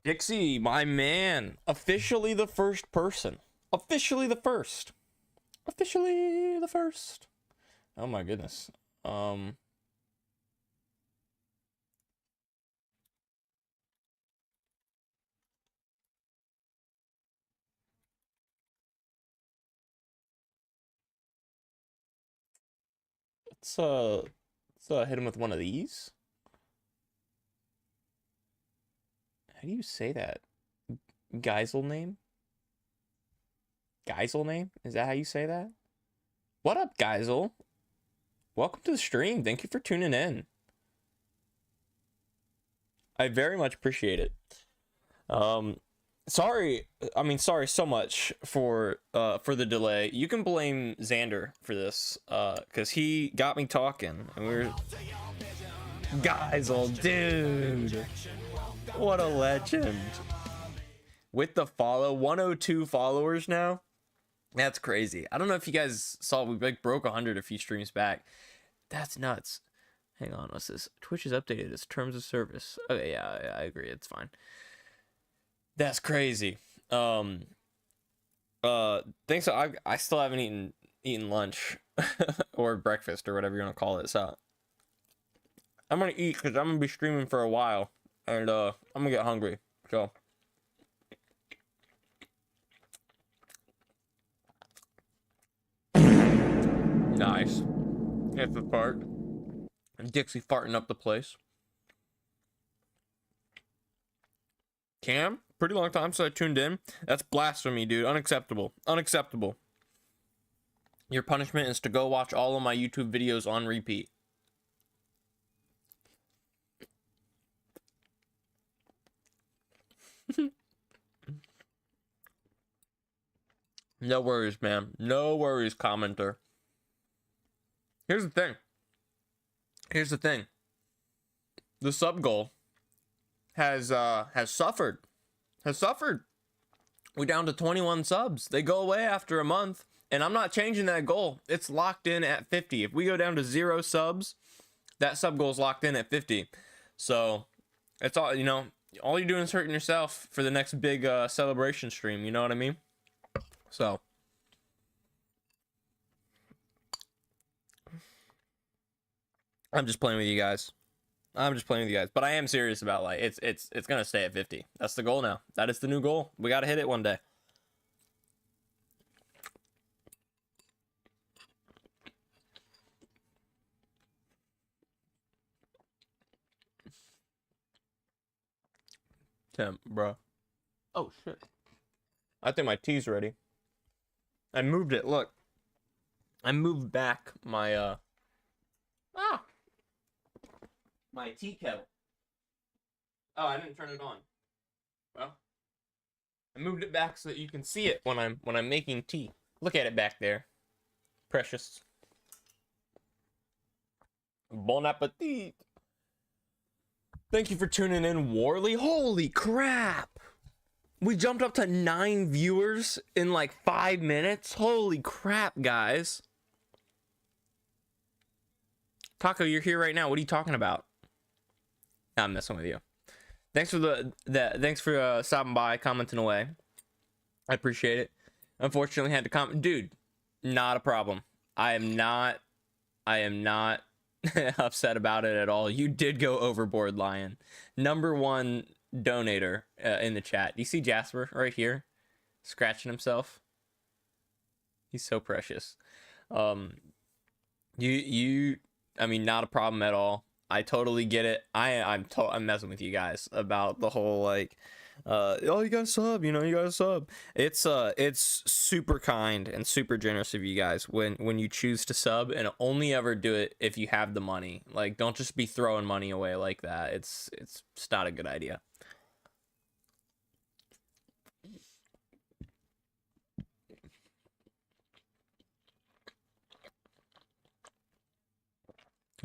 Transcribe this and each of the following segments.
Dixie, my man, officially the first person. Officially the first. Officially the first. Oh my goodness. Um let's hit him with one of these. How do you say that? Geisel name? Geisel name? Is that how you say that? What up, Geisel? Welcome to the stream. Thank you for tuning in. I very much appreciate it. Sorry, sorry so much for the delay. You can blame Xander for this, cause he got me talking, and we were Geisel, dude. What a legend. With the follow, 102 followers now. That's crazy. I don't know if you guys saw, we like broke 100 a few streams back. That's nuts. Hang on, what's this? Twitch has updated its terms of service. Okay, yeah, I agree. It's fine. That's crazy. Thanks. I still haven't eaten lunch or breakfast or whatever you want to call it. So I'm gonna eat because I'm gonna be streaming for a while, and I'm gonna get hungry. So. Nice. That's the part. And Dixie farting up the place. Cam, pretty long time since I tuned in. That's blasphemy, dude. Unacceptable. Unacceptable. Your punishment is to go watch all of my YouTube videos on repeat. No worries, man. No worries, commenter. Here's the thing. Here's the thing. The sub goal has suffered. Has suffered. We're down to 21 subs. They go away after a month, and I'm not changing that goal. It's locked in at 50. If we go down to 0 subs, that sub goal is locked in at 50. So it's all, you know, all you're doing is hurting yourself for the next big celebration stream. You know what I mean? So I'm just playing with you guys. I'm just playing with you guys, but I am serious about, like, it's gonna stay at 50. That's the goal now. That is the new goal. We gotta hit it one day. Temp, bro. Oh shit. I think my tea's ready. I moved it. Look, I moved back my my tea kettle. Oh, I didn't turn it on. Well, I moved it back so that you can see it when I'm making tea. Look at it back there. Precious. Bon appetit. Thank you for tuning in, Warley. Holy crap! We jumped up to 9 viewers in like 5 minutes. Holy crap, guys. Taco, you're here right now. What are you talking about? I'm messing with you. Thanks for thanks for stopping by, commenting away. I appreciate it. Unfortunately, had to comment, dude. Not a problem. I am not upset about it at all. You did go overboard, Lion. #1 donator in the chat. Do you see Jasper right here, scratching himself? He's so precious. I mean, not a problem at all. I totally get it. I'm messing with you guys about the whole, like, oh, you gotta sub, you know, you gotta sub. It's super kind and super generous of you guys when you choose to sub, and only ever do it if you have the money. Like, don't just be throwing money away like that. It's not a good idea.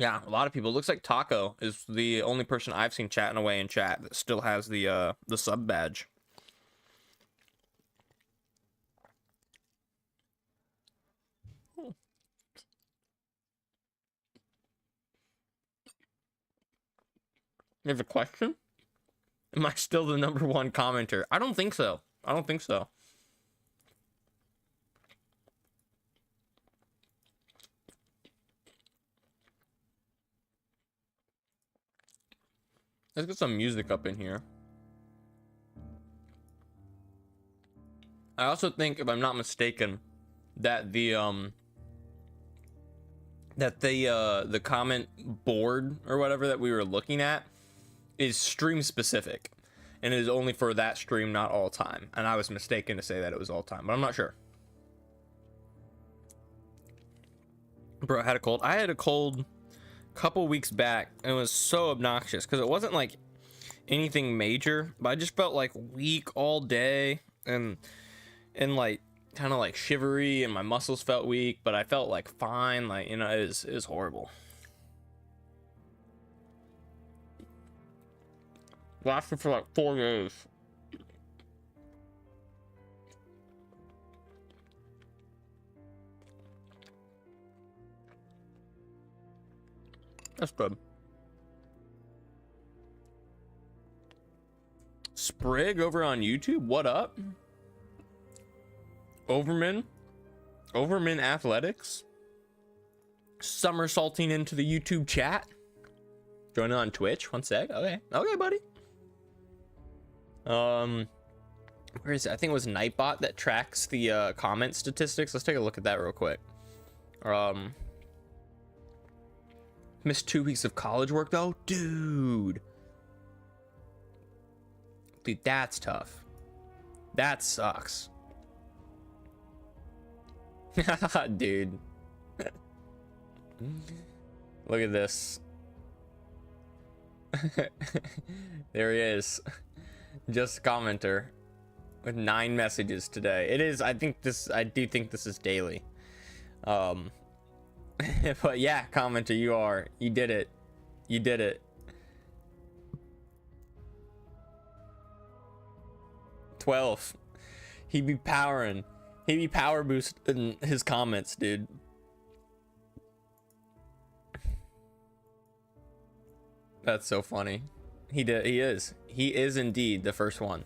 Yeah, a lot of people. It looks like Taco is the only person I've seen chatting away in chat that still has the sub badge. You have a question? Am I still the #1 commenter? I don't think so. I don't think so. Let's get some music up in here. I also think, if I'm not mistaken, that the comment board or whatever that we were looking at is stream specific, and it is only for that stream, not all time. And I was mistaken to say that it was all time, but I'm not sure. Bro, I had a cold. I had a cold a couple weeks back, and it was so obnoxious because it wasn't like anything major, but I just felt like weak all day, and like kind of like shivery, and my muscles felt weak, but I felt like fine. Like, you know, it was horrible. Lasted for like 4 days. That's good. Sprig over on YouTube, what up? Overman Athletics, somersaulting into the YouTube chat. Joining on Twitch. One sec. Okay, buddy. Where is it? I think it was Nightbot that tracks the comment statistics. Let's take a look at that real quick. Missed 2 weeks of college work though, dude, that's tough. That sucks. Dude. Look at this. There he is. Just a commenter with 9 messages today. It is, I do think this is daily. But yeah, commenter, you did it. You did it. 12. He be power boosting his comments, dude. That's so funny. He is indeed the first one.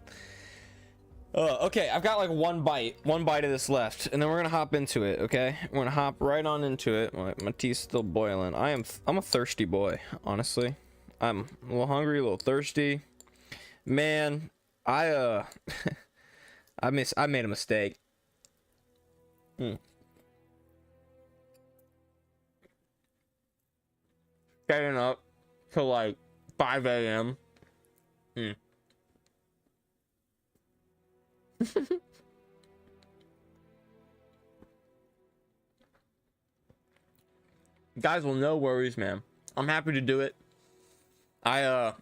Okay, I've got like one bite of this left, and then we're gonna hop into it. Okay, we're gonna hop right on into it. My tea's still boiling. I'm a thirsty boy, honestly. I'm a little hungry, a little thirsty. Man, I made a mistake. Getting up till like 5 a.m. Guys, well, no worries, man. I'm happy to do it. Man,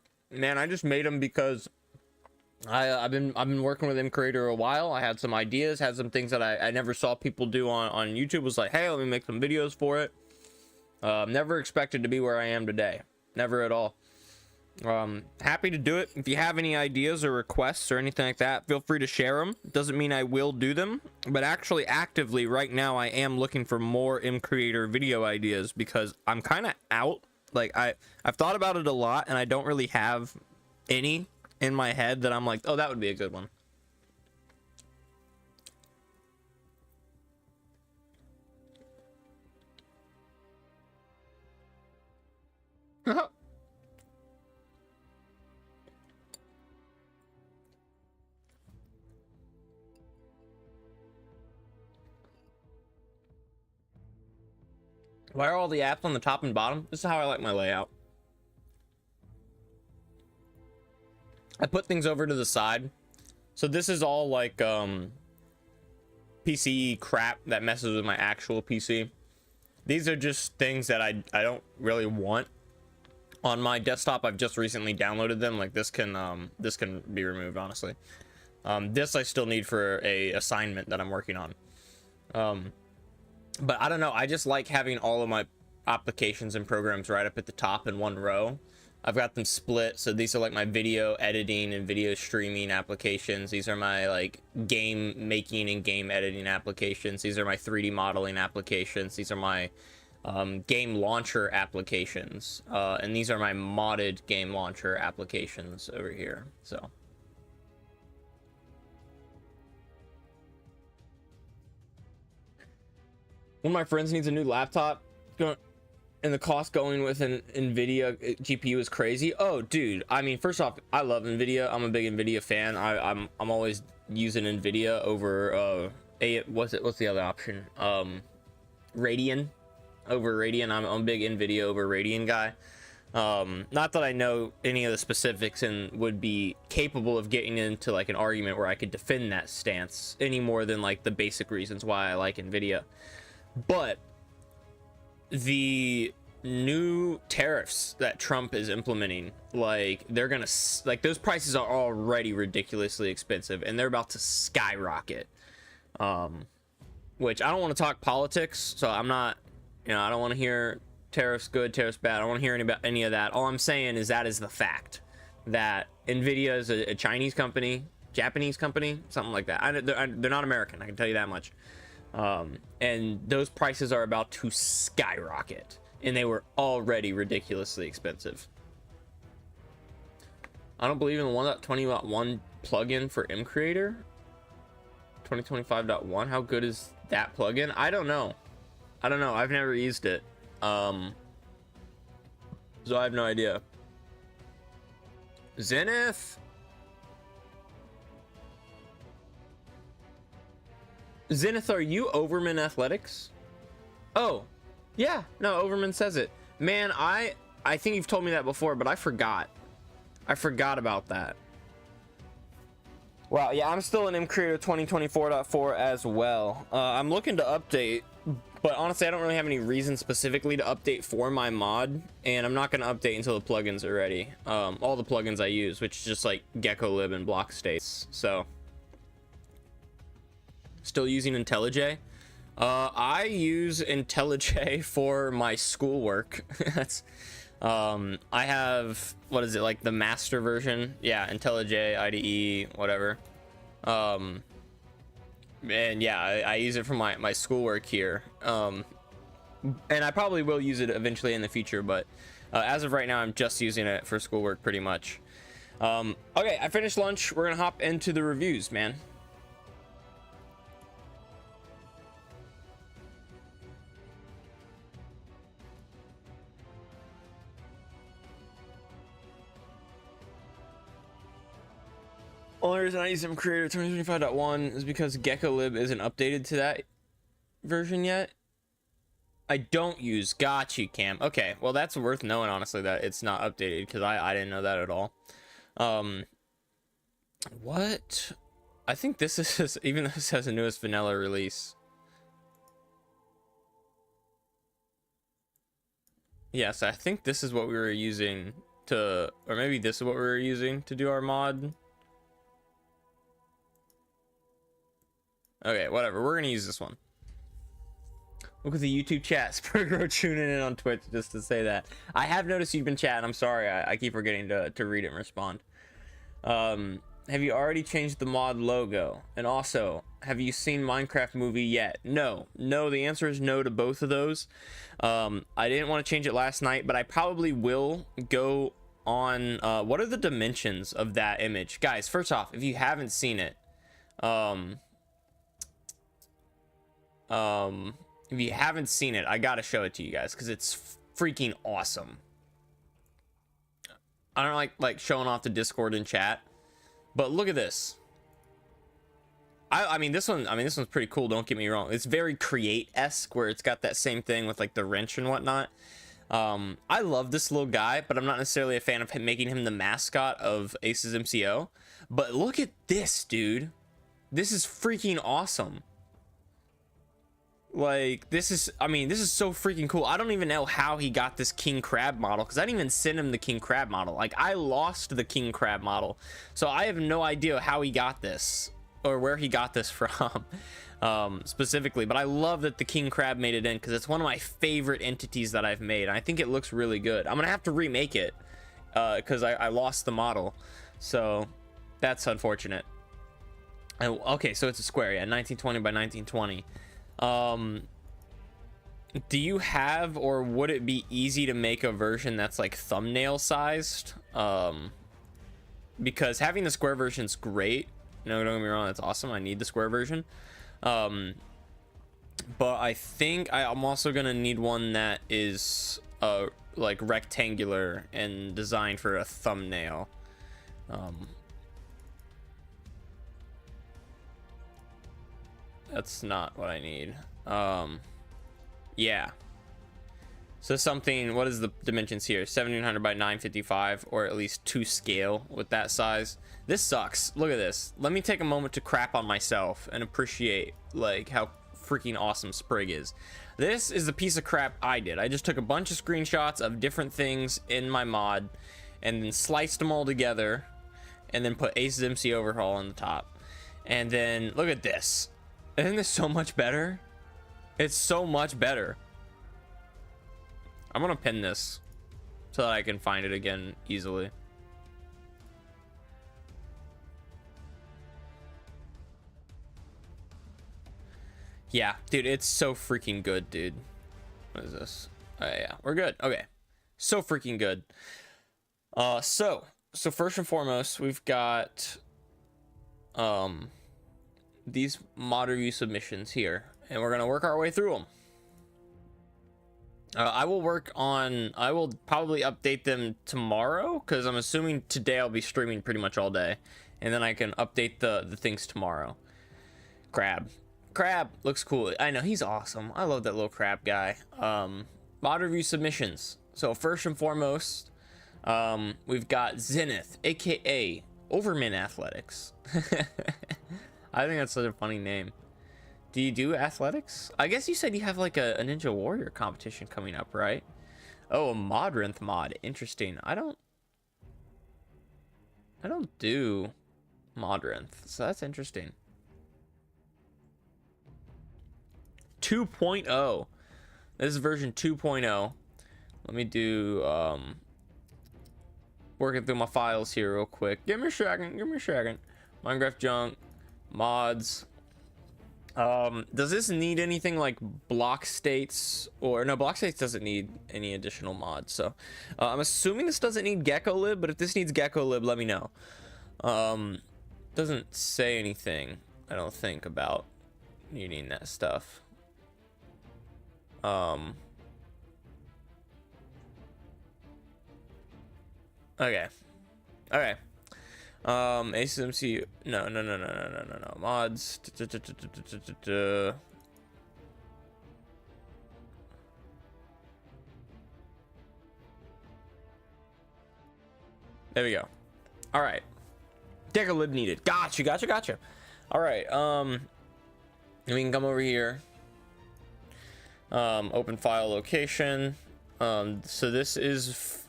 I just made them because I've been working with mCreator a while. I had some ideas, had some things that I never saw people do on YouTube. Was like, hey, let me make some videos for it. Never expected to be where I am today. Never at all. Happy to do it. If you have any ideas or requests or anything like that, feel free to share them. Doesn't mean I will do them, but actually actively right now I am looking for more mCreator video ideas because I'm kind of out. Like I've thought about it a lot and I don't really have any in my head that I'm like, oh, that would be a good one. Why are all the apps on the top and bottom? This is how I like my layout. I put things over to the side. So this is all like PC crap that messes with my actual PC. These are just things that I don't really want on my desktop. I've just recently downloaded them. Like this can be removed, honestly. This I still need for a assignment that I'm working on. But I don't know, I just like having all of my applications and programs right up at the top in one row. I've got them split, so these are like my video editing and video streaming applications. These are my like game making and game editing applications. These are my 3D modeling applications. These are my game launcher applications, and these are my modded game launcher applications over here. So one of my friends needs a new laptop, and the cost going with an Nvidia GPU is crazy. Oh dude, I mean, first off, I love Nvidia. I'm a big Nvidia fan. I'm always using Nvidia over what's the other option, Radeon over Radeon. I'm a big Nvidia over Radeon guy. Not that I know any of the specifics and would be capable of getting into like an argument where I could defend that stance any more than like the basic reasons why I like Nvidia. But the new tariffs that Trump is implementing, like they're gonna, like those prices are already ridiculously expensive and they're about to skyrocket. Which I don't want to talk politics, so I'm not, you know, I don't want to hear tariffs good, tariffs bad. I don't want to hear any of that. All I'm saying is that is the fact that Nvidia is a Chinese company, Japanese company, something like that. They're not American, I can tell you that much. And those prices are about to skyrocket, and they were already ridiculously expensive. I don't believe in the 1.20.1 plugin for M Creator. 2025.1. How good is that plugin? I don't know. I've never used it. So I have no idea. Zenith. Zenith, are you Overman Athletics? Oh, yeah. No, Overman says it. Man, I think you've told me that before, but I forgot. I forgot about that. Wow, yeah, I'm still in M Creator 2024.4 as well. I'm looking to update, but honestly, I don't really have any reason specifically to update for my mod, and I'm not going to update until the plugins are ready. All the plugins I use, which is just like GeckoLib and block states. So, still using IntelliJ. I use IntelliJ for my schoolwork. That's I have, what is it, like the master version? Yeah, IntelliJ, IDE, whatever. And yeah, I use it for my schoolwork here. And I probably will use it eventually in the future, but as of right now, I'm just using it for schoolwork pretty much. Okay, I finished lunch. We're gonna hop into the reviews, man. Only reason I use M Creator 2025.1 is because GeckoLib isn't updated to that version yet. I don't use, got you, Cam. Okay, well that's worth knowing, honestly, that it's not updated, because I didn't know that at all. What? I think this is, even though this has the newest vanilla release. Yes, I think this is what we were using to, or maybe this is what we were using to do our mod. Okay, whatever. We're gonna use this one. Look at the YouTube chat. Spurgro tuning in on Twitch just to say that. I have noticed you've been chatting. I'm sorry. I keep forgetting to read it and respond. Have you already changed the mod logo? And also, have you seen Minecraft movie yet? No. No, the answer is no to both of those. I didn't want to change it last night, but I probably will go on. What are the dimensions of that image? Guys, first off, if you haven't seen it, if you haven't seen it, I gotta show it to you guys because it's freaking awesome. I don't like showing off the Discord and chat, but look at this. I mean this one's pretty cool, don't get me wrong. It's very Create-esque, where it's got that same thing with like the wrench and whatnot. I love this little guy, but I'm not necessarily a fan of him making him the mascot of Ace's MCO. But look at this, dude. This is freaking awesome. Like, this is, I mean, this is so freaking cool. I don't even know how he got this King Crab model, because I didn't even send him the King Crab model. Like, I lost the King Crab model, so I have no idea how he got this, or where he got this from, specifically. But I love that the King Crab made it in, because it's one of my favorite entities that I've made, and I think it looks really good. I'm gonna have to remake it, because I lost the model, so that's unfortunate. And, okay, so it's a square, yeah, 1920 by 1920. Do you have, or would it be easy to make a version that's like thumbnail sized? Because having the square version is great. No, don't get me wrong, that's awesome. I need the square version. But I think I'm also gonna need one that is like rectangular and designed for a thumbnail. That's not what I need. Yeah. So something, what is the dimensions here? 1700 by 955, or at least to scale with that size. This sucks. Look at this. Let me take a moment to crap on myself and appreciate like how freaking awesome Sprig is. This is the piece of crap I did. I just took a bunch of screenshots of different things in my mod and then sliced them all together and then put A.C.E overhaul on the top. And then look at this. Isn't this so much better? It's so much better. I'm gonna pin this so that I can find it again easily. Yeah, dude, it's so freaking good, dude. What is this? Oh yeah, we're good. Okay, so freaking good. So first and foremost, we've got these mod review submissions here, and we're gonna work our way through them. I will probably update them tomorrow, because I'm assuming today I'll be streaming pretty much all day, and then I can update the things tomorrow. Crab looks cool. I know, he's awesome. I love that little crab guy. Mod review submissions. So first and foremost, we've got Zenith, aka Overman Athletics. I think that's such a funny name. Do you do athletics? I guess you said you have like a Ninja Warrior competition coming up, right? Oh, a Modrinth mod. Interesting. I don't do Modrinth, so that's interesting. 2.0. This is version 2.0. Let me do working through my files here real quick. Give me a second. Minecraft junk mods. Does this need anything like block states? Or no, block states doesn't need any additional mods. So I'm assuming this doesn't need gecko lib, but if this needs gecko lib, let me know. Doesn't say anything, I don't think, about needing that stuff. Okay. A.C.E no mods. There we go. All right, gecko lib needed. Gotcha. All right, we can come over here, open file location. So this is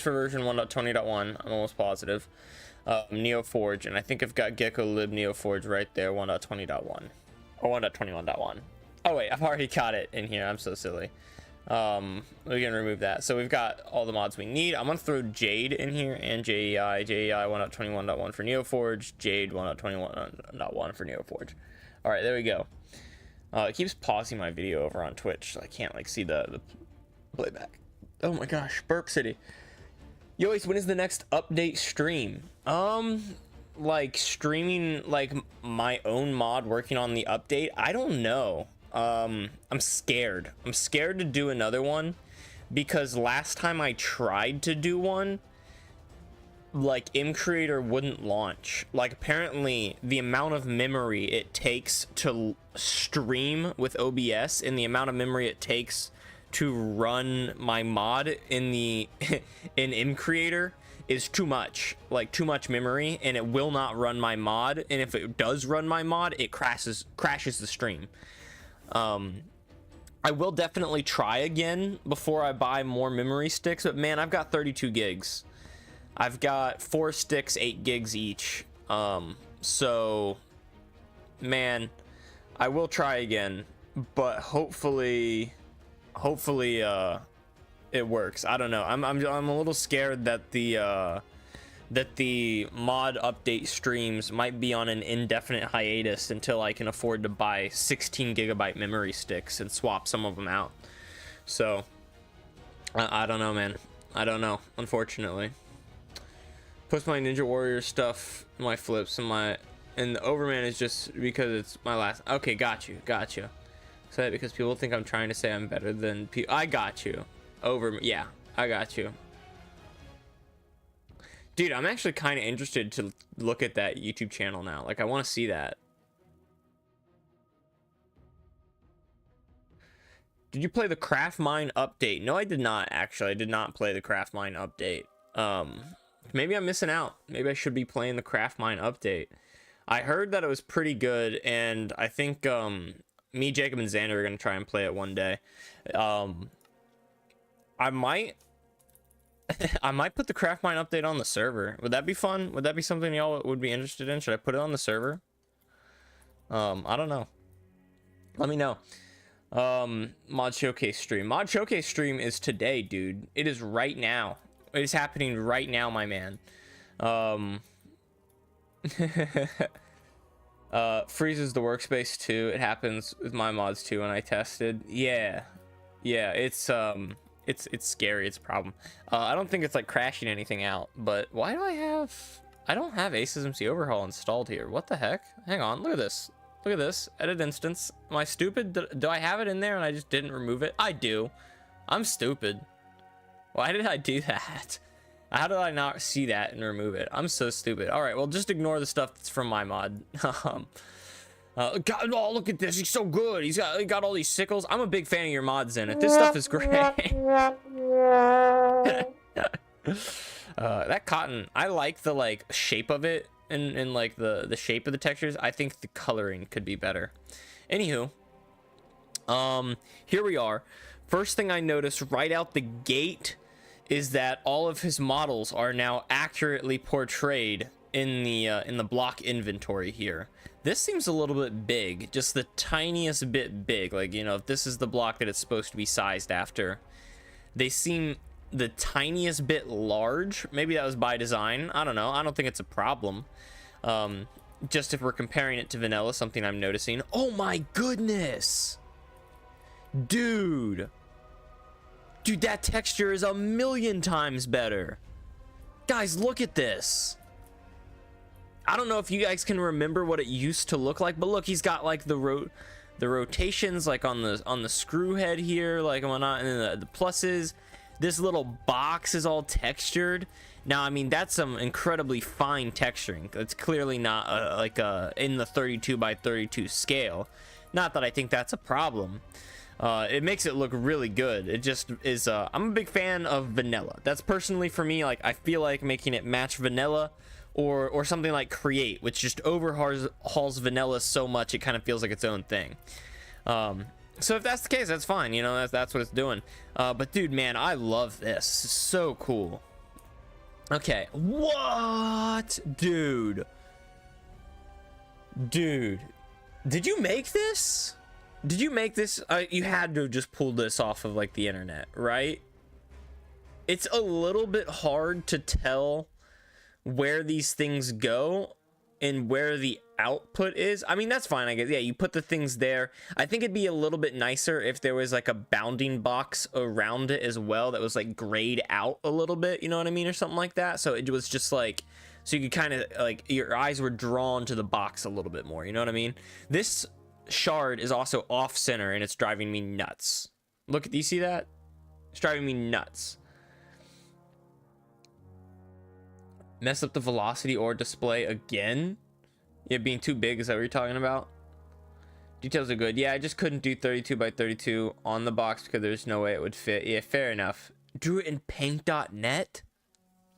for version 1.20.1. I'm almost positive. Neoforge, and I think I've got gecko lib neoforge right there, 1.20.1 or 1.21.1. Oh wait, I've already got it in here. I'm so silly. We can remove that. So we've got all the mods we need. I'm gonna throw Jade in here and JEI 1.21.1 for Neoforge, Jade 1.21.1 for Neoforge. All right, there we go. It keeps pausing my video over on Twitch, so I can't like see the playback. Oh my gosh, Burp City. Yo, when is the next update stream? Like streaming like my own mod working on the update? I don't know. I'm scared. I'm scared to do another one because last time I tried to do one, like mCreator wouldn't launch. Like apparently the amount of memory it takes to stream with OBS and the amount of memory it takes to run my mod in the in mCreator is too much, like too much memory, and it will not run my mod, and if it does run my mod, it crashes the stream. I will definitely try again before I buy more memory sticks, but man, I've got 32 gigs. I've got 4 sticks, 8 gigs each. So man, I will try again, but hopefully it works. I don't know. I'm a little scared that the mod update streams might be on an indefinite hiatus until I can afford to buy 16 gigabyte memory sticks and swap some of them out. So I don't know, man. I don't know, unfortunately. Post my Ninja Warrior stuff, my flips, and the Overman is just because it's my last. Okay, got you. So that because people think I'm trying to say I'm better than people. I got you. Yeah, I got you. Dude, I'm actually kind of interested to look at that YouTube channel now. Like, I want to see that. Did you play the Craft Mine update? No, I did not, actually. I did not play the Craft Mine update. Maybe I'm missing out. Maybe I should be playing the Craft Mine update. I heard that it was pretty good, and I think me, Jacob, and Xander are going to try and play it one day. I might put the Craft Mine update on the server. Would that be fun? Would that be something y'all would be interested in? Should I put it on the server? I don't know. Let me know. Mod Showcase stream is today, dude. It is right now. It is happening right now, my man. Freezes the workspace too. It happens with my mods too when I tested. Yeah, it's scary. It's a problem. I don't think it's like crashing anything out, but why do I don't have ACE's MC overhaul installed here. What the heck? Hang on, look at this. Edit instance. Am I stupid? Do I have it in there and I just didn't remove it? I do. I'm stupid. Why did I do that? How did I not see that and remove it? I'm so stupid. All right, well, just ignore the stuff that's from my mod. God, oh, look at this. He's so good. He got all these sickles. I'm a big fan of your mods in it. This stuff is great. That cotton, I like the shape of it and like the shape of the textures. I think the coloring could be better. Anywho, here we are. First thing I noticed right out the gate is that all of his models are now accurately portrayed in the block inventory here. This seems a little bit big, just the tiniest bit big. Like, you know, if this is the block that it's supposed to be sized after, they seem the tiniest bit large. Maybe that was by design. I don't know. I don't think it's a problem. Just if we're comparing it to vanilla, something I'm noticing. Oh my goodness, dude, that texture is 1,000,000 times better. Guys, look at this. I don't know if you guys can remember what it used to look like, but look, he's got like the rotations like on the screw head here, like whatnot, and then the pluses. This little box is all textured. Now, I mean, that's some incredibly fine texturing. It's clearly not in the 32 by 32 scale. Not that I think that's a problem. It makes it look really good. It just is. I'm a big fan of vanilla. That's personally for me. Like, I feel like making it match vanilla, or something like Create, which just overhauls vanilla so much it kind of feels like its own thing. So if that's the case, that's fine. You know, that's what it's doing. But dude, man, I love this. It's so cool. Okay, what, dude? Did you make this? Did you make this? You had to have just pulled this off of like the internet, right? It's a little bit hard to tell where these things go and where the output is. I mean, that's fine, I guess. Yeah, you put the things there. I think it'd be a little bit nicer if there was like a bounding box around it as well that was like grayed out a little bit, you know what I mean, or something like that. So it was just like, so you could kind of like, your eyes were drawn to the box a little bit more, you know what I mean? This shard is also off center and it's driving me nuts. Look, do you see that? It's driving me nuts. Mess up the velocity or display again? Yeah, being too big, is that what you're talking about? Details are good. Yeah, I just couldn't do 32 by 32 on the box because there's no way it would fit. Yeah, fair enough. Drew it in paint.net?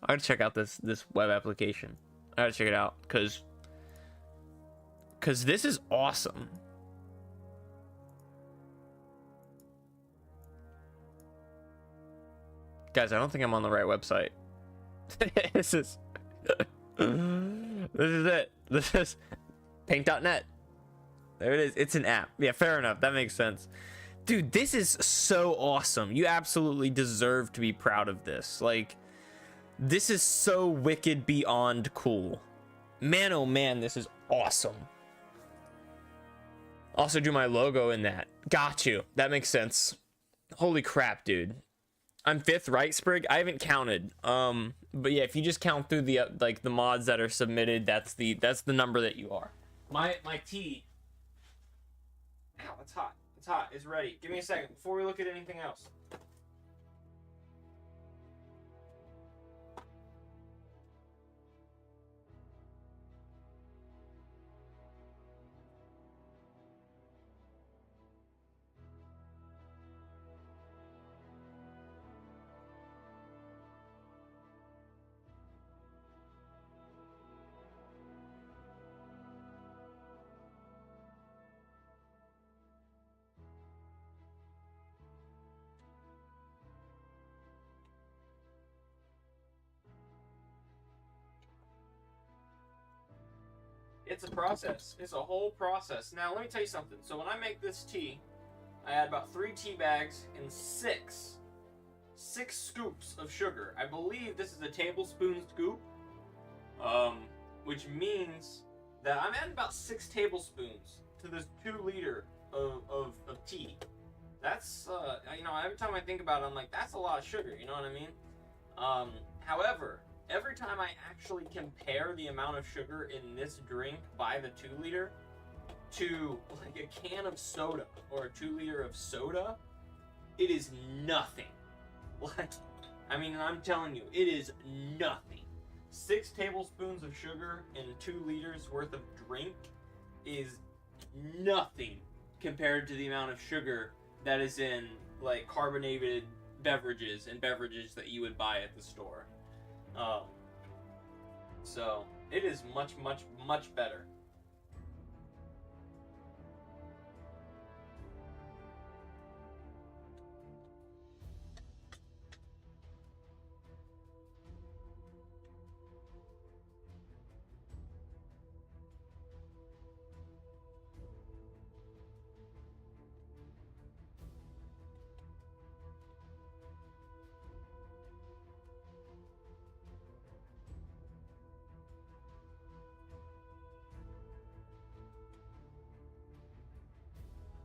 I gotta check out this web application. I gotta check it out because this is awesome. Guys, I don't think I'm on the right website. This is it. This is paint.net. There it is. It's an app. Yeah, fair enough. That makes sense. Dude, this is so awesome. You absolutely deserve to be proud of this. Like, this is so wicked beyond cool. Man, oh man, this is awesome. Also do my logo in that. Got you. That makes sense. Holy crap, dude. I'm 5th, right, Sprig? I haven't counted. But yeah, if you just count through the like the mods that are submitted, that's the number that you are. My tea. Ow, it's hot. It's hot. It's ready. Give me a second before we look at anything else. It's a process. It's a whole process. Now, let me tell you something. So when I make this tea, I add about 3 tea bags and 6 scoops of sugar. I believe this is a tablespoon scoop, which means that I'm adding about 6 tablespoons to this 2 liter of tea. That's, you know, every time I think about it, I'm like, that's a lot of sugar, you know what I mean? However, every time I actually compare the amount of sugar in this drink by the 2 liter to like a can of soda or a 2 liter of soda, it is nothing. Like, I mean, I'm telling you, it is nothing. 6 tablespoons of sugar in 2 liters worth of drink is nothing compared to the amount of sugar that is in like carbonated beverages and beverages that you would buy at the store. So it is much, much, much better.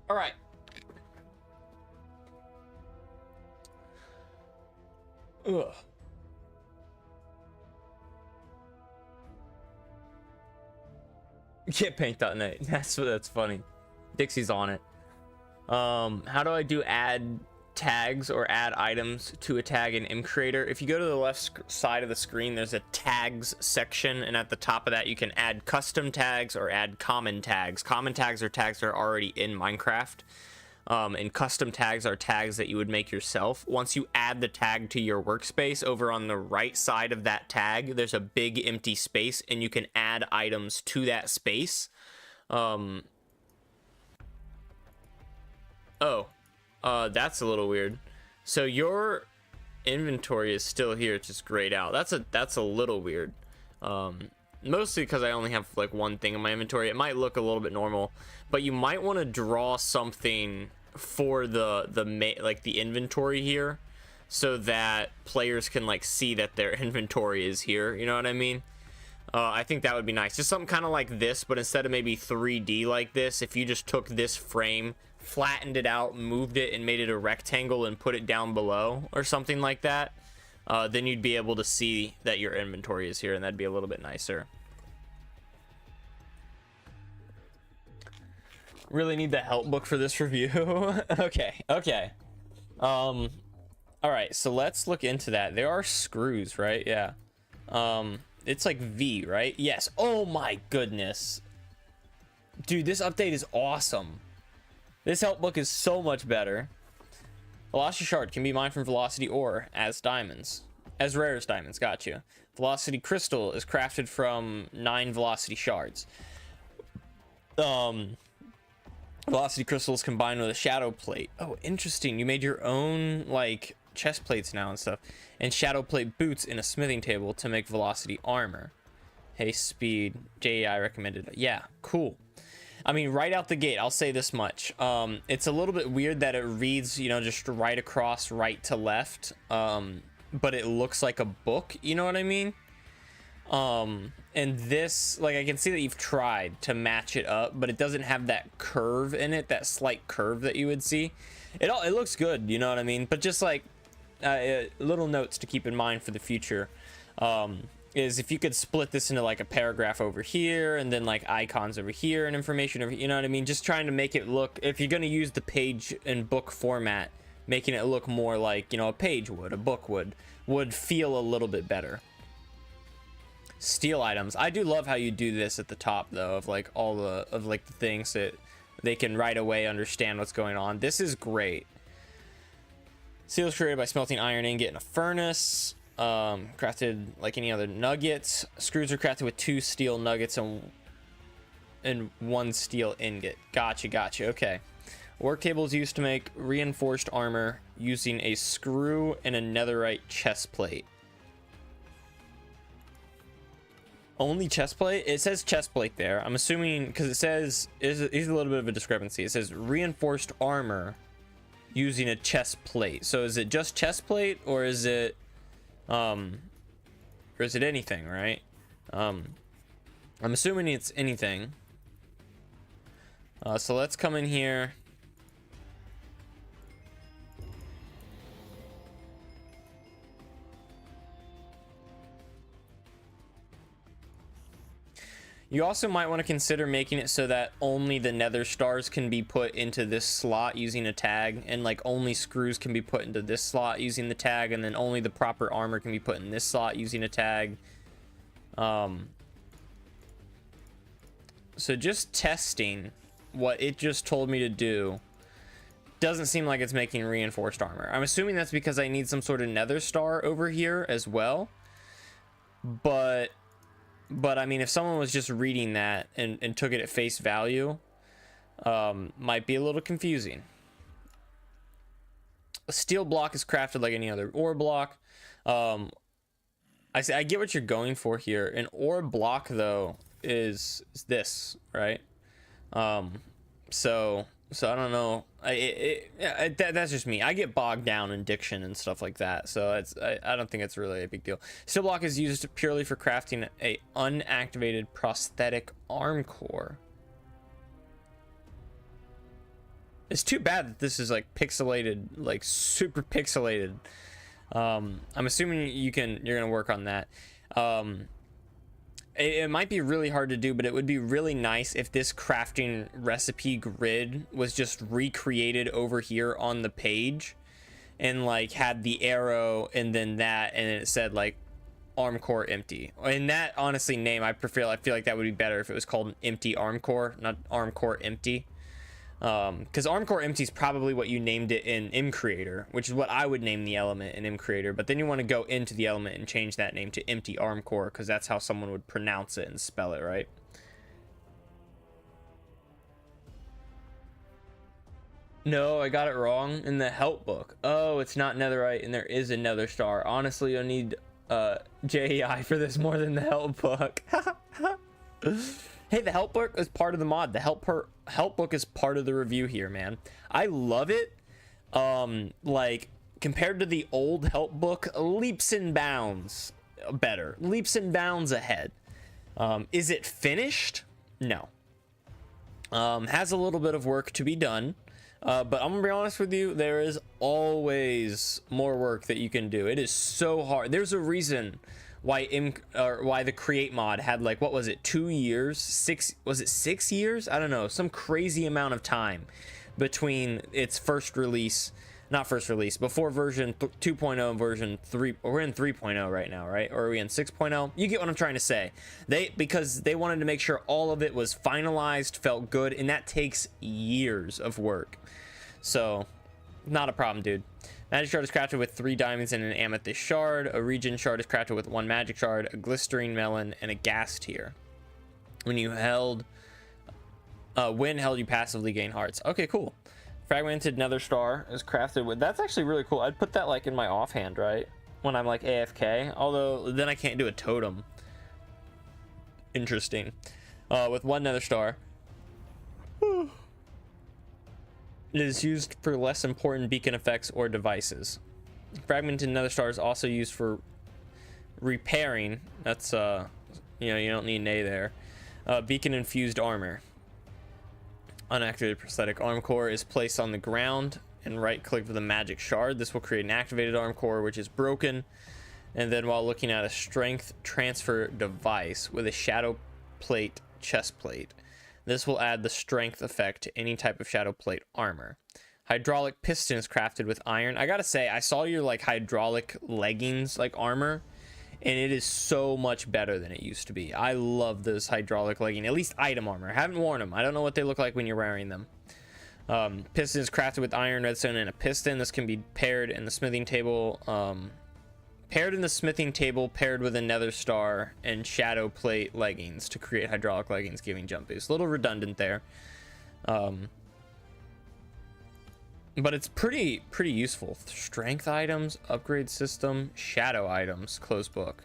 All right. Ugh. Getpaint.net. That's funny. Dixie's on it. How do I do add tags or add items to a tag in imcreator? If you go to the left side of the screen, there's a tags section, and at the top of that you can add custom tags or add common tags. Common tags are tags that are already in Minecraft, and custom tags are tags that you would make yourself. Once you add the tag to your workspace, over on the right side of that tag there's a big empty space, and you can add items to that space. That's a little weird. So your inventory is still here, it's just grayed out. That's a little weird. Mostly because I only have like one thing in my inventory. It might look a little bit normal, but you might want to draw something for the inventory here, so that players can like see that their inventory is here. You know what I mean? I think that would be nice. Just something kind of like this, but instead of maybe 3D like this, if you just took this frame, flattened it out, moved it, and made it a rectangle and put it down below or something like that, then you'd be able to see that your inventory is here, and that'd be a little bit nicer. Really need the help book for this review. okay. All right, so let's look into that. There are screws, right? Yeah. It's like V, right? Yes. Oh my goodness, dude, this update is awesome. This help book is so much better. Velocity shard can be mined from velocity ore as diamonds, as rare as diamonds. Got you. Velocity crystal is crafted from 9 velocity shards. Velocity crystals combined with a shadow plate. Oh, interesting. You made your own like chest plates now and stuff, and shadow plate boots in a smithing table to make velocity armor. Hey, speed. JEI recommended. Yeah, cool. I mean, right out the gate, I'll say this much. It's a little bit weird that it reads, you know, just right across, right to left. But it looks like a book, you know what I mean? And this, like, I can see that you've tried to match it up, but it doesn't have that curve in it, that slight curve that you would see. it looks good, you know what I mean? But just like little notes to keep in mind for the future, is if you could split this into like a paragraph over here and then like icons over here and information over, you know what I mean? Just trying to make it look, if you're going to use the page and book format, making it look more like, you know, a page would, a book would feel a little bit better. Steal items. I do love how you do this at the top though, of like all the the things that they can right away understand what's going on. This is great. Steel is created by smelting iron ingot in a furnace. Crafted like any other nuggets. Screws are crafted with 2 steel nuggets and 1 steel ingot. Gotcha. Okay. Work table is used to make reinforced armor using a screw and a netherite chest plate. Only chest plate? It says chest plate there. I'm assuming because it says here's a little bit of a discrepancy. It says reinforced armor using a chest plate. So is it just chest plate or is it anything, right? I'm assuming it's anything. So let's come in here. You also might want to consider making it so that only the nether stars can be put into this slot using a tag, and like only screws can be put into this slot using the tag, and then only the proper armor can be put in this slot using a tag. So just testing what it just told me to do doesn't seem like it's making reinforced armor. I'm assuming that's because I need some sort of nether star over here as well, but I mean, if someone was just reading that and took it at face value, might be a little confusing. A steel block is crafted like any other ore block. I get what you're going for here. An ore block, though, is this, right? So I don't know. That's just me. I get bogged down in diction and stuff like that, so I don't think it's really a big deal. Steel block is used purely for crafting a unactivated prosthetic arm core. It's too bad that this is like pixelated, like super pixelated. I'm assuming you're gonna work on that. It might be really hard to do, but it would be really nice if this crafting recipe grid was just recreated over here on the page and like had the arrow and then that, and it said like arm core empty. And that honestly name, I feel like that would be better if it was called an empty arm core, not arm core empty. Because arm core empty is probably what you named it in mCreator, which is what I would name the element in mCreator. But then you want to go into the element and change that name to empty arm core, because that's how someone would pronounce it and spell it, right? No, I got it wrong in the help book. Oh, it's not netherite and there is a nether star. Honestly, you'll need JEI for this more than the help book. Hey, the help book is part of the mod. The help book is part of the review here, man. I love it. Like compared to the old help book, leaps and bounds better. Leaps and bounds ahead. Is it finished? No. Has a little bit of work to be done. But I'm gonna be honest with you, there is always more work that you can do. It is so hard. There's a reason why the create mod had like, what was it, 2 years, was it 6 years, I don't know, some crazy amount of time between its first release, not first release, before version 2.0 and version 3. We're in 3.0 right now, right? Or are we in 6.0? You get what I'm trying to say. Because they wanted to make sure all of it was finalized, felt good, and that takes years of work. So not a problem, dude. Magic shard is crafted with 3 diamonds and an amethyst shard. A regen shard is crafted with 1 magic shard, a glistering melon, and a gas tier. When held, you passively gain hearts. Okay, cool. Fragmented nether star is crafted with, that's actually really cool. I'd put that like in my offhand, right? When I'm like AFK, although then I can't do a totem. Interesting. With 1 nether star. It is used for less important beacon effects or devices. Fragmented nether star is also used for repairing. That's you know, you don't need an A there. Beacon infused armor. Unactivated prosthetic arm core is placed on the ground and right click with a magic shard. This will create an activated arm core, which is broken. And then while looking at a strength transfer device with a shadow plate chest plate, this will add the strength effect to any type of shadow plate armor. Hydraulic piston is crafted with iron. I gotta say, I saw your like hydraulic leggings like armor, and it is so much better than it used to be. I love this hydraulic legging, at least item armor. I haven't worn them. I don't know what they look like when you're wearing them. Piston is crafted with iron, redstone, and a piston. This can be paired in the smithing table. Paired with a nether star and shadow plate leggings to create hydraulic leggings, giving jump boost. A little redundant there. But it's pretty useful. Strength items, upgrade system, shadow items, close book.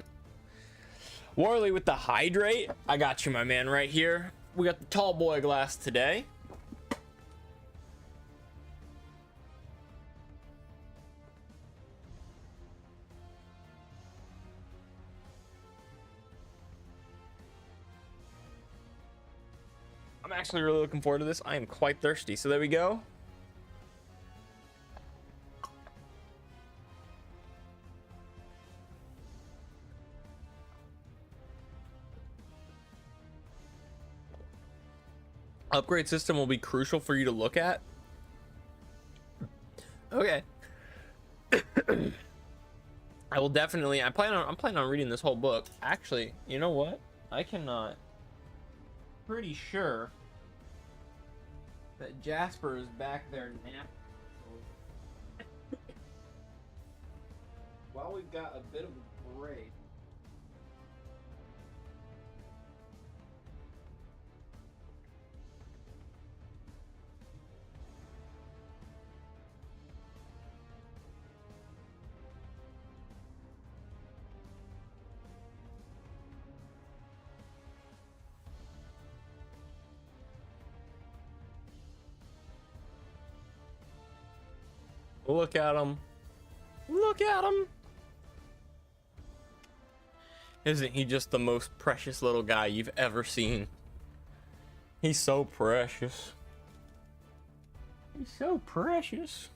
Warley with the hydrate. I got you, my man, right here. We got the tall boy glass today. I'm actually really looking forward to this. I am quite thirsty. So there we go. Upgrade system will be crucial for you to look at. Okay. I will definitely. I'm planning on reading this whole book. Actually, you know what? I cannot. Pretty sure that Jasper is back there napping. While we've got a bit of a break. Look at him. Look at him. Isn't he just the most precious little guy you've ever seen? He's so precious. He's so precious.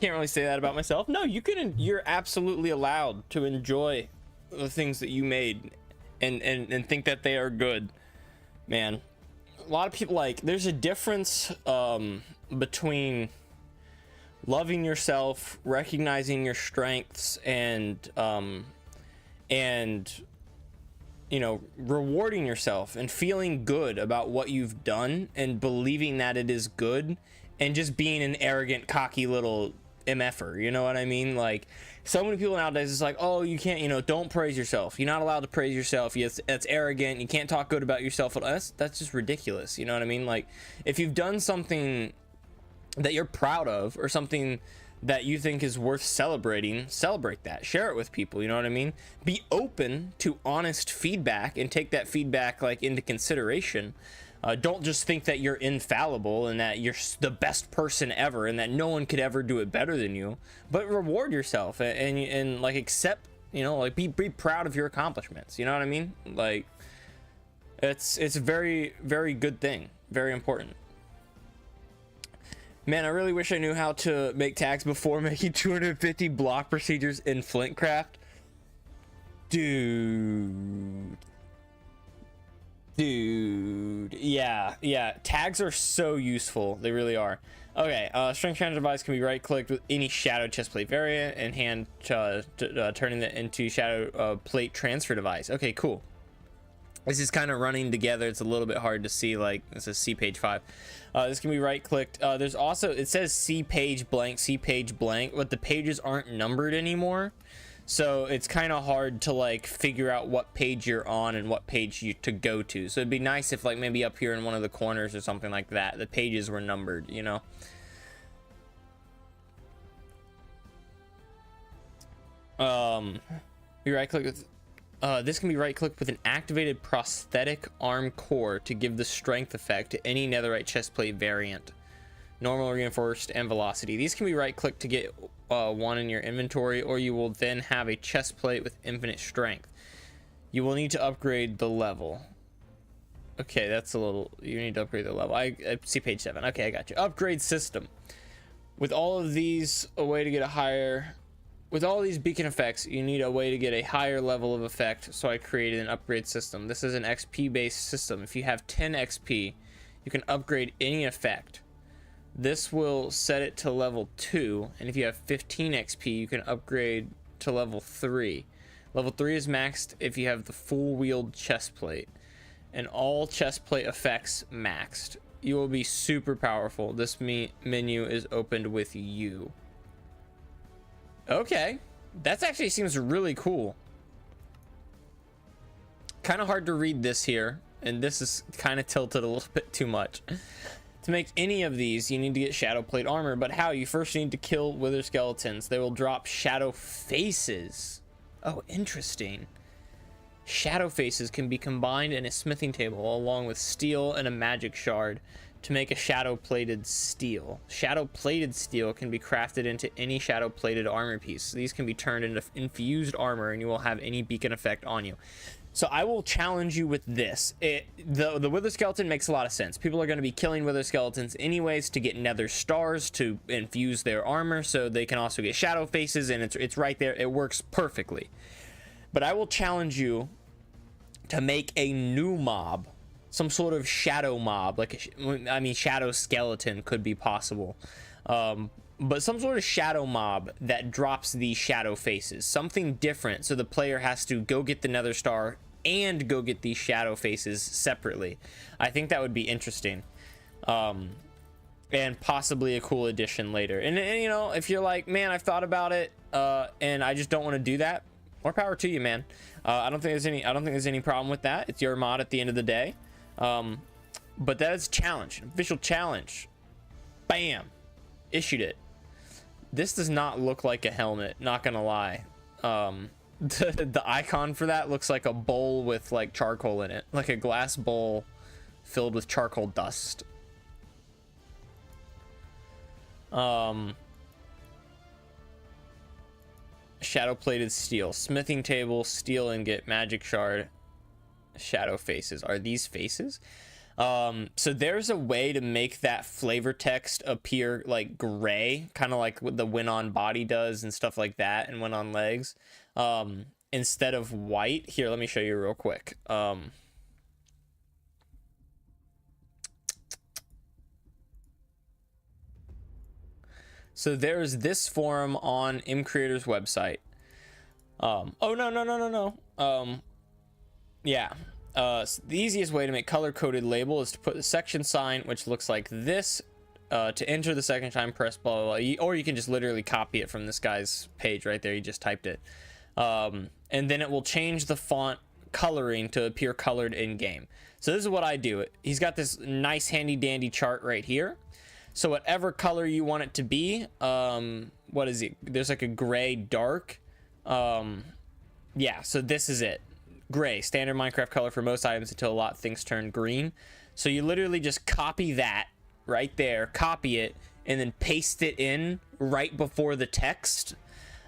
Can't really say that about myself. No, you're absolutely allowed to enjoy the things that you made and think that they are good, man. A lot of people, like, there's a difference between loving yourself, recognizing your strengths, and you know, rewarding yourself and feeling good about what you've done and believing that it is good, and just being an arrogant, cocky little MFer. You know what I mean? Like, so many people nowadays is like, oh, you can't, you know, don't praise yourself. You're not allowed to praise yourself. That's arrogant. You can't talk good about yourself. That's just ridiculous. You know what I mean? Like, if you've done something that you're proud of, or something that you think is worth celebrating, celebrate that. Share it with people. You know what I mean? Be open to honest feedback and take that feedback like into consideration. Don't just think that you're infallible and that you're the best person ever and that no one could ever do it better than you, but reward yourself and like accept, you know, like be proud of your accomplishments. You know what I mean? Like, it's a very, very good thing. Very important. Man, I really wish I knew how to make tags before making 250 block procedures in Flintcraft. Dude, yeah, tags are so useful. They really are. Okay, strength transfer device can be right clicked with any shadow chest plate variant and hand turning it into shadow plate transfer device. Okay, cool. This is kind of running together. It's a little bit hard to see. Like, this is C page 5. This can be right clicked. There's also, it says C page blank, but the pages aren't numbered anymore. So it's kind of hard to like figure out what page you're on and what page you to go to. So it'd be nice if like maybe up here in one of the corners or something like that, the pages were numbered, you know. You right click with this can be right clicked with an activated prosthetic arm core to give the strength effect to any netherite chestplate variant. Normal, reinforced, and velocity. These can be right clicked to get one in your inventory, or you will then have a chest plate with infinite strength. You will need to upgrade the level. Okay, that's a little... You need to upgrade the level. I see page 7. Okay, I got you. Upgrade system. With all of these, a way to get a higher... With all these beacon effects, you need a way to get a higher level of effect, so I created an upgrade system. This is an XP-based system. If you have 10 XP, you can upgrade any effect. This will set it to level 2, and if you have 15 XP, you can upgrade to level 3. Level 3 is maxed if you have the full wield chest plate, and all chest plate effects maxed. You will be super powerful. This menu is opened with you. Okay, that actually seems really cool. Kind of hard to read this here, and this is kind of tilted a little bit too much. To make any of these, you need to get shadow plate armor, but how? You first need to kill wither skeletons. They will drop shadow faces. Oh, interesting. Shadow faces can be combined in a smithing table along with steel and a magic shard to make a shadow plated steel. Shadow plated steel can be crafted into any shadow plated armor piece. These can be turned into infused armor and you will have any beacon effect on you. So I will challenge you with this. The wither skeleton makes a lot of sense. People are going to be killing wither skeletons anyways to get nether stars to infuse their armor, so they can also get shadow faces, and it's right there. It works perfectly. But I will challenge you to make a new mob, some sort of shadow mob, like shadow skeleton could be possible, but some sort of shadow mob that drops these shadow faces, something different, so the player has to go get the nether star and go get these shadow faces separately. I think that would be interesting, and possibly a cool addition later. And you know, if you're like, man, I've thought about it, and I just don't want to do that, more power to you, man. I don't think there's any problem with that. It's your mod at the end of the day. But that is a challenge, an official challenge. Bam, issued it. This does not look like a helmet, not gonna lie. The icon for that looks like a bowl with like charcoal in it, like a glass bowl filled with charcoal dust. Shadow plated steel, smithing table, steel ingot, magic shard, shadow faces. Are these faces? So there's a way to make that flavor text appear like gray, kind of like what the win on body does and stuff like that, and win on legs, instead of white. Here, let me show you real quick. So there's this forum on MCreator's website. Oh, no. Yeah. So the easiest way to make color-coded label is to put the section sign, which looks like this. To enter the section sign, press blah, blah, blah. Or you can just literally copy it from this guy's page right there. He just typed it. And then it will change the font coloring to appear colored in-game. So this is what I do. He's got this nice handy-dandy chart right here. So whatever color you want it to be, what is it? There's like a gray dark. Yeah, so this is it. Gray, standard Minecraft color for most items until a lot of things turn green. So you literally just copy that right there, copy it, and then paste it in right before the text,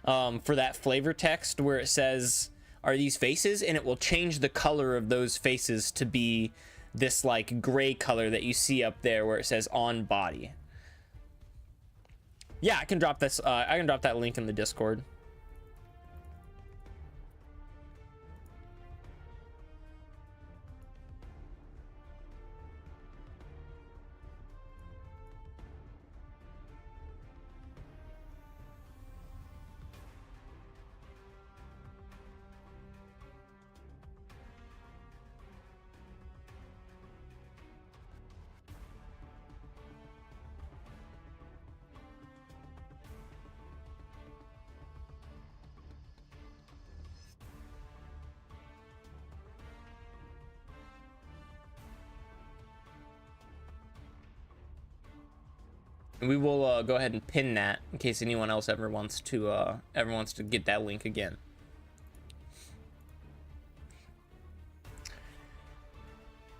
for that flavor text where it says, are these faces? And it will change the color of those faces to be this like gray color that you see up there where it says on body. Yeah, I can drop this. I can drop that link in the Discord. And we will go ahead and pin that in case anyone else ever wants to get that link again.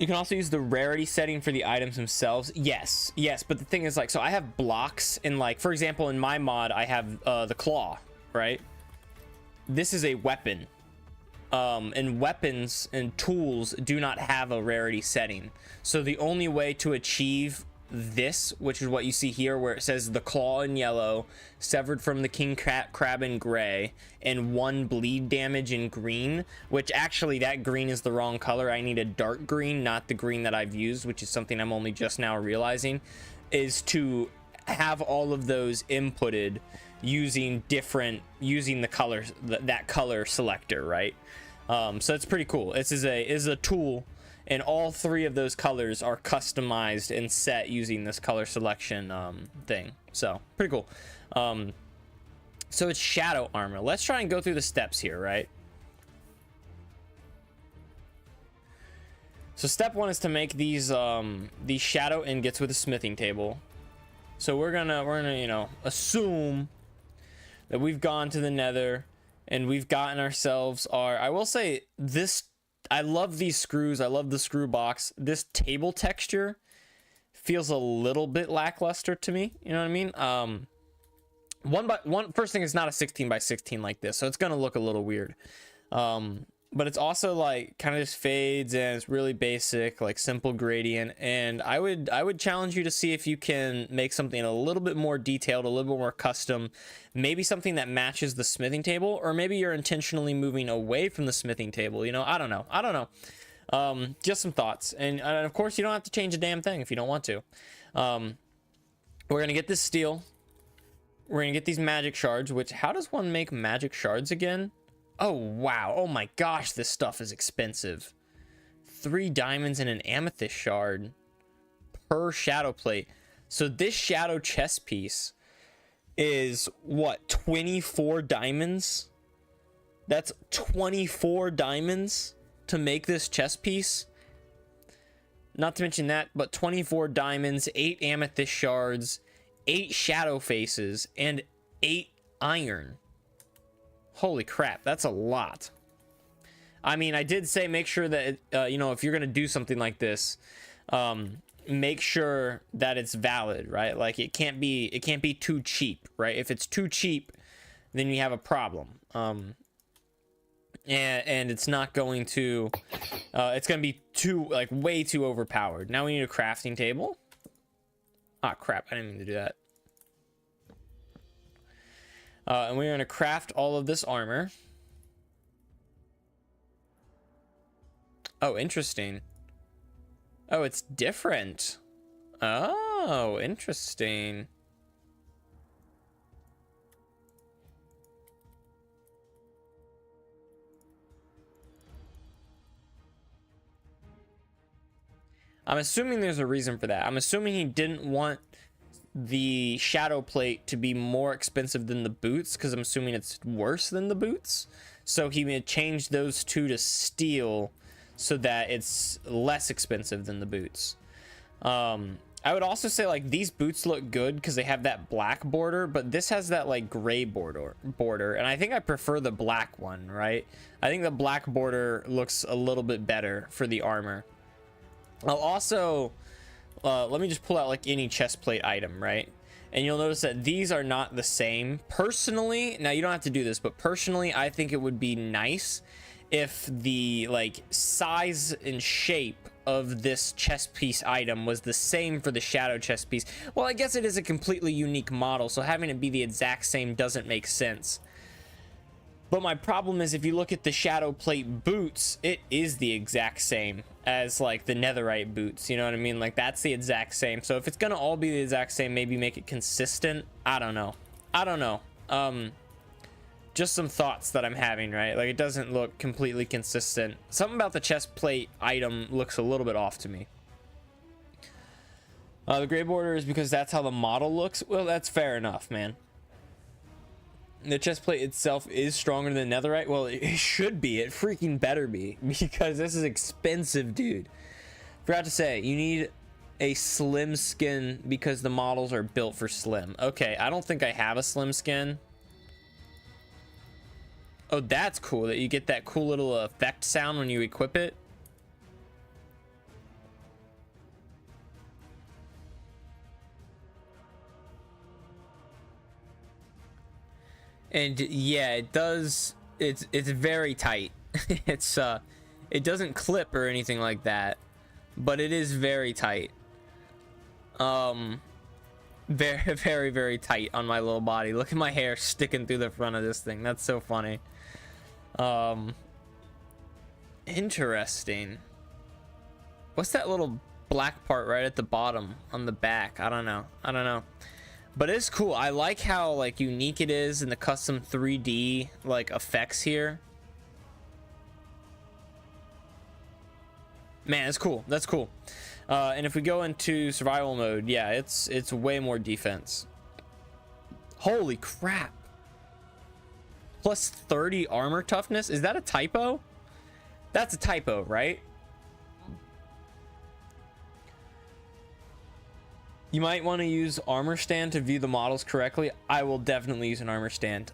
You can also use the rarity setting for the items themselves. Yes, but the thing is, like, so I have blocks in, like, for example, in my mod I have the claw, right? This is a weapon. and weapons and tools do not have a rarity setting. So the only way to achieve this, which is what you see here where it says the claw in yellow, severed from the king crab in gray, and 1 bleed damage in green, which actually that green is the wrong color. I need a dark green, not the green that I've used, which is something I'm only just now realizing, is to have all of those inputted using the colors, that color selector, right? So it's pretty cool. This is a tool, and all 3 of those colors are customized and set using this color selection thing. So pretty cool. So it's shadow armor. Let's try and go through the steps here, right? So step 1 is to make these shadow ingots with a smithing table. So we're gonna you know, assume that we've gone to the nether and we've gotten ourselves our, I will say this, I love these screws. I love the screw box. This table texture feels a little bit lackluster to me. You know what I mean? First thing, it's not a 16 by 16 like this, so it's gonna look a little weird. But it's also like kind of just fades and it's really basic, like simple gradient. And I would challenge you to see if you can make something a little bit more detailed, a little bit more custom, maybe something that matches the smithing table, or maybe you're intentionally moving away from the smithing table. You know, I don't know. Just some thoughts. And of course, you don't have to change a damn thing if you don't want to. We're gonna get this steel. We're gonna get these magic shards. Which, how does one make magic shards again? Oh, wow. Oh my gosh, this stuff is expensive. 3 diamonds and an amethyst shard per shadow plate. So this shadow chest piece is what, 24 diamonds? That's 24 diamonds to make this chest piece. Not to mention that, but 24 diamonds, 8 amethyst shards, 8 shadow faces, and 8 iron. Holy crap, that's a lot. I mean, I did say make sure that you know, if you're gonna do something like this, make sure that it's valid, right? Like it can't be too cheap, right? If it's too cheap, then you have a problem. And it's not going to it's gonna be too, like, way too overpowered. Now we need a crafting table. Ah, crap, I didn't mean to do that. And we're going to craft all of this armor. Oh, interesting. Oh, it's different. Oh, interesting. I'm assuming there's a reason for that. I'm assuming he didn't want the shadow plate to be more expensive than the boots, because I'm assuming it's worse than the boots. So he may change those 2 to steel so that it's less expensive than the boots. I would also say, like, these boots look good because they have that black border, but this has that, like, gray border, and I think I prefer the black one, right? I think the black border looks a little bit better for the armor. I'll also let me just pull out, like, any chest plate item, right? And you'll notice that these are not the same. Personally, now you don't have to do this, but personally, I think it would be nice if the, like, size and shape of this chest piece item was the same for the shadow chest piece. Well, I guess it is a completely unique model, so having it be the exact same doesn't make sense. But my problem is, if you look at the shadow plate boots, it is the exact same as, like, the netherite boots. You know what I mean? Like, that's the exact same. So if it's gonna all be the exact same, maybe make it consistent. I don't know. Just some thoughts that I'm having, right? Like, it doesn't look completely consistent. Something about the chest plate item looks a little bit off to me. The gray border is because that's how the model looks. Well, that's fair enough, man. The chest plate itself is stronger than netherite. Well, it should be. It freaking better be, because this is expensive, dude. Forgot to say, you need a slim skin because the models are built for slim. Okay, I don't think I have a slim skin. Oh, that's cool that you get that cool little effect sound when you equip it. And yeah, it does. It's very tight. It's it doesn't clip or anything like that, but it is very tight. Very, very, very tight on my little body. Look at my hair sticking through the front of this thing. That's so funny. Interesting. What's that little black part right at the bottom on the back? I don't know. But it's cool. I like how like unique it is in the custom 3D like effects here. Man, it's cool. That's cool. And if we go into survival mode, yeah, it's way more defense. Holy crap. Plus 30 armor toughness. Is that a typo? That's a typo, right? You might want to use armor stand to view the models correctly. I will definitely use an armor stand.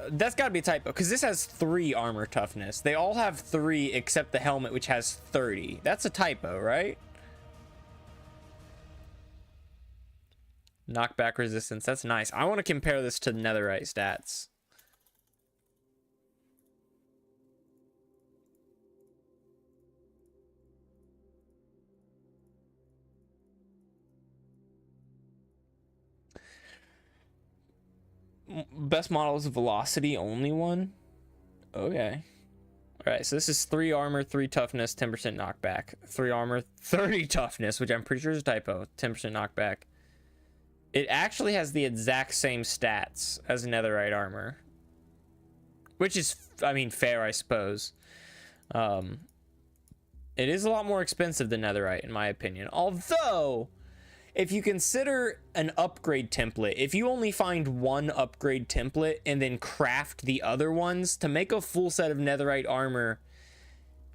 That's got to be a typo because this has 3 armor toughness. They all have 3 except the helmet, which has 30. That's a typo, right? Knockback resistance. That's nice. I want to compare this to netherite stats. Best model is a velocity only one. Okay. All right, so this is 3 armor, 3 toughness, 10% knockback. 3 armor, 30 toughness, which I'm pretty sure is a typo. 10% knockback. It actually has the exact same stats as netherite armor, which is, I mean, fair, I suppose. It is a lot more expensive than netherite, in my opinion. Although, if you consider an upgrade template, if you only find one upgrade template and then craft the other ones to make a full set of netherite armor,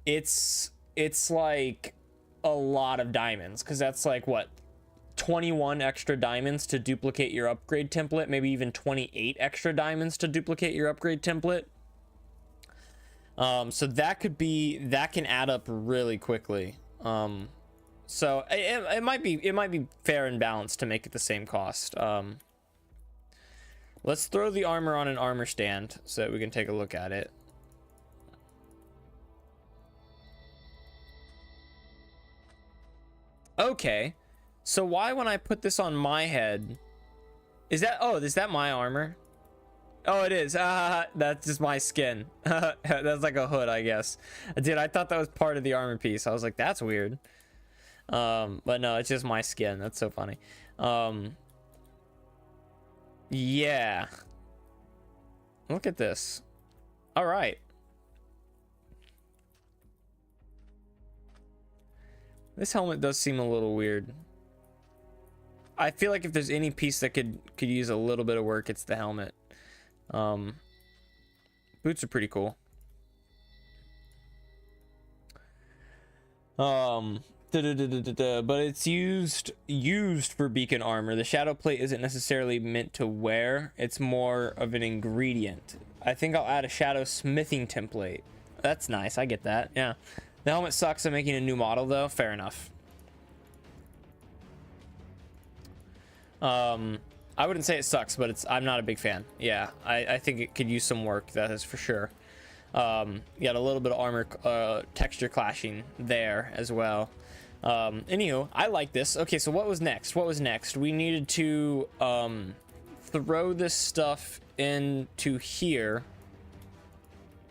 it's like a lot of diamonds, because that's like what, 21 extra diamonds to duplicate your upgrade template, maybe even 28 extra diamonds to duplicate your upgrade template. So that can add up really quickly. So it might be fair and balanced to make it the same cost. Let's throw the armor on an armor stand so that we can take a look at it. Okay, so why when I put this on my head, is that my armor? Oh, it is. That's just my skin. That's like a hood, I guess. Dude, I thought that was part of the armor piece. I was like, that's weird. But no, it's just my skin. That's so funny. Yeah. Look at this. All right. This helmet does seem a little weird. I feel like if there's any piece that could use a little bit of work, it's the helmet. Boots are pretty cool. But it's used for beacon armor. The shadow plate isn't necessarily meant to wear. It's more of an ingredient. I think I'll add a shadow smithing template. That's nice. I get that. Yeah. The helmet sucks at making a new model though. Fair enough. I wouldn't say it sucks, but I'm not a big fan. Yeah, I think it could use some work. That is for sure. You got a little bit of armor texture clashing there as well. Anywho, I like this. Okay, so what was next? We needed to throw this stuff into here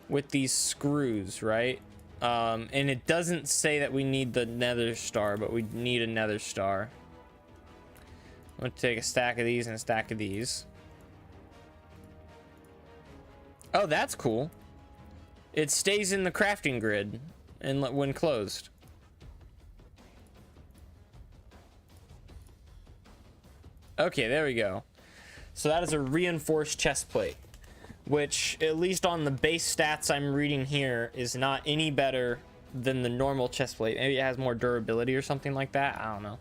with these screws, right? And it doesn't say that we need the nether star, but we need a nether star. I'm gonna take a stack of these and a stack of these. Oh, that's cool. It stays in the crafting grid and when closed. Okay, there we go. So that is a reinforced chest plate, which at least on the base stats I'm reading here is not any better than the normal chest plate. Maybe it has more durability or something like that. I don't know.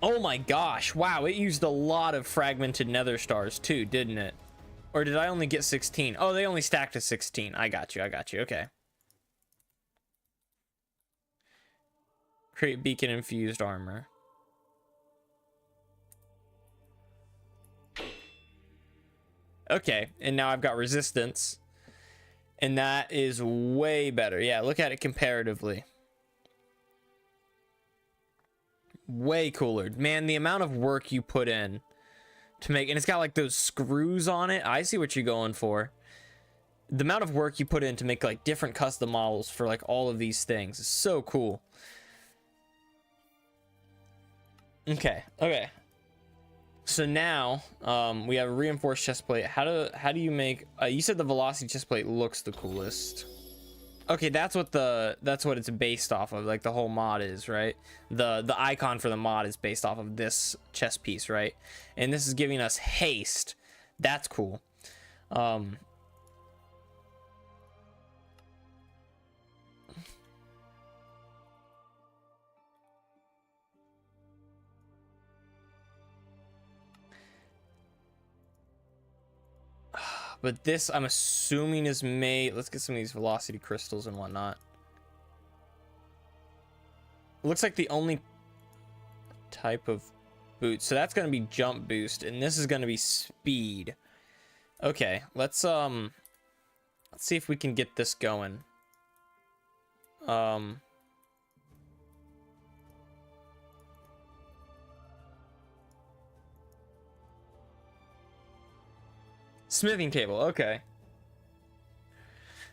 Oh my gosh, wow, it used a lot of fragmented nether stars too, didn't it? Or did I only get 16? Oh, they only stacked to 16. I got you, okay. Create beacon infused armor. Okay, and now I've got resistance, and that is way better. Yeah, look at it comparatively. Way cooler. Man, the amount of work you put in to make, and it's got like those screws on it. I see what you're going for. The amount of work you put in to make like different custom models for like all of these things is so cool. Okay. So now we have a reinforced chest plate. How do you make you said the velocity chest plate looks the coolest. Okay, that's what it's based off of, like the whole mod is, right? The icon for the mod is based off of this chest piece, right? And this is giving us haste. That's cool. But this, I'm assuming, is made... Let's get some of these velocity crystals and whatnot. Looks like the only type of boot. So that's going to be jump boost, and this is going to be speed. Okay, let's see if we can get this going. Smithing table, okay.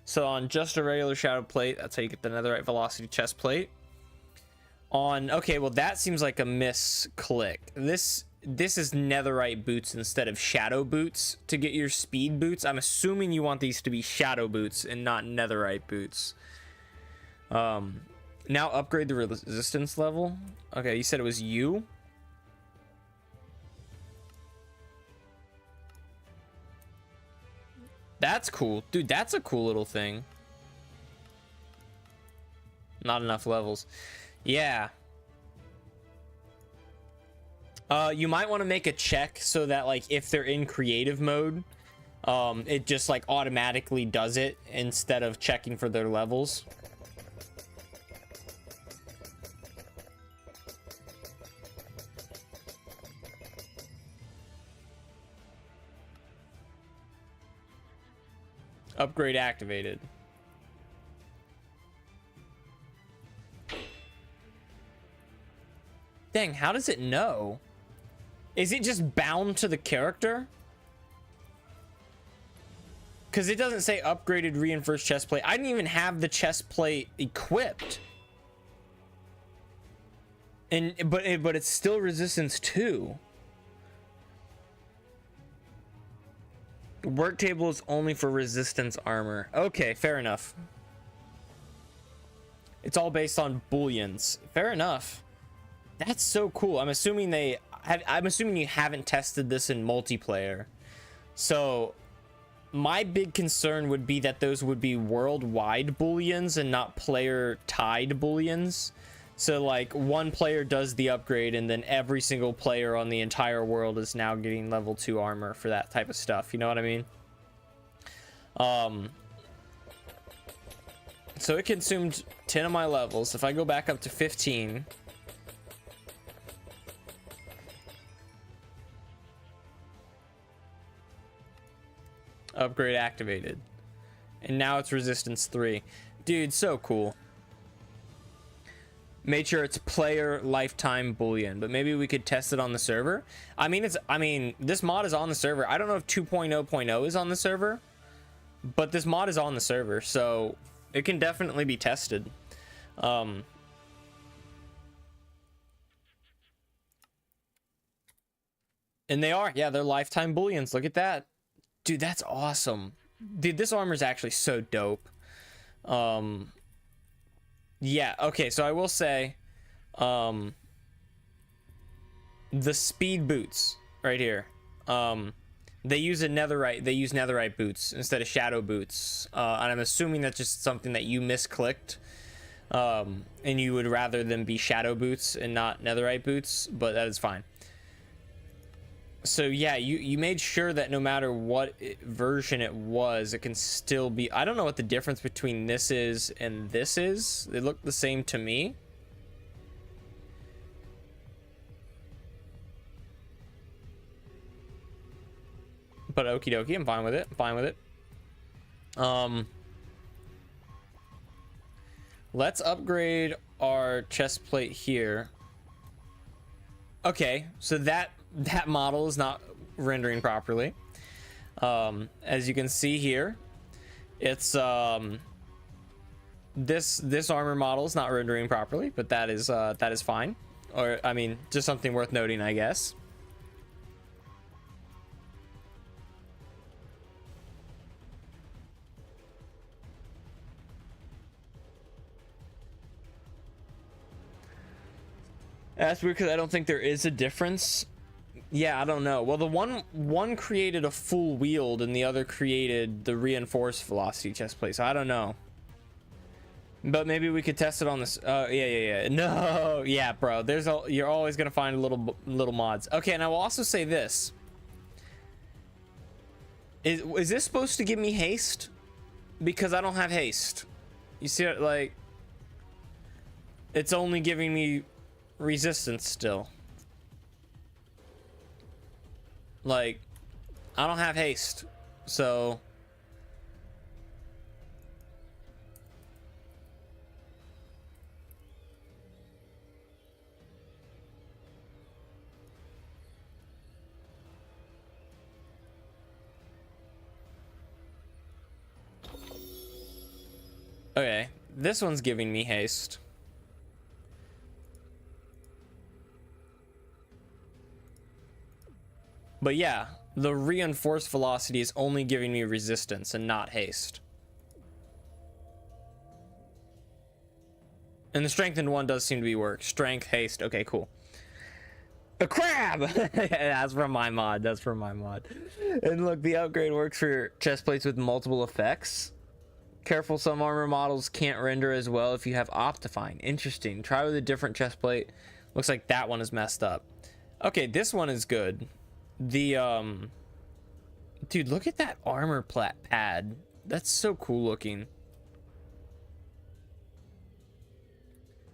So on just a regular shadow plate, that's how you get the netherite velocity chest plate. On, okay, well that seems like a misclick. This is netherite boots instead of shadow boots to get your speed boots. I'm assuming you want these to be shadow boots and not netherite boots. Now upgrade the resistance level. Okay, you said it was you. That's cool. Dude, that's a cool little thing. Not enough levels. Yeah. You might want to make a check so that, like, if they're in creative mode, it just, like, automatically does it instead of checking for their levels. Upgrade activated. Dang, how does it know? Is it just bound to the character? Because it doesn't say upgraded reinforced chest plate. I didn't even have the chest plate equipped. But it's still resistance 2. Work table is only for resistance armor. Okay, fair enough. It's all based on booleans. Fair enough. That's so cool. I'm assuming you haven't tested this in multiplayer. So my big concern would be that those would be worldwide booleans and not player tied booleans. So like one player does the upgrade and then every single player on the entire world is now getting level 2 armor for that type of stuff. You know what I mean? So it consumed 10 of my levels. If I go back up to 15, upgrade activated, and now it's resistance 3. Dude, so cool. Made sure it's player lifetime boolean, but maybe we could test it on the server. I mean, this mod is on the server. I don't know if 2.0.0 is on the server, but this mod is on the server, so it can definitely be tested. And they are, yeah, they're lifetime booleans. Look at that. Dude, that's awesome. Dude, this armor is actually so dope. Yeah, okay, so I will say, the speed boots right here, they use netherite boots instead of shadow boots, and I'm assuming that's just something that you misclicked, and you would rather them be shadow boots and not netherite boots, but that is fine. So yeah, you made sure that no matter what version it was, it can still be... I don't know what the difference between this is and this is. They look the same to me. But okie dokie, I'm fine with it. I'm fine with it. Let's upgrade our chest plate here. Okay, so that model is not rendering properly. As you can see here, it's this armor model is not rendering properly, but that is fine. Or I mean, just something worth noting, I guess. That's weird because I don't think there is a difference. Yeah, I don't know. Well, the one created a full wield and the other created the reinforced velocity chest plate. So I don't know. But maybe we could test it on this. Yeah. No, yeah, bro. You're always gonna find little mods. Okay, and I will also say this. Is this supposed to give me haste? Because I don't have haste. You see it, like, it's only giving me resistance still. Like, I don't have haste, so okay, this one's giving me haste. But yeah, the reinforced velocity is only giving me resistance and not haste. And the strengthened one does seem to be work. Strength, haste. Okay, cool. A crab! That's from my mod. That's from my mod. And look, the upgrade works for chest plates with multiple effects. Careful, some armor models can't render as well if you have Optifine. Interesting. Try with a different chest plate. Looks like that one is messed up. Okay, this one is good. The dude, look at that armor pad. That's so cool looking.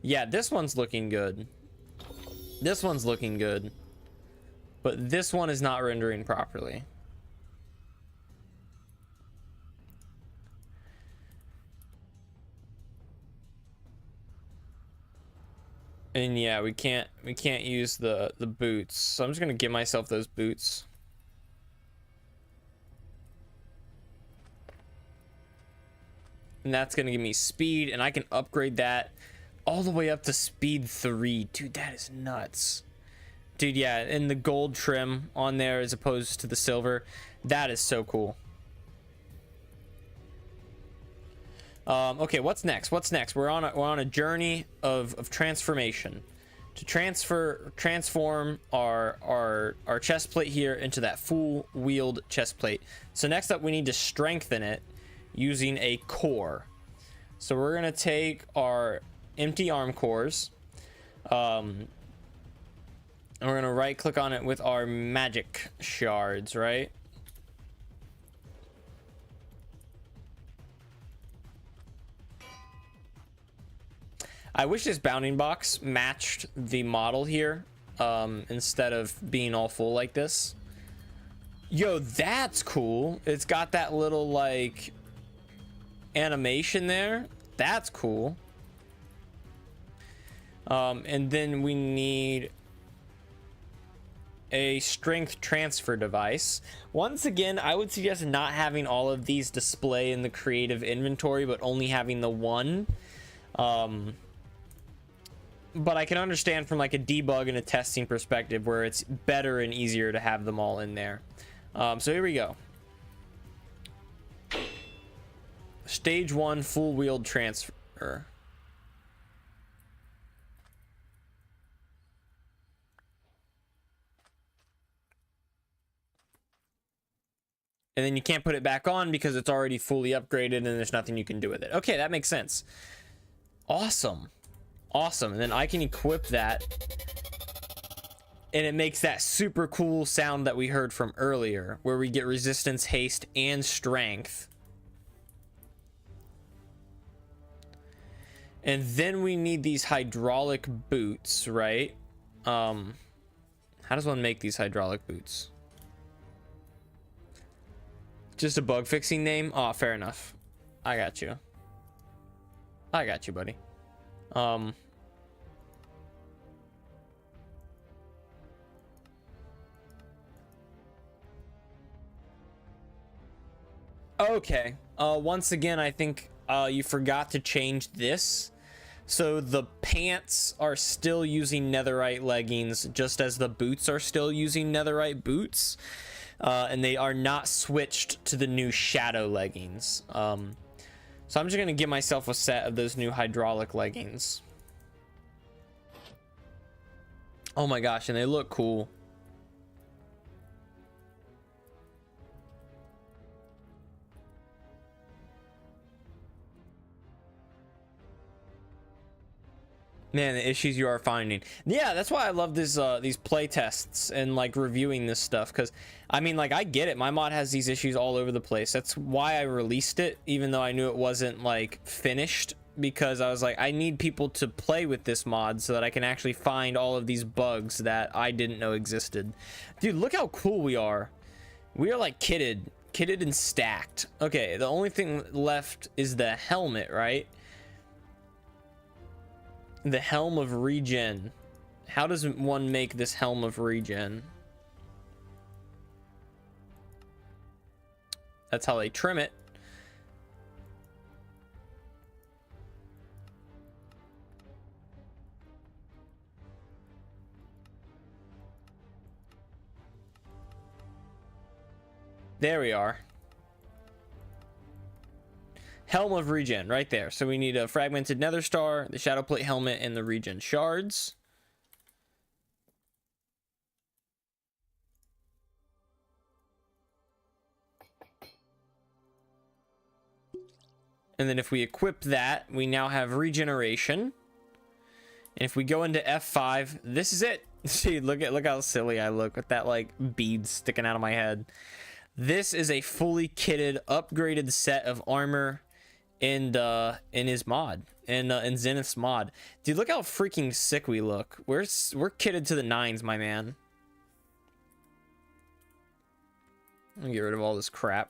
Yeah, this one's looking good. This one's looking good, but this one is not rendering properly. And yeah, we can't use the boots. So I'm just gonna give myself those boots. And that's gonna give me speed, and I can upgrade that all the way up to speed 3. Dude, that is nuts. Dude, yeah, and the gold trim on there as opposed to the silver. That is so cool. Okay, what's next? We're on a journey of transformation to transform our chest plate here into that full wield chest plate. So next up, we need to strengthen it using a core. So we're gonna take our empty arm cores, and we're gonna right click on it with our magic shards, right? I wish this bounding box matched the model here, instead of being all full like this. Yo, that's cool. It's got that little like animation there. That's cool. And then we need a strength transfer device. Once again, I would suggest not having all of these display in the creative inventory, but only having the one. But I can understand from like a debug and a testing perspective where it's better and easier to have them all in there. So here we go. Stage 1 full wheeled transfer. And then you can't put it back on because it's already fully upgraded and there's nothing you can do with it. Okay, that makes sense. Awesome. Awesome. And then I can equip that, and it makes that super cool sound that we heard from earlier, where we get resistance, haste, and strength. And then we need these hydraulic boots, right? How does one make these hydraulic boots? Just a bug fixing name. Oh, fair enough. I got you. I got you, buddy. Okay. Once again, I think you forgot to change this. So the pants are still using netherite leggings, just as the boots are still using netherite boots. And they are not switched to the new shadow leggings. So I'm just gonna get myself a set of those new hydraulic leggings. Oh my gosh, and they look cool. Man, the issues you are finding. Yeah, that's why I love this these play tests and like reviewing this stuff, because I mean, like, I get it, my mod has these issues all over the place. That's why I released it, even though I knew it wasn't like finished, because I was like, I need people to play with this mod so that I can actually find all of these bugs that I didn't know existed. Dude, look how cool we are. We are like kitted and stacked. Okay, the only thing left is the helmet, right? The helm of regen. How does one make this helm of regen? That's how they trim it. There we are. Helm of regen right there. So we need a fragmented nether star, the shadow plate helmet, and the regen shards. And then if we equip that, we now have regeneration. And if we go into F5, this is it. See, look how silly I look with that like bead sticking out of my head. This is a fully kitted, upgraded set of armor in his mod, in Zenith's mod. Dude, look how freaking sick we look. We're kitted to the nines, my man. Let me get rid of all this crap.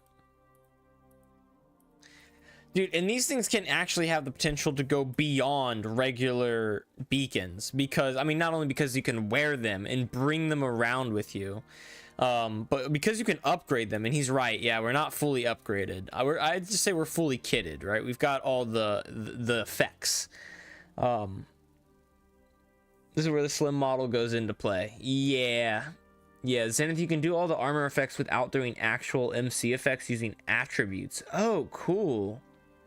Dude, and these things can actually have the potential to go beyond regular beacons, because, I mean, not only because you can wear them and bring them around with you, but because you can upgrade them. And he's right, yeah, we're not fully upgraded. I'd just say we're fully kitted, right? We've got all the effects. This is where the slim model goes into play. Yeah, Zenith, you can do all the armor effects without doing actual MC effects using attributes. Oh, cool.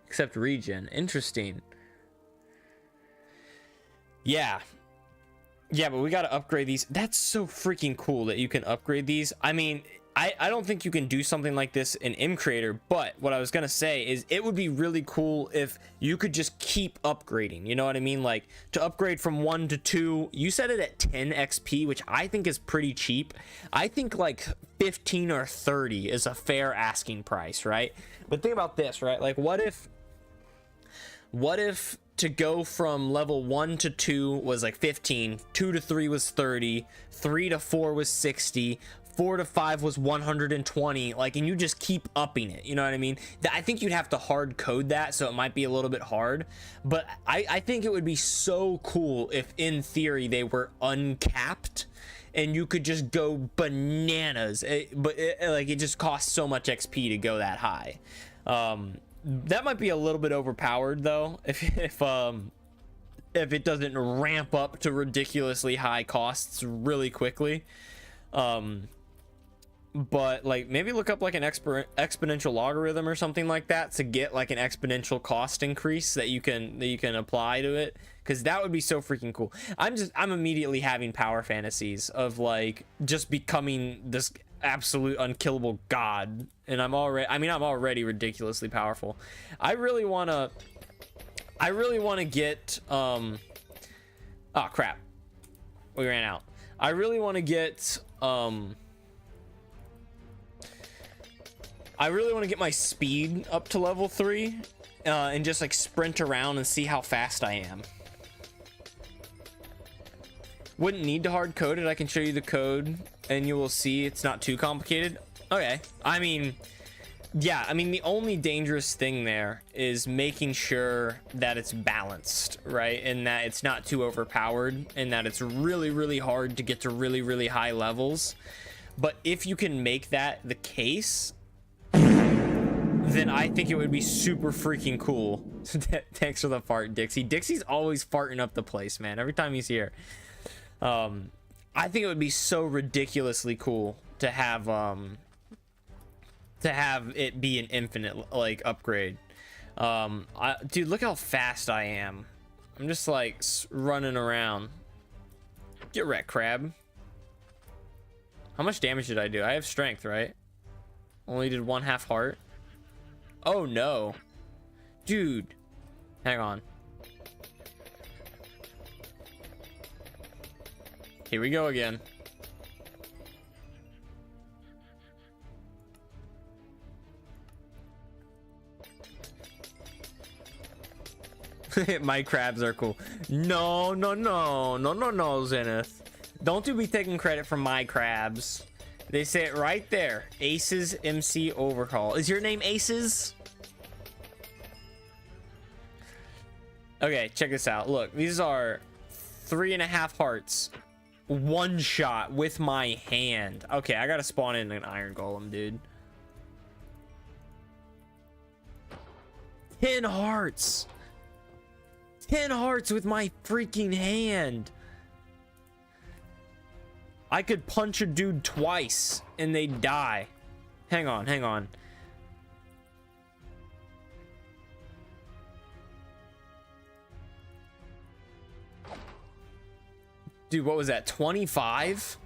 Except regen. Interesting. Yeah, but we got to upgrade these. That's so freaking cool that you can upgrade these. I mean, I don't think you can do something like this in mCreator, but what I was gonna say is it would be really cool if you could just keep upgrading, you know what I mean? Like, to upgrade from 1 to 2, you set it at 10 XP, which I think is pretty cheap. I think like 15 or 30 is a fair asking price, right? But think about this, right? Like, what if to go from level 1 to 2 was like 15, 2 to 3 was 30, 3 to 4 was 60, 4 to 5 was 120, like, and you just keep upping it, you know what I mean? I think you'd have to hard code that, so it might be a little bit hard, but I think it would be so cool if in theory they were uncapped and you could just go bananas, but it just costs so much XP to go that high. That might be a little bit overpowered though, if it doesn't ramp up to ridiculously high costs really quickly. But like, maybe look up like an exponential logarithm or something like that to get like an exponential cost increase that you can apply to it, because that would be so freaking cool. I'm immediately having power fantasies of like just becoming this absolute unkillable god, and I'm already ridiculously powerful. I really want to get oh crap, we ran out. I really want to get my speed up to level 3 and just like sprint around and see how fast I am. Wouldn't need to hard code it. I can show you the code and you will see it's not too complicated. Okay, I mean, Yeah, I mean, the only dangerous thing there is making sure that it's balanced, right? And that it's not too overpowered, and that it's really, really hard to get to really, really high levels. But if you can make that the case, then I think it would be super freaking cool. Thanks for the fart, Dixie. Dixie's always farting up the place, man, every time he's here. I think it would be so ridiculously cool to have it be an infinite like upgrade. Dude, look how fast I am. I'm just like running around. Get wrecked, crab. How much damage did I do? I have strength, right? Only did 1/2 heart. Oh no, dude, hang on. Here we go again. My crabs are cool. No, Zenith. Don't you be taking credit from my crabs. They say it right there. Aces MC overhaul. Is your name Aces? Okay, check this out. Look, these are 3.5 hearts. One shot with my hand. Okay, I gotta spawn in an iron golem, dude. 10 hearts. 10 hearts with my freaking hand. I could punch a dude twice and they'd die. Hang on, hang on. Dude, what was that? 25?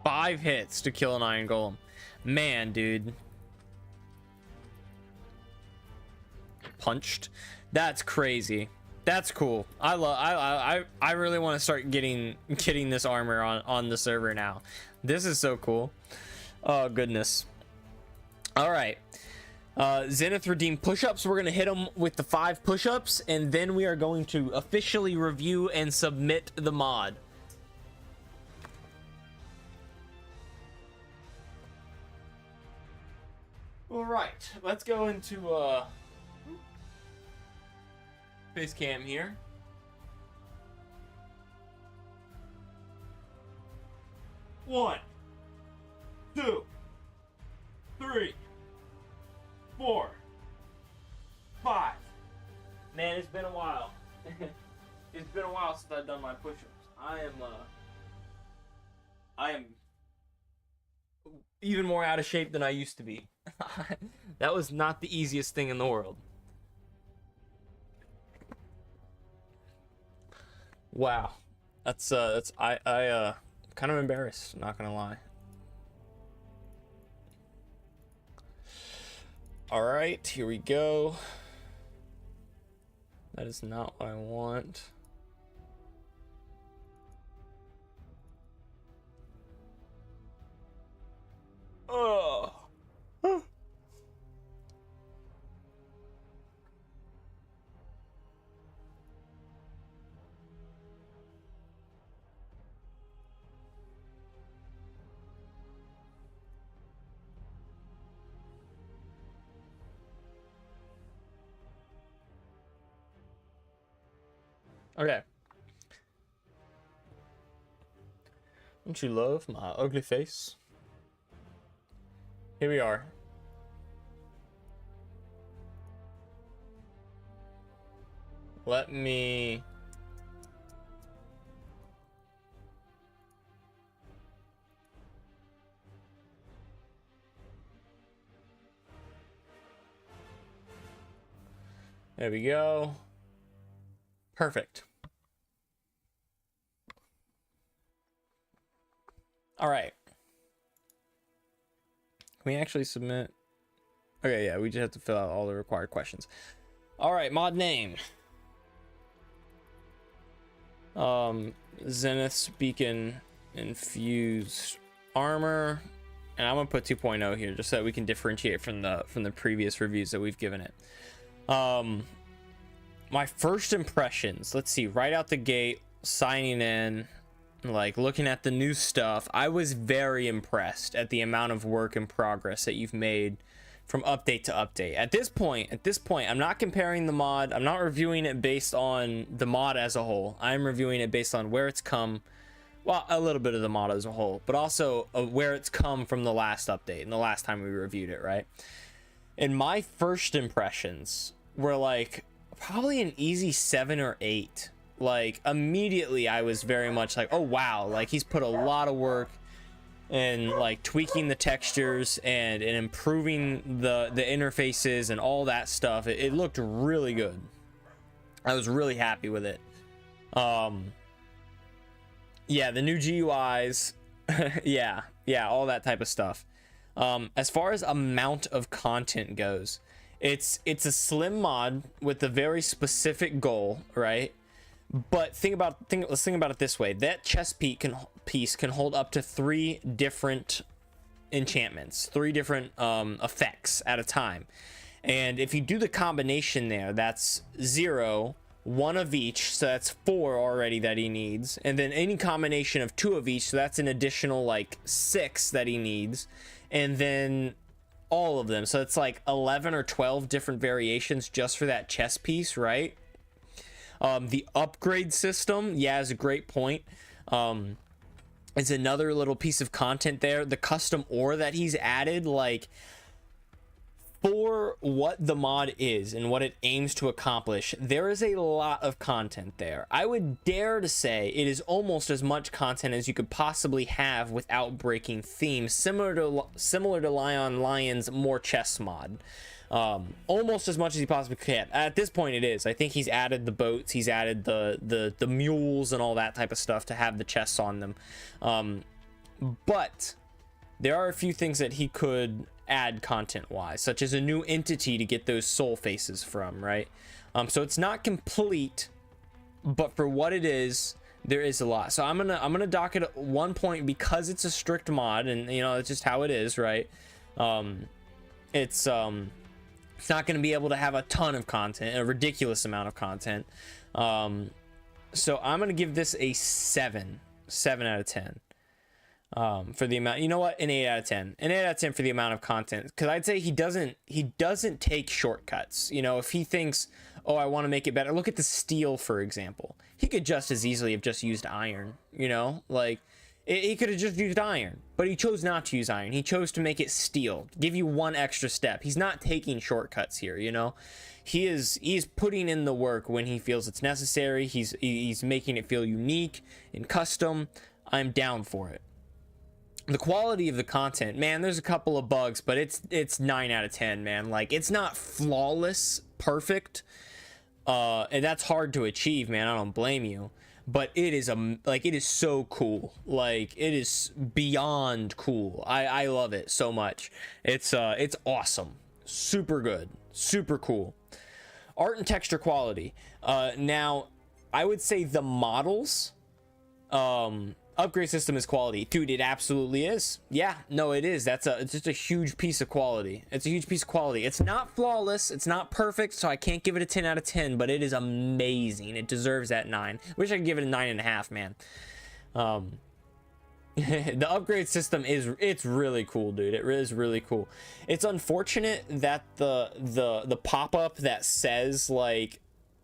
Five hits to kill an iron golem. Man, dude. Punched. That's crazy. That's cool. I really want to start getting this armor on the server now. This is so cool. Oh goodness. All right. Zenith redeemed push-ups. We're gonna hit them with the 5 push-ups, and then we are going to officially review and submit the mod. All right, let's go into face cam here. One, 2, 3, 4, 5. Man, it's been a while. It's been a while since I've done my push-ups. I am even more out of shape than I used to be. That was not the easiest thing in the world. Wow. That's kind of embarrassed, not gonna lie. All right, here we go. That is not what I want. Oh. Okay. Don't you love my ugly face? Here we are. Let me... There we go. Perfect. All right. Can we actually submit? Okay, yeah, we just have to fill out all the required questions. All right, mod name. Zenith's Beacon infused armor, and I'm gonna put 2.0 here just so that we can differentiate from the previous reviews that we've given it. my first impressions, let's see, right out the gate, signing in, like looking at the new stuff, I was very impressed at the amount of work and progress that you've made from update to update. At this point, I'm not comparing the mod. I'm not reviewing it based on the mod as a whole. I'm reviewing it based on where it's come. Well, a little bit of the mod as a whole, but also where it's come from the last update and the last time we reviewed it, right? And my first impressions were like probably an easy 7 or 8. Like immediately I was very much like, oh wow, like he's put a lot of work and like tweaking the textures and improving the interfaces and all that stuff. It looked really good. I was really happy with it. Yeah, the new GUIs, yeah, all that type of stuff. As far as amount of content goes, it's a slim mod with a very specific goal, right? But let's think about it this way. That chest piece can hold up to 3 different enchantments, 3 different effects at a time. And if you do the combination there, that's 0, 1 of each, so that's 4 already that he needs. And then any combination of 2 of each, so that's an additional like 6 that he needs. And then all of them, so it's like 11 or 12 different variations just for that chest piece, right? The upgrade system, yeah, is a great point. It's another little piece of content there. The custom ore that he's added, like, for what the mod is and what it aims to accomplish, there is a lot of content there. I would dare to say it is almost as much content as you could possibly have without breaking themes, similar to Lion Lion's More Chests mod. Almost as much as he possibly can. At this point it is. I think he's added the boats, he's added the mules and all that type of stuff to have the chests on them. But there are a few things that he could add content wise, such as a new entity to get those soul faces from, right? So it's not complete, but for what it is, there is a lot. So I'm gonna dock it at 1 point because it's a strict mod, and you know, it's just how it is, right? It's not going to be able to have a ton of content, a ridiculous amount of content. So I'm going to give this a 7 out of 10 for the amount. You know what? An 8 out of 10. An 8 out of 10 for the amount of content, because I'd say he doesn't take shortcuts. You know, if he thinks, oh, I want to make it better, look at the steel, for example. He could just as easily have just used iron. You know, like he could have just used iron, but he chose not to use iron. He chose to make it steel, give you 1 extra step. He's not taking shortcuts here, you know. He's putting in the work when he feels it's necessary. He's making it feel unique and custom. I'm down for it. The quality of the content, man, there's a couple of bugs, but it's 9 out of 10, man. Like, it's not flawless, perfect, and that's hard to achieve, man. I don't blame you. But it is it is so cool. Like, it is beyond cool. I love it so much. It's awesome. Super good. Super cool. Art and texture quality. Now, I would say the models, upgrade system is quality. Dude, it absolutely is. Yeah, no, it is. It's just a huge piece of quality. It's a huge piece of quality. It's not flawless. It's not perfect, so I can't give it a 10 out of 10, but it is amazing. It deserves that 9. Wish I could give it a 9.5, man. The upgrade system it's really cool, dude. It is really cool. It's unfortunate that the pop-up that says, like,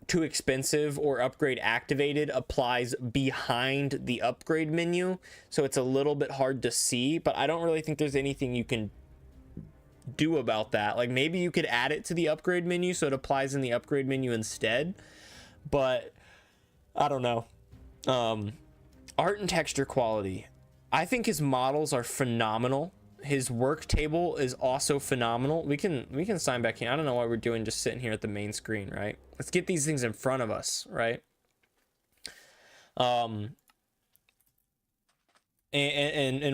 too expensive or upgrade activated applies behind the upgrade menu, so it's a little bit hard to see, but I don't really think there's anything you can do about that. Like, maybe you could add it to the upgrade menu so it applies in the upgrade menu instead, but I don't know. Art and texture quality, I think his models are phenomenal. His work table is also phenomenal. We can sign back in. I don't know why we're doing just sitting here at the main screen, right? Let's get these things in front of us, right? And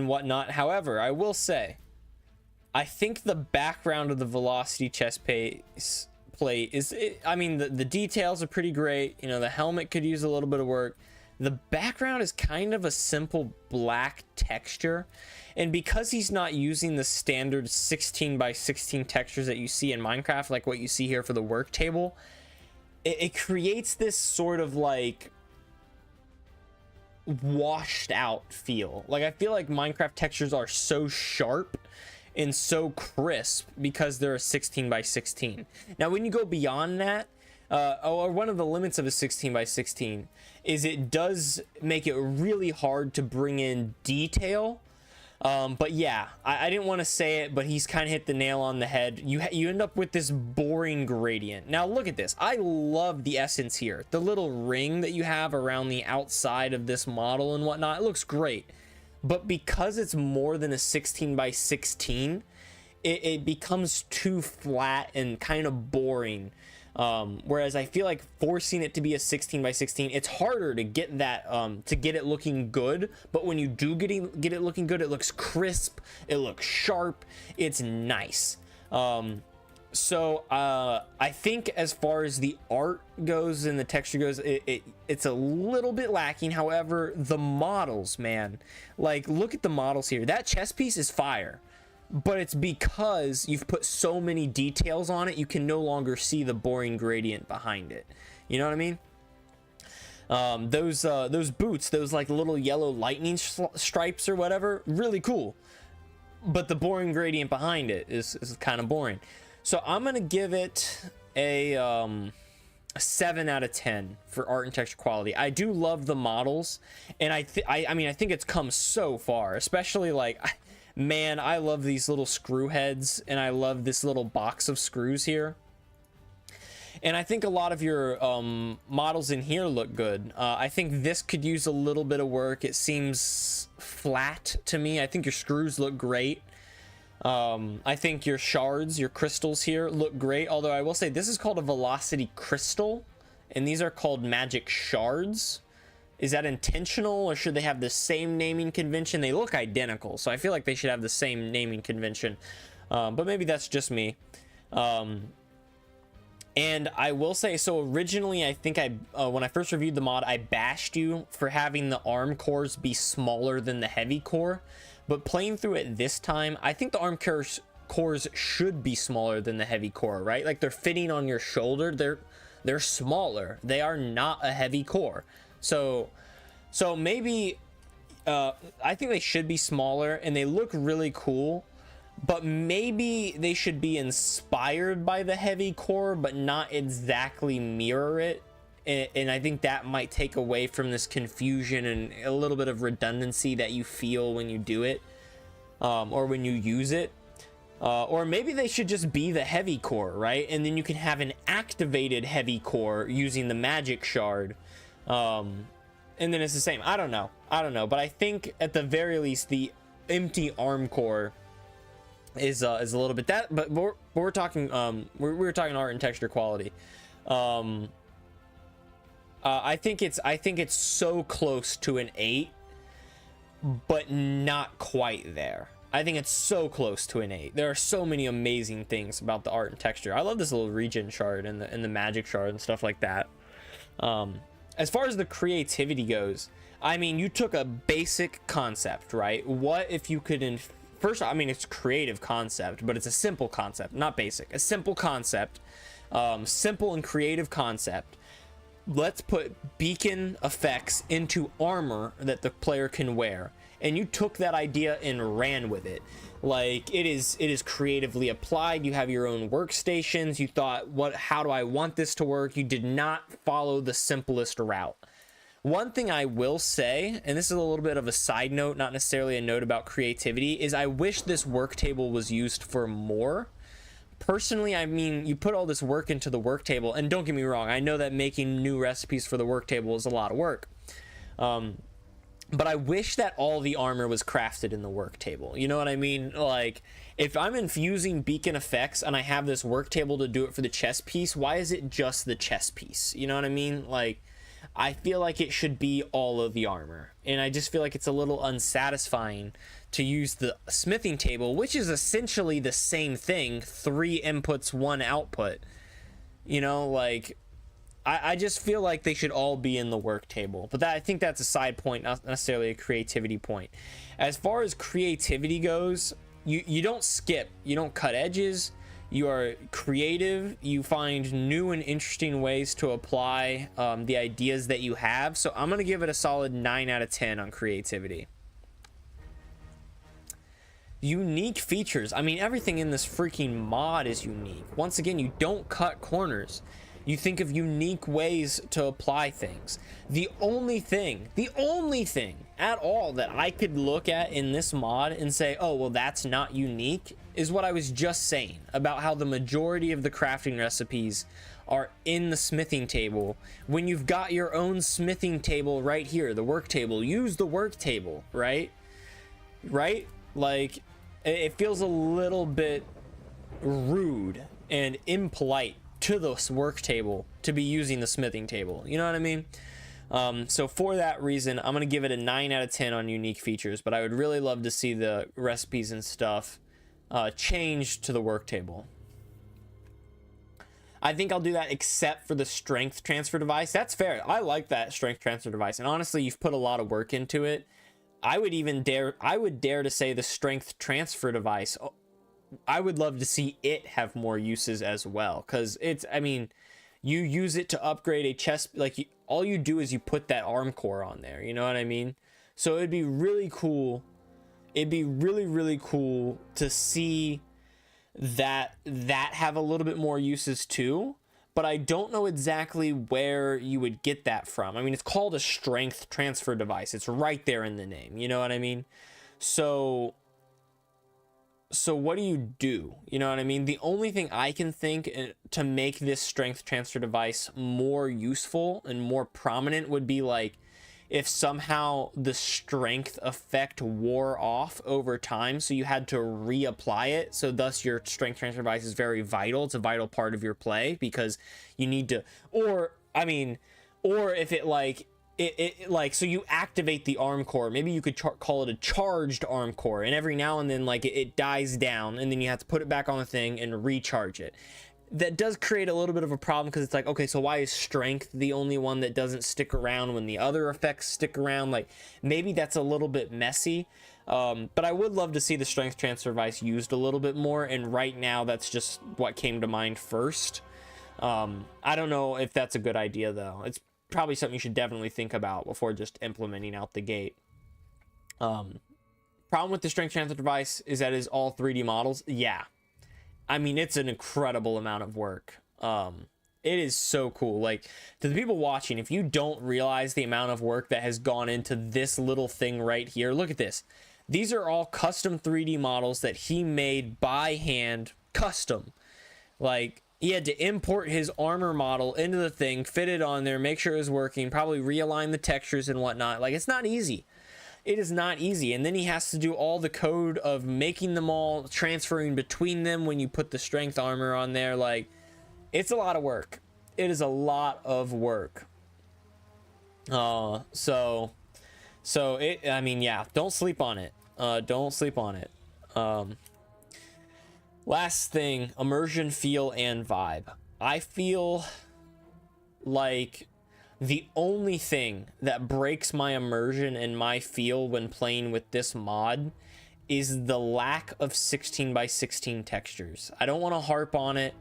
whatnot. However, I will say, I think the background of the velocity chest plate is, I mean, the details are pretty great. You know, the helmet could use a little bit of work. The background is kind of a simple black texture, and because he's not using the standard 16 by 16 textures that you see in Minecraft, like what you see here for the work table, it creates this sort of like washed out feel. Like I feel like Minecraft textures are so sharp and so crisp because they're a 16 by 16. Now when you go beyond that, or one of the limits of a 16 by 16 is it does make it really hard to bring in detail. But yeah, I didn't want to say it, but he's kind of hit the nail on the head. You end up with this boring gradient. Now look at this. I love the essence here. The little ring that you have around the outside of this model and whatnot, it looks great. But because it's more than a 16 by 16, it becomes too flat and kind of boring. Whereas I feel like forcing it to be a 16 by 16, it's harder to get that, to get it looking good. But when you do get it looking good, it looks crisp, it looks sharp, it's nice. So I think as far as the art goes and the texture goes, it's a little bit lacking. However, the models, man, like look at the models here. That chess piece is fire. But it's because you've put so many details on it, you can no longer see the boring gradient behind it. You know what I mean? Those boots, those like little yellow lightning stripes or whatever, really cool. But the boring gradient behind it is kind of boring. So I'm gonna give it a 7 out of 10 for art and texture quality. I do love the models, and I mean I think it's come so far, especially like. Man, I love these little screw heads, and I love this little box of screws here. And I think a lot of your models in here look good. I think this could use a little bit of work. It seems flat to me. I think your screws look great. I think your shards, your crystals here look great. Although I will say this is called a velocity crystal, and these are called magic shards. Is that intentional, or should they have the same naming convention? They look identical, so I feel like they should have the same naming convention. But maybe that's just me. And I will say, so originally I think when I first reviewed the mod, I bashed you for having the arm cores be smaller than the heavy core. But playing through it this time, I think the arm cores should be smaller than the heavy core, right? Like they're fitting on your shoulder. They're smaller. They are not a heavy core. So maybe I think they should be smaller, and they look really cool, but maybe they should be inspired by the heavy core but not exactly mirror it. And I think that might take away from this confusion and a little bit of redundancy that you feel when you do it, or when you use it. Or maybe they should just be the heavy core, right? And then you can have an activated heavy core using the magic shard. And then it's the same. I don't know, but I think at the very least the empty arm core is a little bit that, but we're talking we're talking art and texture quality. I think it's so close to an 8, but not quite there. I think it's so close to an 8. There are so many amazing things about the art and texture. I love this little regen shard and the magic shard and stuff like that. As far as the creativity goes, I mean, you took a basic concept, right? What if you could first, I mean, it's creative concept, but it's a simple concept, not basic. A simple concept, simple and creative concept. Let's put beacon effects into armor that the player can wear. And you took that idea and ran with it. Like it is creatively applied. You have your own workstations. You thought, how do I want this to work? You did not follow the simplest route. One thing I will say, and this is a little bit of a side note, not necessarily a note about creativity, is I wish this work table was used for more. Personally, I mean, you put all this work into the work table, and don't get me wrong, I know that making new recipes for the work table is a lot of work. But I wish that all the armor was crafted in the work table. You know what I mean? Like, if I'm infusing beacon effects and I have this work table to do it for the chess piece, why is it just the chess piece? You know what I mean? Like, I feel like it should be all of the armor. And I just feel like it's a little unsatisfying to use the smithing table, which is essentially the same thing. 3 inputs, 1 output. You know, like... I just feel like they should all be in the work table, but I think that's a side point, not necessarily a creativity point. As far as creativity goes, you don't skip, you don't cut edges, You are creative. You find new and interesting ways to apply the ideas that you have. So I'm going to give it a solid 9 out of 10 on creativity. Unique features. I mean, everything in this freaking mod is unique. Once again, you don't cut corners. You think of unique ways to apply things. The only thing at all that I could look at in this mod and say, oh, well, that's not unique, is what I was just saying about how the majority of the crafting recipes are in the smithing table. When you've got your own smithing table right here, the work table, use the work table, right? Like, it feels a little bit rude and impolite to this work table to be using the smithing table. You know what I mean? So for that reason, I'm going to give it a 9 out of 10 on unique features, but I would really love to see the recipes and stuff changed to the work table. I think I'll do that except for the strength transfer device. That's fair. I like that strength transfer device. And honestly, you've put a lot of work into it. I would dare to say the strength transfer device, I would love to see it have more uses as well. Cause I mean, you use it to upgrade a chest. Like all you do is you put that arm core on there. You know what I mean? So it'd be really cool. It'd be really, really cool to see that have a little bit more uses too. But I don't know exactly where you would get that from. I mean, it's called a strength transfer device. It's right there in the name. You know what I mean? So what do? You know what I mean? The only thing I can think to make this strength transfer device more useful and more prominent would be like if somehow the strength effect wore off over time, so you had to reapply it, so thus your strength transfer device is very vital. It's a vital part of your play because you need to, or if it like so you activate the arm core. Maybe you could call it a charged arm core, and every now and then like it dies down, and then you have to put it back on the thing and recharge it. That does create a little bit of a problem because it's like, okay, so why is strength the only one that doesn't stick around when the other effects stick around? Like maybe that's a little bit messy, but I would love to see the strength transfer device used a little bit more, and right now that's just what came to mind first. I don't know if that's a good idea though. It's probably something you should definitely think about before just implementing out the gate. Problem with the strength transfer device is that it is all 3D models. Yeah, I mean, it's an incredible amount of work. It is so cool. Like, to the people watching, if you don't realize the amount of work that has gone into this little thing right here, look at this. These are all custom 3D models that he made by hand, custom. Like, he had to import his armor model into the thing, fit it on there, make sure it was working, probably realign the textures and whatnot. Like, it's not easy. It is not easy. And then he has to do all the code of making them all, transferring between them when you put the strength armor on there. Like, it's a lot of work. It is a lot of work. I mean, yeah, don't sleep on it. Don't sleep on it. Last thing, immersion, feel, and vibe. I feel like the only thing that breaks my immersion and my feel when playing with this mod is the lack of 16x16 textures. I don't want to harp on it,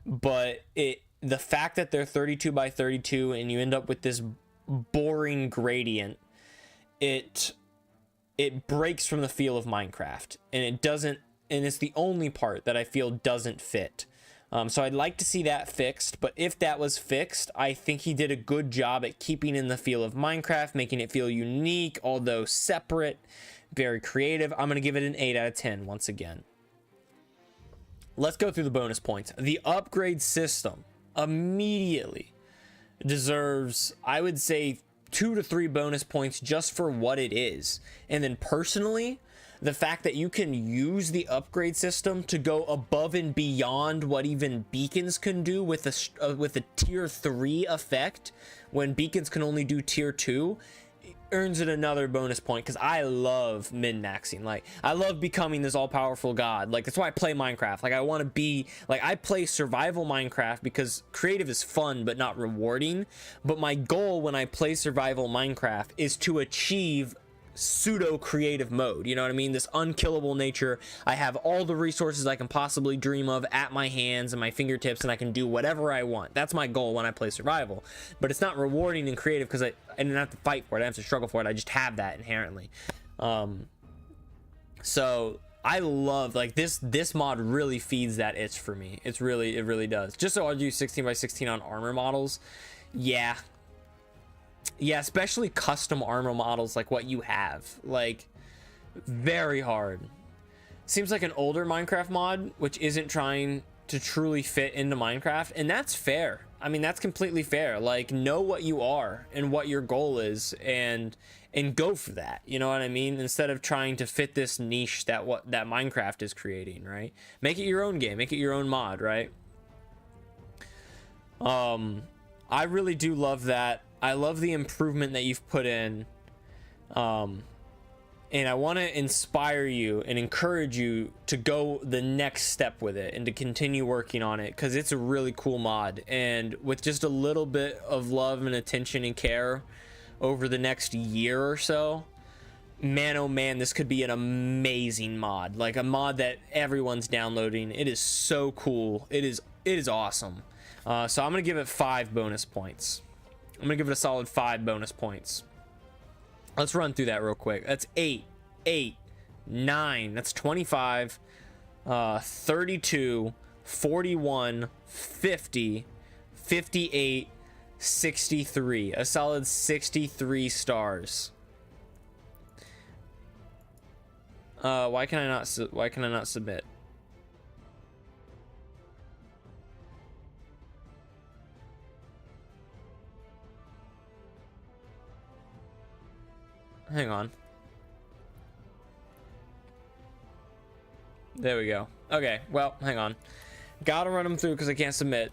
but the fact that they're 32x32 and you end up with this boring gradient, it breaks from the feel of Minecraft, and it's the only part that I feel doesn't fit. So I'd like to see that fixed, but if that was fixed, I think he did a good job at keeping in the feel of Minecraft, making it feel unique, although separate, very creative. I'm going to give it an 8 out of 10 once again. Let's go through the bonus points. The upgrade system immediately deserves, I would say, 2 to 3 bonus points just for what it is. And then personally, the fact that you can use the upgrade system to go above and beyond what even beacons can do with a tier 3 effect when beacons can only do tier 2 earns it another bonus point, because I love min-maxing. Like, I love becoming this all-powerful god. Like, that's why I play Minecraft. Like, I want to be like, I play survival Minecraft because creative is fun but not rewarding. But my goal when I play survival Minecraft is to achieve pseudo creative mode, you know what I mean? This unkillable nature. I have all the resources I can possibly dream of at my hands and my fingertips, and I can do whatever I want. That's my goal when I play survival. But it's not rewarding and creative because I didn't have to fight for it, I didn't have to struggle for it, I just have that inherently. So I love, like, this mod really feeds that itch for me. It really does. Just so I'll do 16 by 16 on armor models. Yeah, especially custom armor models like what you have, like, very hard. Seems like an older Minecraft mod which isn't trying to truly fit into Minecraft, and that's fair. I mean, that's completely fair. Like, know what you are and what your goal is, and go for that, you know what I mean? Instead of trying to fit this niche that Minecraft is creating, right? Make it your own game, make it your own mod, right? I really do love that. I love the improvement that you've put in, and I want to inspire you and encourage you to go the next step with it and to continue working on it, because it's a really cool mod, and with just a little bit of love and attention and care over the next year or so, man, oh man, this could be an amazing mod, like a mod that everyone's downloading. It is so cool. It is awesome. So I'm gonna give it 5 bonus points. I'm gonna give it a solid 5 bonus points. Let's run through that real quick. That's 8, 9, that's 25, 32, 41, 50, 58, 63. A solid 63 stars. Why can I not submit? Hang on. There we go. Okay, well, hang on. Gotta run them through because I can't submit.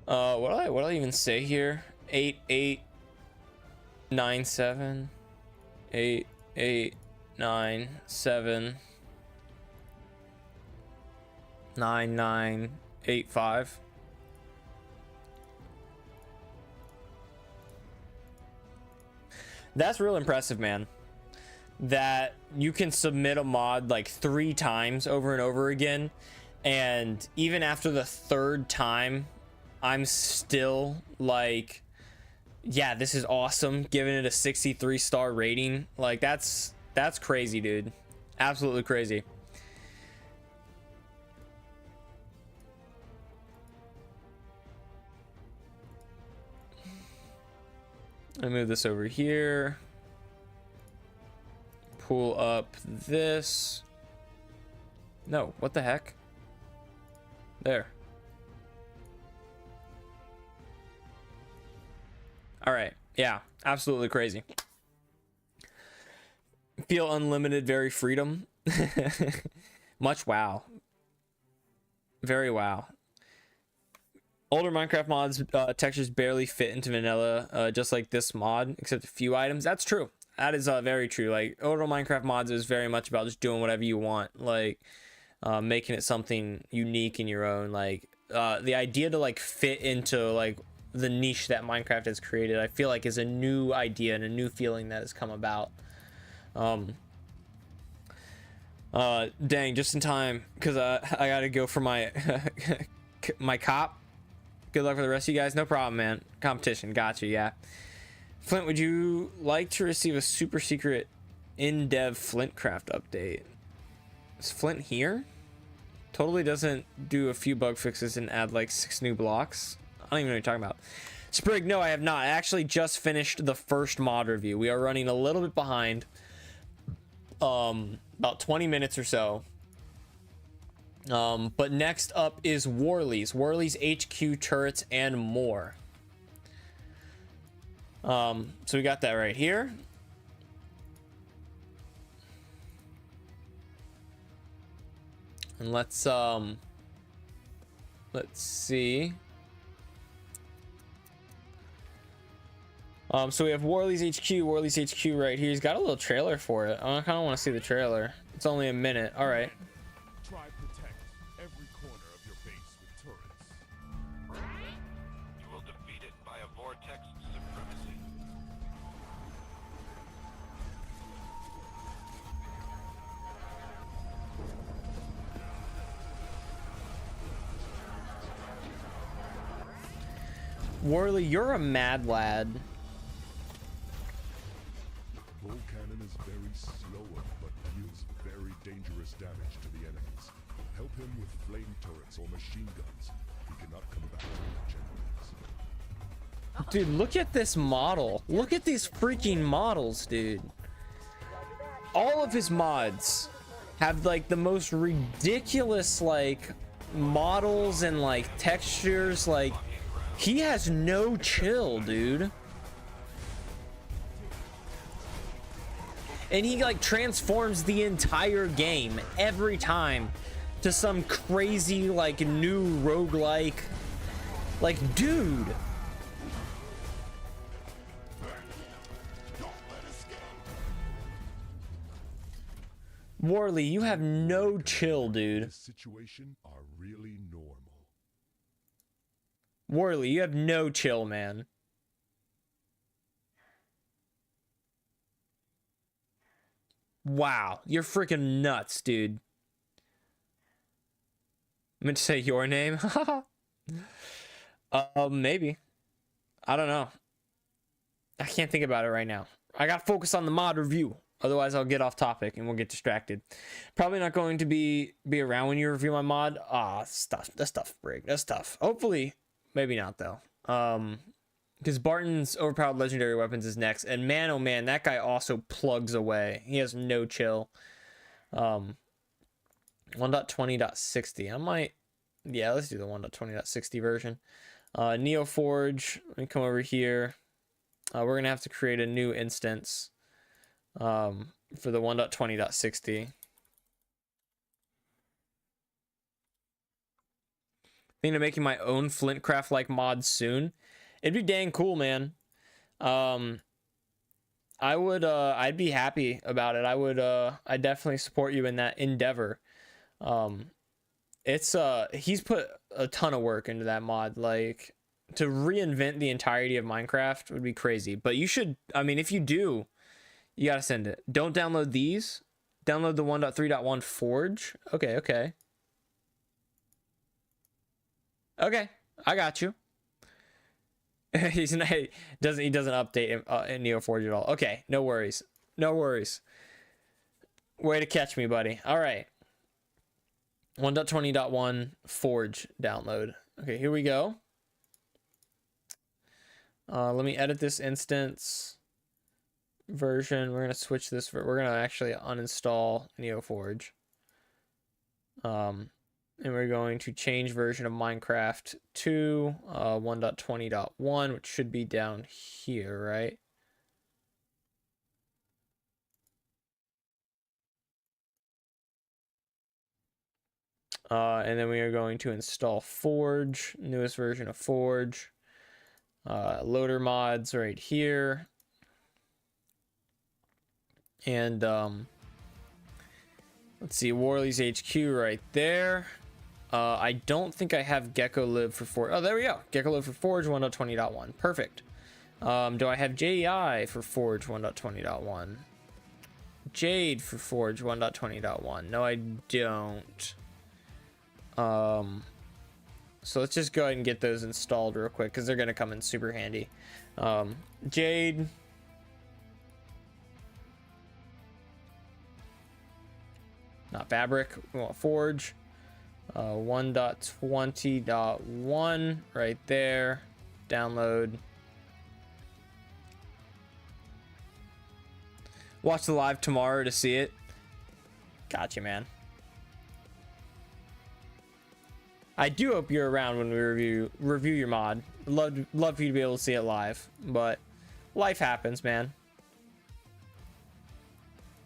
What do I even say here? 8, 8, 9, 7, 8, 8, 9, 7, 9, 9, 8, 5. That's real impressive, man. That you can submit a mod like 3 times over and over again, and even after the 3rd time, I'm still like, yeah, this is awesome, giving it a 63 star rating. Like, that's crazy, dude. Absolutely crazy. I move this over here, pull up this. No, what the heck? There. All right. Yeah, absolutely crazy. Feel unlimited, very freedom. Much wow. Very wow. Older Minecraft mods, textures barely fit into vanilla, just like this mod, except a few items. That's true. That is very true. Like, older Minecraft mods is very much about just doing whatever you want, like making it something unique in your own. Like, the idea to like fit into like the niche that Minecraft has created, I feel like is a new idea and a new feeling that has come about. Dang, just in time, because I gotta go for my my cop. Good luck for the rest of you guys. No problem, man. Competition, gotcha. Yeah, Flint, would you like to receive a super secret in-dev Flintcraft update? Is Flint here? Totally doesn't do a few bug fixes and add like 6 new blocks. I don't even know what you're talking about. Sprig, no, I have not. I actually just finished the first mod review. We are running a little bit behind. About 20 minutes or so. But next up is Warley's HQ, turrets, and more. So we got that right here. And let's see. So we have Warley's HQ right here. He's got a little trailer for it. I kind of want to see the trailer. It's only a minute. All right. every corner of your base with turrets. You will defeat it by a vortex supremacy. Worley, you're a mad lad. Bull cannon is very slower, but deals very dangerous damage to the enemies. Help him with flame turrets or machine guns. He cannot come back to much enemies. Dude, look at this model. Look at these freaking models, dude. All of his mods have like the most ridiculous like models and like textures. Like, he has no chill, dude. And he like transforms the entire game every time to some crazy like new roguelike. Like, dude. Worley, you have no chill, dude. This situation are really normal. Worley, you have no chill, man. Wow, you're freaking nuts, dude. I meant to say your name. Maybe. I don't know. I can't think about it right now. I gotta focus on the mod review. Otherwise, I'll get off topic and we'll get distracted. Probably not going to be around when you review my mod. That's tough, Brig. That's tough. Hopefully, maybe not though. Because Barton's overpowered legendary weapons is next, and man, oh man, that guy also plugs away. He has no chill. 1.20.60. I might, yeah, let's do the 1.20.60 version. Neoforge. Let me come over here. We're gonna have to create a new instance. For the 1.20.60. Thinking of making my own Flintcraft like mod soon. It'd be dang cool, man. I would I'd be happy about it. I'd definitely support you in that endeavor. It's he's put a ton of work into that mod. Like, to reinvent the entirety of Minecraft would be crazy. But you should, I mean, if you do, you gotta send it. Don't download these. Download the 1.3.1 Forge. Okay, okay. Okay, I got you. He doesn't update in Neoforge at all. Okay, no worries. No worries. Way to catch me, buddy. All right. 1.20.1 Forge download. Okay, here we go. Let me edit this instance version. We're gonna switch this. We're gonna actually uninstall Neoforge. And we're going to change version of Minecraft to 1.20.1, which should be down here, right? And then we are going to install Forge, newest version of Forge. Loader mods right here. And let's see, Worley's HQ right there. I don't think I have Gecko Live for Forge. Oh, there we go. Gecko Live for Forge 1.20.1. Perfect. Do I have JEI for Forge 1.20.1? Jade for Forge 1.20.1. No, I don't. So let's just go ahead and get those installed real quick, because they're going to come in super handy. Jade. Not Fabric. We want Forge. 1.20.1 right there. Download. Watch the live tomorrow to see it. Gotcha, man. I do hope you're around when we review your mod. Love for you to be able to see it live, but life happens, man.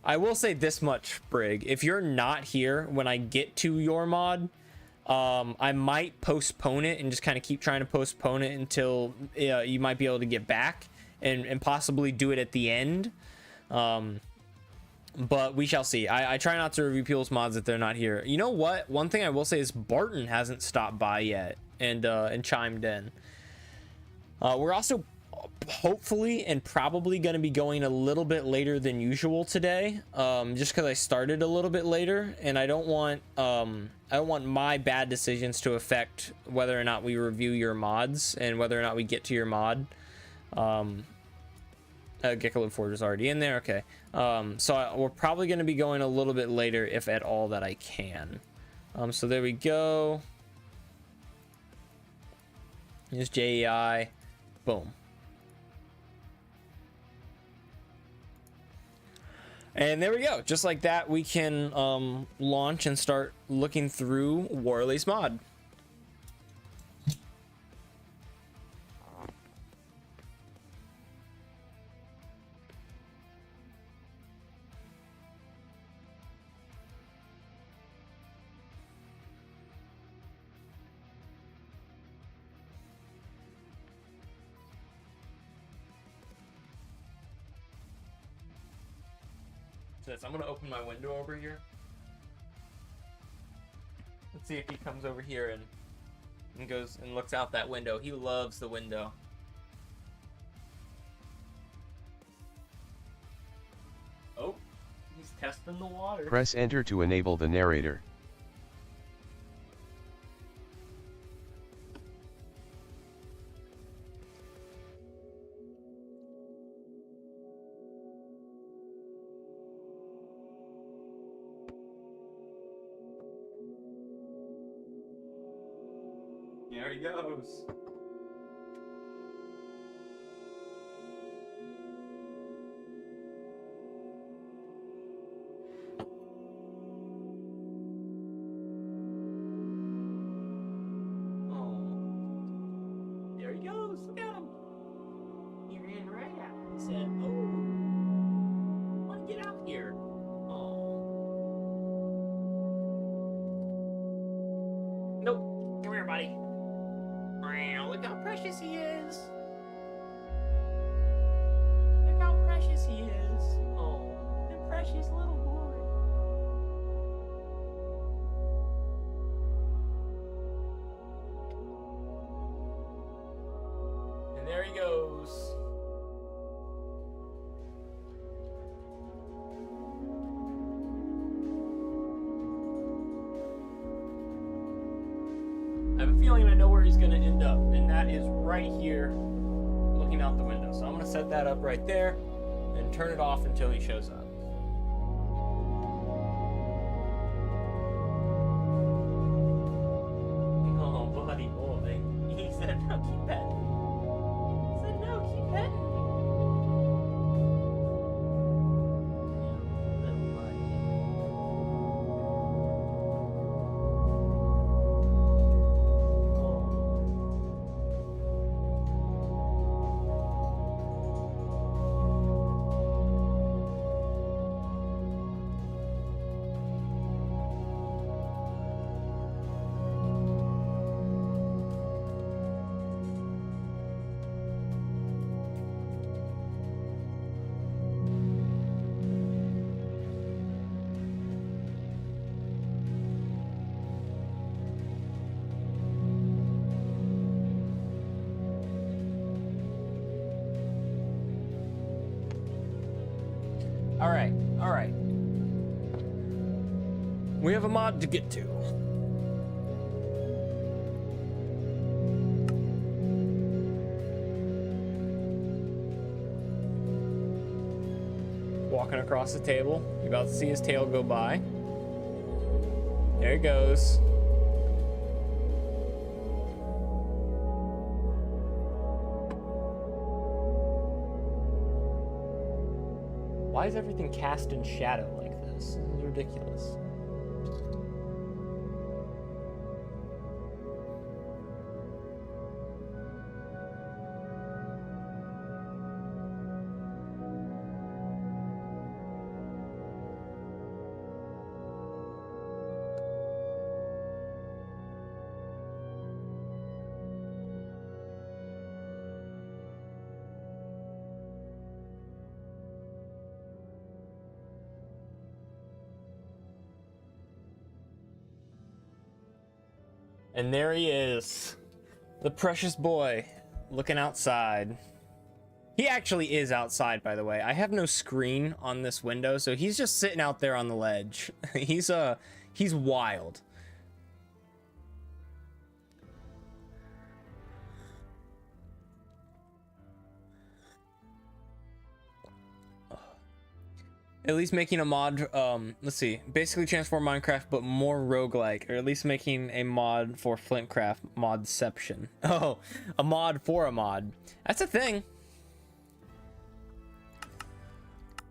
I will say this much, Brig. If you're not here when I get to your mod, I might postpone it and just kind of keep trying to postpone it until you might be able to get back, and possibly do it at the end. But we shall see. I try not to review people's mods if they're not here. You know what? One thing I will say is Barton hasn't stopped by yet and chimed in. We're also hopefully and probably going to be going a little bit later than usual today, just because I started a little bit later, and I don't want my bad decisions to affect whether or not we review your mods and whether or not we get to your mod. Gecko Forge is already in there. Okay. We're probably going to be going a little bit later, if at all that I can. So there we go. Here's JEI. Boom. And there we go. Just like that, we can launch and start looking through Warley's mod. I'm gonna open my window over here. Let's see if he comes over here and goes and looks out that window. He loves the window. Oh, he's testing the water. Press enter to enable the narrator. There he goes. Oh. There he goes. Look at him. He ran right out. He said, "Oh, I want to get out here." Oh. Nope. Come here, buddy. Look how precious he is. Look how precious he is. Oh, the precious little boy. And there he goes. I have a feeling I know where he's going to end up, and that is right here, looking out the window. So I'm going to set that up right there and turn it off until he shows up. Oh, buddy boy. He said, "No, keep petting me." He said, "No, keep petting me." Yeah, little buddy. All right. We have a mod to get to. Walking across the table. You're about to see his tail go by. There it goes. Why is everything cast in shadow like this? This is ridiculous. And there he is. The precious boy looking outside. He actually is outside, by the way. I have no screen on this window, so he's just sitting out there on the ledge. He's wild. At least making a mod, let's see, basically transform Minecraft, but more roguelike, or at least making a mod for Flintcraft, Modception. Oh, a mod for a mod. That's a thing.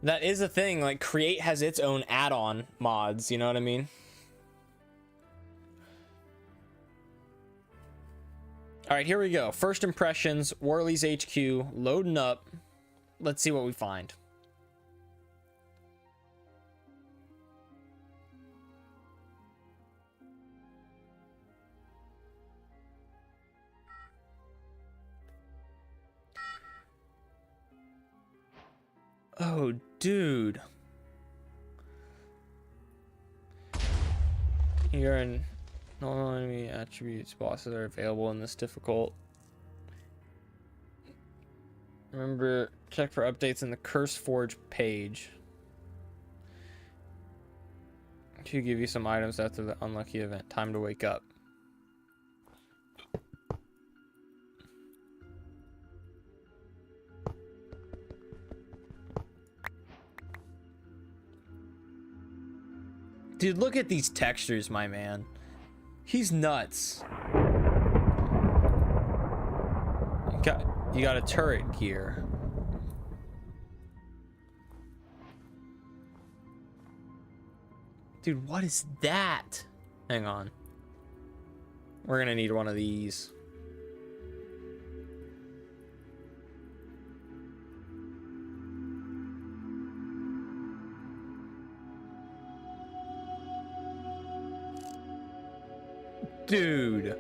That is a thing. Like, Create has its own add-on mods, you know what I mean? All right, here we go. First impressions, Worley's HQ, loading up. Let's see what we find. Oh, dude. You're in normal enemy attributes. Bosses are available in this difficult. Remember, check for updates in the Curse Forge page. To give you some items after the unlucky event. Time to wake up. Dude, look at these textures, my man. He's nuts. You got a turret gear. Dude, what is that? Hang on. We're gonna need one of these. Dude.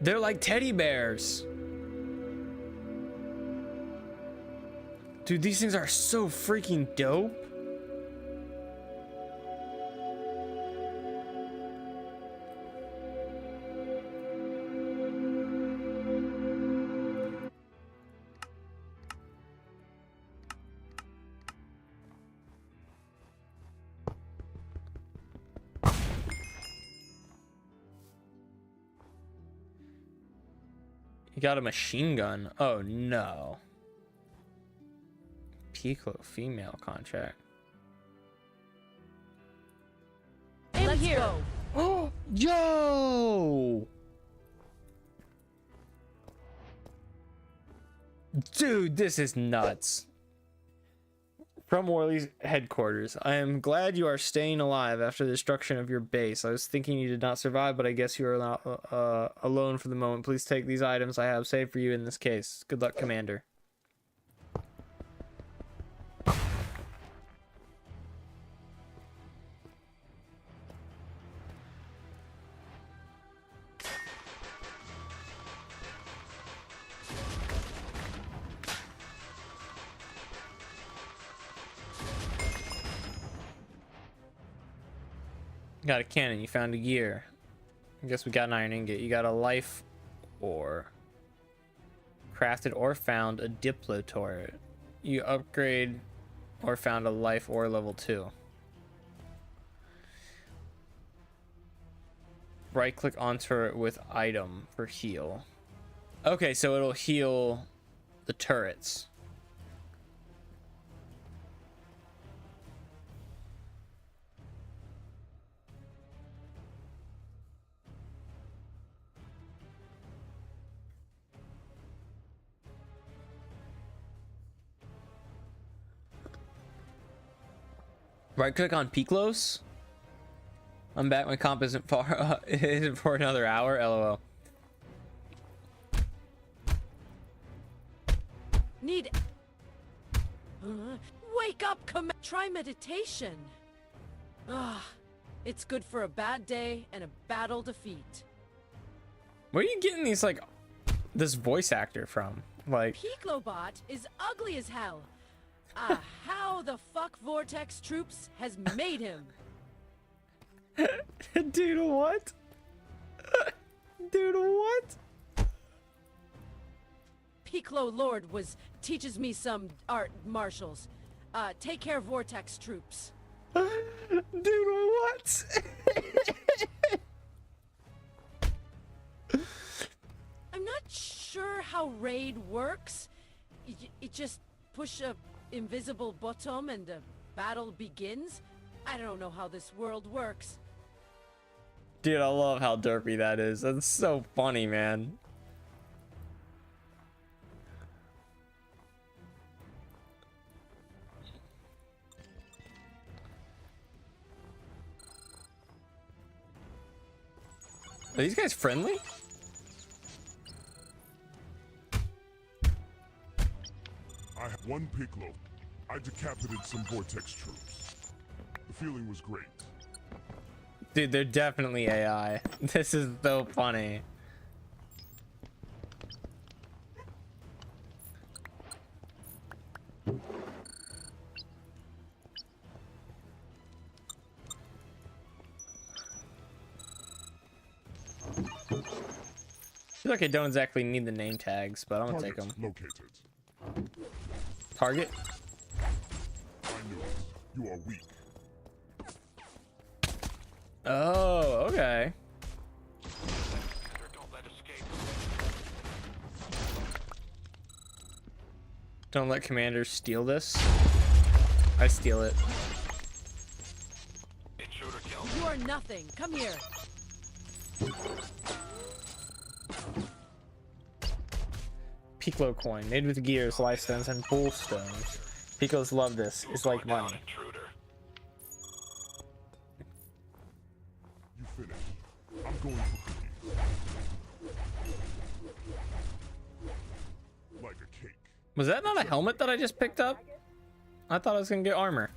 They're like teddy bears. Dude, these things are so freaking dope. You got a machine gun. Oh no. Piccolo female contract. Let's go. Oh, yo! Dude, this is nuts. From Worley's headquarters, I am glad you are staying alive after the destruction of your base. I was thinking you did not survive, but I guess you are not alone for the moment. Please take these items I have saved for you in this case. Good luck, Commander. Got a cannon, you found a gear. I guess we got an iron ingot. You got a life ore. Crafted or found a Diplo turret. You upgrade or found a life ore level 2. Right click on turret with item for heal. Okay, so it'll heal the turrets. Right click on Piclos. I'm back. My comp isn't far. Isn't for another hour. LOL. Need. Wake up! Try meditation. Ah, it's good for a bad day and a battle defeat. Where are you getting these like this voice actor from? Like Picclobot is ugly as hell. Ah, how the fuck Vortex Troops has made him. Dude, what? Dude, what? Piccolo Lord teaches me some art martials. Take care, Vortex troops. Dude, what? I'm not sure how raid works. You just push a invisible button and the battle begins. I don't know how this world works. Dude, I love how derpy that is. That's so funny, man. Are these guys friendly? I had one Piccolo. I decapitated some Vortex troops. The feeling was great. Dude, they're definitely AI. This is so funny. I feel like I don't exactly need the name tags, but I'm gonna take them. Located. Target? I knew it. You are weak. Oh, okay. Don't let escape. Don't let commanders steal this. I steal it. Intruder kill. You are nothing. Come here. Piccolo coin, made with gears, life stones, and bull stones. Piccolos love this. It's like Down, money. intruder. You finished. I'm going to cookie. Like a cake. Was that not a helmet that I just picked up? I thought I was gonna get armor.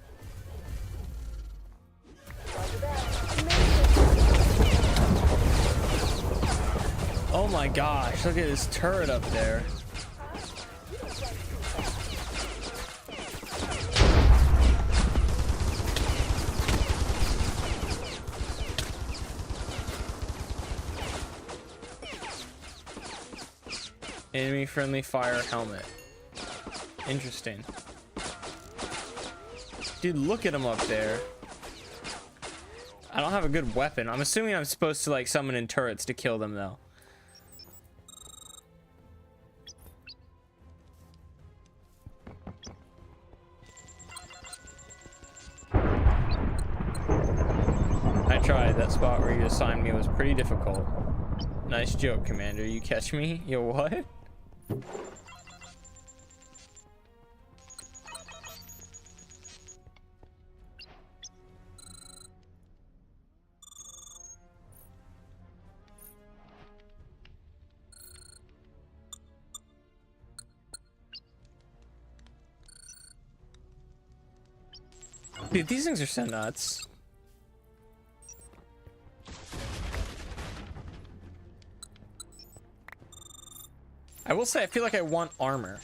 Oh my gosh, look at this turret up there. Enemy friendly fire helmet. Interesting. Dude, look at him up there. I don't have a good weapon. I'm assuming I'm supposed to like summon in turrets to kill them though. I tried. That spot where you assigned me was pretty difficult. Nice joke, Commander. You catch me? Yo, what? Dude, these things are so nuts. I will say, I feel like I want armor.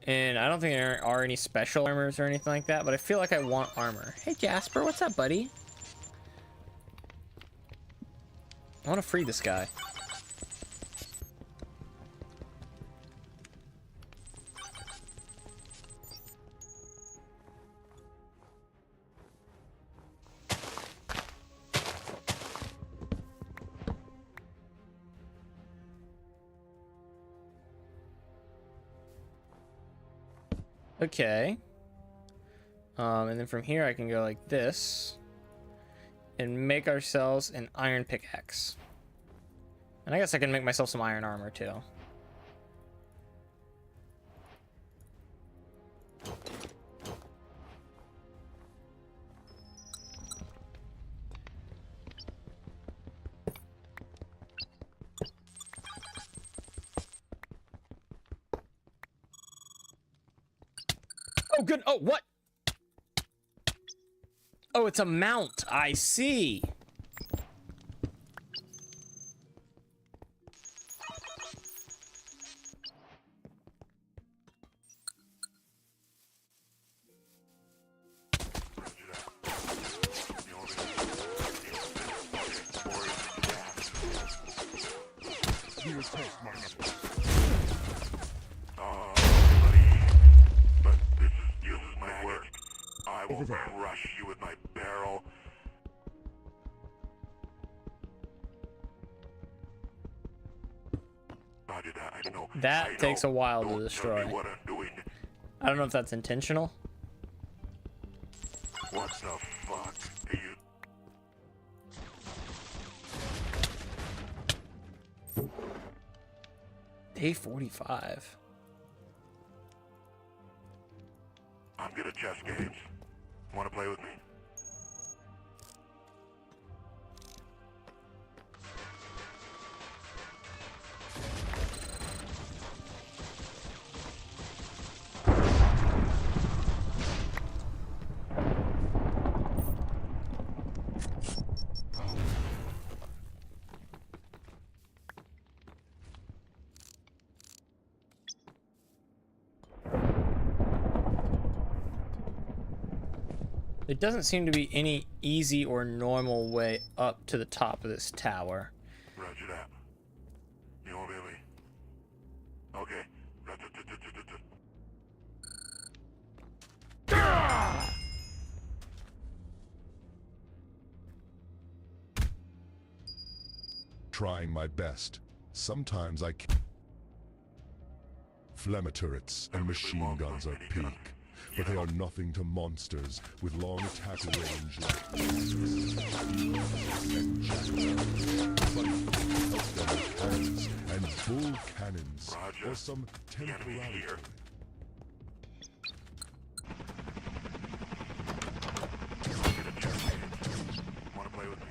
And I don't think there are any special armors or anything like that, but I feel like I want armor. Hey, Jasper, what's up, buddy? I want to free this guy. Okay. And then from here I can go like this and make ourselves an iron pickaxe. And I guess I can make myself some iron armor too. Oh, good. Oh, what? Oh, it's a mount. I see. I will crush you with my barrel. Roger that. I know. That takes a while to Don't destroy. tell me what I'm doing. I don't know if that's intentional. What the fuck? Are you... Day 45. I'm good at chess games. Want to play with me? There doesn't seem to be any easy or normal way up to the top of this tower. Roger that. You want me? Okay. Trying my best. Sometimes I can't. Flamma turrets and machine guns are peak, but they are nothing to monsters with long attack range like and cannons and bull cannons, or some temporality. Want to play with me?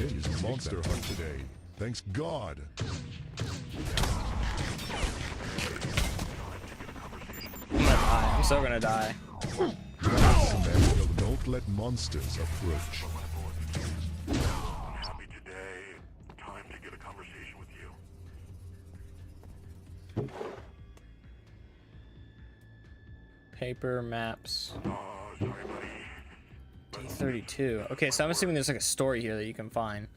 It is monster hunt today. Thanks God. I'm so gonna die. Samuel, don't let monsters approach. I'm happy today. Time to get a conversation with you. Paper maps. Oh, sorry, buddy. D32. Okay, so I'm assuming there's like a story here that you can find.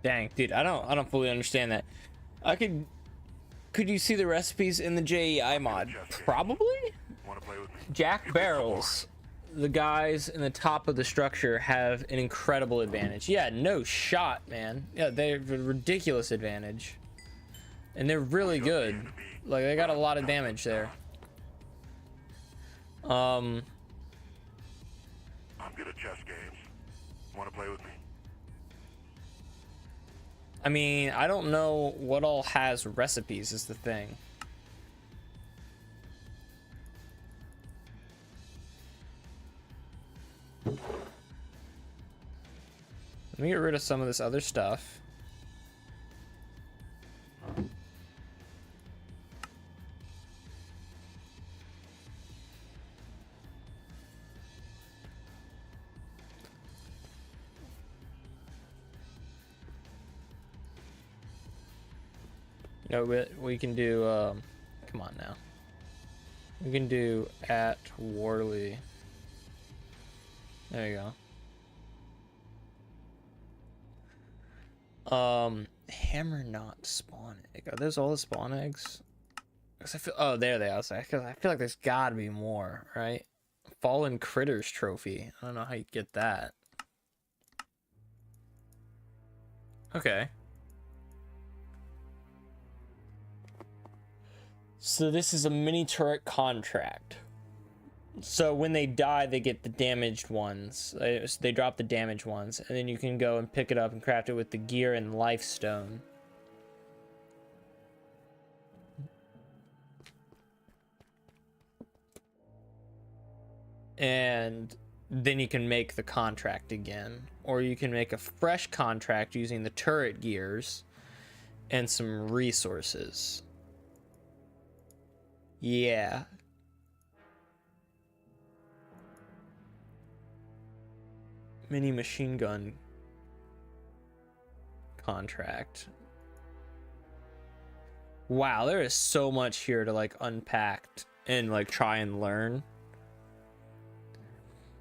Dang, dude, I don't fully understand that. Could you see the recipes in the JEI mod? Probably. Want to play with me? Jack barrels, the guys in the top of the structure have an incredible advantage. Yeah, no shot, man. Yeah, they have a ridiculous advantage. And they're really good. Like, they got a lot of damage there. I'm good at chess games. Want to play with me? I mean, I don't know what all has recipes is the thing. Let me get rid of some of this other stuff. No, we can do, come on now. We can do at Warley. There you go. Hammer knot spawn egg. Are those all the spawn eggs? 'Cause I feel, oh, there they are. I feel like there's gotta be more, right? Fallen Critters trophy. I don't know how you get that. Okay. So this is a mini turret contract. So when they die, they get the damaged ones. They drop the damaged ones, and then you can go and pick it up and craft it with the gear and life stone. And then you can make the contract again, or you can make a fresh contract using the turret gears and some resources. Yeah. Mini machine gun contract. Wow, there is so much here to like unpack and like try and learn.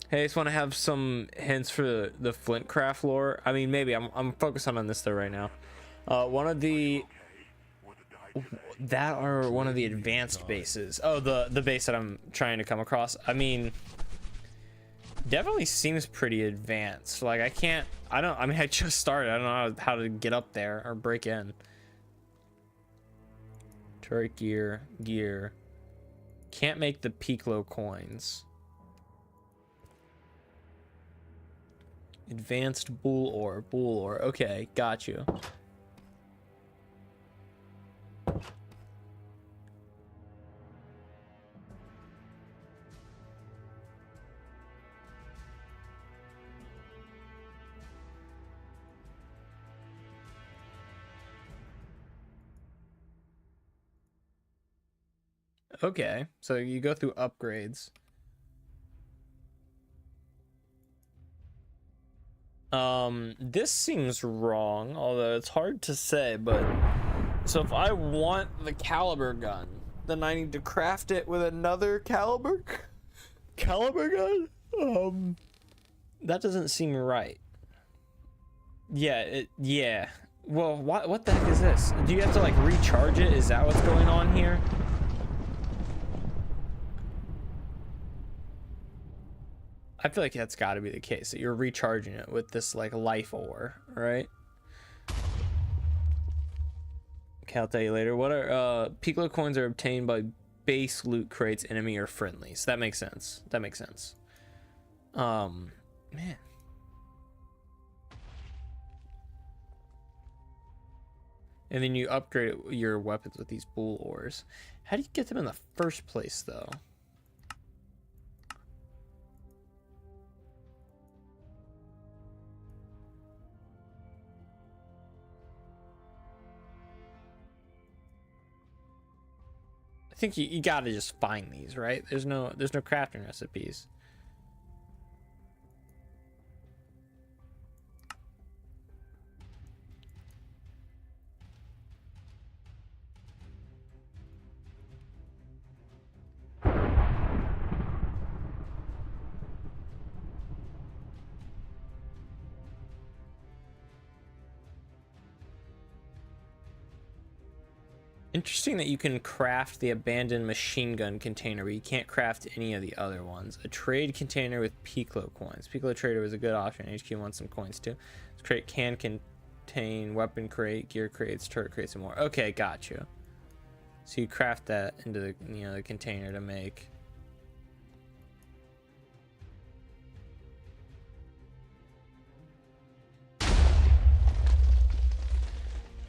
Hey, I just want to have some hints for the Flintcraft lore. I mean, maybe I'm focusing on this though right now. One of the one of the advanced bases. Oh, the base that I'm trying to come across. I mean, definitely seems pretty advanced. Like I mean, I just started. I don't know how to get up there or break in. Turret gear. Can't make the Piccolo coins. Advanced bull ore. Okay, got you. Okay, so you go through upgrades. This seems wrong, although it's hard to say, but so if I want the caliber gun, then I need to craft it with another caliber gun? That doesn't seem right. Yeah. Well, what the heck is this? Do you have to like recharge it? Is that what's going on here? I feel like that's got to be the case, that you're recharging it with this like life ore, right? Okay, I'll tell you later. What are Piccolo coins are obtained by base loot crates, enemy or friendly. So that makes sense. Man. And then you upgrade your weapons with these bull ores. How do you get them in the first place though? I think you gotta just find these, right? There's no crafting recipes. Interesting that you can craft the abandoned machine gun container, but you can't craft any of the other ones. A trade container with Piccolo coins. Piccolo trader was a good option. HQ wants some coins too. This crate can contain weapon crate, gear crates, turret crates, and more. Okay, got you. So you craft that into the the container to make.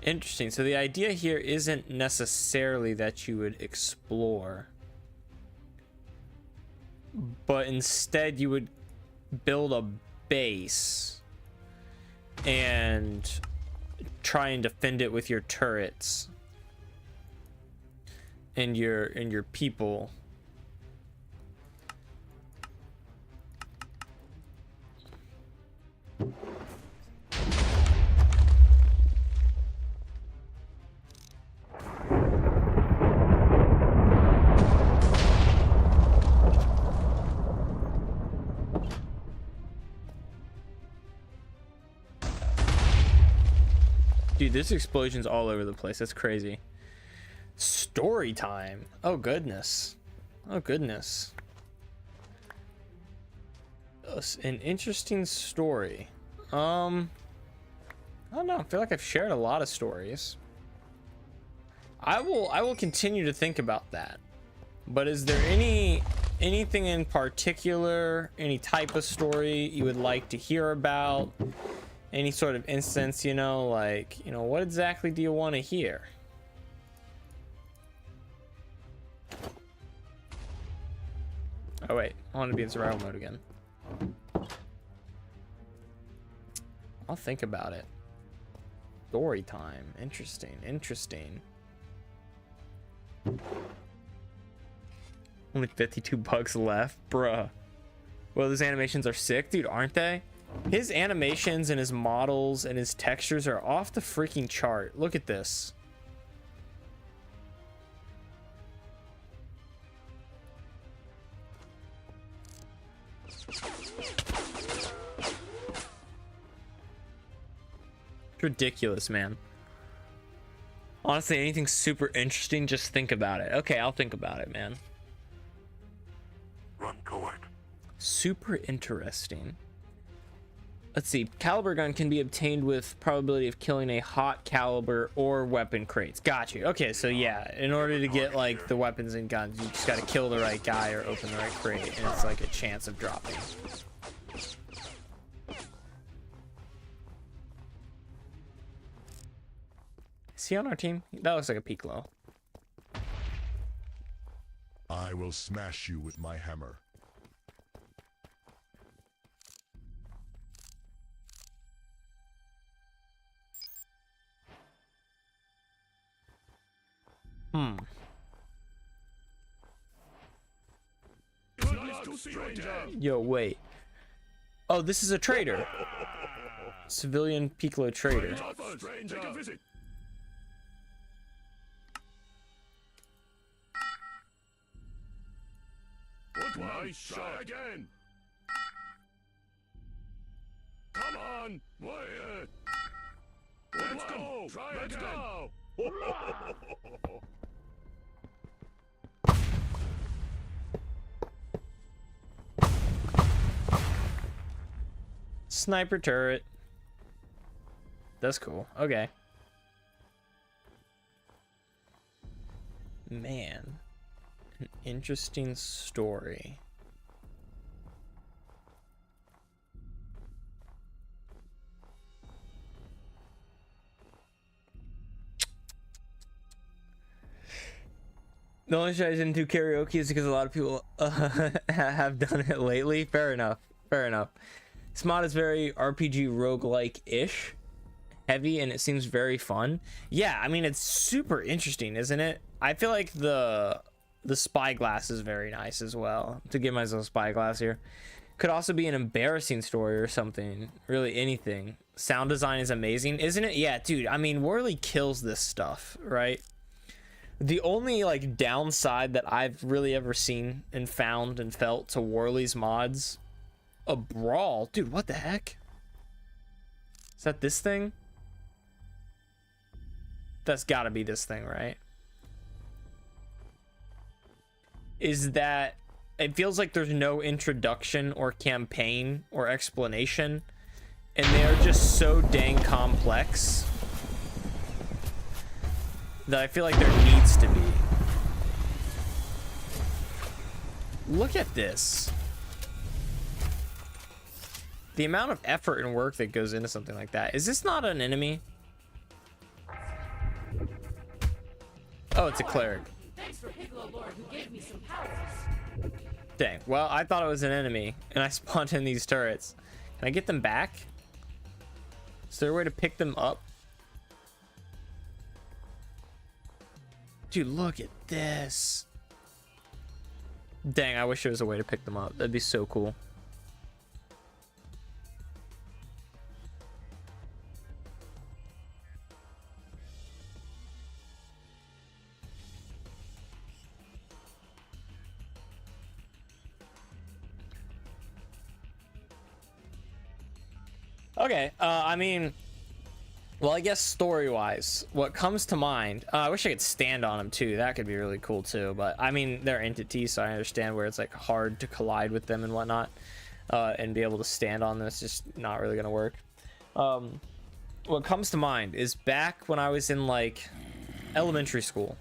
Interesting. So the idea here isn't necessarily that you would explore, but instead you would build a base and try and defend it with your turrets and your people. Dude, this explosion's all over the place. That's crazy. Story time. Oh goodness. Oh goodness. An interesting story. I don't know. I feel like I've shared a lot of stories. I will continue to think about that. But is there anything in particular, any type of story you would like to hear about? Any sort of instance, like, what exactly do you want to hear? Oh wait, I want to be in survival mode again. I'll think about it. Story time. Interesting. Only 52 bucks left, bruh. Well, those animations are sick, dude, aren't they? His animations and his models and his textures are off the freaking chart. Look at this. Ridiculous, man. Honestly, anything super interesting, just think about it. Okay, I'll think about it, man. Run court. Super interesting. Let's see. Caliber gun can be obtained with probability of killing a hot caliber or weapon crates. Got you. Okay, so yeah, in order to get like the weapons and guns, you just got to kill the right guy or open the right crate, and it's like a chance of dropping. Is he on our team? That looks like a Piccolo. I will smash you with my hammer. Yo, wait. Oh, this is a trader. Civilian Piccolo trader. Take a visit. Nice shot again. Come on. Let's go. Let's go. Sniper turret. That's cool. Okay. Man. An interesting story. The only reason I didn't do karaoke is because a lot of people have done it lately. Fair enough. Fair enough. This mod is very RPG roguelike-ish, heavy, and it seems very fun. Yeah, I mean, it's super interesting, isn't it? I feel like the spyglass is very nice as well. To give myself a spyglass here. Could also be an embarrassing story or something. Really anything. Sound design is amazing, isn't it? Yeah, dude, I mean, Worley kills this stuff, right? The only like downside that I've really ever seen and found and felt to Worley's mods, a brawl. Dude, what the heck? Is that this thing? That's gotta be this thing, right? Is that it feels like there's no introduction or campaign or explanation, and they're just so dang complex that I feel like there needs to be. Look at this. The amount of effort and work that goes into something like that. Is this not an enemy? Oh, it's a cleric. Thanks for Piccolo Lord who gave me some powers. Dang. Well, I thought it was an enemy, and I spawned in these turrets. Can I get them back? Is there a way to pick them up? Dude, look at this. Dang, I wish there was a way to pick them up. That'd be so cool. Okay, I mean, well, I guess story-wise, what comes to mind, I wish I could stand on them too. That could be really cool too, but I mean, they're entities, so I understand where it's like hard to collide with them and whatnot, and be able to stand on them. It's just not really gonna work. What comes to mind is back when I was in like elementary school.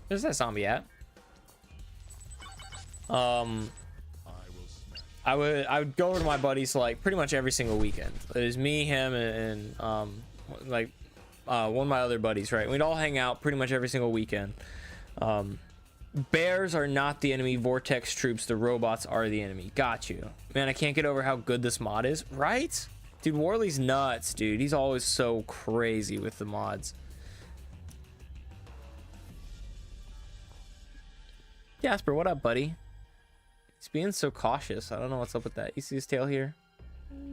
Where's that zombie at? I would go over to my buddies like pretty much every single weekend. It was me, him, and one of my other buddies, right? We'd all hang out pretty much every single weekend. Bears are not the enemy. Vortex troops, the robots, are the enemy. Got you. Man, I can't get over how good this mod is, right? Dude, Worley's nuts, dude. He's always so crazy with the mods. Jasper, what up, buddy? He's being so cautious. I don't know what's up with that. You see his tail here?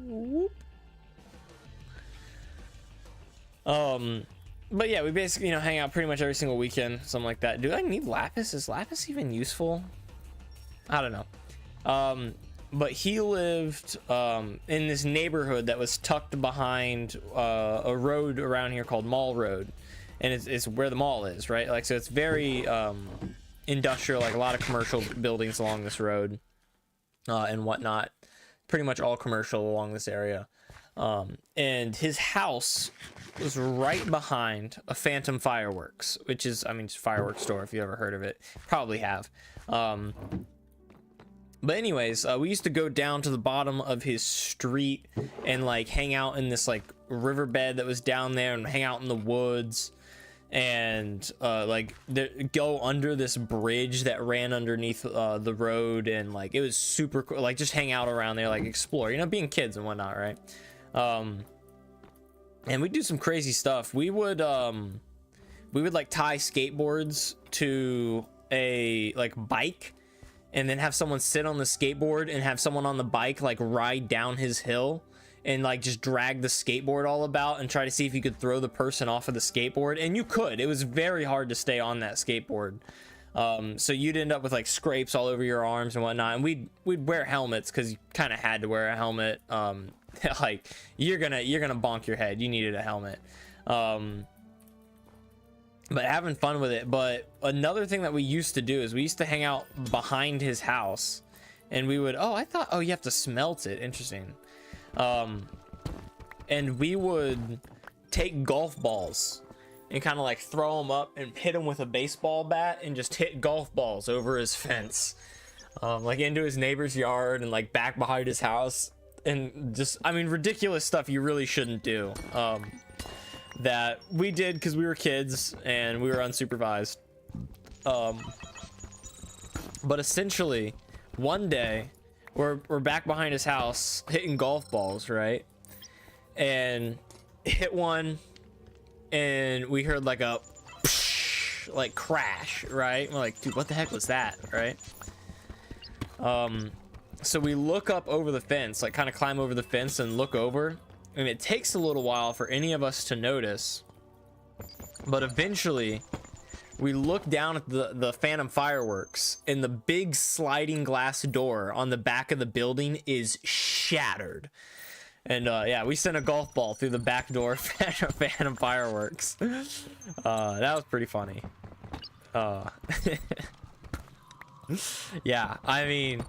Whoop. But yeah, we basically, you know, hang out pretty much every single weekend, something like that. Do I need lapis? Is lapis even useful? I don't know. But he lived in this neighborhood that was tucked behind a road around here called Mall Road, and it's where the mall is, right? Like, so it's very industrial, like a lot of commercial buildings along this road and whatnot. Pretty much all commercial along this area. And his house was right behind a Phantom Fireworks, which is, I mean, it's a fireworks store. If you ever heard of it, probably have. But anyways, we used to go down to the bottom of his street and like hang out in this like riverbed that was down there and hang out in the woods and go under this bridge that ran underneath the road, and like it was super cool. Like just hang out around there, like explore, you know, being kids and whatnot, right? And we do some crazy stuff. We would like tie skateboards to a like bike, and then have someone sit on the skateboard and have someone on the bike like ride down his hill and like just drag the skateboard all about and try to see if you could throw the person off of the skateboard. And you could. It was very hard to stay on that skateboard. So you'd end up with like scrapes all over your arms and whatnot. And we'd wear helmets because you kind of had to wear a helmet. Like you're gonna bonk your head. You needed a helmet. But having fun with it. But another thing that we used to do is we used to hang out behind his house, and we would, you have to smelt it. Interesting. And we would take golf balls and kind of like throw them up and hit him with a baseball bat and just hit golf balls over his fence, like into his neighbor's yard and like back behind his house, and just, I mean, ridiculous stuff you really shouldn't do. That we did because we were kids and we were unsupervised. But essentially, one day we're back behind his house hitting golf balls, right? And hit one, and we heard like a like crash, right? We're like, dude, what the heck was that, right? So we look up over the fence, like kind of climb over the fence and look over. And it takes a little while for any of us to notice, but eventually we look down at the Phantom Fireworks, and the big sliding glass door on the back of the building is shattered. And yeah, we sent a golf ball through the back door of Phantom Fireworks. That was pretty funny. Yeah, I mean,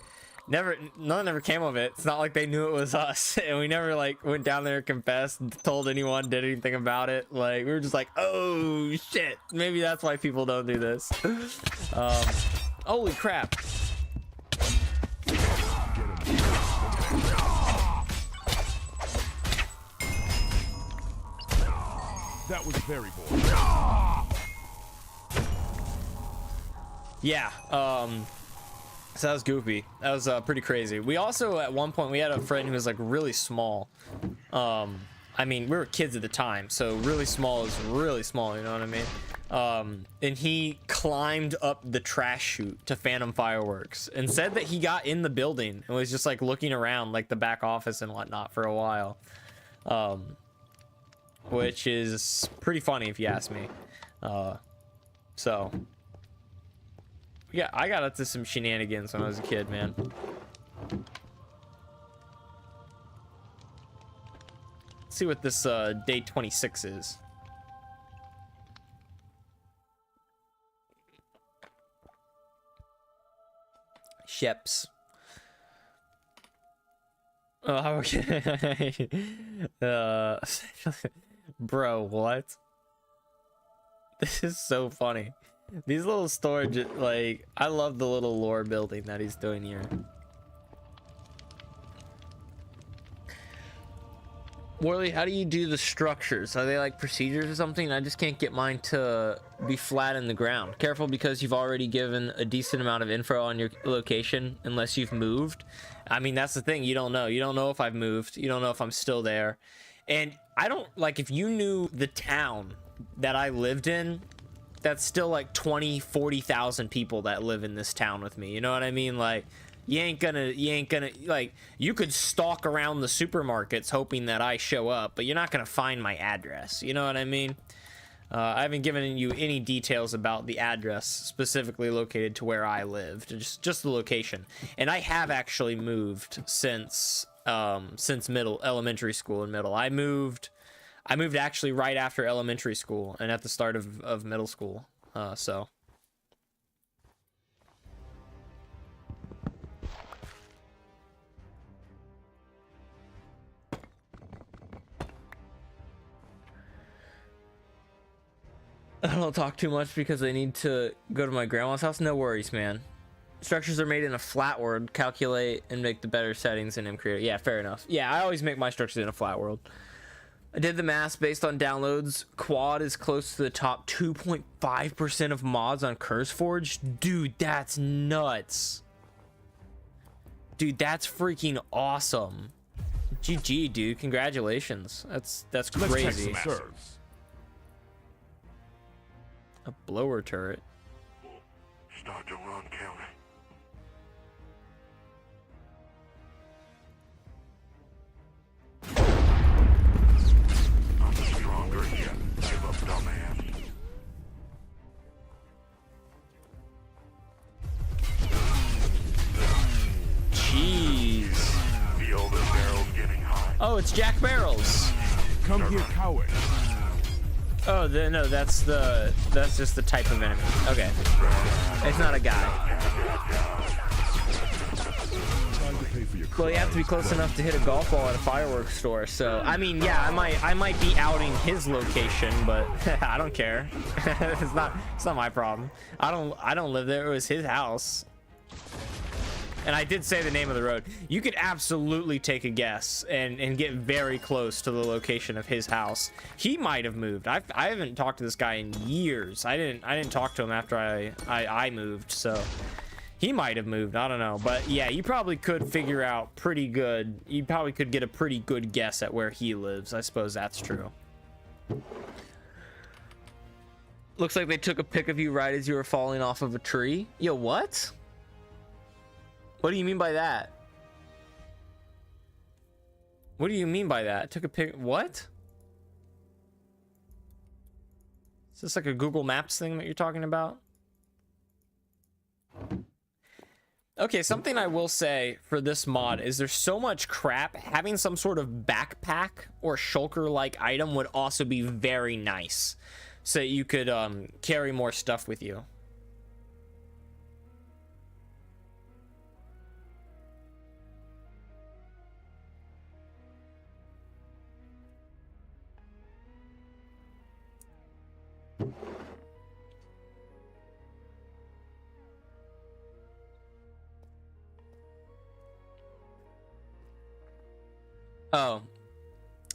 none ever came of it. It's not like they knew it was us, and we never like went down there, confessed, told anyone, did anything about it. Like we were just like, oh shit, maybe that's why people don't do this. Holy crap. That was very boring. Yeah, so that was goofy. That was pretty crazy. We also, at one point, we had a friend who was like really small. I mean, we were kids at the time, so really small is really small, you know what I mean? And he climbed up the trash chute to Phantom Fireworks and said that he got in the building and was just like looking around like the back office and whatnot for a while. Which is pretty funny if you ask me. So yeah, I got up to some shenanigans when I was a kid, man. Let's see what this day 26 is. Sheps. Oh, okay. Bro, what? This is so funny. These little storage, like, I love the little lore building that he's doing here. Worley, how do you do the structures? Are they like procedures or something? I just can't get mine to be flat in the ground. Careful, because you've already given a decent amount of info on your location unless you've moved. I mean, that's the thing. You don't know. You don't know if I've moved. You don't know if I'm still there. And I don't, like, if you knew the town that I lived in that's still like 20-40,000 people that live in this town with me. You know what I mean? Like, you ain't gonna like, you could stalk around the supermarkets hoping that I show up, but you're not gonna find my address. You know what I mean? I haven't given you any details about the address specifically located to where I lived, just the location. And I have actually moved since elementary school and middle. I moved actually right after elementary school and at the start of middle school. So I don't talk too much because I need to go to my grandma's house. No worries, man. Structures are made in a flat world. Calculate and make the better settings in MCreator. Yeah, fair enough. Yeah, I always make my structures in a flat world. I did the math based on downloads. Quad is close to the top 2.5% of mods on CurseForge. Dude, that's nuts. Dude, that's freaking awesome. GG, dude. Congratulations. That's crazy. A blower turret. Start to run, County. I'm stronger yet. Give up, dumbass. Jeez. Feel the barrels getting hot. Oh, it's Jack Barrels. Come here, coward. Oh, no, that's just the type of enemy. Okay. It's not a guy. Well, you have to be close enough to hit a golf ball at a fireworks store. So, I mean, yeah, I might be outing his location, but I don't care. it's not my problem. I don't live there. It was his house. And I did say the name of the road. You could absolutely take a guess and get very close to the location of his house. He might have moved. I haven't talked to this guy in years. I didn't talk to him after I moved, so he might have moved. I don't know. But yeah, you probably could figure out pretty good. You probably could get a pretty good guess at where he lives. I suppose that's true. Looks like they took a pic of you right as you were falling off of a tree. Yo, what? What do you mean by that? What do you mean by that? Took a pic. What? Is this like a Google Maps thing that you're talking about? Okay, something I will say for this mod is there's so much crap. Having some sort of backpack or shulker-like item would also be very nice, so you could carry more stuff with you.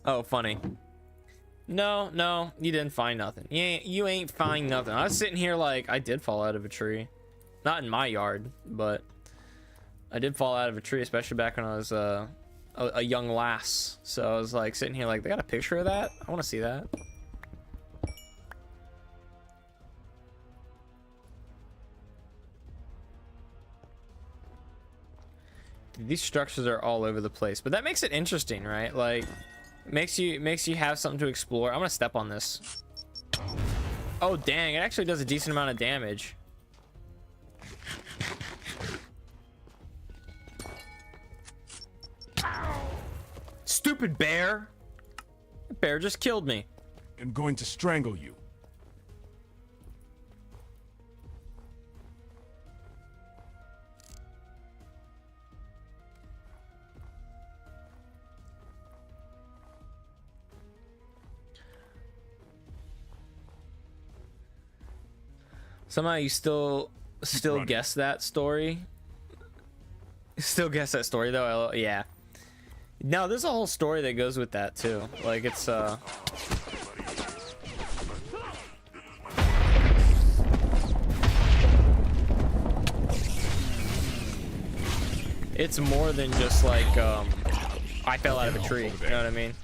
Oh, funny. No, you didn't find nothing. You ain't find nothing. I was sitting here like, I did fall out of a tree. Not in my yard, but I did fall out of a tree, especially back when I was a young lass. So I was like sitting here like, they got a picture of that? I want to see that. These structures are all over the place, but that makes it interesting, right? Like, makes you have something to explore. I'm gonna step on this. Oh dang, it actually does a decent amount of damage. Stupid bear. The bear just killed me. I'm going to strangle you. Somehow you still guess that story. Still guess that story though. Yeah. No, there's a whole story that goes with that too. Like it's it's more than just like I fell out of a tree. You know what I mean?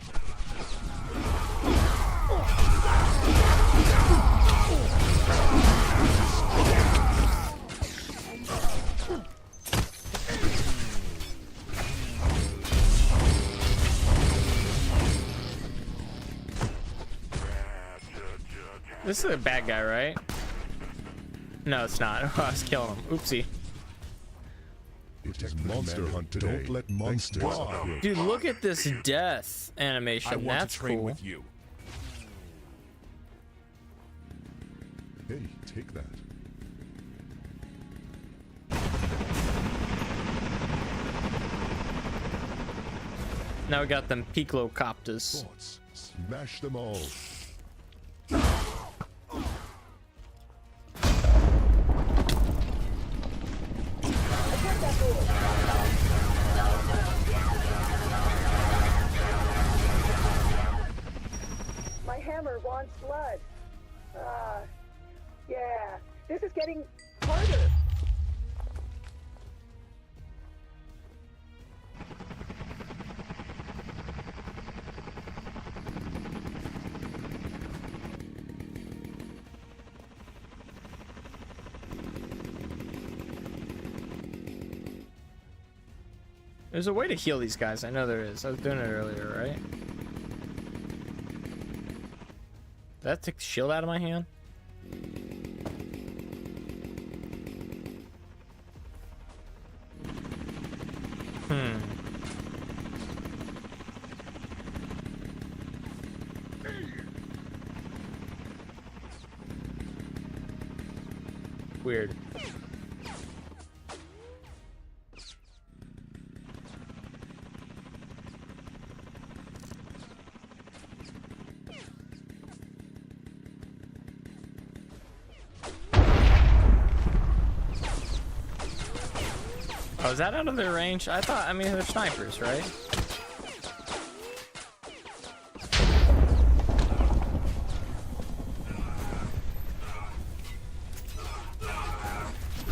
This is a bad guy, right? No, it's not. I was killing him. Oopsie. It is Monster Hunt today. Don't let monsters appear. Dude, look at this death animation. I want That's to train cool. with you. Hey, take that. Now we got them Piccolo-copters. Thoughts. Smash them all. My hammer wants blood. Yeah, this is getting harder. There's a way to heal these guys. I know there is. I was doing it earlier, right? Did that take the shield out of my hand? Weird. Oh, is that out of their range? I thought, I mean, they're snipers, right?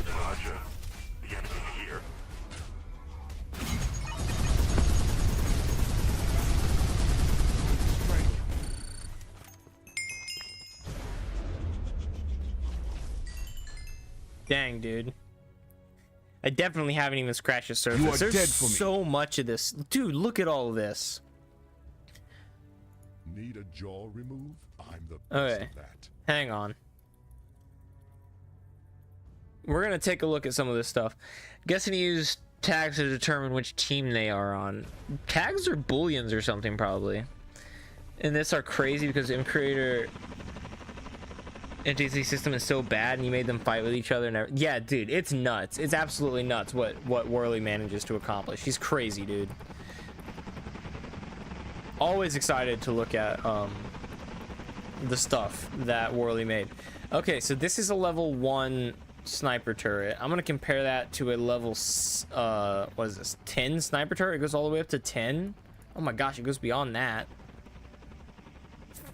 Roger. The enemy here. Dang, dude. I definitely haven't even scratched the surface. You are There's dead for me. so much of this. Dude, look at all of this. Need a jaw remove? I'm the best Okay. of that. Hang on. We're going to take a look at some of this stuff. Guessing to use tags to determine which team they are on. Tags are booleans or something, probably. And this are crazy because the creator NTC system is so bad and you made them fight with each other and yeah, dude, it's nuts. It's absolutely nuts what Worley manages to accomplish. He's crazy, dude. Always excited to look at the stuff that Worley made. Okay, so this is a level 1 sniper turret. I'm gonna compare that to a level what is this, 10 sniper turret. It goes all the way up to 10. Oh my gosh, it goes beyond that.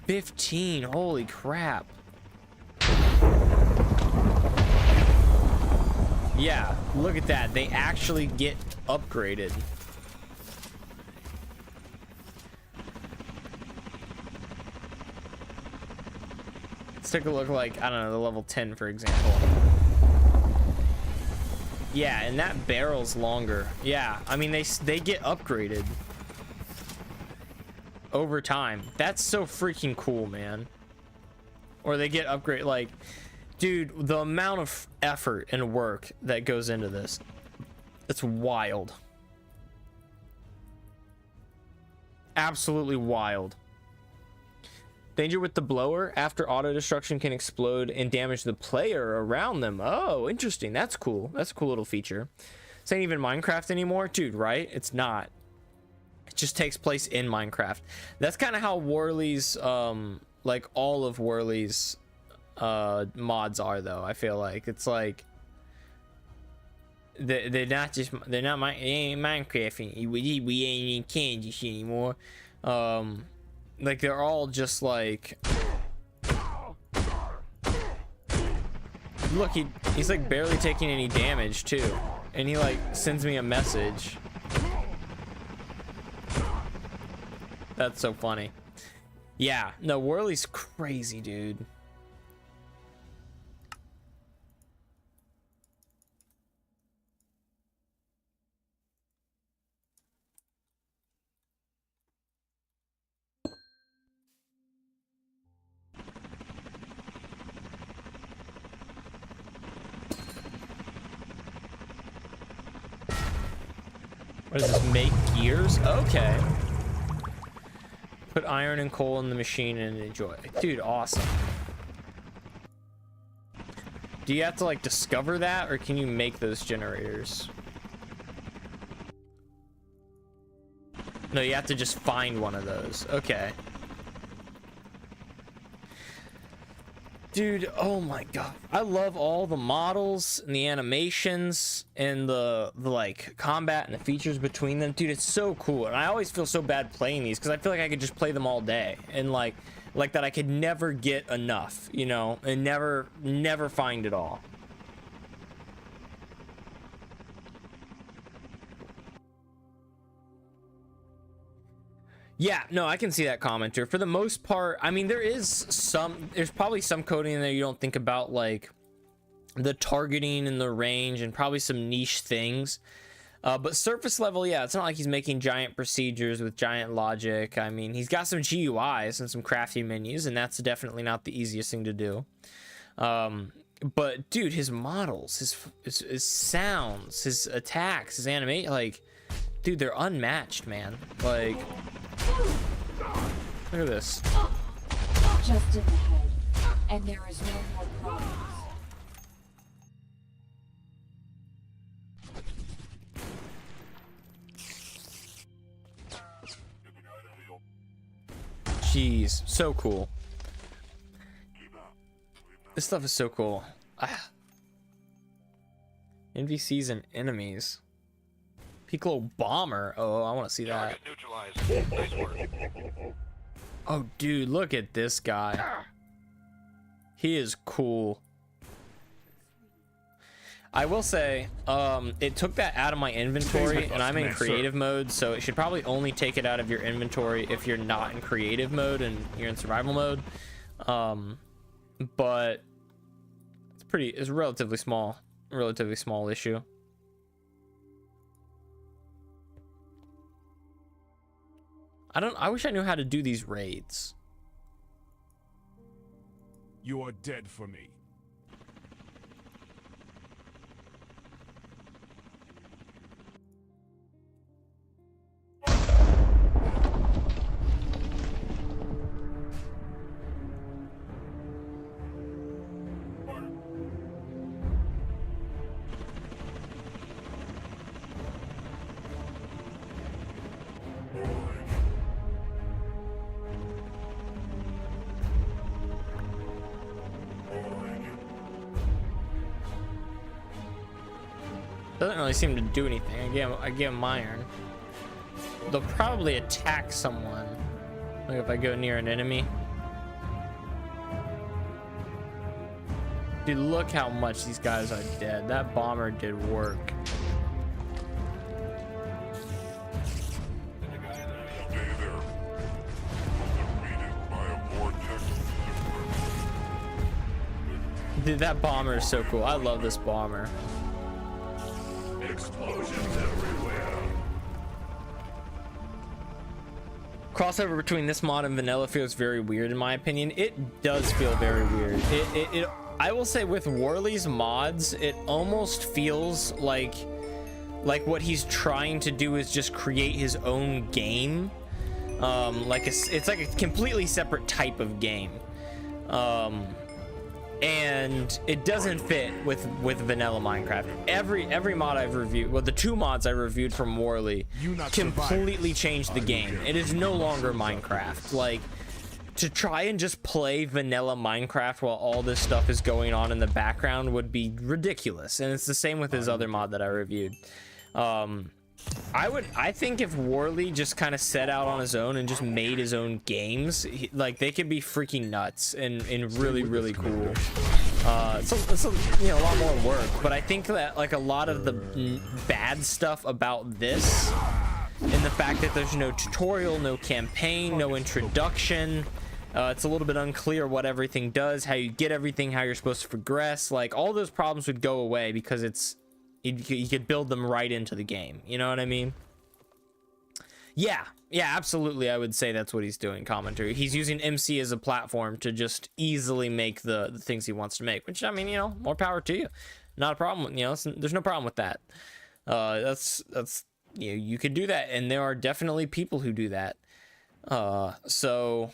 15. Holy crap. Yeah, look at that. They actually get upgraded. Let's take a look, like, I don't know, the level 10, for example. Yeah, and that barrel's longer. Yeah, I mean, they get upgraded over time. That's so freaking cool, man. Or they get upgrade, like, dude, the amount of effort and work that goes into this, it's wild. Absolutely wild. Danger with the blower. After auto destruction can explode and damage the player around them. Oh, interesting. That's cool. That's a cool little feature. This ain't even Minecraft anymore, dude, right? It's not. It just takes place in Minecraft. That's kind of how Worley's like all of Worley's mods are, though. I feel like it's like they're not Minecraft. We ain't in Kansas anymore. Like they're all just like, look, he's like barely taking any damage too, and he like sends me a message. That's so funny. Yeah, no, Worley's crazy, dude. What does this make? Gears? Okay. Put iron and coal in the machine and enjoy. Dude, awesome. Do you have to like discover that, or can you make those generators? No, you have to just find one of those. Okay. Dude, oh my god. I love all the models and the animations and the like combat and the features between them. Dude, it's so cool. And I always feel so bad playing these because I feel like I could just play them all day. And like that I could never get enough, you know, and never find it all. Yeah, no, I can see that commenter. For the most part, I mean, there's probably some coding in there you don't think about, like the targeting and the range and probably some niche things. But surface level, yeah, it's not like he's making giant procedures with giant logic. I mean, he's got some GUIs and some crafting menus, and that's definitely not the easiest thing to do. But dude, his models, his sounds, his attacks, his animate, like, dude, they're unmatched, man. Like, look at this. Just in the head, and there is no more problems. Jeez, so cool. This stuff is so cool. NVCs and enemies. Piccolo Bomber. Oh, I want to see that. Target neutralized. Nice work. Oh, dude, look at this guy. He is cool. I will say, it took that out of my inventory, and I'm in creative mode, so it should probably only take it out of your inventory if you're not in creative mode and you're in survival mode. But it's a relatively small issue. I wish I knew how to do these raids. You are dead for me. Doesn't really seem to do anything. I give him iron. They'll probably attack someone. Like if I go near an enemy. Dude, look how much these guys are dead. That bomber did work. Stay there. Defeated by a vortex. Dude, that bomber is so cool. I love this bomber. Explosions everywhere. Crossover between this mod and vanilla feels very weird in my opinion. It does feel very weird. I will say with Worley's mods, it almost feels like what he's trying to do is just create his own game. It's like a completely separate type of game. And it doesn't fit with vanilla Minecraft. Every mod I've reviewed, well, the two mods I reviewed from Worley completely changed the game. It is no longer Minecraft. Like, to try and just play vanilla Minecraft while all this stuff is going on in the background would be ridiculous. And it's the same with his other mod that I reviewed. I think if Worley just kind of set out on his own and just made his own games, like, they could be freaking nuts and really cool. It's a lot more work, but I think that like a lot of the bad stuff about this and the fact that there's no tutorial, no campaign, no introduction, it's a little bit unclear what everything does, how you get everything, how you're supposed to progress, like all those problems would go away because you could build them right into the game. You know what I mean? Yeah, absolutely. I would say that's what he's doing, commentary. He's using MC as a platform to just easily make the things he wants to make, which, I mean, more power to you. Not a problem. There's no problem with that. That's you could do that, and there are definitely people who do that. So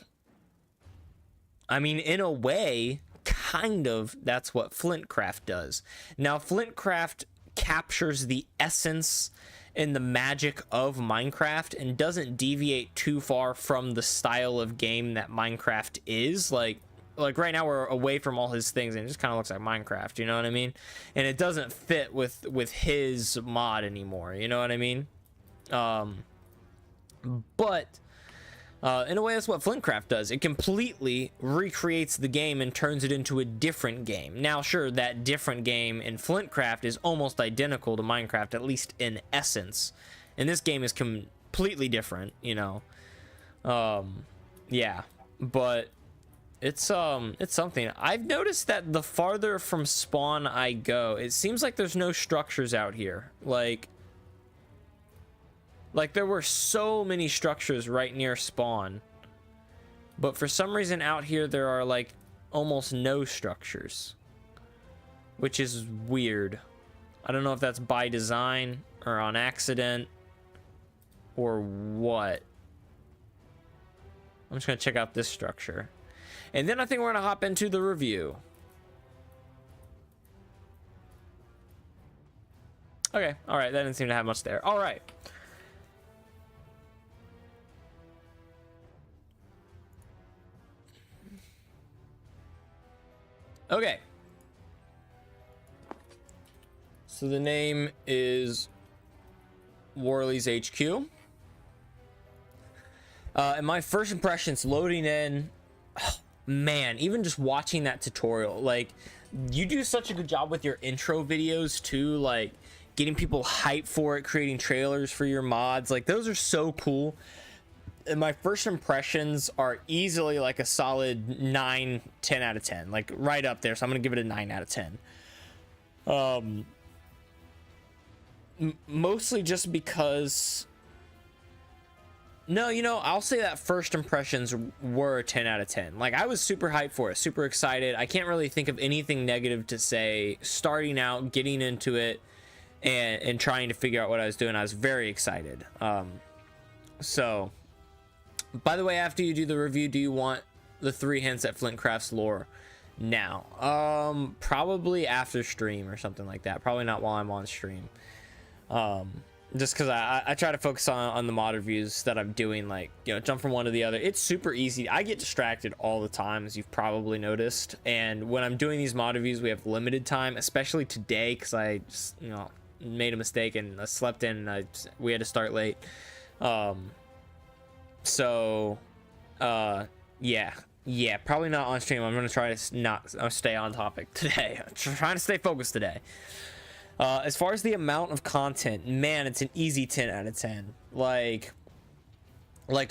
I mean, in a way, kind of that's what Flintcraft does. Now, Flintcraft captures the essence and the magic of Minecraft and doesn't deviate too far from the style of game that Minecraft is. Like right now we're away from all his things and it just kind of looks like Minecraft, you know what I mean? And it doesn't fit with his mod anymore, you know what I mean? But in a way, that's what Flintcraft does. It completely recreates the game and turns it into a different game. Now, sure, that different game in Flintcraft is almost identical to Minecraft, at least in essence. And this game is completely different, you know. Yeah, but it's something. I've noticed that the farther from spawn I go, it seems like there's no structures out here. Like there were so many structures right near spawn, but for some reason out here there are like almost no structures, which is weird. I don't know if that's by design or on accident or what. I'm just gonna check out this structure, and then I think we're gonna hop into the review. Okay, all right, that didn't seem to have much there. All right. Okay. So the name is Warley's HQ. And my first impressions loading in, oh, man, even just watching that tutorial, like, you do such a good job with your intro videos too, like getting people hyped for it, creating trailers for your mods. Like, those are so cool. And my first impressions are easily like a solid 9, 10 out of 10, like right up there. So I'm going to give it a 9 out of 10. Mostly just because, no, you know, I'll say that first impressions were a 10 out of 10. Like, I was super hyped for it, super excited. I can't really think of anything negative to say. Starting out, getting into it, and trying to figure out what I was doing, I was very excited. So, by the way, after you do the review, do you want the 3 hints at Flintcraft's lore now? Probably after stream or something like that. Probably not while I'm on stream. Just because I try to focus on the mod reviews that I'm doing, like, you know, jump from one to the other. It's super easy. I get distracted all the time, as you've probably noticed. And when I'm doing these mod reviews, we have limited time, especially today, because I just, you know, made a mistake and I slept in and we had to start late. So, yeah, probably not on stream. I'm gonna try to not stay on topic today. I'm trying to stay focused today. As far as the amount of content, man, it's an easy 10 out of 10. Like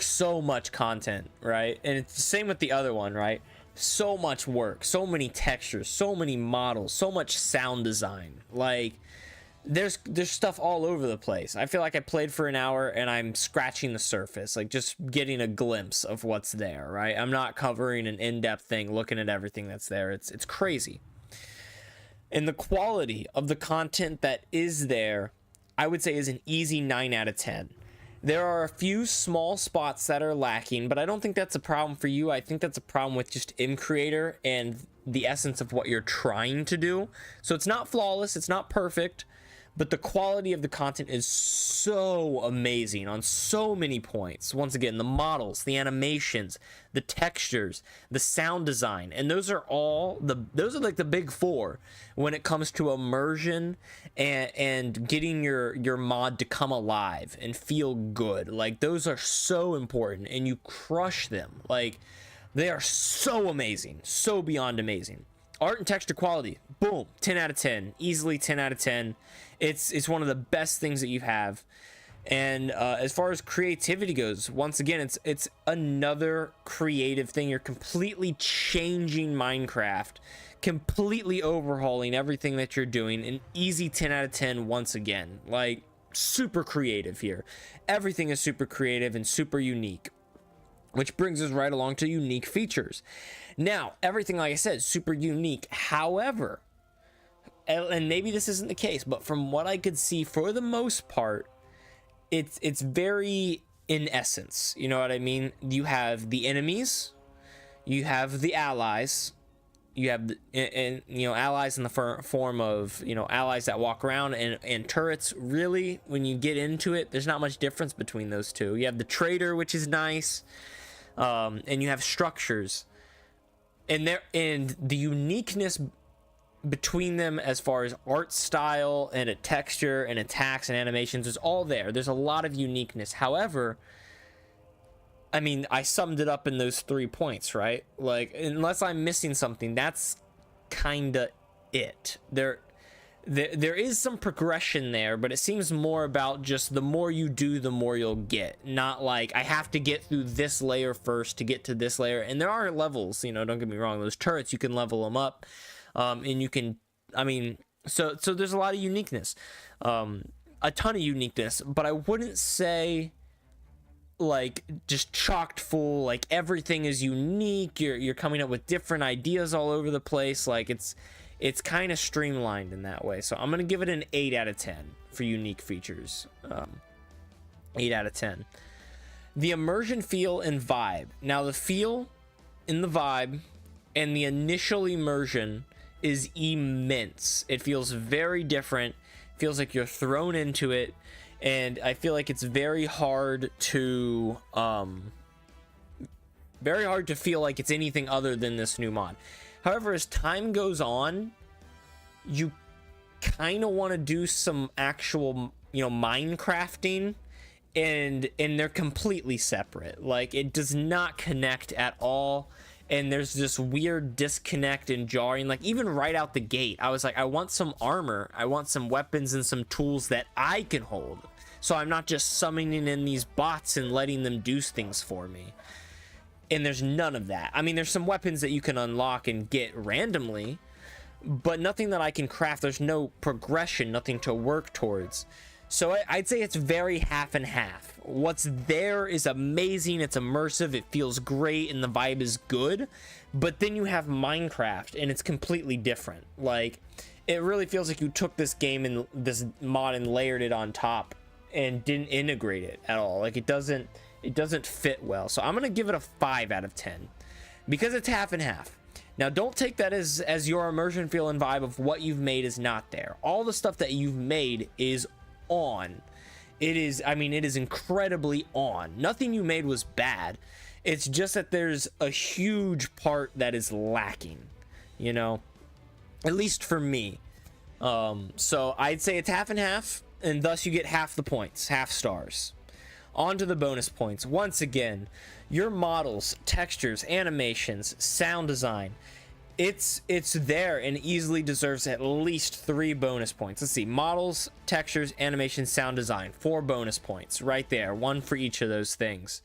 so much content, right? And it's the same with the other one, right? So much work, so many textures, so many models, so much sound design. Like, there's stuff all over the place. I feel like I played for an hour and I'm scratching the surface, like just getting a glimpse of what's there, right? I'm not covering an in-depth thing, looking at everything that's there. It's crazy. And the quality of the content that is there, I would say, is an easy 9 out of 10. There are a few small spots that are lacking, but I don't think that's a problem for you. I think that's a problem with just Creator and the essence of what you're trying to do. So it's not flawless, it's not perfect, but the quality of the content is so amazing on so many points. Once again, the models, the animations, the textures, the sound design, and those are like the big 4 when it comes to immersion and getting your mod to come alive and feel good. Like, those are so important, and you crush them. Like, they are so amazing, so beyond amazing. Art and texture quality, boom, 10 out of 10, easily 10 out of 10. It's one of the best things that you have. And as far as creativity goes, once again, it's another creative thing. You're completely changing Minecraft, completely overhauling everything that you're doing. An easy 10 out of 10 once again. Like, super creative here. Everything is super creative and super unique, which brings us right along to unique features. Now, everything, like I said, super unique. However, and maybe this isn't the case, but from what I could see, for the most part, it's very in essence, you know what I mean? You have the enemies, you have the allies, you have and you know, allies in the form of, you know, allies that walk around, and turrets. Really, when you get into it, there's not much difference between those two. You have the trader, which is nice, and you have structures, and the uniqueness between them as far as art style and a texture and attacks and animations is all there. There's a lot of uniqueness. However, I mean, I summed it up in those 3 points, right? Like, unless I'm missing something, that's kinda it. There is some progression there, but it seems more about just the more you do, the more you'll get. Not like, I have to get through this layer first to get to this layer. And there are levels, you know, don't get me wrong. Those turrets, you can level them up. And you can, I mean, so there's a lot of uniqueness, a ton of uniqueness, but I wouldn't say like just chocked full, like everything is unique. You're coming up with different ideas all over the place. Like it's kind of streamlined in that way. So I'm going to give it an 8 out of 10 for unique features. 8 out of 10. The immersion feel and vibe. Now the feel and the vibe and the initial immersion is immense. It feels very different. Feels like you're thrown into it, and I feel like it's very hard to feel like it's anything other than this new mod. However, as time goes on, you kind of want to do some actual, you know, Minecrafting, and they're completely separate. Like, it does not connect at all. And there's this weird disconnect and jarring. Like, even right out the gate, I was like, I want some armor, I want some weapons and some tools that I can hold, so I'm not just summoning in these bots and letting them do things for me. And there's none of that. I mean, there's some weapons that you can unlock and get randomly, but nothing that I can craft. There's no progression, nothing to work towards. So I'd say it's very half and half. What's there is amazing, it's immersive, it feels great, and the vibe is good. But then you have Minecraft, and it's completely different. Like, it really feels like you took this game and this mod and layered it on top and didn't integrate it at all. Like, it doesn't fit well. So I'm gonna give it a 5 out of 10 because it's half and half. Now, don't take that as your immersion feel and vibe of what you've made is not there. All the stuff that you've made is on. It is, I mean, it is incredibly on. Nothing you made was bad. It's just that there's a huge part that is lacking, you know, at least for me. So I'd say it's half and half, and thus you get half the points, half stars. On to the bonus points. Once again, your models, textures, animations, sound design, it's there and easily deserves at least 3 bonus points. Let's see, models, textures, animation, sound design, 4 bonus points right there, 1 for each of those things.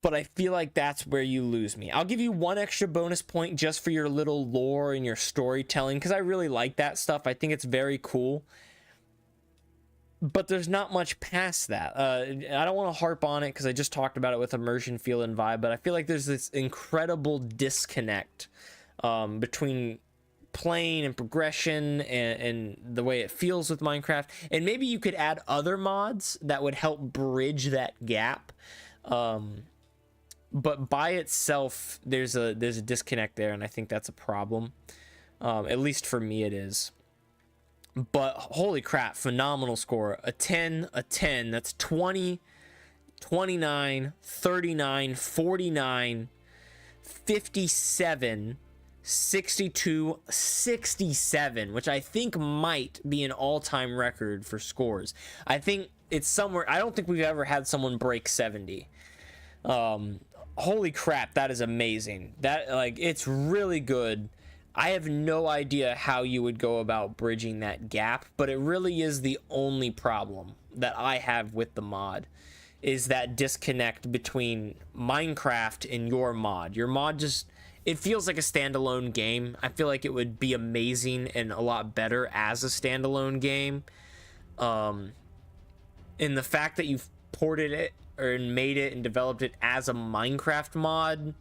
But I feel like that's where you lose me. I'll give you 1 extra bonus point just for your little lore and your storytelling, because I really like that stuff. I think it's very cool. But there's not much past that. I don't want to harp on it because I just talked about it with immersion, feel, and vibe, but I feel like there's this incredible disconnect between playing and progression and the way it feels with Minecraft. And maybe you could add other mods that would help bridge that gap. But by itself, there's a disconnect there, and I think that's a problem. At least for me, it is. But holy crap, phenomenal score. A 10, that's 20, 29, 39, 49, 57, 62, 67, which I think might be an all-time record for scores. I think it's somewhere, I don't think we've ever had someone break 70. Holy crap, that is amazing. That, like, it's really good. I have no idea how you would go about bridging that gap, but it really is the only problem that I have with the mod, is that disconnect between Minecraft and your mod. Your mod just, it feels like a standalone game. I feel like it would be amazing and a lot better as a standalone game. And the fact that you've ported it or made it and developed it as a Minecraft mod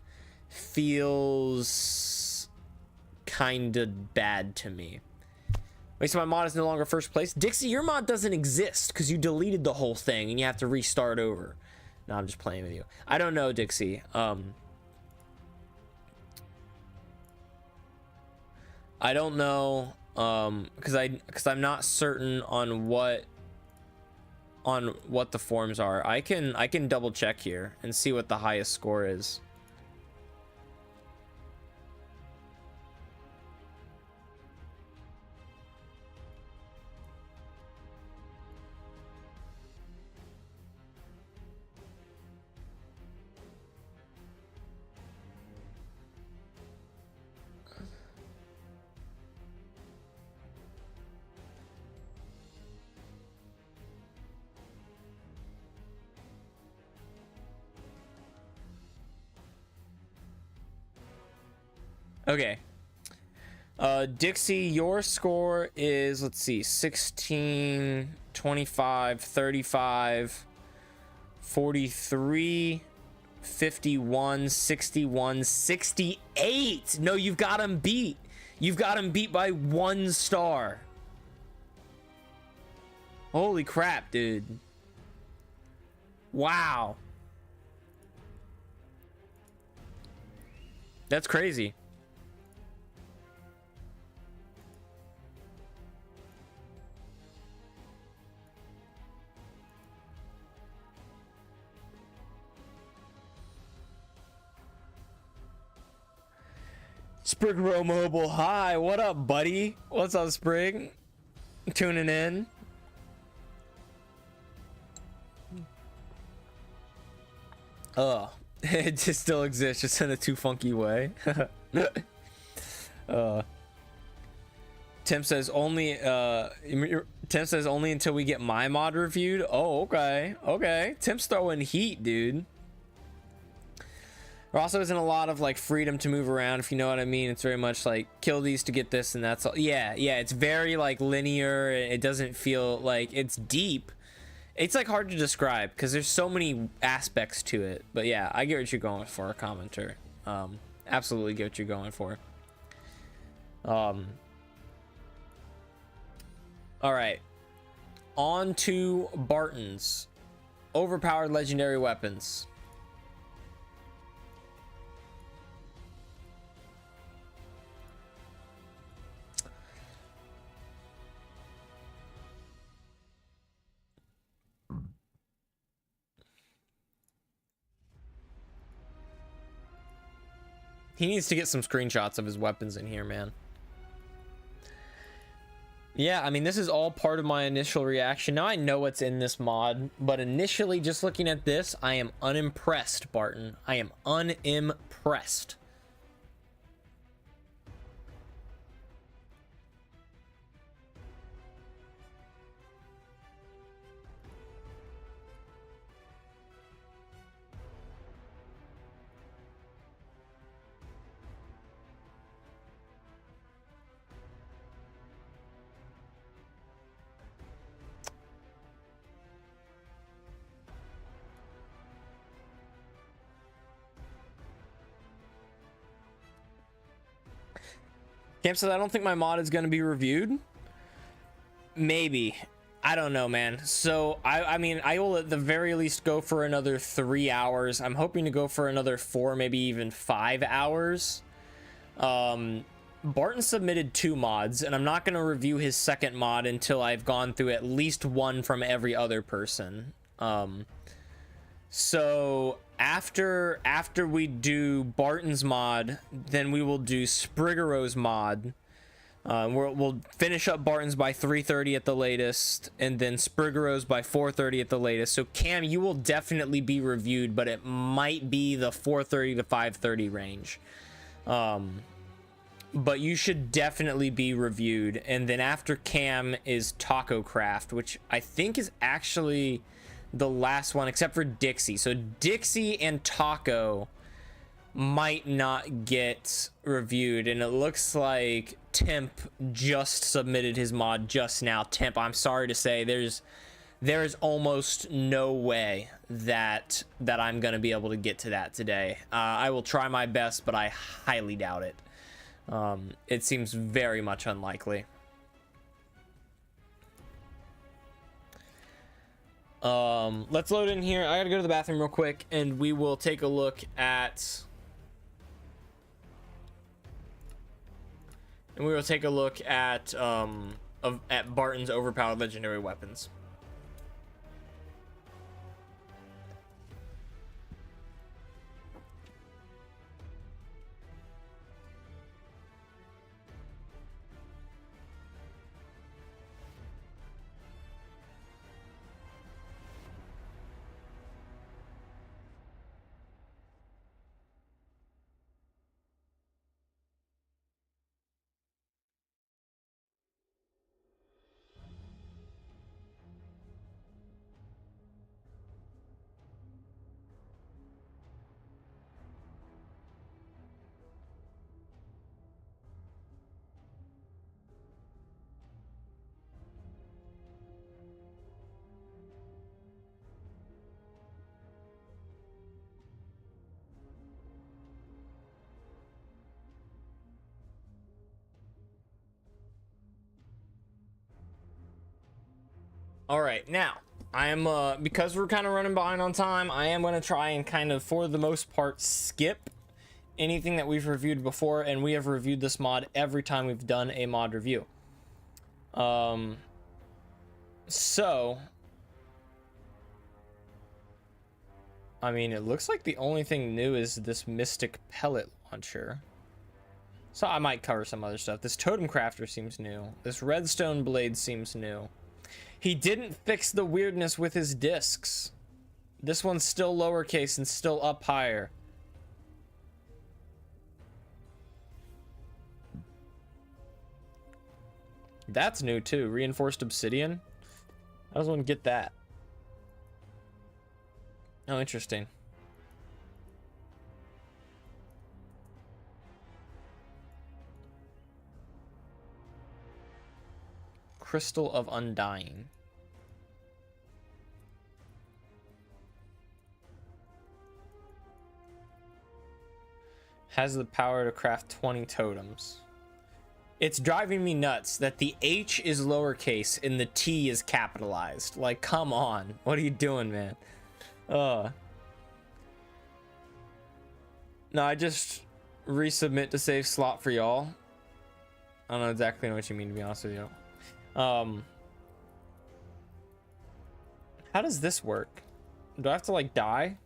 feels kind of bad to me. Wait, so my mod is no longer first place? Dixie, your mod doesn't exist because you deleted the whole thing and you have to restart over. No, I'm just playing with you. I don't know, Dixie. I don't know, because I'm not certain on what the forms are. I can double check here and see what the highest score is. Okay. Dixie, your score is, let's see, 16, 25, 35, 43, 51, 61, 68. No, you've got him beat. You've got him beat by 1 star. Holy crap, dude. Wow. That's crazy. Sprig Row Mobile, hi, what up, buddy? What's up, Sprig? Tuning in. It just still exists, just in a too funky way. Tim says only until we get my mod reviewed. Oh, okay. Tim's throwing heat, dude. There also isn't a lot of like freedom to move around, if you know what I mean. It's very much like kill these to get this and that's all. Yeah, it's very like linear. It doesn't feel like it's deep. It's like hard to describe because there's so many aspects to it. But yeah, I get what you're going for, commenter. Absolutely get what you're going for. All right, on to Barton's overpowered legendary weapons. He needs to get some screenshots of his weapons in here, man. Yeah, I mean, this is all part of my initial reaction. Now I know what's in this mod, but initially, just looking at this, I am unimpressed, Barton. I am unimpressed. Cam says, I don't think my mod is going to be reviewed. Maybe. I don't know, man. So, I mean, I will at the very least go for another 3 hours. I'm hoping to go for another 4, maybe even 5 hours. Barton submitted 2 mods, and I'm not going to review his second mod until I've gone through at least 1 from every other person. So after we do Barton's mod, then we will do Spriggero's mod. We'll finish up Barton's by 3:30 at the latest, and then Spriggero's by 4:30 at the latest. So Cam, you will definitely be reviewed, but it might be the 4:30 to 5:30 range. But you should definitely be reviewed. And then after Cam is Taco Craft, which I think is actually the last one except for Dixie. So Dixie and Taco might not get reviewed, and it looks like Temp just submitted his mod just now. Temp, I'm sorry to say, there's almost no way that I'm gonna be able to get to that today. I will try my best, but I highly doubt it. It seems very much unlikely. Let's load in here. I gotta go to the bathroom real quick, and we will take a look at at Barton's overpowered legendary weapons. All right, now I am because we're kind of running behind on time, I am going to try and kind of, for the most part, skip anything that we've reviewed before, and we have reviewed this mod every time we've done a mod review. So I mean, it looks like the only thing new is this mystic pellet launcher. So I might cover some other stuff. This totem crafter seems new. This redstone blade seems new. He didn't fix the weirdness with his discs. This one's still lowercase and still up higher. That's new too. Reinforced obsidian. I just want to get that. Oh, interesting. Crystal of Undying. Has the power to craft 20 totems. It's driving me nuts that the H is lowercase and the T is capitalized. Like, come on. What are you doing, man? No, I just resubmit to save slot for y'all. I don't know exactly what you mean, to be honest with you. How does this work? Do I have to like die?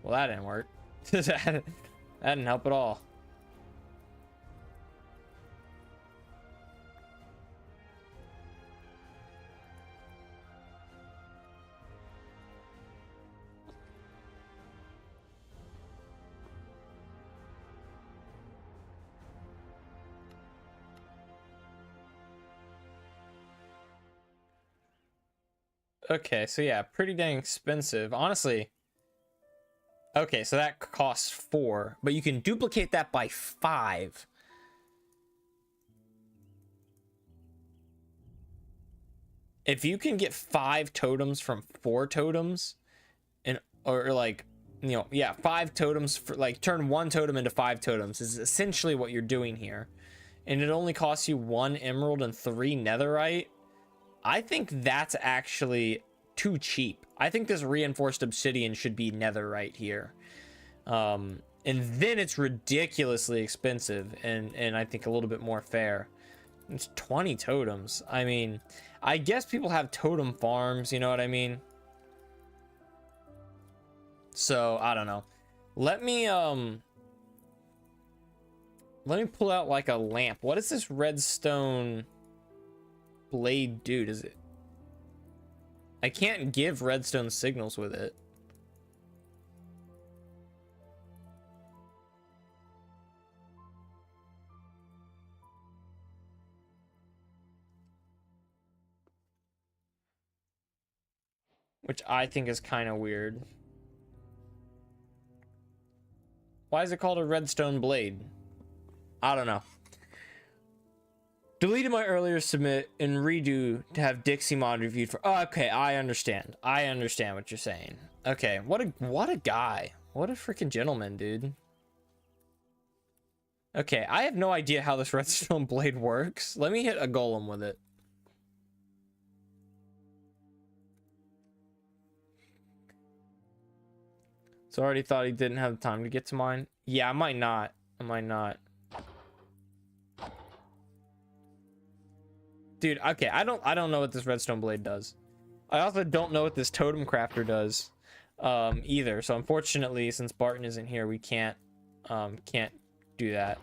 Well, that didn't work. That didn't help at all. Okay, so yeah, pretty dang expensive. Honestly. Okay, so that costs 4, but you can duplicate that by 5. If you can get 5 totems from 4 totems, and or like, you know, yeah, 5 totems for like turn 1 totem into 5 totems is essentially what you're doing here. And it only costs you 1 emerald and 3 netherite. I think that's actually too cheap. I think this reinforced obsidian should be netherite here. And then it's ridiculously expensive and I think a little bit more fair. It's 20 totems. I mean, I guess people have totem farms, you know what I mean? So, I don't know. Let me pull out like a lamp. What is this redstone blade do? Does it? I can't give redstone signals with it. Which I think is kind of weird. Why is it called a redstone blade? I don't know. Deleted my earlier submit and redo to have Dixie mod reviewed for. Oh, okay, I understand. I understand what you're saying. Okay, what a guy. What a freaking gentleman, dude. Okay, I have no idea how this redstone blade works. Let me hit a golem with it. So I already thought he didn't have the time to get to mine. Yeah, I might not. I might not. Dude, okay, I don't know what this redstone blade does. I also don't know what this totem crafter does either. So unfortunately, since Barton isn't here, we can't do that.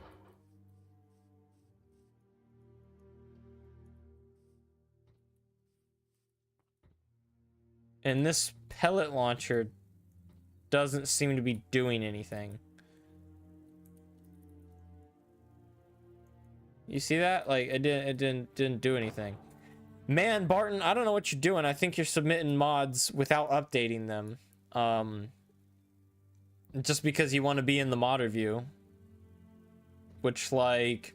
And this pellet launcher doesn't seem to be doing anything. You see that? Like it didn't do anything. Man, Barton, I don't know what you're doing. I think you're submitting mods without updating them. Just because you want to be in the mod review. Which, like,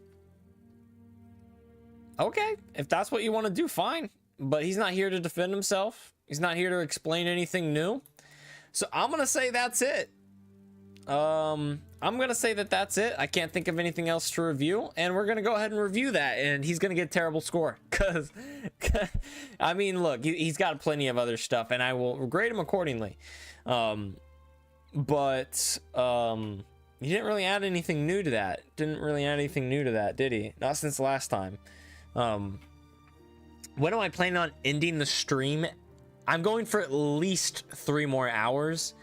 okay, if that's what you want to do, fine. But he's not here to defend himself. He's not here to explain anything new. So I'm gonna say that's it. I'm gonna say that's it. I can't think of anything else to review, and we're gonna go ahead and review that, and he's gonna get a terrible score because I mean, look, he's got plenty of other stuff, and I will grade him accordingly. But he didn't really add anything new to that. Didn't really add anything new to that, did he? Not since last time. When am I planning on ending the stream? I'm going for at least 3 more hours.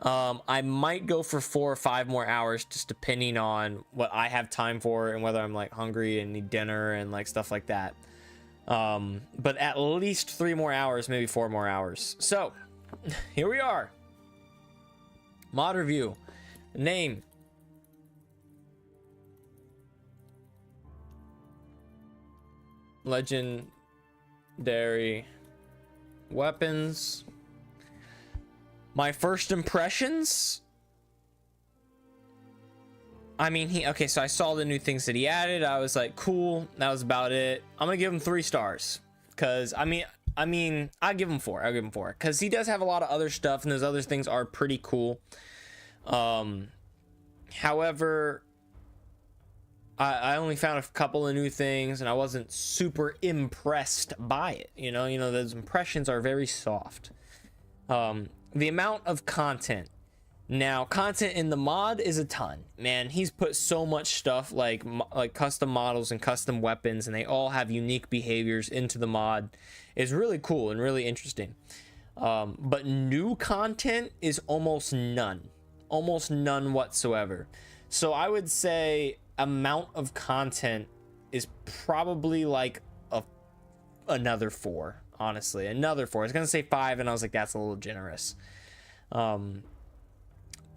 I might go for 4 or 5 more hours, just depending on what I have time for and whether I'm like hungry and need dinner and like stuff like that. But at least 3 more hours, maybe 4 more hours. So here we are. Mod review. Name. Legendary weapons. My first impressions. I mean, okay, so I saw the new things that he added. I was like, cool. That was about it. I'm gonna give him 3 stars because I mean, I'll give him 4. I'll give him 4 because he does have a lot of other stuff, and those other things are pretty cool. However, I only found a couple of new things, and I wasn't super impressed by it. You know, those impressions are very soft. The amount of content. Now, content in the mod is a ton. Man, he's put so much stuff like custom models and custom weapons, and they all have unique behaviors into the mod. It's really cool and really interesting. But new content is almost none. Almost none whatsoever. So I would say amount of content is probably like another 4. Honestly, another 4. I was gonna say 5, and I was like, that's a little generous.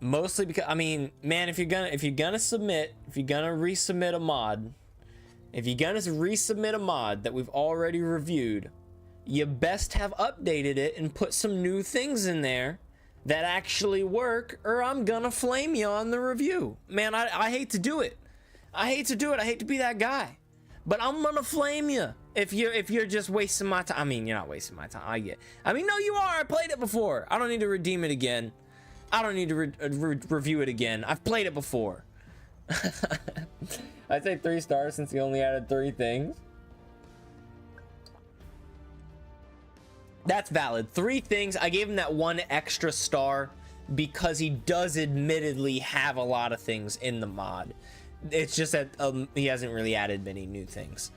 Mostly because, I mean, man, if you're gonna resubmit a mod that we've already reviewed, you best have updated it and put some new things in there that actually work, or I'm gonna flame you on the review. Man, I hate to do it. I hate to be that guy, but I'm gonna flame you if you're just wasting my time. I mean, you're not wasting my time. I mean, no, you are. I played it before. I don't need to redeem it again. I don't need to review it again. I've played it before. I'd say 3 stars since he only added 3 things. That's valid. 3 things. I gave him that 1 extra star because he does admittedly have a lot of things in the mod. It's just that he hasn't really added many new things.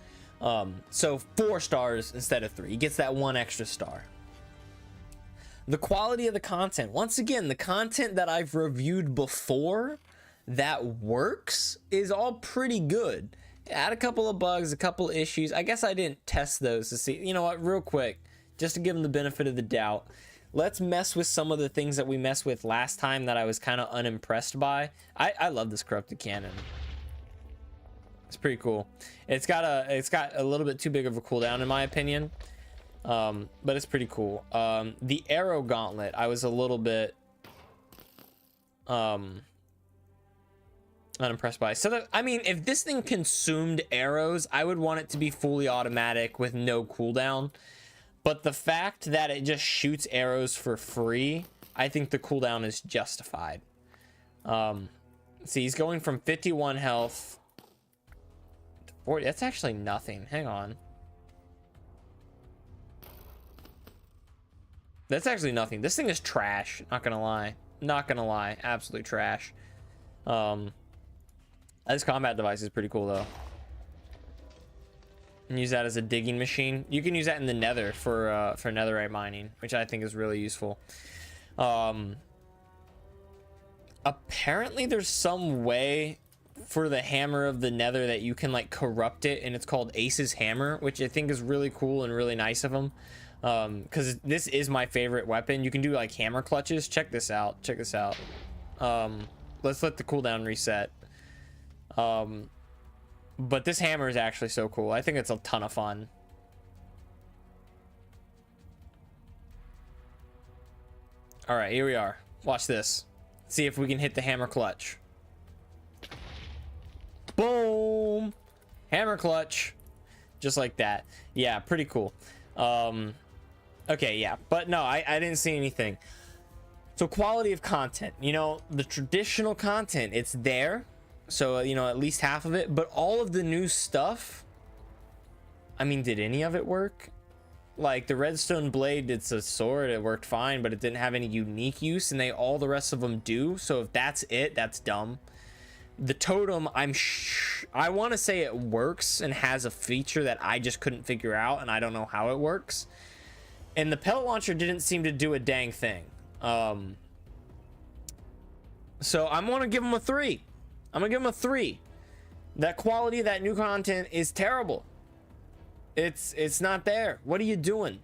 So 4 stars instead of 3. He gets that 1 extra star. The quality of the content. Once again, the content that I've reviewed before that works is all pretty good. Add a couple of bugs, a couple of issues. I guess I didn't test those to see. You know what? Real quick, just to give him the benefit of the doubt, let's mess with some of the things that we messed with last time that I was kind of unimpressed by. I love this corrupted cannon. It's pretty cool. It's got a little bit too big of a cooldown in my opinion, but it's pretty cool. The arrow gauntlet, I was a little bit unimpressed by. So that, I mean, if this thing consumed arrows, I would want it to be fully automatic with no cooldown. But the fact that it just shoots arrows for free, I think the cooldown is justified. See, he's going from 51 health to 40. That's actually nothing. Hang on. That's actually nothing. This thing is trash. Not gonna lie. Not gonna lie. Absolutely trash. This combat device is pretty cool though. And use that as a digging machine. You can use that in the nether for netherite mining, which I think is really useful. Apparently there's some way for the hammer of the nether that you can like corrupt it, and it's called Ace's hammer, which I think is really cool and really nice of him. Because this is my favorite weapon. You can do like hammer clutches. Check this out. Check this out. Let's let the cooldown reset. But this hammer is actually so cool. I think it's a ton of fun. All right, here we are. Watch this. See if we can hit the hammer clutch. Boom! Hammer clutch. Just like that. Yeah, pretty cool. Okay, yeah. But no, I didn't see anything. So quality of content. You know, the traditional content, it's there. So, you know, at least half of it. But all of the new stuff, I mean, did any of it work? Like the redstone blade, it's a sword, it worked fine, but it didn't have any unique use, and all the rest of them do. So if that's it, that's dumb. The totem, I want to say it works and has a feature that I just couldn't figure out, and I don't know how it works. And the pellet launcher didn't seem to do a dang thing. So I'm gonna give him a 3. I'm gonna give him a 3. That quality of that new content is terrible. It's not there. What are you doing?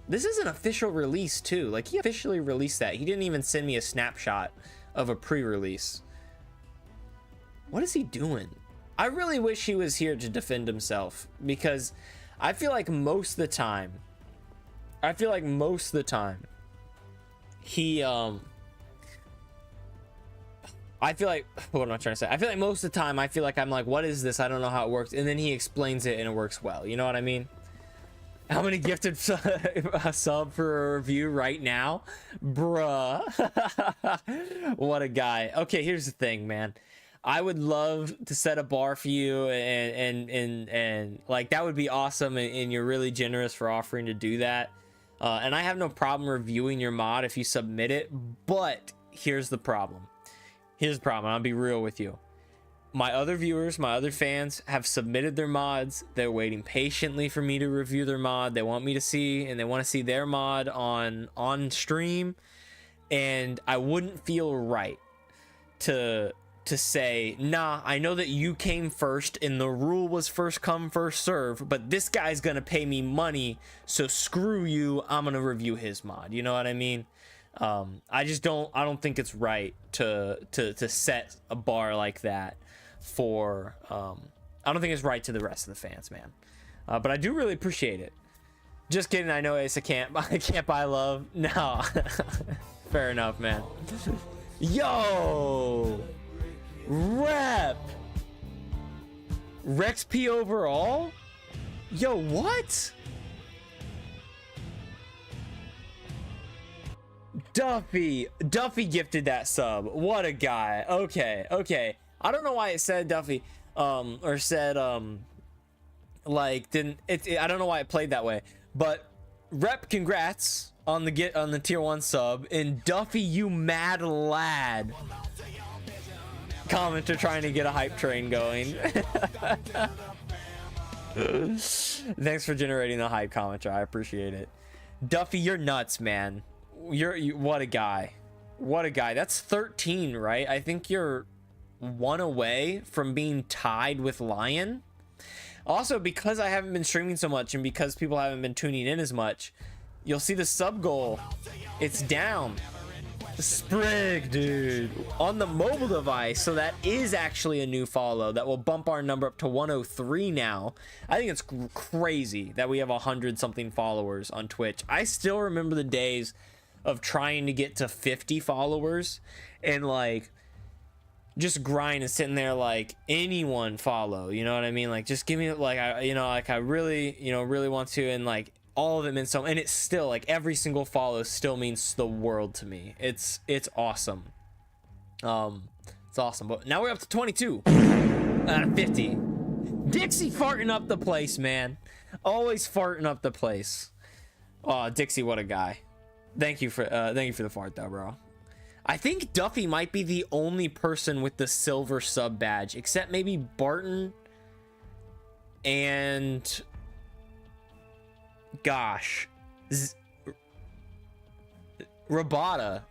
This is an official release too. Like, he officially released that. He didn't even send me a snapshot of a pre-release. What is he doing? I really wish he was here to defend himself, because I feel like most of the time he I feel like, what am I trying to say? I feel like most of the time I feel like I'm like, what is this? I don't know how it works. And then he explains it and it works well. You know what I mean? How many gifted a sub for a review right now? Bruh. What a guy. Okay, here's the thing, man. I would love to set a bar for you, and like, that would be awesome, and you're really generous for offering to do that. And I have no problem reviewing your mod if you submit it, but here's the problem. Here's the problem. I'll be real with you. My other viewers, my other fans have submitted their mods. They're waiting patiently for me to review their mod. They want me to see, and they want to see their mod on stream. And I wouldn't feel right to say, nah, I know that you came first and the rule was first come, first serve, but this guy's gonna pay me money, so screw you, I'm gonna review his mod. You know what I mean? I don't think it's right to set a bar like that for, I don't think it's right to the rest of the fans, man. But I do really appreciate it. Just kidding. I know Asa can't buy love. No. Fair enough, man. Yo, Rex P overall. Yo, what? Duffy gifted that sub. What a guy. Okay. I don't know why it said Duffy, or said, like, didn't it, I don't know why it played that way, but Rep, congrats on the tier 1 sub, and Duffy, you mad lad. Commenter trying to get a hype train going. Thanks for generating the hype, commenter. I appreciate it. Duffy, you're nuts, man. What a guy. What a guy. That's 13, right? I think you're 1 away from being tied with Lion. Also, because I haven't been streaming so much and because people haven't been tuning in as much, you'll see the sub goal. It's down. Sprig, dude, on the mobile device. So that is actually a new follow that will bump our number up to 103 now. I think it's crazy that we have 100 something followers on Twitch. I still remember the days of trying to get to 50 followers and like just grind and sitting there like, anyone follow, you know what I mean? Like, just give me, like, I really, really want to, and like all of them meant so, and it's still like every single follow still means the world to me. It's awesome. So It's awesome. But now we're up to 22 out of 50. Dixie farting up the place, man. Always farting up the place. Oh, Dixie, what a guy. Thank you for the fart though, bro. I think Duffy might be the only person with the silver sub badge, except maybe Barton and gosh, Rabada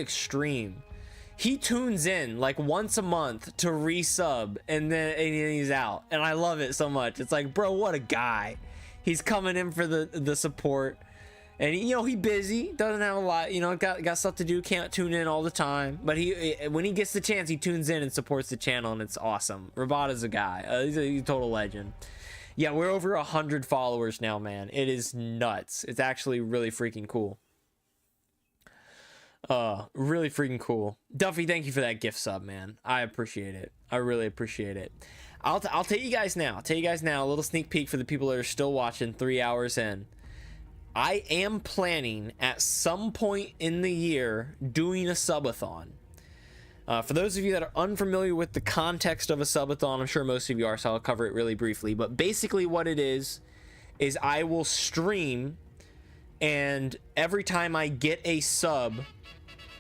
Extreme. He tunes in like once a month to resub and then he's out, and I love it so much. It's like, bro, what a guy. He's coming in for the support, and you know, he busy, doesn't have a lot, you know, got stuff to do, can't tune in all the time, but when he gets the chance, he tunes in and supports the channel, and it's awesome. Rabada's a guy. He's a total legend. Yeah, we're over 100 followers now, man. It is nuts. It's actually really freaking cool. Really freaking cool. Duffy, thank you for that gift sub, man. I appreciate it. I really appreciate it. I'll tell you guys now. A little sneak peek for the people that are still watching 3 hours in. I am planning at some point in the year doing a subathon. For those of you that are unfamiliar with the context of a subathon, I'm sure most of you are, so I'll cover it really briefly. But basically what it is I will stream, and every time I get a sub,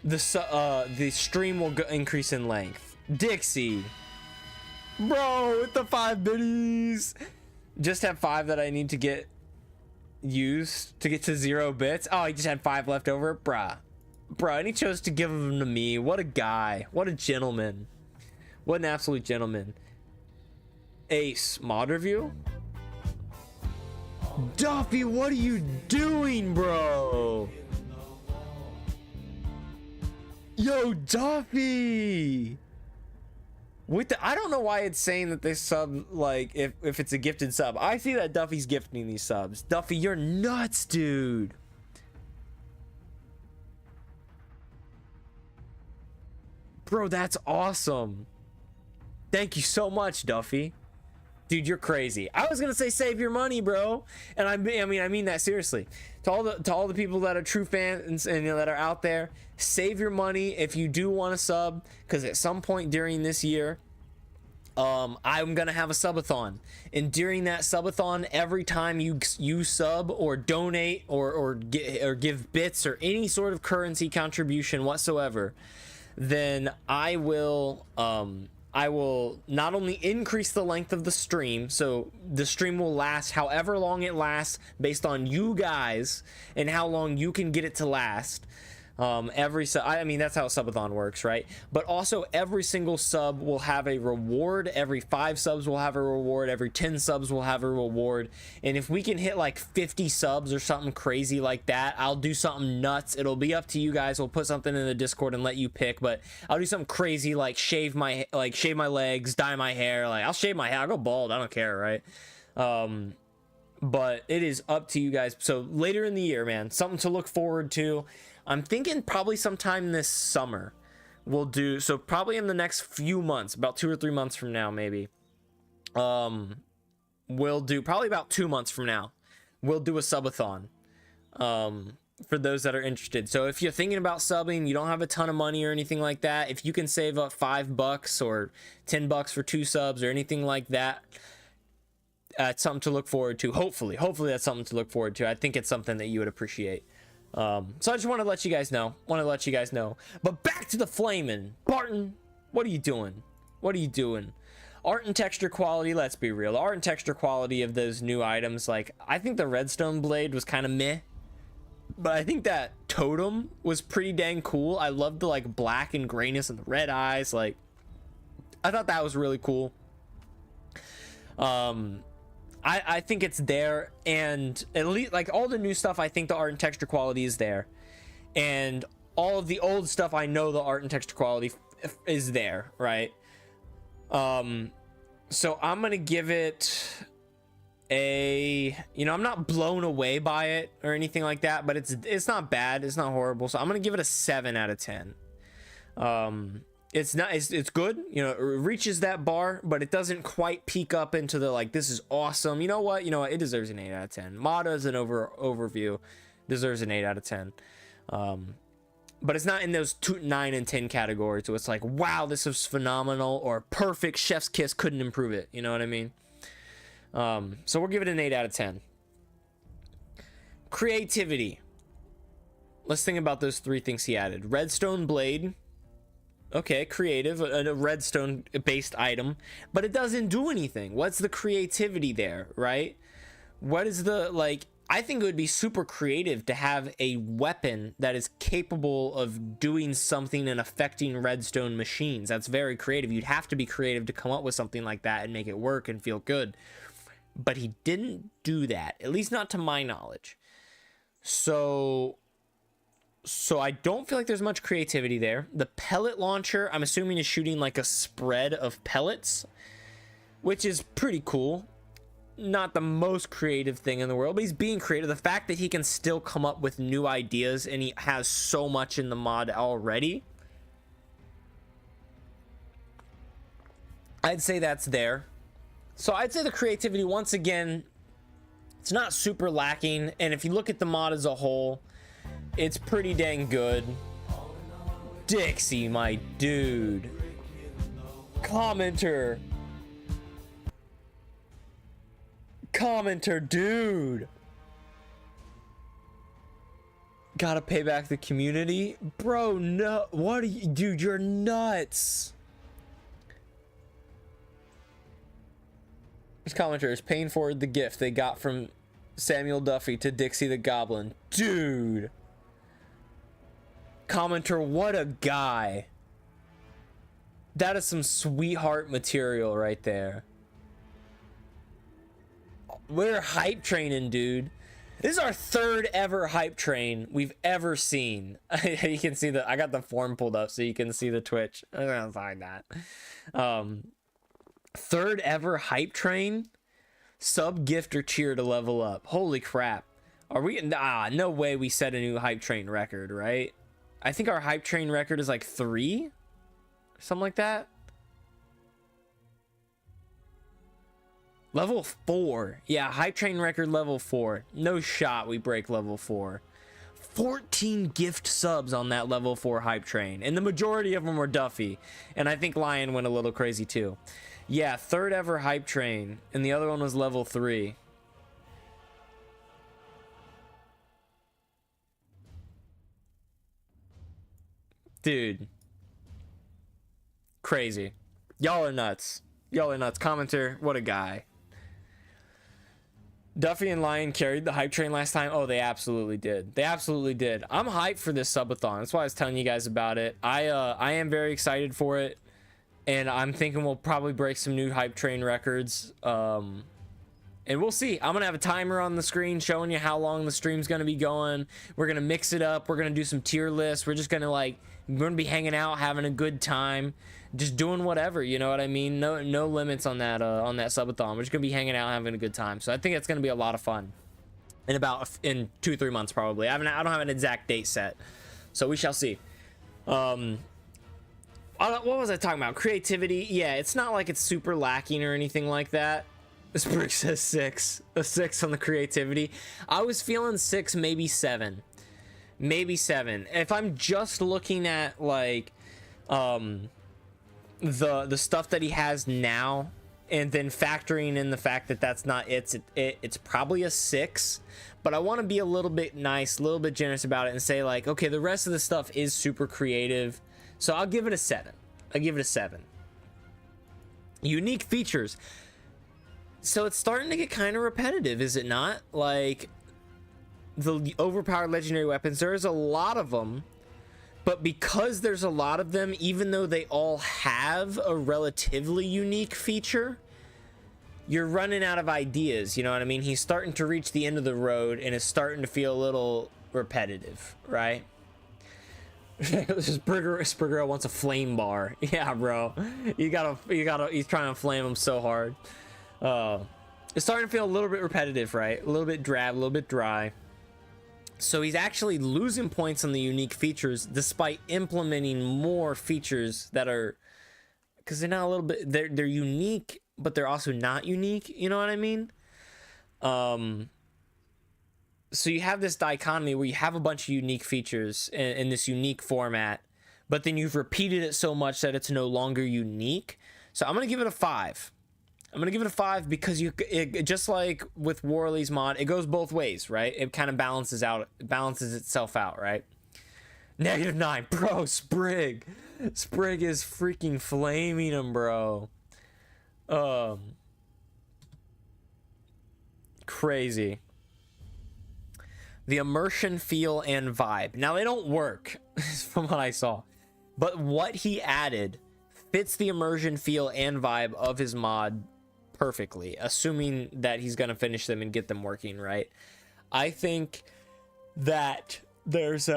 the stream will increase in length. Dixie, bro, with the 5 biddies. Just have 5 that I need to get used to get to 0 bits. Oh, he just had 5 left over, bruh, and he chose to give them to me. What a guy. What a gentleman. What an absolute gentleman. Ace mod review. Duffy, what are you doing, bro? Yo, Duffy. I don't know why it's saying that this sub, like, if it's a gifted sub. I see that Duffy's gifting these subs. Duffy, you're nuts, dude. Bro, that's awesome. Thank you so much, Duffy. Dude, you're crazy. I was gonna say save your money, bro, and I mean that seriously. To all the people that are true fans and you know, that are out there, save your money if you do want to sub, because at some point during this year, I'm gonna have a subathon, and during that subathon, every time you sub or donate or give bits or any sort of currency contribution whatsoever, then I will not only increase the length of the stream, so the stream will last however long it lasts based on you guys and how long you can get it to last. I mean, that's how a subathon works, right? But also every single sub will have a reward. Every 5 subs will have a reward. Every 10 subs will have a reward. And if we can hit like 50 subs or something crazy like that, I'll do something nuts. It'll be up to you guys. We'll put something in the Discord and let you pick, but I'll do something crazy like shave my legs, dye my hair. Like, I'll shave my hair. I'll go bald. I don't care, right? But it is up to you guys. So later in the year, man, something to look forward to. I'm thinking probably sometime this summer we'll do, so probably in the next few months, about 2 or 3 months from now, maybe. We'll do probably about 2 months from now. We'll do a subathon for those that are interested. So if you're thinking about subbing, you don't have a ton of money or anything like that, if you can save up $5 or $10 for 2 subs or anything like that, that's something to look forward to. Hopefully that's something to look forward to. I think it's something that you would appreciate. So I just want to let you guys know. But back to the flaming. Barton, what are you doing? Art and texture quality, let's be real. Art and texture quality of those new items, like, I think the redstone blade was kind of meh. But I think that totem was pretty dang cool. I loved the, like, black and grayness and the red eyes. Like, I thought that was really cool. I think it's there, and at least like all the new stuff, I think the art and texture quality is there, and all of the old stuff, I know the art and texture quality is there, right? So I'm gonna give it a, you know, I'm not blown away by it or anything like that, but it's not bad, it's not horrible, so I'm gonna give it a 7 out of 10. It's good, you know, it reaches that bar, but it doesn't quite peak up into the, like, this is awesome. You know what, it deserves an 8 out of 10. Mada as an overview deserves an 8 out of 10. but it's not in those 9 and 10 categories. So it's like, wow, this is phenomenal, or perfect, chef's kiss, couldn't improve it. You know what I mean? So we'll give it an 8 out of 10. Creativity. Let's think about those 3 things he added. Redstone blade. Okay, creative, a redstone based item, but it doesn't do anything. What's the creativity there, right? What is the, like, I think it would be super creative to have a weapon that is capable of doing something and affecting redstone machines. That's very creative. You'd have to be creative to come up with something like that and make it work and feel good. But he didn't do that, at least not to my knowledge. So I don't feel like there's much creativity there. The pellet launcher, I'm assuming, is shooting like a spread of pellets, which is pretty cool. Not the most creative thing in the world, but he's being creative. The fact that he can still come up with new ideas and he has so much in the mod already, I'd say that's there. So I'd say the creativity, once again, it's not super lacking. And if you look at the mod as a whole, it's pretty dang good. Dixie, my dude. Commenter, dude. Gotta pay back the community, bro. No, what are you, dude? You're nuts. This commenter is paying forward the gift they got from Samuel Duffy to Dixie the Goblin, dude. Commenter, what a guy. That is some sweetheart material right there. We're hype training, dude. This is our 3rd ever hype train we've ever seen. You can see I got the form pulled up so you can see the Twitch. I'm gonna find that. 3rd ever hype train. Sub, gift, or cheer to level up. Holy crap. Are we? No way we set a new hype train record, right? I think our hype train record is like 3, something like that. Level 4. Yeah, hype train record level 4. No shot we break level 4. 14 gift subs on that level 4 hype train, and the majority of them were Duffy, and I think Lion went a little crazy too. Yeah, 3rd ever hype train, and the other one was level 3. Dude, crazy. Y'all are nuts. Y'all are nuts. Commenter, what a guy. Duffy and Lion carried the hype train last time. Oh, they absolutely did. They absolutely did. I'm hyped for this subathon. That's why I was telling you guys about it. I am very excited for it, and I'm thinking we'll probably break some new hype train records. And we'll see. I'm gonna have a timer on the screen showing you how long the stream's gonna be going. We're gonna mix it up. We're gonna do some tier lists. We're just gonna we're gonna be hanging out, having a good time, just doing whatever. You know what I mean? No limits on that subathon. We're just gonna be hanging out, having a good time. So I think it's gonna be a lot of fun. In 2-3 months probably. I don't have an exact date set, so we shall see. What was I talking about? Creativity. Yeah, it's not like it's super lacking or anything like that. This brick says 6. A 6 on the creativity. I was feeling 6, maybe 7. Maybe 7. If I'm just looking at like the stuff that he has now, and then factoring in the fact that that's not it's probably a 6. But I want to be a little bit nice, a little bit generous about it, and say like, okay, the rest of the stuff is super creative, so I'll give it a 7. I'll give it a 7. Unique features. So it's starting to get kind of repetitive, is it not? Like, the overpowered legendary weapons, there's a lot of them, but because there's a lot of them, even though they all have a relatively unique feature, you're running out of ideas, you know what I mean? He's starting to reach the end of the road, and it's starting to feel a little repetitive, right? Spurgirl wants a flame bar. Yeah, bro. You gotta, he's trying to flame him so hard. It's starting to feel a little bit repetitive, right? A little bit drab, a little bit dry. So he's actually losing points on the unique features despite implementing more features that are, because they're not a little bit, they're unique, but they're also not unique. You know what I mean? so you have this dichotomy where you have a bunch of unique features in this unique format, but then you've repeated it so much that it's no longer unique. So I'm gonna give it a 5. I'm gonna give it a 5 because it just like with Warley's mod, it goes both ways, right? It kind of balances itself out, right? -9, bro. Sprig is freaking flaming him, bro. Crazy. The immersion, feel, and vibe. Now they don't work from what I saw, but what he added fits the immersion, feel, and vibe of his mod perfectly, assuming that he's gonna finish them and get them working right. I think that there's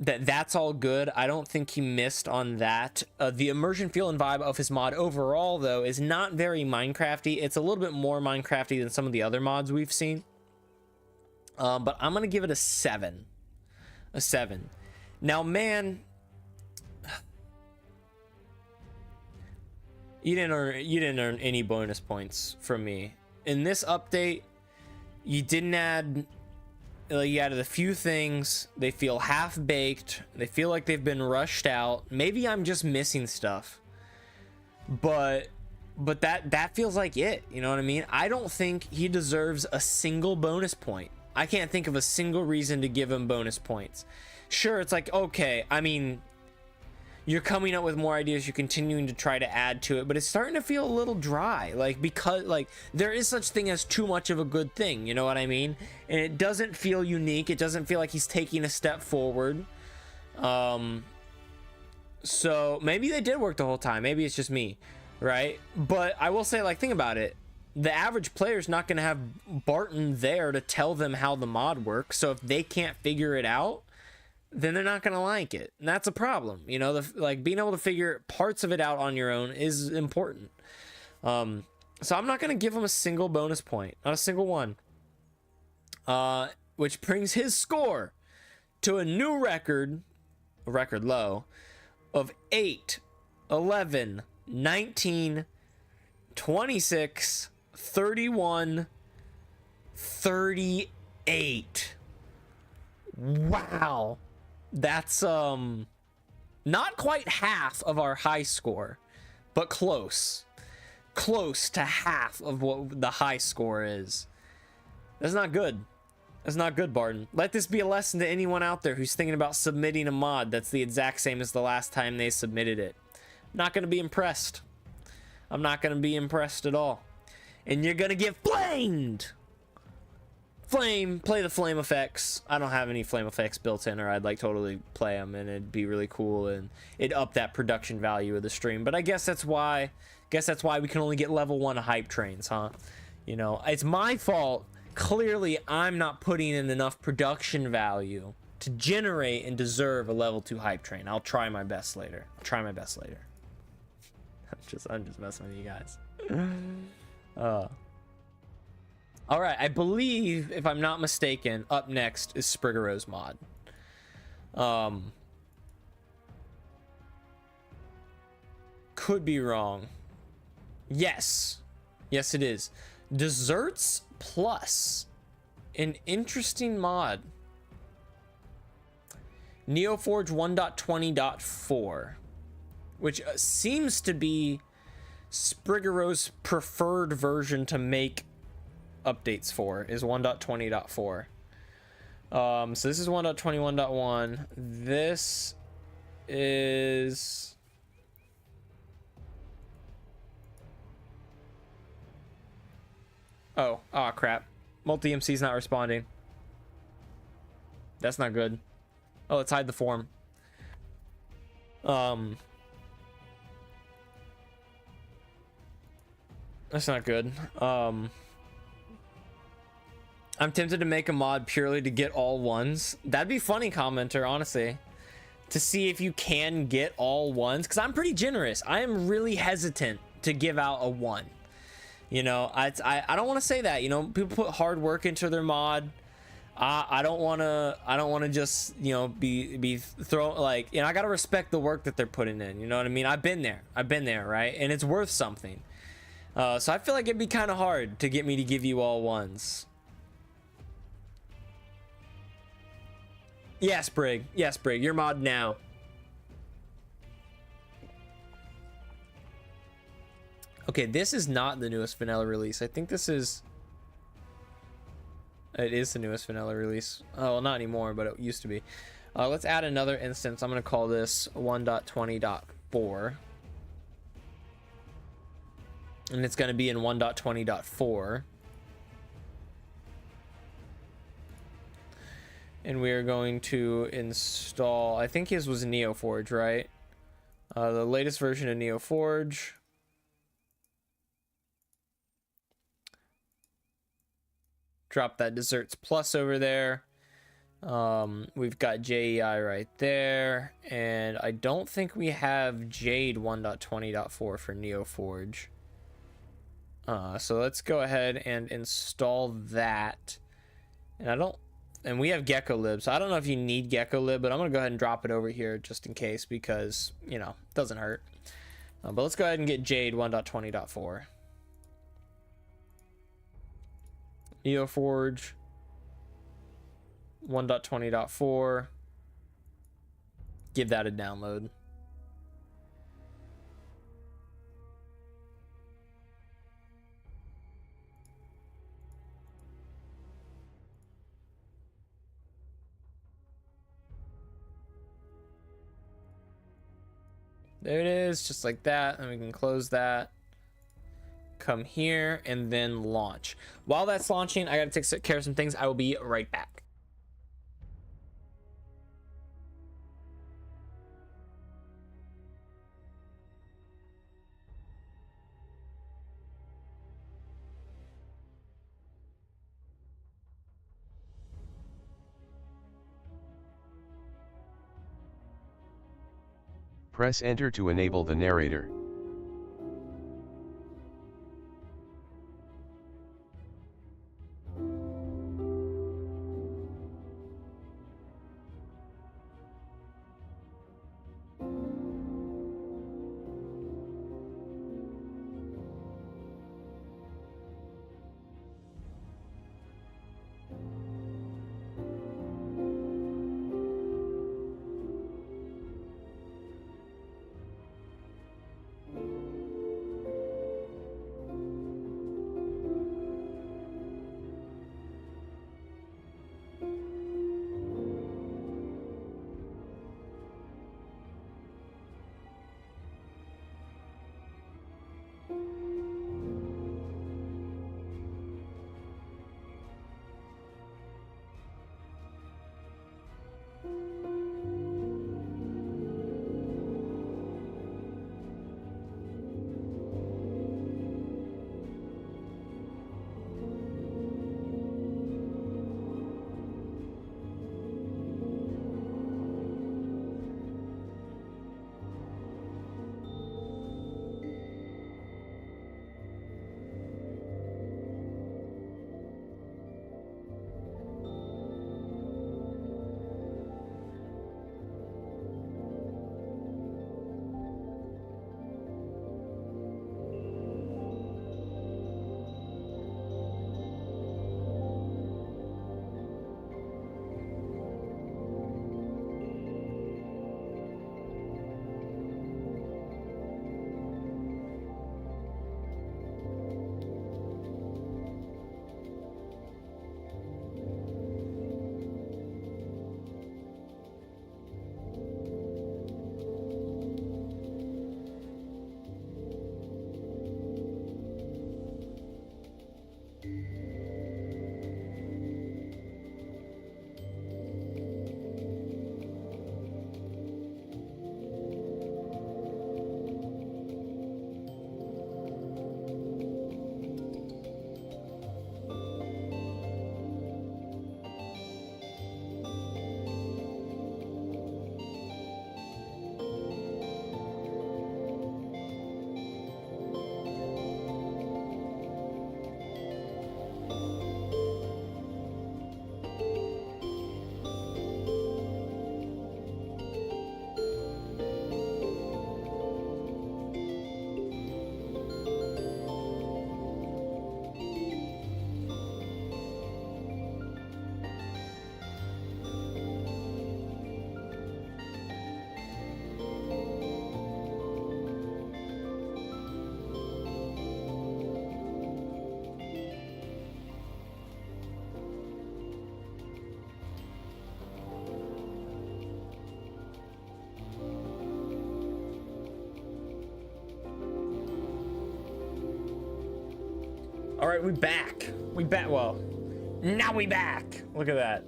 that's all good. I don't think he missed on that. The immersion, feel, and vibe of his mod overall, though, is not very Minecrafty. It's a little bit more Minecrafty than some of the other mods we've seen. But I'm gonna give it a 7. A 7. Now, man, you didn't earn any bonus points from me in this update. You didn't add. You added a few things. They feel half-baked. They feel like they've been rushed out. Maybe I'm just missing stuff, but that feels like it. You know what I mean? I don't think he deserves a single bonus point. I can't think of a single reason to give him bonus points. Sure, it's like, okay, I mean, you're coming up with more ideas, you're continuing to try to add to it, but it's starting to feel a little dry, like, because like there is such thing as too much of a good thing, you know what I mean? And it doesn't feel unique. It doesn't feel like he's taking a step forward. So maybe they did work the whole time, maybe it's just me, right? But I will say, like, think about it. The average player is not going to have Barton there to tell them how the mod works, so if they can't figure it out, then they're not going to like it. And that's a problem. You know, like being able to figure parts of it out on your own is important. So I'm not going to give him a single bonus point, not a single one. Which brings his score to a new record, a record low, of 8, 11, 19, 26, 31, 38. Wow. That's not quite half of our high score, but close to half of what the high score is. That's not good. That's not good, Barton. Let this be a lesson to anyone out there who's thinking about submitting a mod that's the exact same as the last time they submitted it. I'm not going to be impressed. I'm not going to be impressed at all. And you're going to get flamed. Play the flame effects. I don't have any flame effects built in, or I'd like totally play them and it'd be really cool and it'd up that production value of the stream. But I guess that's why we can only get level 1 hype trains, huh? You know, it's my fault. Clearly I'm not putting in enough production value to generate and deserve a level 2 hype train. I'll try my best later. I'm just messing with you guys. All right, I believe, if I'm not mistaken, up next is Spriggero's mod. Could be wrong. Yes, it is. Desserts Plus, an interesting mod. Neoforge 1.20.4, which seems to be Spriggero's preferred version to make updates for, is 1.20.4. So this is 1.21.1. This is oh crap, multi-MC is not responding. That's not good. Oh, let's hide the form. That's not good. I'm tempted to make a mod purely to get all ones. That'd be funny, commenter, honestly, to see if you can get all ones, because I'm pretty generous. I am really hesitant to give out a 1. You know, I don't want to say that. You know, people put hard work into their mod. I don't want to just, you know, be thrown, like, you know, I got to respect the work that they're putting in. You know what I mean? I've been there, right? And it's worth something. So I feel like it'd be kind of hard to get me to give you all ones. Yes, Brig. Yes, Brig. You're mod now. Okay, this is not the newest vanilla release. I think this is... It is the newest vanilla release. Oh, well, not anymore, but it used to be. Let's add another instance. I'm going to call this 1.20.4. And it's going to be in 1.20.4. And we are going to install... I think his was NeoForge, right? The latest version of NeoForge. Drop that Desserts Plus over there. We've got JEI right there. And I don't think we have Jade 1.20.4 for NeoForge. So let's go ahead and install that. And we have GeckoLib, so I don't know if you need GeckoLib, but I'm going to go ahead and drop it over here just in case because, you know, it doesn't hurt. But let's go ahead and get Jade 1.20.4. NeoForge 1.20.4. Give that a download. There it is, just like that. And we can close that. Come here and then launch. While that's launching, I gotta take care of some things. I will be right back. Press enter to enable the narrator. All right, we back. We back. Well, now we back. Look at that.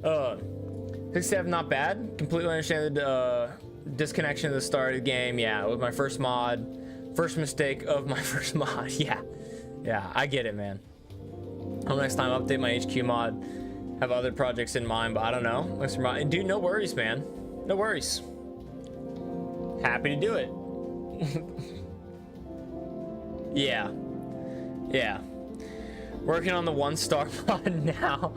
6-7, not bad. Completely understand the disconnection at the start of the game. Yeah, with my first mod. First mistake of my first mod. Yeah. Yeah, I get it, man. I'll next time update my HQ mod. Have other projects in mind, but I don't know. Dude, no worries, man. No worries. Happy to do it. Yeah. Yeah. Working on the 1-star mod now.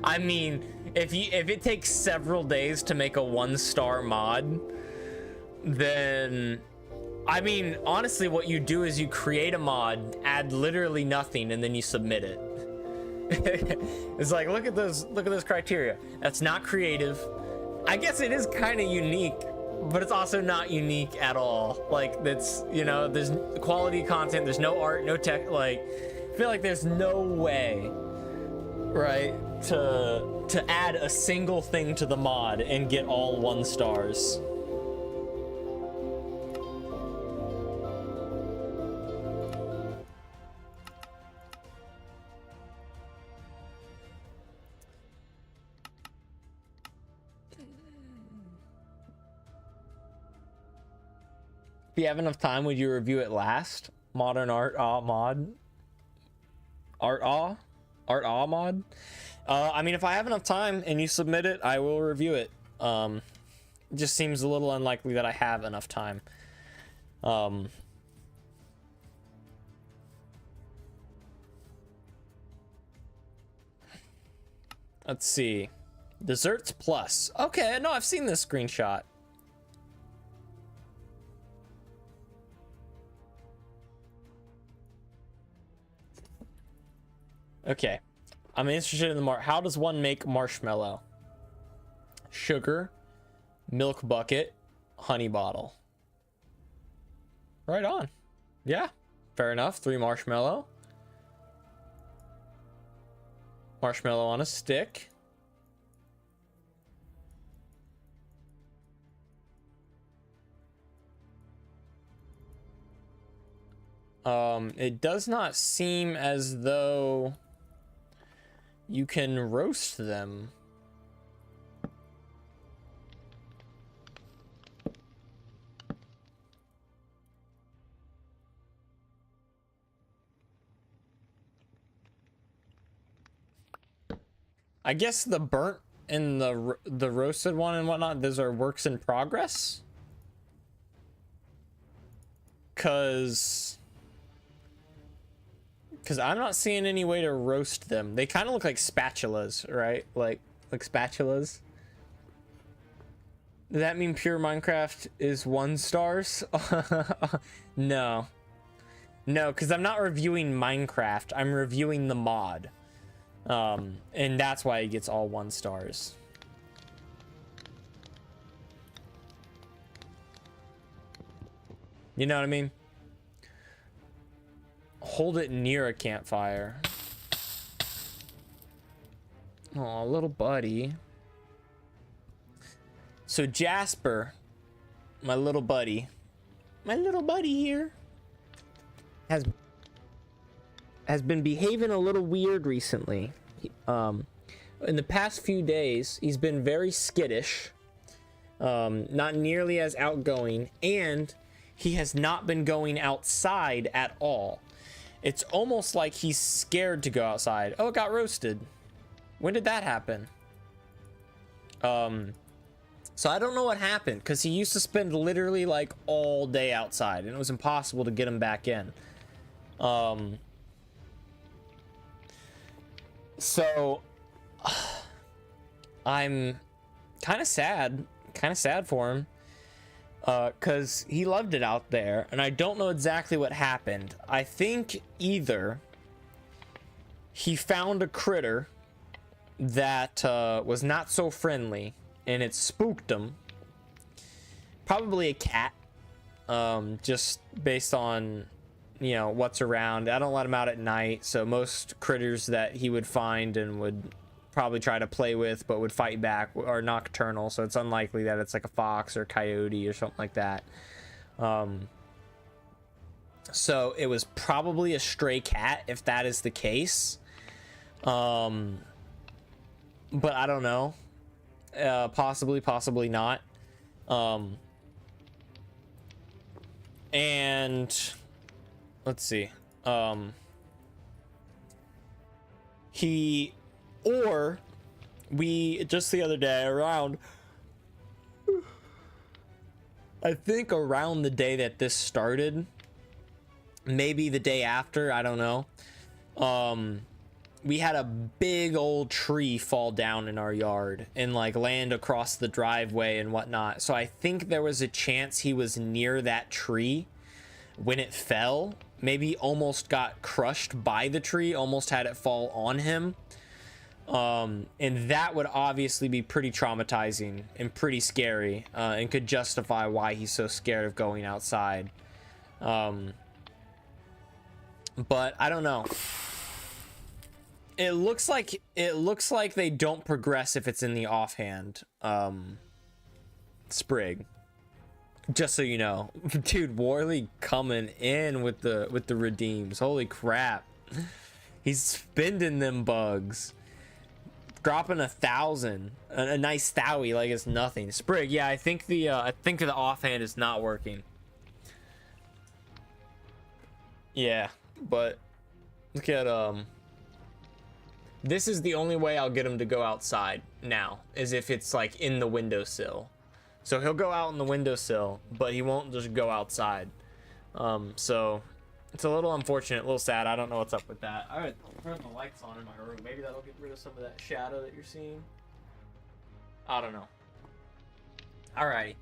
I mean, if it takes several days to make a 1-star mod, then I mean, honestly, what you do is you create a mod, add literally nothing, and then you submit it. It's like, look at those criteria. That's not creative. I guess it is kind of unique, but it's also not unique at all. Like, that's, you know, there's quality content, there's no art, no tech. Like, I feel like there's no way, right, to add a single thing to the mod and get all 1 stars. If you have enough time, would you review it last? Modern art mod? Art mod? I mean, if I have enough time and you submit it, I will review it. It just seems a little unlikely that I have enough time. Let's see. Desserts Plus. Okay, no, I've seen this screenshot. Okay, I'm interested in the how does one make marshmallow? Sugar, milk bucket, honey bottle. Right on. Yeah, fair enough. 3 marshmallow. Marshmallow on a stick. It does not seem as though you can roast them. I guess the burnt and the roasted one and whatnot, those are works in progress. Cause I'm not seeing any way to roast them. They kind of look like spatulas, right? Like spatulas. Does that mean pure Minecraft is 1 stars? No. No, because I'm not reviewing Minecraft. I'm reviewing the mod. And that's why it gets all 1 stars. You know what I mean? Hold it near a campfire. Aw, little buddy. So Jasper, my little buddy here, has been behaving a little weird recently. In the past few days, he's been very skittish, not nearly as outgoing, and he has not been going outside at all. It's almost like he's scared to go outside. Oh, it got roasted. When did that happen? So I don't know what happened, because he used to spend literally like all day outside, and it was impossible to get him back in. So I'm kind of sad for him, because he loved it out there, and I don't know exactly what happened. I think either he found a critter that was not so friendly, and it spooked him. Probably a cat, just based on, you know, what's around. I don't let him out at night, so most critters that he would find and would probably try to play with but would fight back are nocturnal, so it's unlikely that it's like a fox or coyote or something like that. So it was probably a stray cat if that is the case. But I don't know. Possibly, possibly not. And let's see. We just the other day around, I think around the day that this started, maybe the day after, I don't know. We had a big old tree fall down in our yard and like land across the driveway and whatnot. So I think there was a chance he was near that tree when it fell, maybe almost got crushed by the tree, almost had it fall on him. And that would obviously be pretty traumatizing and pretty scary, and could justify why he's so scared of going outside. But I don't know. It looks like they don't progress if it's in the offhand sprig. Just so you know. Dude, Warley coming in with the redeems. Holy crap. He's spending them bugs. Dropping 1,000. A nice Thowie like it's nothing. Sprig, yeah, I think the offhand is not working. Yeah, but look at this is the only way I'll get him to go outside now, is if it's like in the windowsill. So he'll go out in the windowsill, but he won't just go outside. So it's a little unfortunate, a little sad. I don't know what's up with that. I would turn the lights on in my room. Maybe that'll get rid of some of that shadow that you're seeing. I don't know. Alrighty.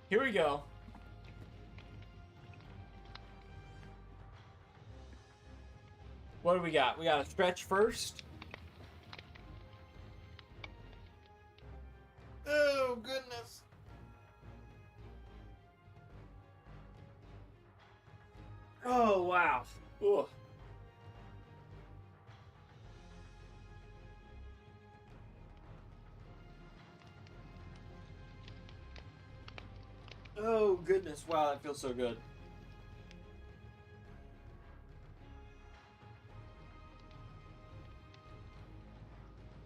Here we go. What do we got? We got a stretch first. Oh, goodness. Oh, wow. Ooh. Oh, goodness. Wow, that feels so good.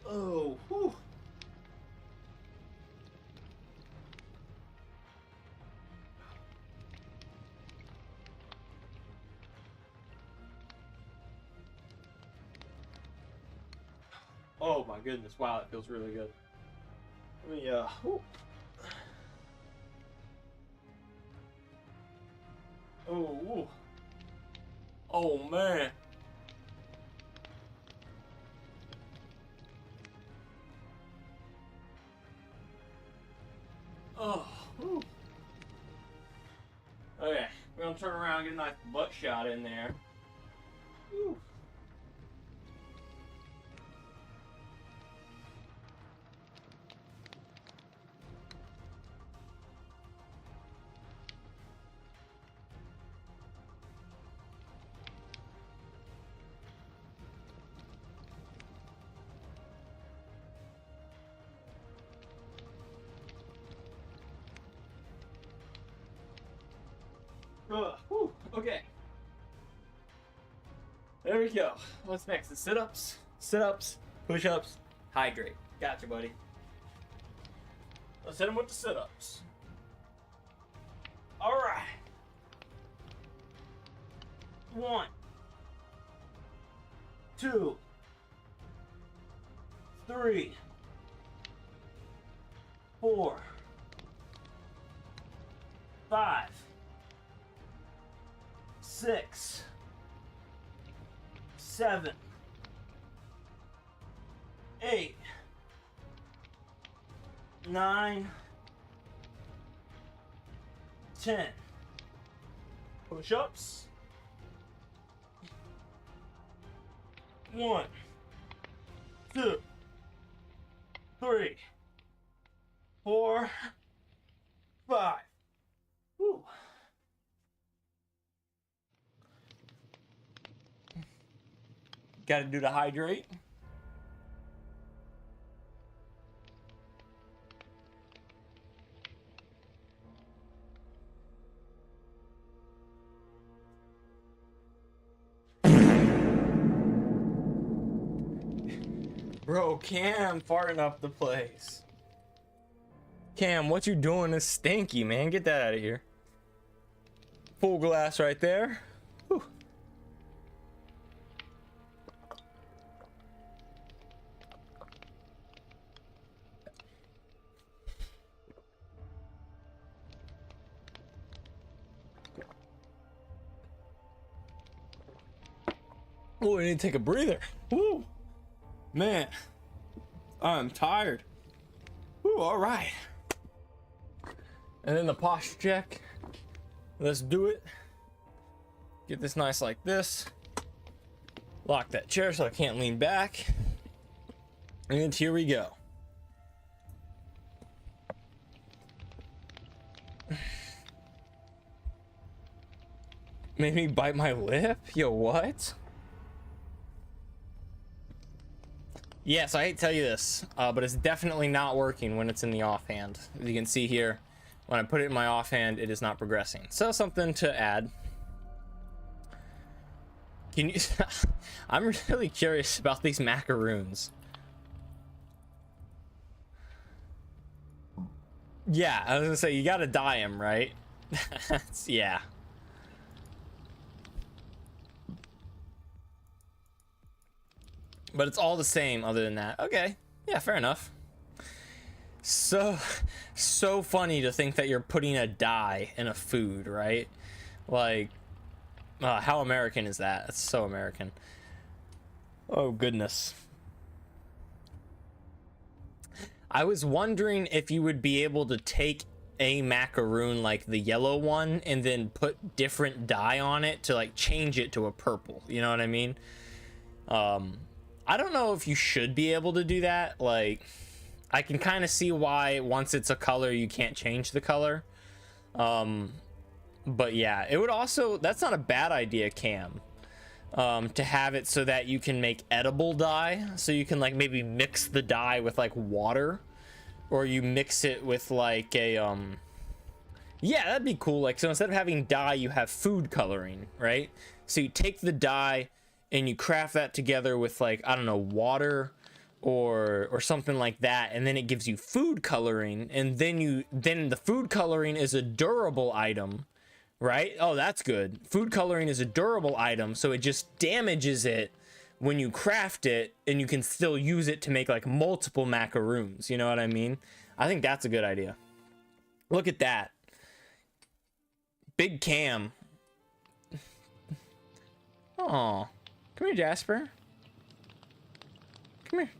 Oh, whew. Oh my goodness, wow, that feels really good. Let me, oh, oh man. Oh, whew. Okay, we're gonna turn around and get a nice butt shot in there. Whew. Whew, okay. There we go. What's next? The sit-ups, push-ups, hydrate. Gotcha, buddy. Let's hit him with the sit-ups. All right. 1, 2, 3, 4, 5, 6, 7, 8, 9, 10. Push-ups. 1, 2, 3, 4, 5. Whew. Got to do the hydrate. Bro, Cam farting up the place. Cam, what you doing is stinky, man. Get that out of here. Full glass right there. Whew. Oh, I need to take a breather. Woo. Man, I'm tired. Woo, all right. And then the posture check. Let's do it. Get this nice like this. Lock that chair so I can't lean back. And here we go. Made me bite my lip? Yo, what? Yes, I hate to tell you this, but it's definitely not working when it's in the offhand. As you can see here, when I put it in my offhand, it is not progressing. So something to add. Can you? I'm really curious about these macaroons. Yeah, I was gonna say you gotta dye them, right? Yeah. But it's all the same other than that. Okay. Yeah, fair enough. So funny to think that you're putting a dye in a food, right? Like, how American is that? That's so American. Oh, goodness. I was wondering if you would be able to take a macaroon like the yellow one and then put different dye on it to like change it to a purple. You know what I mean? I don't know if you should be able to do that. Like, I can kind of see why once it's a color, you can't change the color. But yeah, it would also, that's not a bad idea, Cam, to have it so that you can make edible dye. So you can like maybe mix the dye with like water, or you mix it with like a, yeah, that'd be cool. Like, so instead of having dye, you have food coloring, right? So you take the dye and you craft that together with like, I don't know, water or something like that, and then it gives you food coloring, and then the food coloring is a durable item, right? Oh, that's good. Food coloring is a durable item, so it just damages it when you craft it, and you can still use it to make like multiple macaroons. You know what I mean? I think that's a good idea. Look at that. Big Cam. Oh, come here, Jasper. Come here.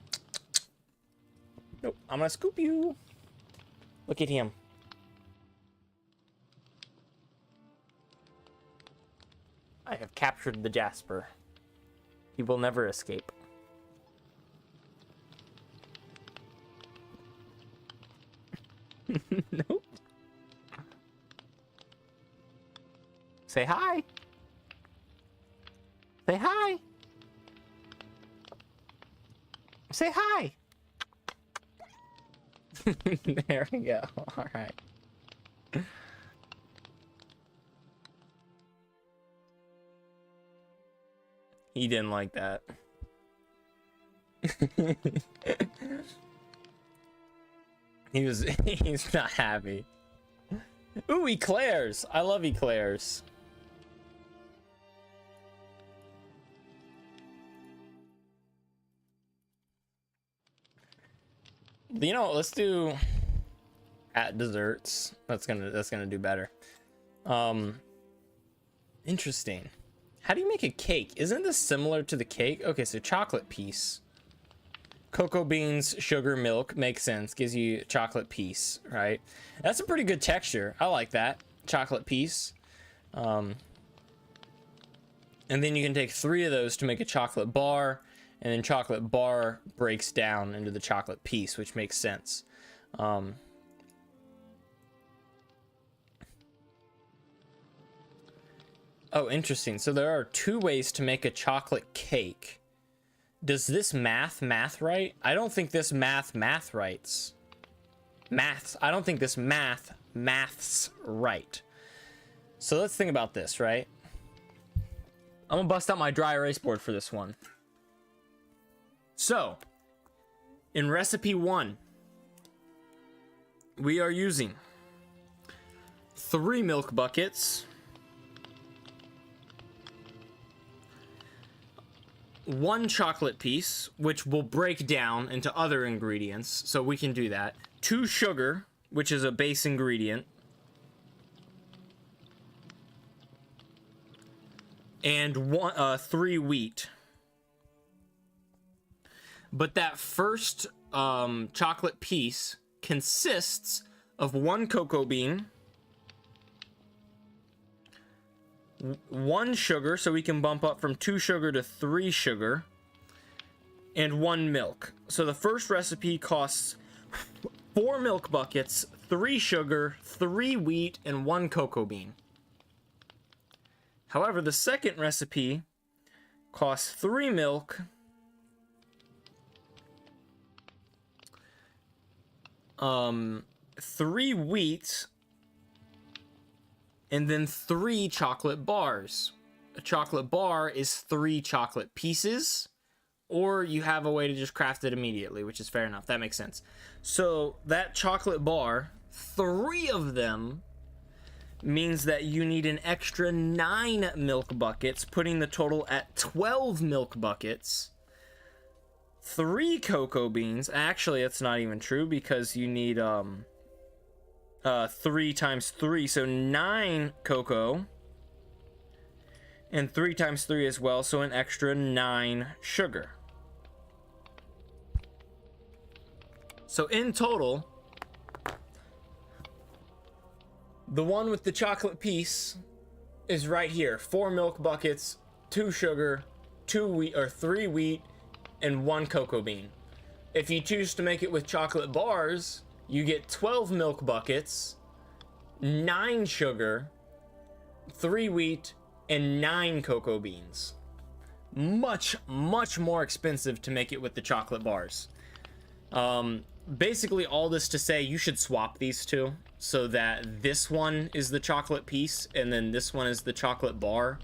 Nope, I'm gonna scoop you. Look at him. I have captured the Jasper. He will never escape. Nope. Say hi. Say hi. Say hi. There we go. All right. He didn't like that. He's not happy. Ooh, eclairs. I love eclairs. You know, let's do at desserts. That's gonna do better. Interesting. How do you make a cake? Isn't this similar to the cake? Okay, so chocolate piece. Cocoa beans, sugar, milk. Makes sense. Gives you chocolate piece, right? That's a pretty good texture. I like that. Chocolate piece. And then you can take 3 of those to make a chocolate bar. And then chocolate bar breaks down into the chocolate piece, which makes sense. Oh, interesting. So there are 2 ways to make a chocolate cake. Does this math right? I don't think this math rights. I don't think this maths right. So let's think about this, right? I'm gonna bust out my dry erase board for this one. So In recipe 1, we are using 3 milk buckets, 1 chocolate piece, which will break down into other ingredients, so we can do that, 2 sugar, which is a base ingredient, and 3 wheat. But that first chocolate piece consists of 1 cocoa bean, 1 sugar, so we can bump up from 2 sugar to 3 sugar, and 1 milk. So the first recipe costs 4 milk buckets, 3 sugar, 3 wheat, and 1 cocoa bean. However, the second recipe costs 3 milk, 3 wheat, and then 3 chocolate bars. A chocolate bar is 3 chocolate pieces, or you have a way to just craft it immediately, which is fair enough. That makes sense. So that chocolate bar, 3 of them, means that you need an extra 9 milk buckets, putting the total at 12 milk buckets. 3 cocoa beans. Actually, that's not even true, because you need 3 times 3, so 9 cocoa, and 3 times 3 as well, so an extra 9 sugar. So in total, the one with the chocolate piece is right here: 4 milk buckets, 2 sugar, 2 wheat, or 3 wheat, and 1 cocoa bean. If you choose to make it with chocolate bars, you get 12 milk buckets, 9 sugar, 3 wheat, and 9 cocoa beans. Much, much more expensive to make it with the chocolate bars. Basically, all this to say, you should swap these two so that this one is the chocolate piece and then this one is the chocolate bar,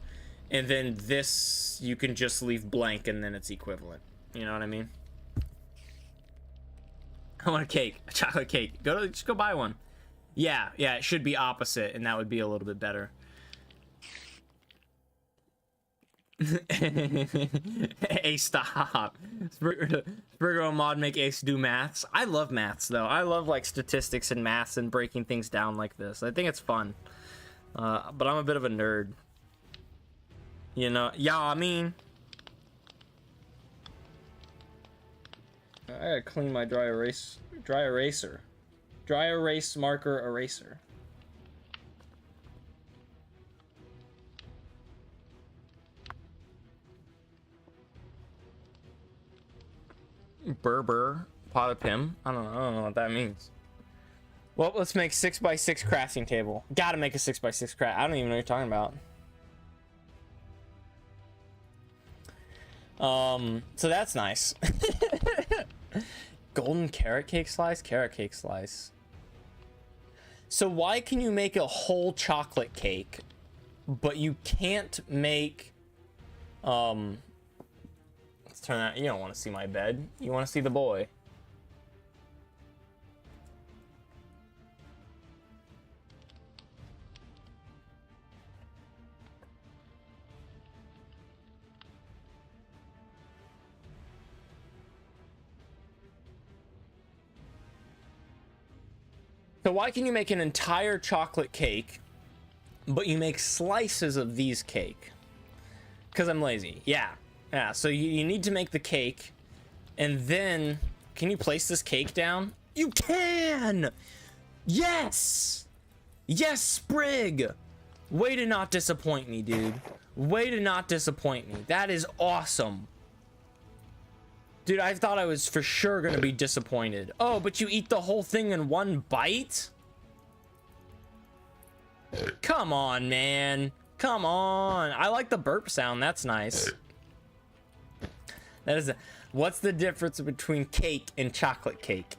and then this you can just leave blank and then it's equivalent. You know what I mean? I want a cake, a chocolate cake. Just go buy one. Yeah, it should be opposite, and that would be a little bit better. Ace, stop. Spurgo mod make Ace do maths. I love maths though. I love like statistics and maths and breaking things down like this. I think it's fun. But I'm a bit of a nerd. You know? Yeah, I mean, I gotta clean my dry erase marker eraser. Berber pot of pim. I don't know what that means. Well, let's make 6x6 crafting table. Gotta make a 6x6 craft. I don't even know what you're talking about. So that's nice. Golden carrot cake slice? Carrot cake slice. So why can you make a whole chocolate cake, but you can't make, let's turn that, you don't want to see my bed. You want to see the boy. So why can you make an entire chocolate cake, but you make slices of these cake? Because I'm lazy. Yeah. So you need to make the cake, and then can you place this cake down? You can. Yes. Sprig. Way to not disappoint me, dude. Way to not disappoint me. That is awesome. Dude, I thought I was for sure gonna be disappointed. Oh, but you eat the whole thing in one bite? Come on, man. Come on. I like the burp sound. That's nice. That is what's the difference between cake and chocolate cake?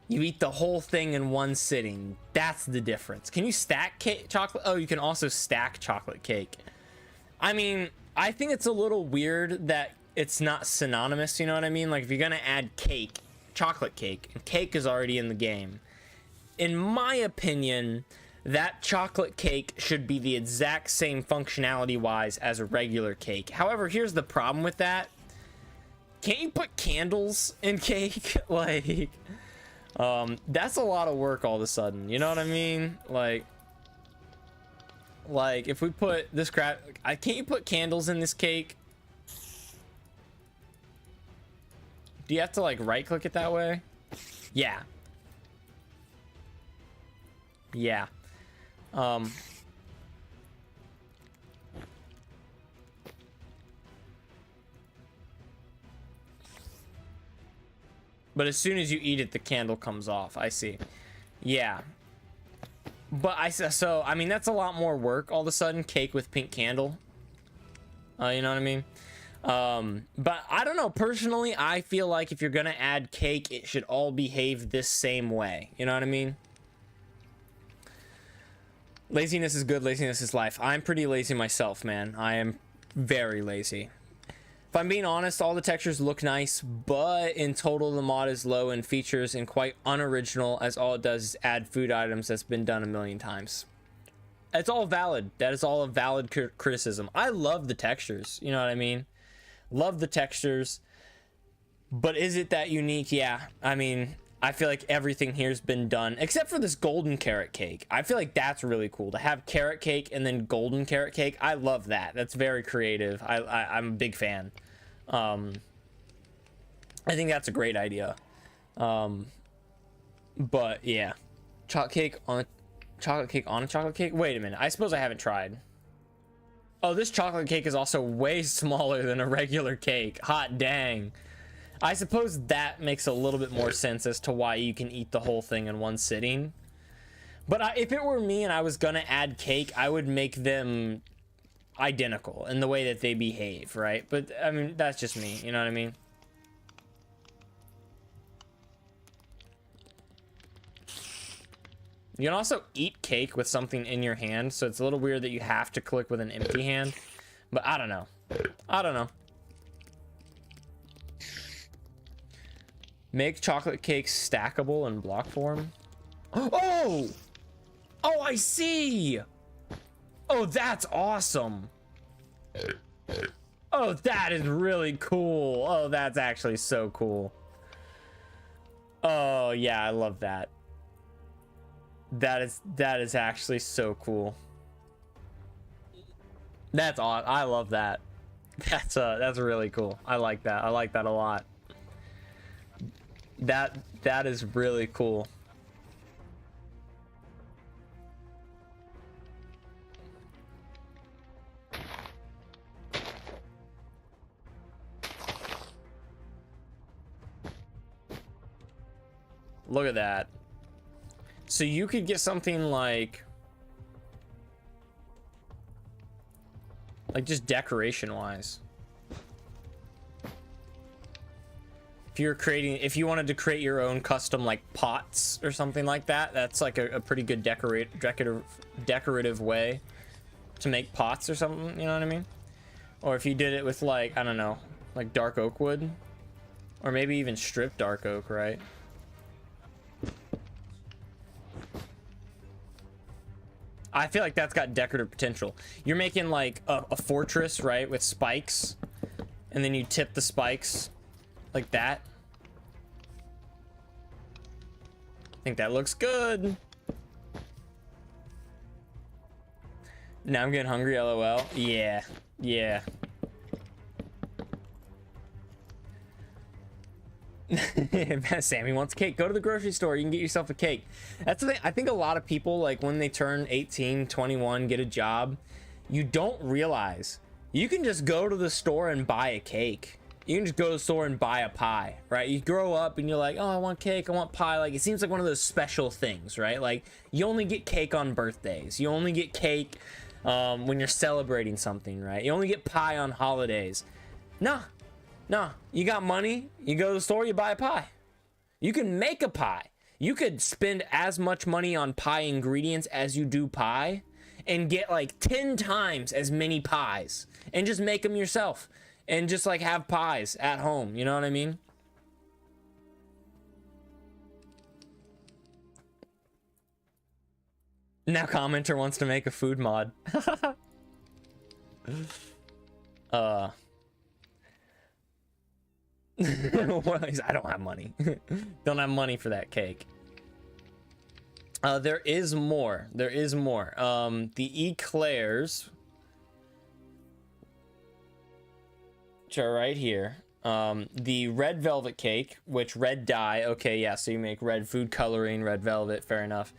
You eat the whole thing in one sitting. That's the difference. Can you stack chocolate? Oh, you can also stack chocolate cake. I mean, I think it's a little weird that it's not synonymous, you know what I mean? Like, if you're gonna add cake, chocolate cake, and cake is already in the game. In my opinion, that chocolate cake should be the exact same functionality wise as a regular cake. However, here's the problem with that. Can't you put candles in cake? Like, that's a lot of work all of a sudden. You know what I mean? Like if we put this crap, can't you put candles in this cake? Do you have to like right click it that way? Yeah. Yeah. But as soon as you eat it, the candle comes off. I see. Yeah. But I mean, that's a lot more work all of a sudden. Cake with pink candle. You know what I mean? But I don't know. Personally, I feel like if you're going to add cake, it should all behave this same way. You know what I mean? Laziness is good. Laziness is life. I'm pretty lazy myself, man. I am very lazy. If I'm being honest, all the textures look nice, but in total the mod is low in features and quite unoriginal, as all it does is add food items that's been done a million times. It's all valid. That is all a valid criticism. I love the textures, you know what I mean? Love the textures, but is it that unique? Yeah, I mean, I feel like everything here's been done except for this golden carrot cake. I feel like that's really cool to have carrot cake and then golden carrot cake. I love that. That's very creative. I'm a big fan. I think that's a great idea. But yeah, chocolate cake on a chocolate cake. Wait a minute. I suppose I haven't tried. Oh, this chocolate cake is also way smaller than a regular cake. Hot dang. I suppose that makes a little bit more sense as to why you can eat the whole thing in one sitting. But if it were me and I was gonna add cake, I would make them identical in the way that they behave, right? But I mean, that's just me, you know what I mean? You can also eat cake with something in your hand, so it's a little weird that you have to click with an empty hand. But I don't know. I don't know. Make chocolate cakes stackable in block form. Oh! Oh, I see! Oh, that's awesome. Oh, that is really cool. Oh, that's actually so cool. Oh, yeah, I love that. That is actually so cool. That's awesome. I love that. That's really cool. I like that. I like that a lot. That is really cool. Look at that. So you could get something like just decoration wise. If you wanted to create your own custom like pots or something like that, that's like a pretty good decorative way to make pots or something, you know what I mean? Or if you did it with like, I don't know, like dark oak wood, or maybe even stripped dark oak, right? I feel like that's got decorative potential. You're making like a fortress, right, with spikes, and then you tip the spikes like that. I think that looks good. Now I'm getting hungry, LOL. Yeah, yeah. Sammy wants cake. Go to the grocery store, you can get yourself a cake. That's the thing. I think a lot of people, like when they turn 18, 21, get a job, you don't realize you can just go to the store and buy a cake. You can just go to the store and buy a pie, right? You grow up and you're like, oh, I want cake, I want pie. Like, it seems like one of those special things, right? Like, you only get cake on birthdays. You only get cake when you're celebrating something, right? You only get pie on holidays. Nah. No, you got money, you go to the store, you buy a pie. You can make a pie. You could spend as much money on pie ingredients as you do pie and get like 10 times as many pies and just make them yourself and just like have pies at home. You know what I mean? Now commenter wants to make a food mod. Well, I don't have money. Don't have money for that cake. There is more. There is more. The eclairs, which are right here. The red velvet cake, which red dye. Okay, yeah, so you make red food coloring, red velvet, fair enough.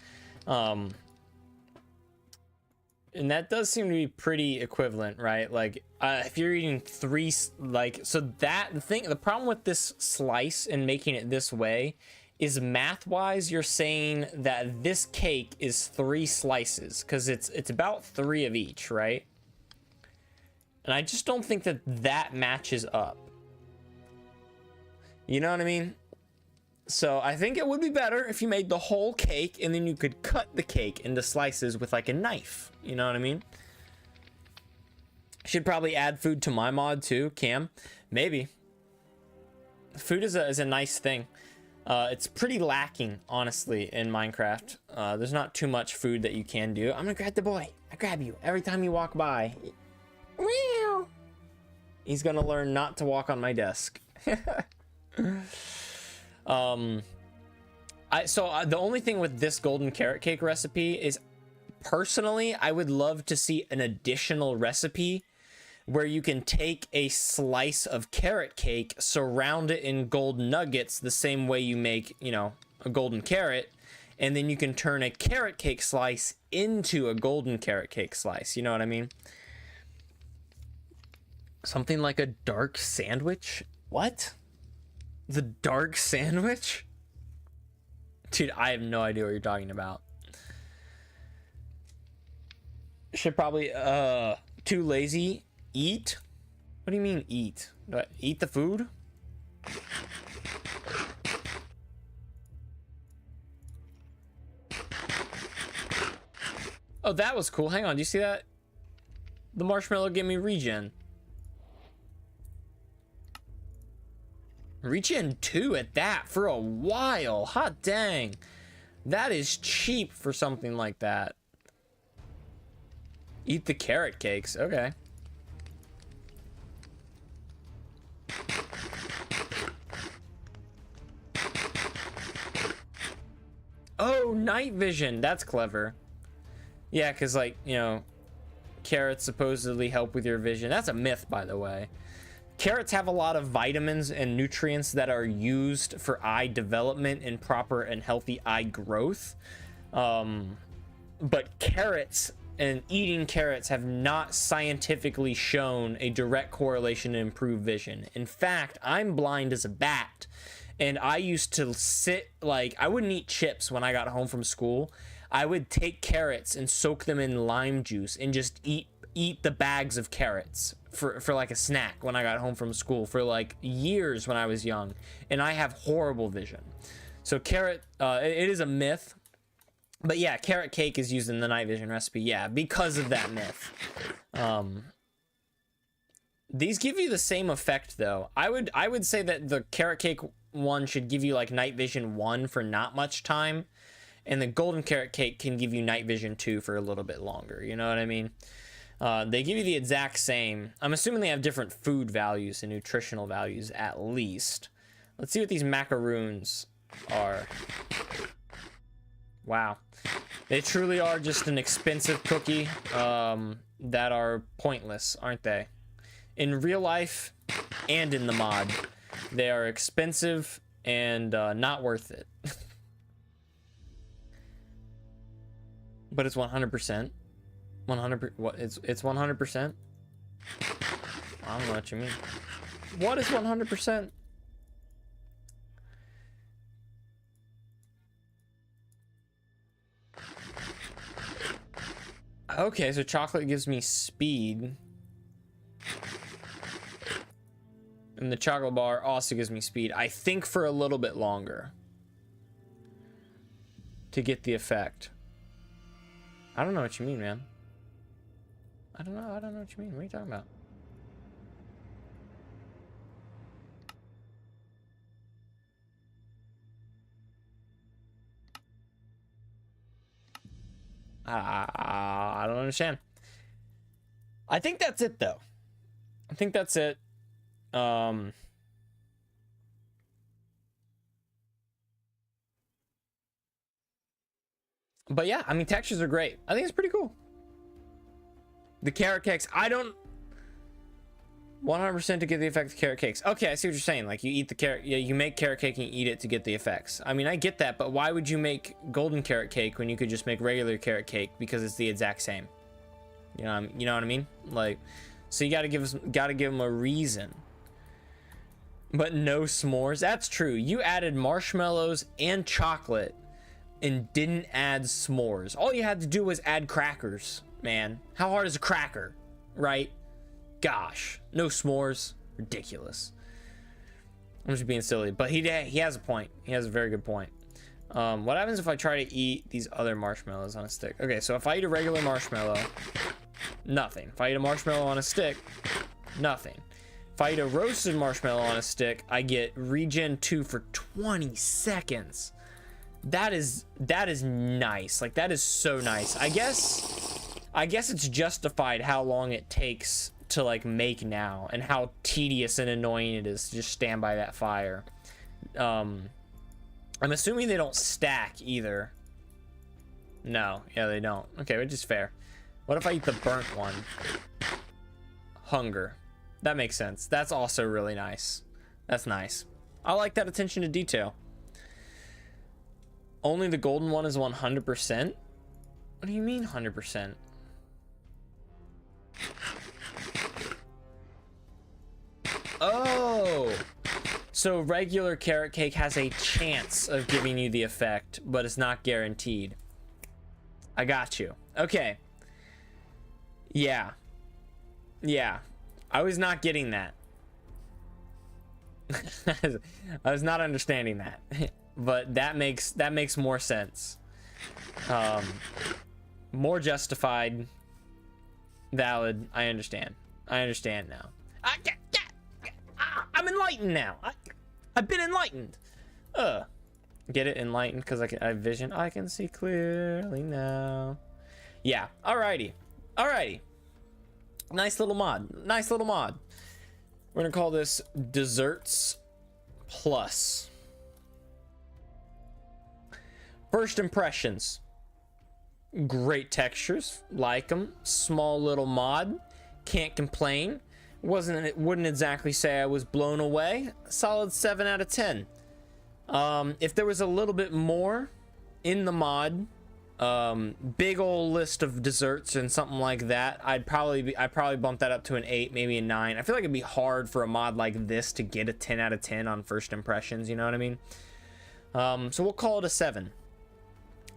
And that does seem to be pretty equivalent, right? Like, if you're eating three, like, so that, the problem with this slice and making it this way is math-wise, you're saying that this cake is 3 slices, because it's about 3 of each, right? And I just don't think that that matches up. You know what I mean? So I think it would be better if you made the whole cake and then you could cut the cake into slices with like a knife. You know what I mean? Should probably add food to my mod too, Cam. Maybe. Food is a nice thing. It's pretty lacking, honestly, in Minecraft. There's not too much food that you can do. I'm gonna grab the boy. I grab you every time you walk by. Meow. He's gonna learn not to walk on my desk. The only thing with this golden carrot cake recipe is, personally, I would love to see an additional recipe where you can take a slice of carrot cake, surround it in gold nuggets the same way you make, you know, a golden carrot, and then you can turn a carrot cake slice into a golden carrot cake slice. You know what I mean? Something like a dark sandwich? What? The dark sandwich? Dude, I have no idea what you're talking about. Should probably, too lazy, eat? What do you mean eat? Do I eat the food? Oh, that was cool. Hang on, do you see that? The marshmallow gave me regen. Regen 2 at that for a while. Hot dang. That is cheap for something like that. Eat the carrot cakes. Okay. Oh, night vision. That's clever. Yeah, because, like, you know, carrots supposedly help with your vision. That's a myth, by the way. Carrots have a lot of vitamins and nutrients that are used for eye development and proper and healthy eye growth. But carrots and eating carrots have not scientifically shown a direct correlation to improved vision. In fact, I'm blind as a bat, and I used to sit, like, I wouldn't eat chips when I got home from school. I would take carrots and soak them in lime juice and just eat the bags of carrots for like a snack when I got home from school for like years when I was young, and I have horrible vision. So carrot, it is a myth, but yeah, carrot cake is used in the night vision recipe. Yeah, because of that myth. These give you the same effect though. I would say that the carrot cake one should give you like night vision 1 for not much time, and the golden carrot cake can give you night vision 2 for a little bit longer. You know what I mean? They give you the exact same. I'm assuming they have different food values and nutritional values at least. Let's see what these macaroons are. Wow. They truly are just an expensive cookie that are pointless, aren't they? In real life and in the mod, they are expensive and not worth it. But it's 100%. 100%. What? It's 100%. I don't know what you mean. What is 100%? Okay, so chocolate gives me speed, and the chocolate bar also gives me speed. I think for a little bit longer to get the effect. I don't know what you mean, man. I don't know what you mean. What are you talking about? I don't understand. I think that's it though. I think that's it. But yeah, I mean, textures are great. I think it's pretty cool. The carrot cakes, I don't 100% to get the effect of carrot cakes. Okay, I see what you're saying. Like, you eat the carrot, yeah, you make carrot cake and you eat it to get the effects. I mean, I get that, but why would you make golden carrot cake when you could just make regular carrot cake because it's the exact same? You know what I mean? Like, so you gotta give them a reason. But no s'mores. That's true. You added marshmallows and chocolate and didn't add s'mores. All you had to do was add crackers, man. How hard is a cracker, right? Gosh, no s'mores. Ridiculous. I'm just being silly, but he has a point. He has a very good point. What happens if I try to eat these other marshmallows on a stick? Okay, so if I eat a regular marshmallow, nothing. If I eat a marshmallow on a stick, nothing. If I eat a roasted marshmallow on a stick, I get regen 2 for 20 seconds. That is nice. Like, that is so nice. I guess it's justified how long it takes to like make now and how tedious and annoying it is to just stand by that fire. I'm assuming they don't stack either. No, yeah, they don't. Okay, which is fair. What if I eat the burnt one? Hunger. That makes sense. That's also really nice. That's nice. I like that attention to detail. Only the golden one is 100%? What do you mean 100%? Oh, so regular carrot cake has a chance of giving you the effect, but it's not guaranteed. I got you. Okay. Yeah. I was not getting that. I was not understanding that. But that makes more sense. More justified. Valid. I understand now. I'm enlightened now. I've been enlightened. Get it? Enlightened because I have vision. I can see clearly now. Yeah. Alrighty. Nice little mod. We're gonna call this Desserts Plus. First impressions. Great textures. Like them. Small little mod. Can't complain. Wouldn't exactly say I was blown away. Solid 7 out of 10. If there was a little bit more in the mod, big old list of desserts and something like that, I'd probably bump that up to an 8, maybe a 9. I feel like it'd be hard for a mod like this to get a 10 out of 10 on first impressions, you know what I mean? So we'll call it a 7.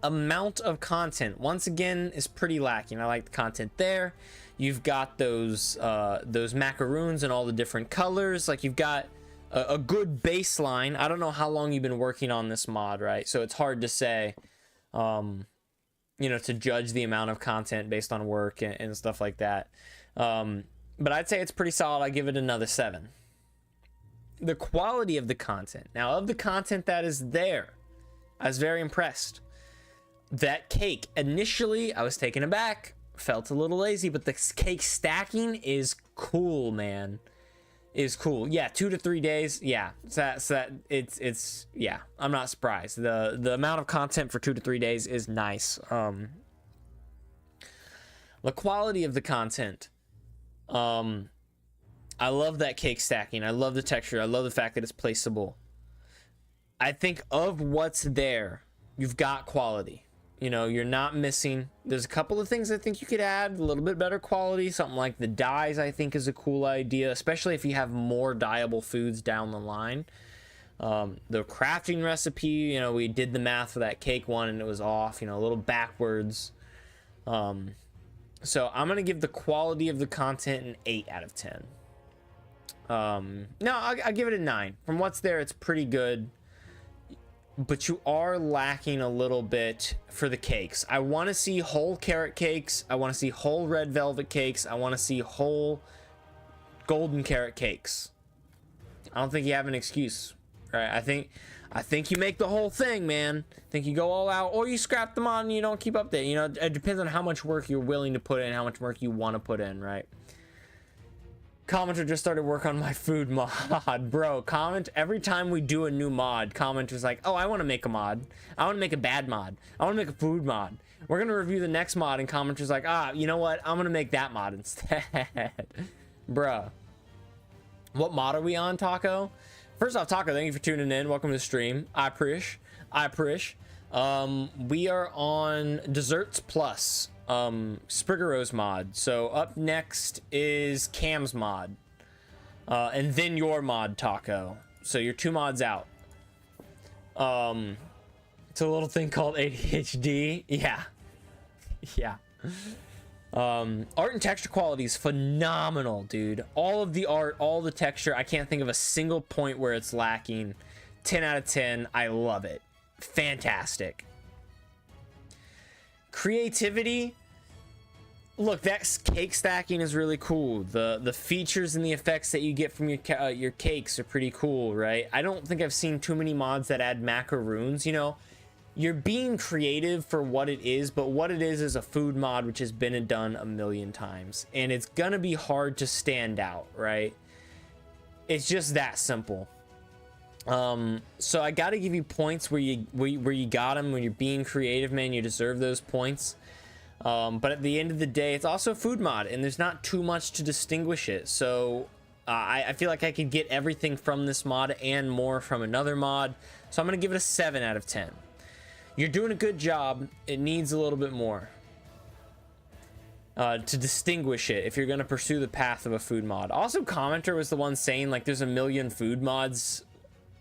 Amount of content, once again, is pretty lacking. I like the content there. You've got those macaroons in all the different colors. Like, you've got a good baseline. I don't know how long you've been working on this mod, right? So it's hard to say, to judge the amount of content based on work and stuff like that. But I'd say it's pretty solid. I give it another 7. The quality of the content. Now, of the content that is there, I was very impressed. That cake, initially, I was taken aback. Felt a little lazy, but the cake stacking is cool, man. Is cool. Yeah, 2 to 3 days. Yeah, it's yeah. I'm not surprised. The amount of content for 2 to 3 days is nice. The quality of the content. I love that cake stacking. I love the texture. I love the fact that it's placeable. I think of what's there, you've got quality. You're not missing. There's a couple of things I think you could add, a little bit better quality. Something like the dyes, I think, is a cool idea, especially if you have more dyeable foods down the line. The crafting recipe, we did the math for that cake one and it was off, a little backwards. So I'm going to give the quality of the content an 8 out of 10. No, I'll give it a 9. From what's there, it's pretty good. But you are lacking a little bit for the cakes. I want to see whole carrot cakes. I want to see whole red velvet cakes. I want to see whole golden carrot cakes. I don't think you have an excuse, right? I I think you make the whole thing, man. I think you go all out, or you scrap the mod and you don't keep updating. You know, it depends on how much work you're willing to put in, how much work you want to put in, right? Commenter just started work on my food mod. Bro, comment every time we do a new mod. Commenter's like, oh, I want to make a mod. I want to make a bad mod. I want to make a food mod. We're gonna review the next mod, and commenter's like, ah, you know what? I'm gonna make that mod instead. Bruh. What mod are we on, Taco? First off, Taco, thank you for tuning in. Welcome to the stream. I appreciate. We are on Desserts Plus. Spriggero's mod. So up next is Cam's mod, and then your mod, Taco. So you're 2 mods out. It's a little thing called ADHD. Yeah. Art and texture quality is phenomenal, dude. All of the art, all the texture, I can't think of a single point where it's lacking. 10 out of 10. I love it. Fantastic. Creativity, look, that cake stacking is really cool. The features and the effects that you get from your cakes are pretty cool, right? I don't think I've seen too many mods that add macaroons. You know, you're being creative for what it is, but what it is a food mod which has been done a million times, and it's gonna be hard to stand out, right? It's just that simple. So I gotta give you points where you got them. When you're being creative, man, you deserve those points. But at the end of the day, it's also a food mod, and there's not too much to distinguish it. So I feel like I could get everything from this mod and more from another mod. So I'm gonna give it a 7 out of 10. You're doing a good job. It needs a little bit more to distinguish it if you're gonna pursue the path of a food mod. Also, commenter was the one saying like there's a million food mods.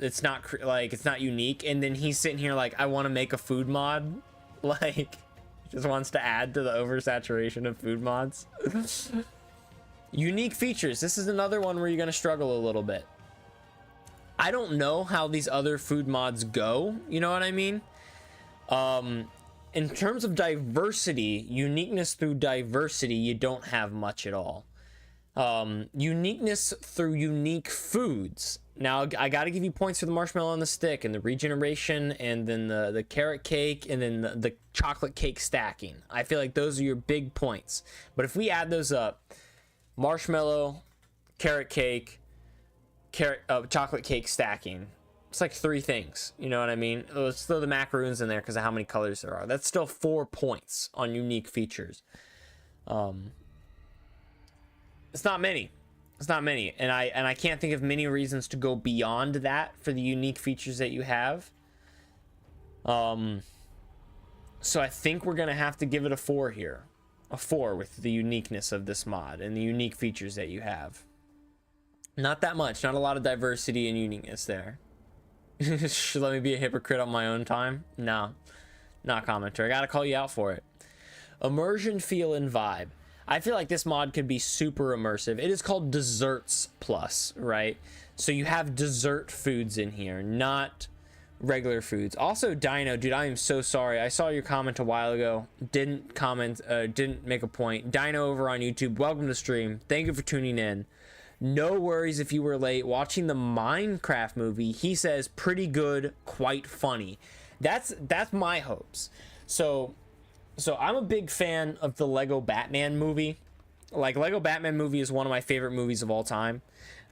It's not like it's not unique, and then he's sitting here like, I want to make a food mod, like just wants to add to the oversaturation of food mods. Unique features, this is another one where you're gonna struggle a little bit. I don't know how these other food mods go, you know what I mean? In terms of diversity, uniqueness through diversity, you don't have much at all. Uniqueness through unique foods. Now, I got to give you points for the marshmallow on the stick and the regeneration, and then the carrot cake, and then the chocolate cake stacking. I feel like those are your big points. But if we add those up, marshmallow, carrot cake, chocolate cake stacking, it's like 3 things. You know what I mean? Let's throw the macaroons in there because of how many colors there are. That's still 4 points on unique features. It's not many. It's not many, and I can't think of many reasons to go beyond that for the unique features that you have. So I think we're gonna have to give it a 4 here, a 4 with the uniqueness of this mod and the unique features that you have. Not that much, not a lot of diversity and uniqueness there. Should let me be a hypocrite on my own time? No, not commenter. I gotta call you out for it. Immersion, feel, and vibe. I feel like this mod could be super immersive. It is called Desserts Plus, right? So you have dessert foods in here, not regular foods. Also, Dino, dude, I am so sorry. I saw your comment a while ago. Didn't comment, didn't make a point. Dino over on YouTube, welcome to stream. Thank you for tuning in. No worries if you were late. Watching the Minecraft movie, he says pretty good, quite funny. That's my hopes. So I'm a big fan of the Lego Batman movie. Like, Lego Batman movie is one of my favorite movies of all time.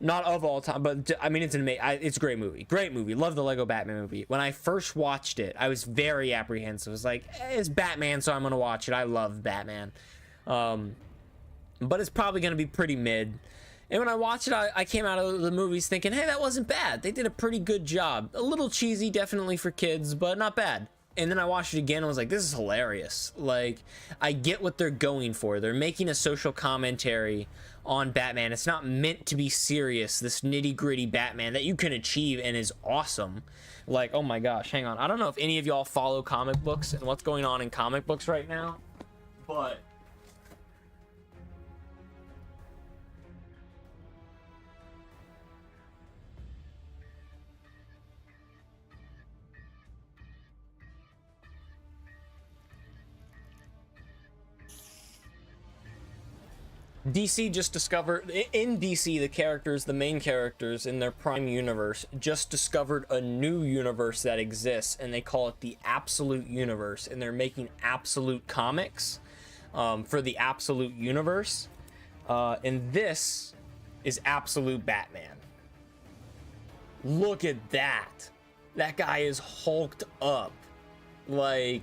Not of all time, but I mean, it's a great movie. Great movie. Love the Lego Batman movie. When I first watched it, I was very apprehensive. I was like, it's Batman, so I'm gonna watch it. I love Batman. But it's probably gonna be pretty mid. And when I watched it, I came out of the movies thinking, hey, that wasn't bad. They did a pretty good job. A little cheesy, definitely for kids, but not bad. And then I watched it again and was like, this is hilarious. Like, I get what they're going for. They're making a social commentary on Batman. It's not meant to be serious, this nitty-gritty Batman that you can achieve and is awesome. Like, oh my gosh, hang on. I don't know if any of y'all follow comic books and what's going on in comic books right now, but DC just discovered, in DC, the characters, the main characters in their prime universe just discovered a new universe that exists, and they call it the Absolute Universe, and they're making Absolute comics for the Absolute Universe, and this is Absolute Batman. Look at that. That guy is hulked up. Like,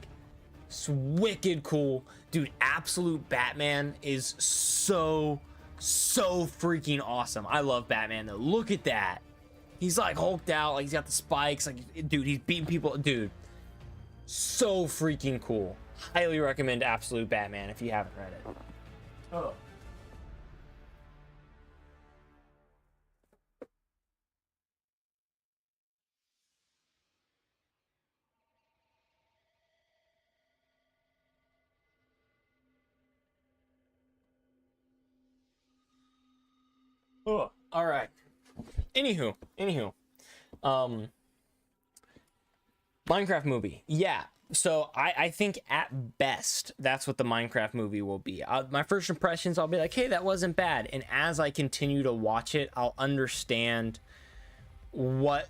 it's wicked cool. Dude, Absolute Batman is so freaking awesome. I love Batman though. Look at that. He's like hulked out, like he's got the spikes, like dude, he's beating people. Dude, so freaking cool. Highly recommend Absolute Batman if you haven't read it. Oh. Oh, all right. Anywho, Minecraft movie. Yeah. So I think at best that's what the Minecraft movie will be. My first impressions, I'll be like, hey, that wasn't bad. And as I continue to watch it, I'll understand what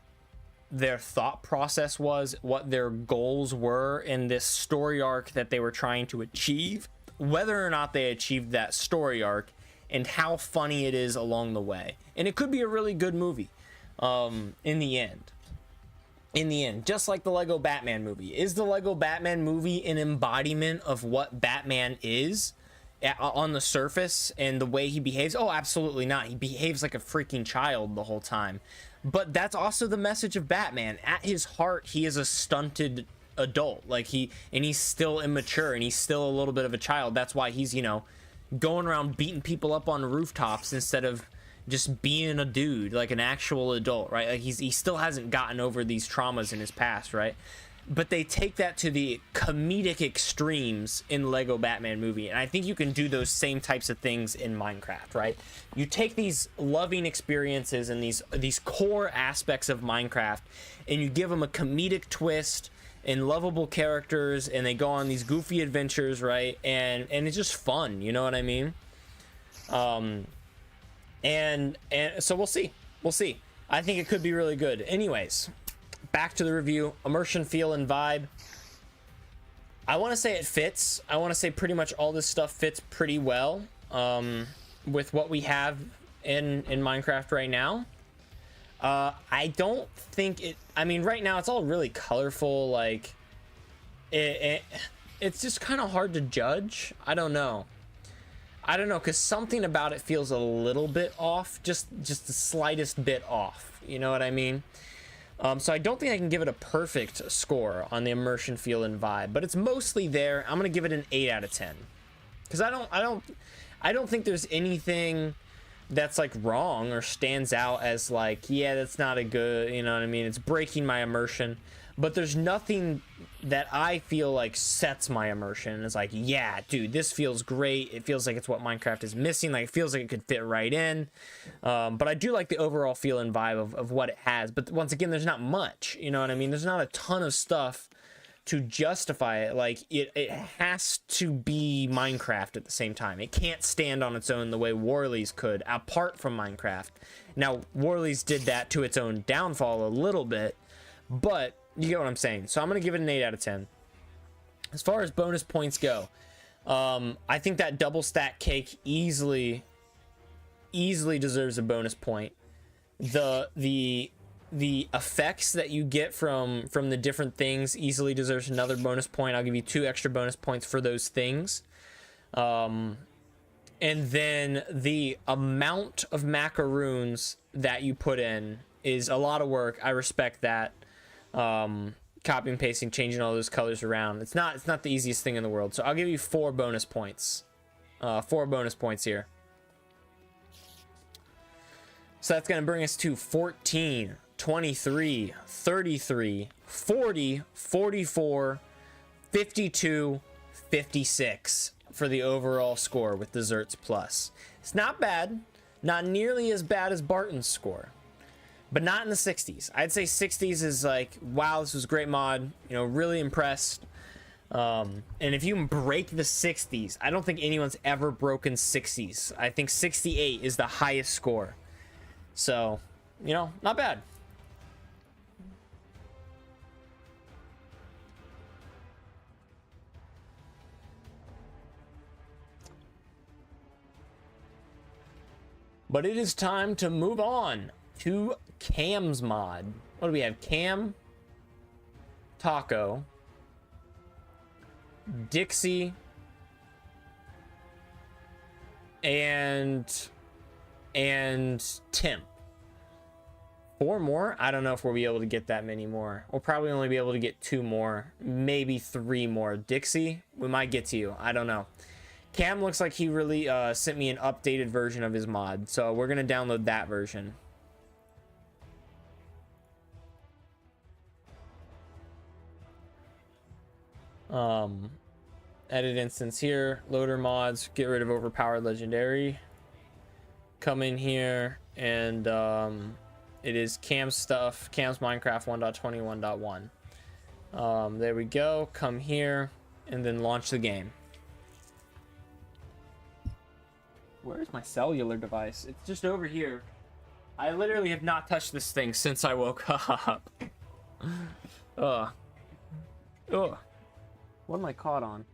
their thought process was, what their goals were in this story arc that they were trying to achieve, whether or not they achieved that story arc, and how funny it is along the way. And it could be a really good movie in the end. Just like the Lego Batman movie. Is the Lego Batman movie an embodiment of what Batman is on the surface and the way he behaves? Oh, absolutely not. He behaves like a freaking child the whole time. But that's also the message of Batman. At his heart, he is a stunted adult. Like he's still immature, and he's still a little bit of a child. That's why he's, going around beating people up on rooftops instead of just being a dude, like an actual adult, right? Like he still hasn't gotten over these traumas in his past, right? But they take that to the comedic extremes in Lego Batman movie, and I think you can do those same types of things in Minecraft, right? You take these loving experiences and these core aspects of Minecraft, and you give them a comedic twist and lovable characters, and they go on these goofy adventures, right? And it's just fun, you know what I mean? And so we'll see. I think it could be really good. Anyways, back to the review. Immersion, feel, and vibe. I want to say it fits. I want to say pretty much all this stuff fits pretty well with what we have in Minecraft right now. I don't think it, I mean, right now it's all really colorful. Like it's just kind of hard to judge. I don't know, because something about it feels a little bit off, just the slightest bit off, you know what I mean? So I don't think I can give it a perfect score on the immersion, feel, and vibe, but it's mostly there. I'm gonna give it an 8 out of 10 because I don't think there's anything that's like wrong or stands out as like, yeah, that's not a good, you know what I mean? It's breaking my immersion, but there's nothing that I feel like sets my immersion. It's like, yeah, dude, this feels great. It feels like it's what Minecraft is missing. Like, it feels like it could fit right in. But I do like the overall feel and vibe of what it has. But once again, there's not much, you know what I mean? There's not a ton of stuff to justify it. Like, it has to be Minecraft at the same time. It can't stand on its own the way Warley's could, apart from Minecraft. Now, Warley's did that to its own downfall a little bit, but you get what I'm saying. So I'm going to give it an 8 out of 10. As far as bonus points go, I think that double stack cake easily deserves a bonus point. The effects that you get from the different things easily deserves another bonus point. I'll give you 2 extra bonus points for those things. And then the amount of macaroons that you put in is a lot of work. I respect that. Copying, pasting, changing all those colors around. It's not the easiest thing in the world. So I'll give you 4 bonus points. 4 bonus points here. So that's going to bring us to 14, 23, 33, 40, 44, 52, 56 for the overall score with Desserts Plus. It's not bad. Not nearly as bad as Barton's score, but not in the 60s. I'd say 60s is like, wow, this was a great mod. You know, really impressed. And if you can break the 60s, I don't think anyone's ever broken 60s. I think 68 is the highest score. So, you know, not bad. But it is time to move on to Cam's mod. What do we have? Cam, Taco, Dixie, and Tim. 4 more? I don't know if we'll be able to get that many more. We'll probably only be able to get 2 more, maybe 3 more. Dixie, we might get to you. I don't know. Cam looks like he really sent me an updated version of his mod, so we're gonna download that version. Edit instance here, loader mods, get rid of overpowered legendary. Come in here and it is Cam's stuff, Cam's Minecraft 1.21.1. There we go. Come here and then launch the game. Where's my cellular device? It's just over here. I literally have not touched this thing since I woke up. Ugh. Ugh. What am I caught on?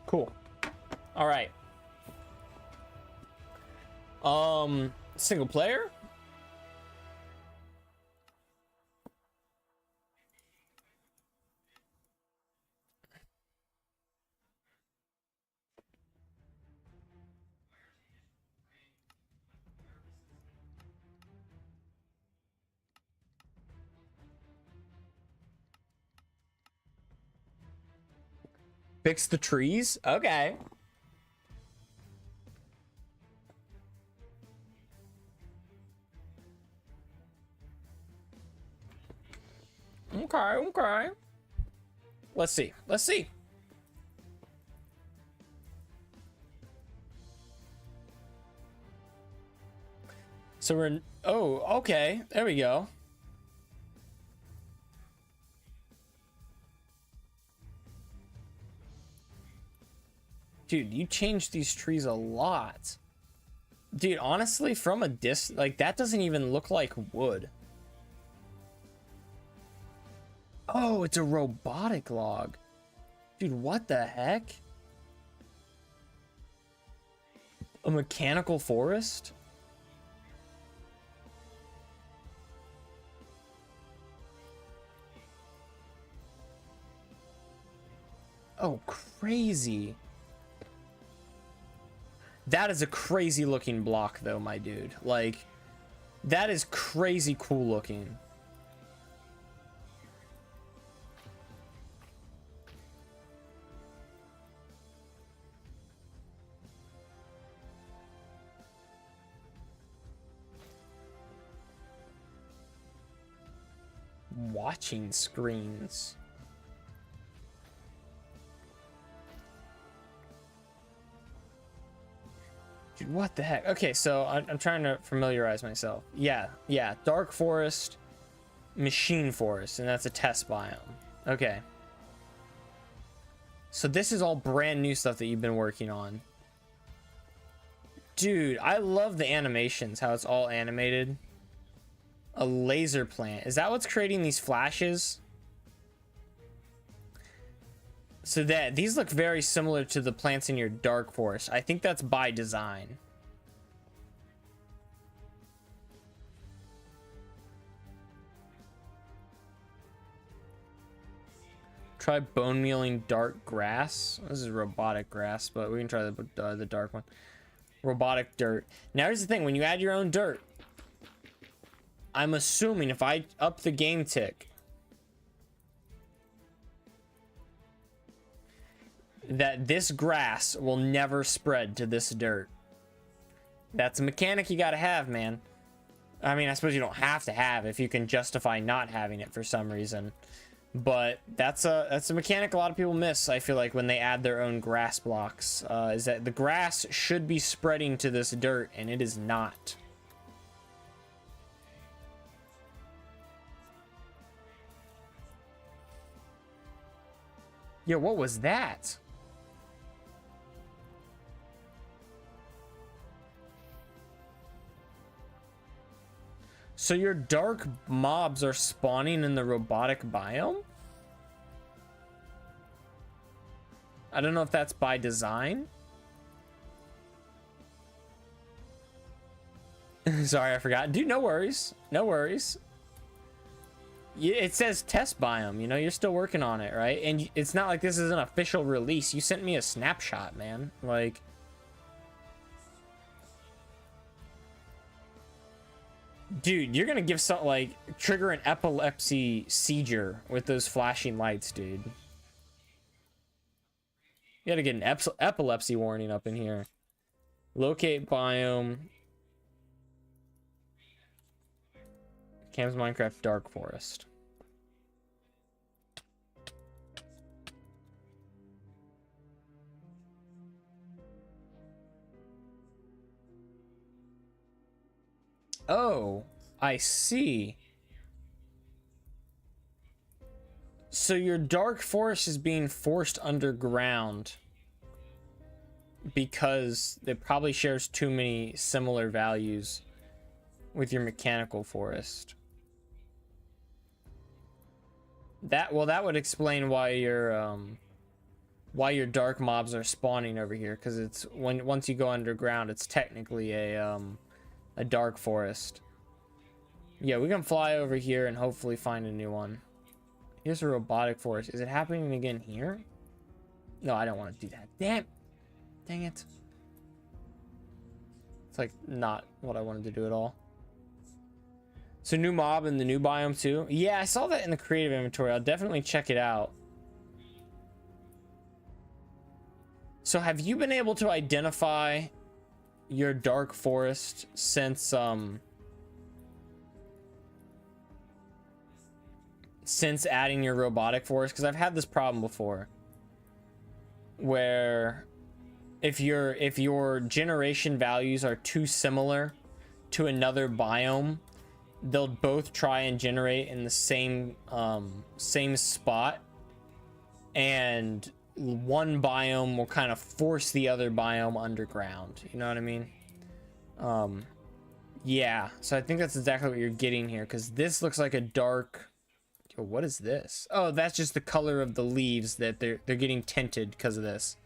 Cool. All right. Single player. Fix the trees? Okay. Okay. Let's see. So we're in, oh, okay. There we go. Dude, you changed these trees a lot. Dude, honestly, from a like, that doesn't even look like wood. Oh, it's a robotic log. Dude, what the heck? A mechanical forest? Oh, crazy. That is a crazy looking block though, my dude. Like, that is crazy cool looking. Watching screens. Dude, what the heck? Okay, so I'm trying to familiarize myself. Yeah, dark forest, machine forest, and that's a test biome. Okay. So this is all brand new stuff that you've been working on. Dude, I love the animations, how it's all animated. A laser plant. Is that what's creating these flashes? So that these look very similar to the plants in your dark forest. I think that's by design. Try bone mealing dark grass. This is robotic grass, but we can try the dark one. Robotic dirt. Now here's the thing, when you add your own dirt, I'm assuming if I up the game tick, that this grass will never spread to this dirt. That's a mechanic you gotta have, man. I mean, I suppose you don't have to have if you can justify not having it for some reason. But that's a mechanic a lot of people miss, I feel like, when they add their own grass blocks. Is that the grass should be spreading to this dirt, and it is not. Yo, what was that? So your dark mobs are spawning in the robotic biome? I don't know if that's by design. Sorry, I forgot. Dude, no worries. No worries. It says test biome, you know, you're still working on it, right? And it's not like this is an official release. You sent me a snapshot, man. Like... Dude, you're gonna give something like trigger an epilepsy seizure with those flashing lights, dude. You gotta get an epilepsy warning up in here. Locate biome. Cam's Minecraft Dark Forest. Oh, I see. So your dark forest is being forced underground because it probably shares too many similar values with your mechanical forest. That would explain why your dark mobs are spawning over here, because it's once you go underground, it's technically a dark forest. Yeah, we can fly over here and hopefully find a new one. Here's a robotic forest. Is it happening again here? No, I don't want to do that. Dang it. It's like not what I wanted to do at all. So new mob in the new biome too? Yeah, I saw that in the creative inventory. I'll definitely check it out. So have you been able to identify your dark forest since adding your robotic forest? Because I've had this problem before where if your generation values are too similar to another biome, they'll both try and generate in the same spot, and one biome will kind of force the other biome underground. You know what I mean? Yeah, so I think that's exactly what you're getting here, because this looks like a dark... Yo, what is this? Oh, that's just the color of the leaves that they're getting tinted because of this.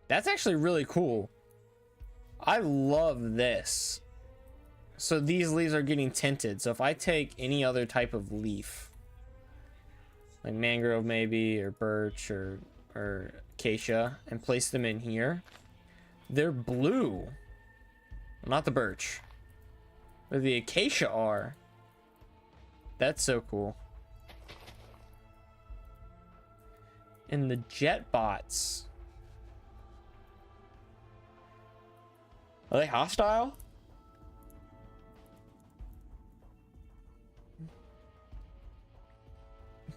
That's actually really cool. I love this. So these leaves are getting tinted. So if I take any other type of leaf, like mangrove maybe, or birch, or acacia, and place them in here, they're blue. Well, not the birch, but the acacia are. That's so cool. And the jet bots, are they hostile?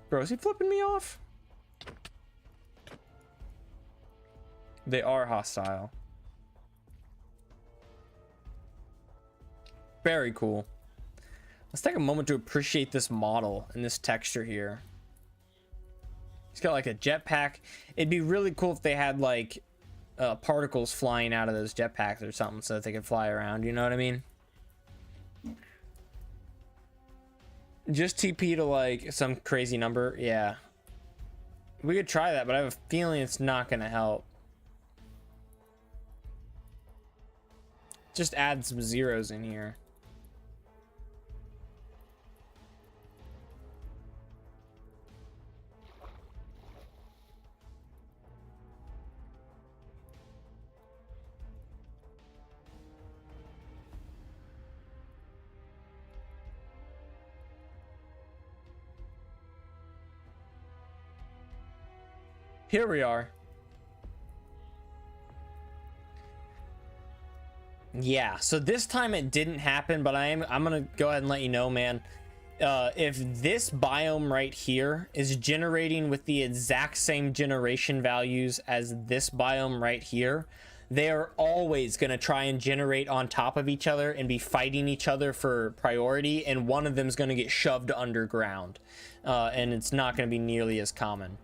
Bro, is he flipping me off? They are hostile. Very cool. Let's take a moment to appreciate this model and this texture here. He's got like a jetpack. It'd be really cool if they had like particles flying out of those jetpacks or something so that they could fly around, you know what I mean? Just TP to like some crazy number. Yeah, we could try that, but I have a feeling it's not gonna help. Just add some zeros in here. Here we are. Yeah, so this time it didn't happen, but I'm gonna go ahead and let you know, man. If this biome right here is generating with the exact same generation values as this biome right here, they are always going to try and generate on top of each other and be fighting each other for priority, and one of them is going to get shoved underground, and it's not going to be nearly as common.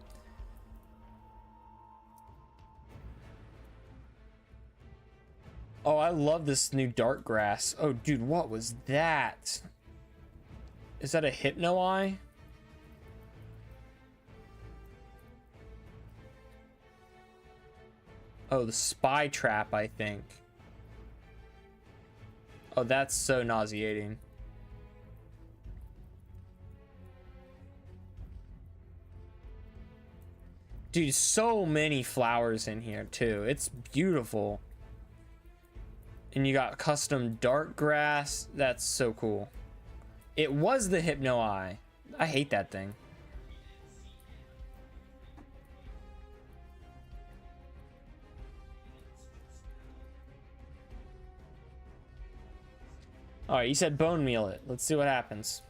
Oh, I love this new dark grass. Oh, dude, what was that? Is that a hypno eye? Oh, the spy trap, I think. Oh, that's so nauseating. Dude, so many flowers in here too. It's beautiful. And you got custom dark grass. That's so cool. It was the hypno eye. I hate that thing. All right, you said bone meal it. Let's see what happens.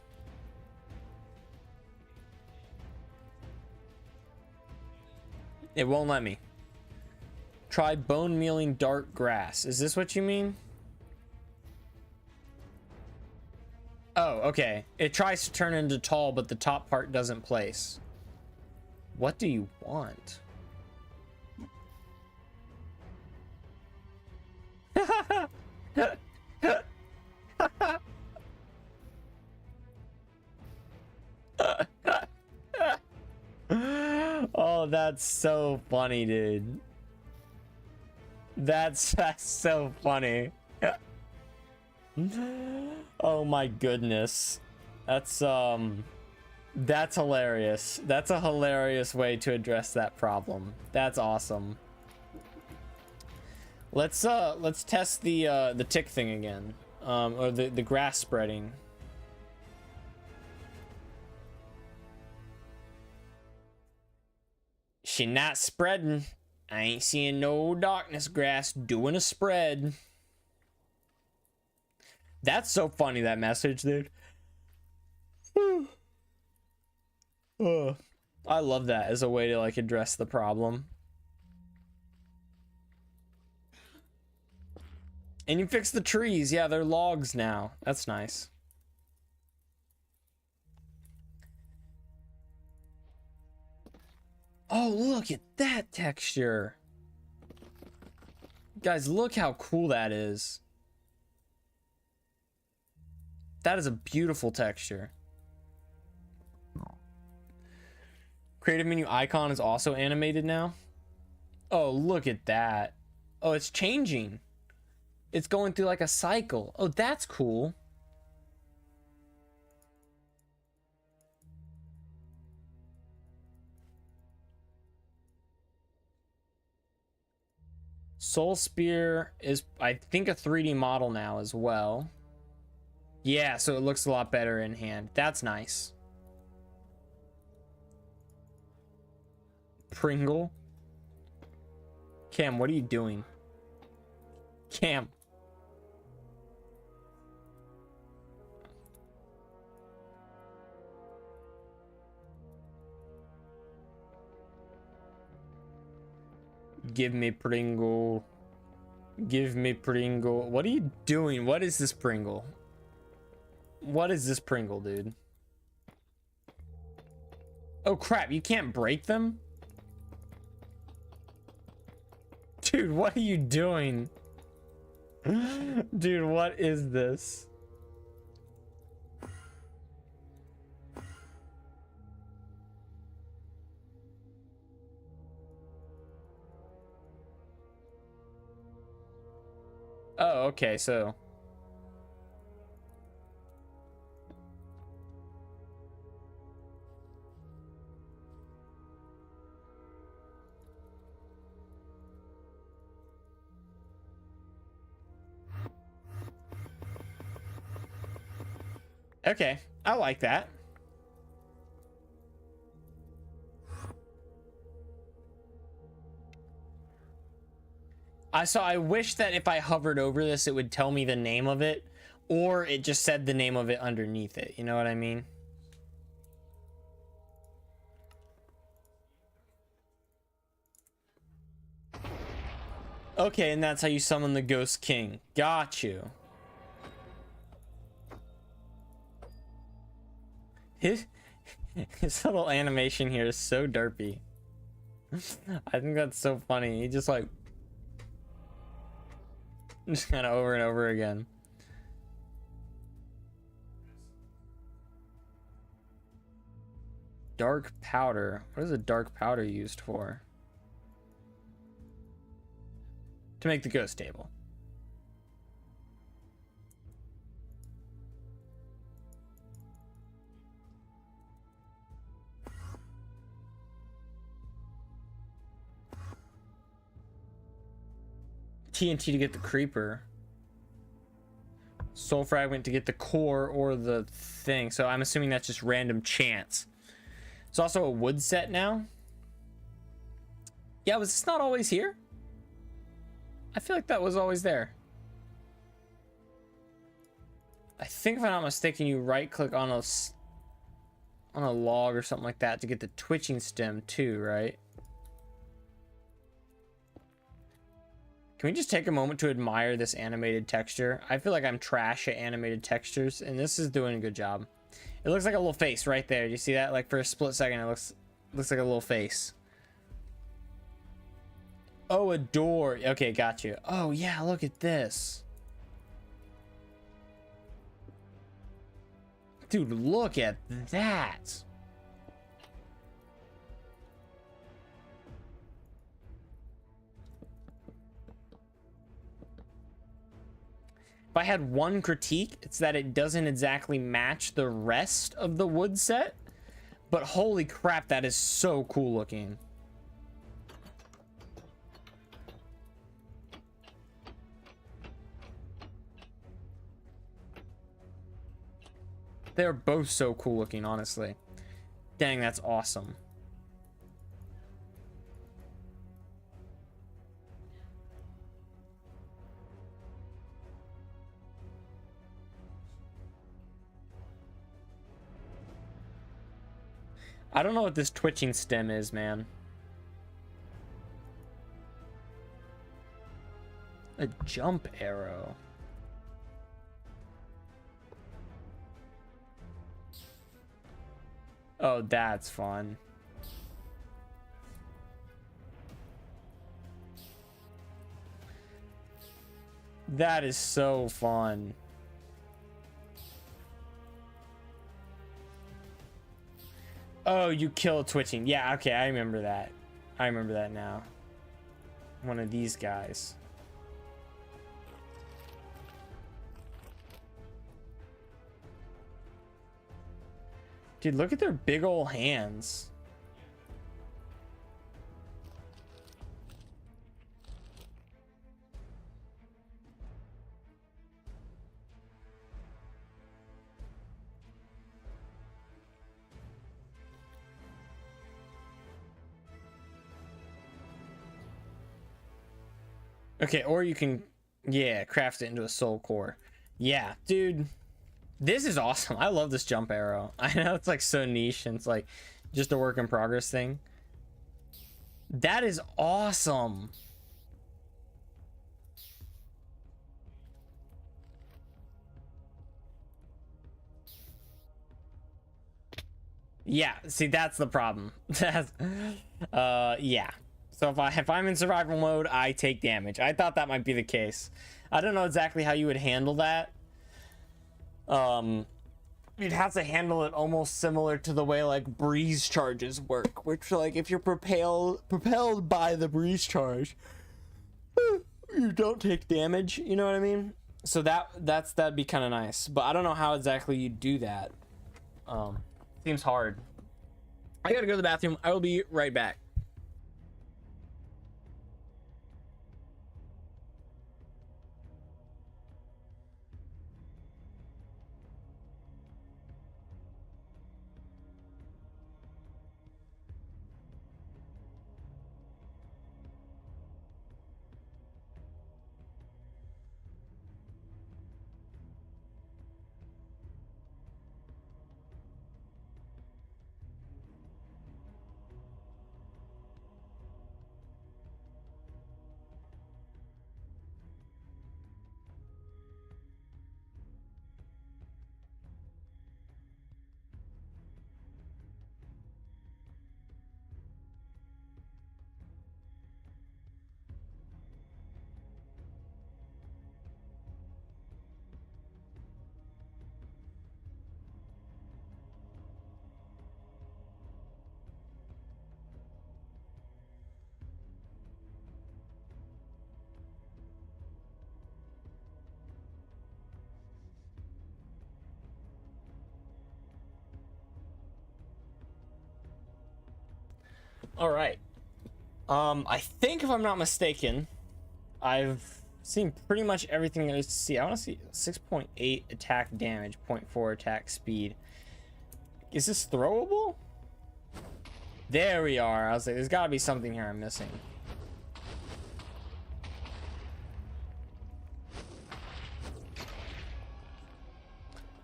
It won't let me. Try bone mealing dark grass. Is this what you mean? Oh, okay. It tries to turn into tall, but the top part doesn't place. What do you want? Oh, that's so funny, dude. That's so funny. Oh my goodness. That's hilarious. That's a hilarious way to address that problem. That's awesome. Let's test the tick thing again. Or the grass spreading. She not spreading. I ain't seeing no darkness grass doing a spread. That's so funny, that message, dude. Oh, I love that as a way to like address the problem. And you fix the trees. Yeah, they're logs now. That's nice. Oh, look at that texture. Guys, look how cool that is. That is a beautiful texture. Creative menu icon is also animated now. Oh, look at that. Oh, it's changing. It's going through like a cycle. Oh, that's cool. Soul Spear is, I think, a 3D model now as well. Yeah, so it looks a lot better in hand. That's nice. Pringle. Cam, what are you doing? Cam. Give me Pringle. Give me Pringle. What are you doing? What is this Pringle? What is this Pringle, dude? Oh crap, you can't break them? Dude, what are you doing? Dude, what is this? Oh, okay, so okay, I like that. I wish that if I hovered over this, it would tell me the name of it, or it just said the name of it underneath it. You know what I mean? Okay, and that's how you summon the Ghost King. Got you. His little animation here is so derpy. I think that's so funny. He just like just kind of over and over again. Dark powder. What is a dark powder used for? To make the ghost table. TNT to get the creeper. Soul fragment to get the core or the thing. So I'm assuming that's just random chance. It's also a wood set now. Yeah, was this not always here? I feel like that was always there. I think if I'm not mistaken, you right click on a log or something like that to get the twitching stem too, right? Can we just take a moment to admire this animated texture? I feel like I'm trash at animated textures, and this is doing a good job. It looks like a little face right there. Do you see that? Like for a split second, it looks like a little face. Oh, a door. Okay, got you. Oh yeah, look at this. Dude, look at that. If I had one critique, it's that it doesn't exactly match the rest of the wood set, but holy crap, that is so cool looking. They're both so cool looking, honestly. Dang, that's awesome. I don't know what this twitching stem is, man. A jump arrow. Oh, that's fun. That is so fun. Oh, you kill twitching. Yeah, okay, I remember that. I remember that now. One of these guys. Dude, look at their big old hands. Okay, or you can, yeah, craft it into a soul core. Yeah, dude, this is awesome. I love this jump arrow. I know it's like so niche and it's like just a work in progress thing. That is awesome. Yeah, see, that's the problem. That's, yeah. So if I'm in survival mode, I take damage. I thought that might be the case. I don't know exactly how you would handle that. You'd have to handle it almost similar to the way like breeze charges work, which like if you're propelled by the breeze charge, you don't take damage. You know what I mean? So that'd be kind of nice, but I don't know how exactly you do that. Seems hard. I gotta go to the bathroom. I will be right back. All right. I think if I'm not mistaken, I've seen pretty much everything there is to see. I want to see 6.8 attack damage, 0.4 attack speed. Is this throwable? There we are. I was like, there's got to be something here I'm missing.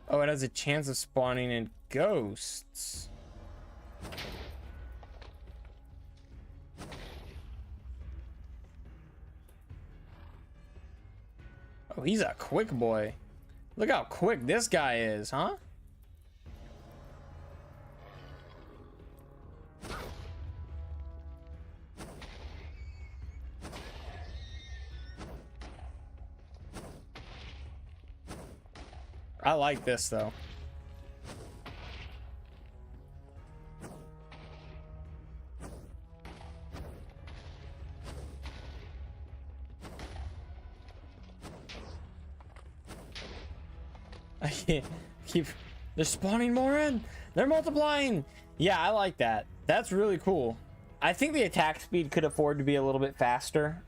Oh, it has a chance of spawning in ghosts. Oh, he's a quick boy. Look how quick this guy is, huh? I like this though. I can't keep. They're spawning more in. They're multiplying. Yeah, I like that. That's really cool. I think the attack speed could afford to be a little bit faster.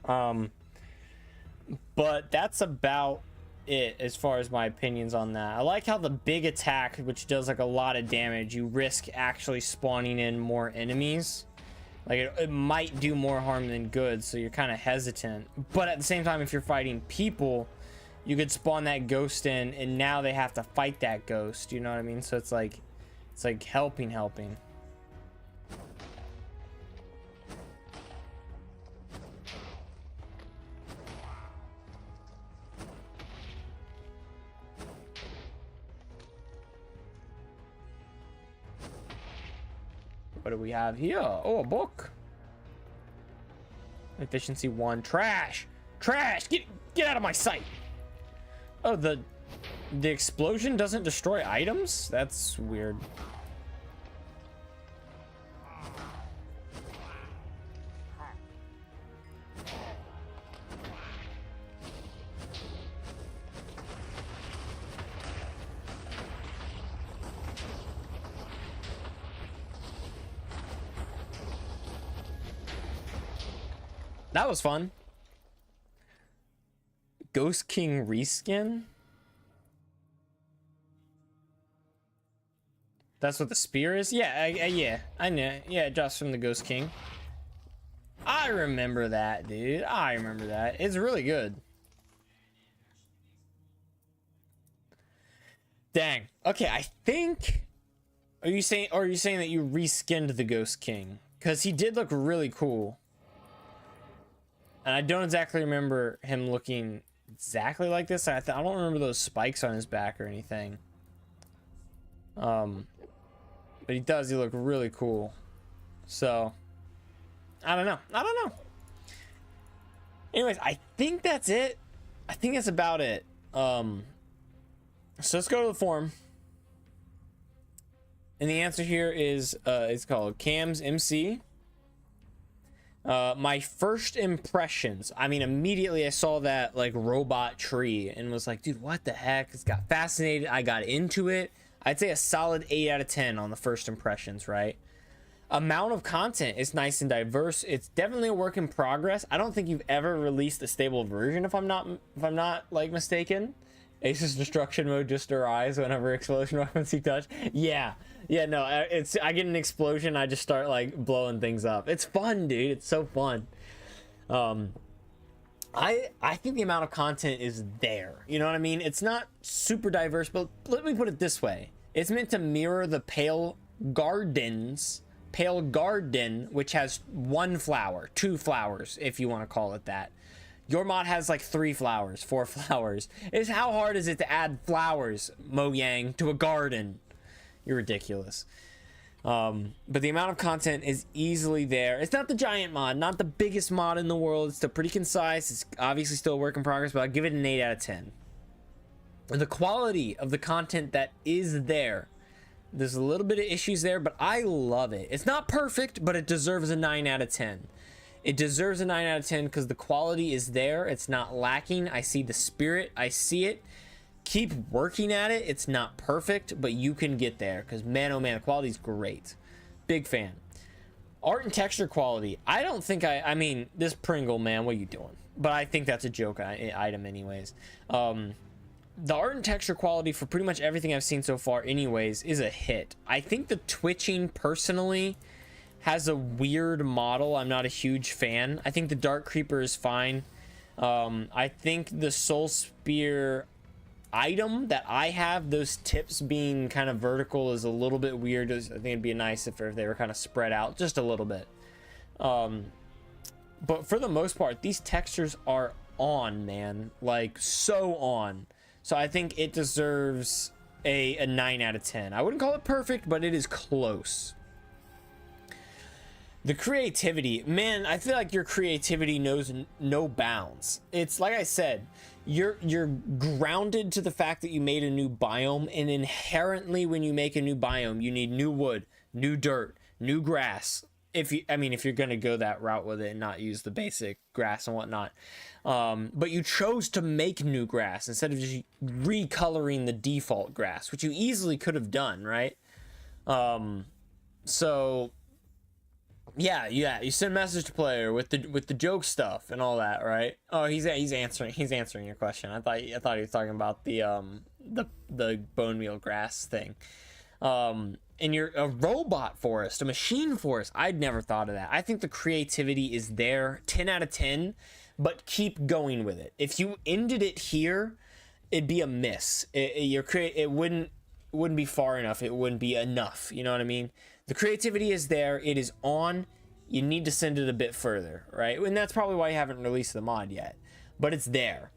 But that's about it as far as my opinions on that. I like how the big attack, which does like a lot of damage, you risk actually spawning in more enemies. Like it might do more harm than good, so you're kind of hesitant. But at the same time, if you're fighting people, you could spawn that ghost in and now they have to fight that ghost, you know what I mean? So it's like helping. What do we have here? Oh, a book. Efficiency 1. Trash! Get out of my sight! Oh, the explosion doesn't destroy items? That's weird. That was fun. Ghost King reskin? That's what the spear is? Yeah, yeah, I know. Yeah, just from the Ghost King. I remember that, dude. I remember that. It's really good. Dang. Okay, I think... Are you saying that you reskinned the Ghost King? Because he did look really cool. And I don't exactly remember him looking exactly like this. I don't remember those spikes on his back or anything. But he look really cool. So, I don't know. Anyways, I think that's it. I think that's about it. So let's go to the forum. And the answer here is, it's called Cam's MC. My first impressions, I mean, immediately I saw that like robot tree and was like, dude, what the heck? It's got fascinated. I got into it. I'd say a solid 8 out of 10 on the first impressions, right? Amount of content is nice and diverse. It's definitely a work in progress. I don't think you've ever released a stable version, if I'm not like mistaken. Ace's destruction mode just arrives whenever explosion weapons you touch. Yeah, no, I get an explosion, I just start like blowing things up. It's fun, dude. It's so fun. I think the amount of content is there. You know what I mean? It's not super diverse, but let me put it this way. It's meant to mirror the Pale Garden, which has 1 flower, 2 flowers, if you want to call it that. Your mod has like 3 flowers, 4 flowers. How hard is it to add flowers, Mojang, to a garden? You're ridiculous. But the amount of content is easily there. It's not the giant mod, not the biggest mod in the world. It's still pretty concise. It's obviously still a work in progress, but I'll give it an 8 out of 10. The quality of the content that is there, there's a little bit of issues there, but I love it. It's not perfect, but it deserves a 9 out of 10. It deserves a 9 out of 10 because the quality is there. It's not lacking. I see the spirit. I see it. Keep working at it. It's not perfect, but you can get there because, man, oh man, the quality is great. Big fan. Art and texture quality. I don't think I mean, this Pringle, man, what are you doing? But I think that's a joke item anyways. The art and texture quality for pretty much everything I've seen so far anyways is a hit. I think the twitching personally has a weird model. I'm not a huge fan. I think the Dark Creeper is fine. I think the Soul Spear item that I have, those tips being kind of vertical, is a little bit weird. I think it'd be nice if they were kind of spread out just a little bit. But for the most part, these textures are on, man. Like, so on. So I think it deserves a 9 out of 10. I wouldn't call it perfect, but it is close. The creativity, man, I feel like your creativity knows no bounds. It's like I said, you're grounded to the fact that you made a new biome, and inherently when you make a new biome, you need new wood, new dirt, new grass. If you're gonna go that route with it and not use the basic grass and whatnot. But you chose to make new grass instead of just recoloring the default grass, which you easily could have done, right? So yeah, you send a message to player with the joke stuff and all that, right? Oh, he's answering your question. I thought he was talking about the bone meal grass thing. And you're a robot forest, a machine forest. I'd never thought of that. I think the creativity is there, 10 out of 10, but keep going with it. If you ended it here, it'd be a miss. It wouldn't be far enough. It wouldn't be enough. You know what I mean? The creativity is there. It is on. You need to send it a bit further, right? And that's probably why you haven't released the mod yet. But it's there.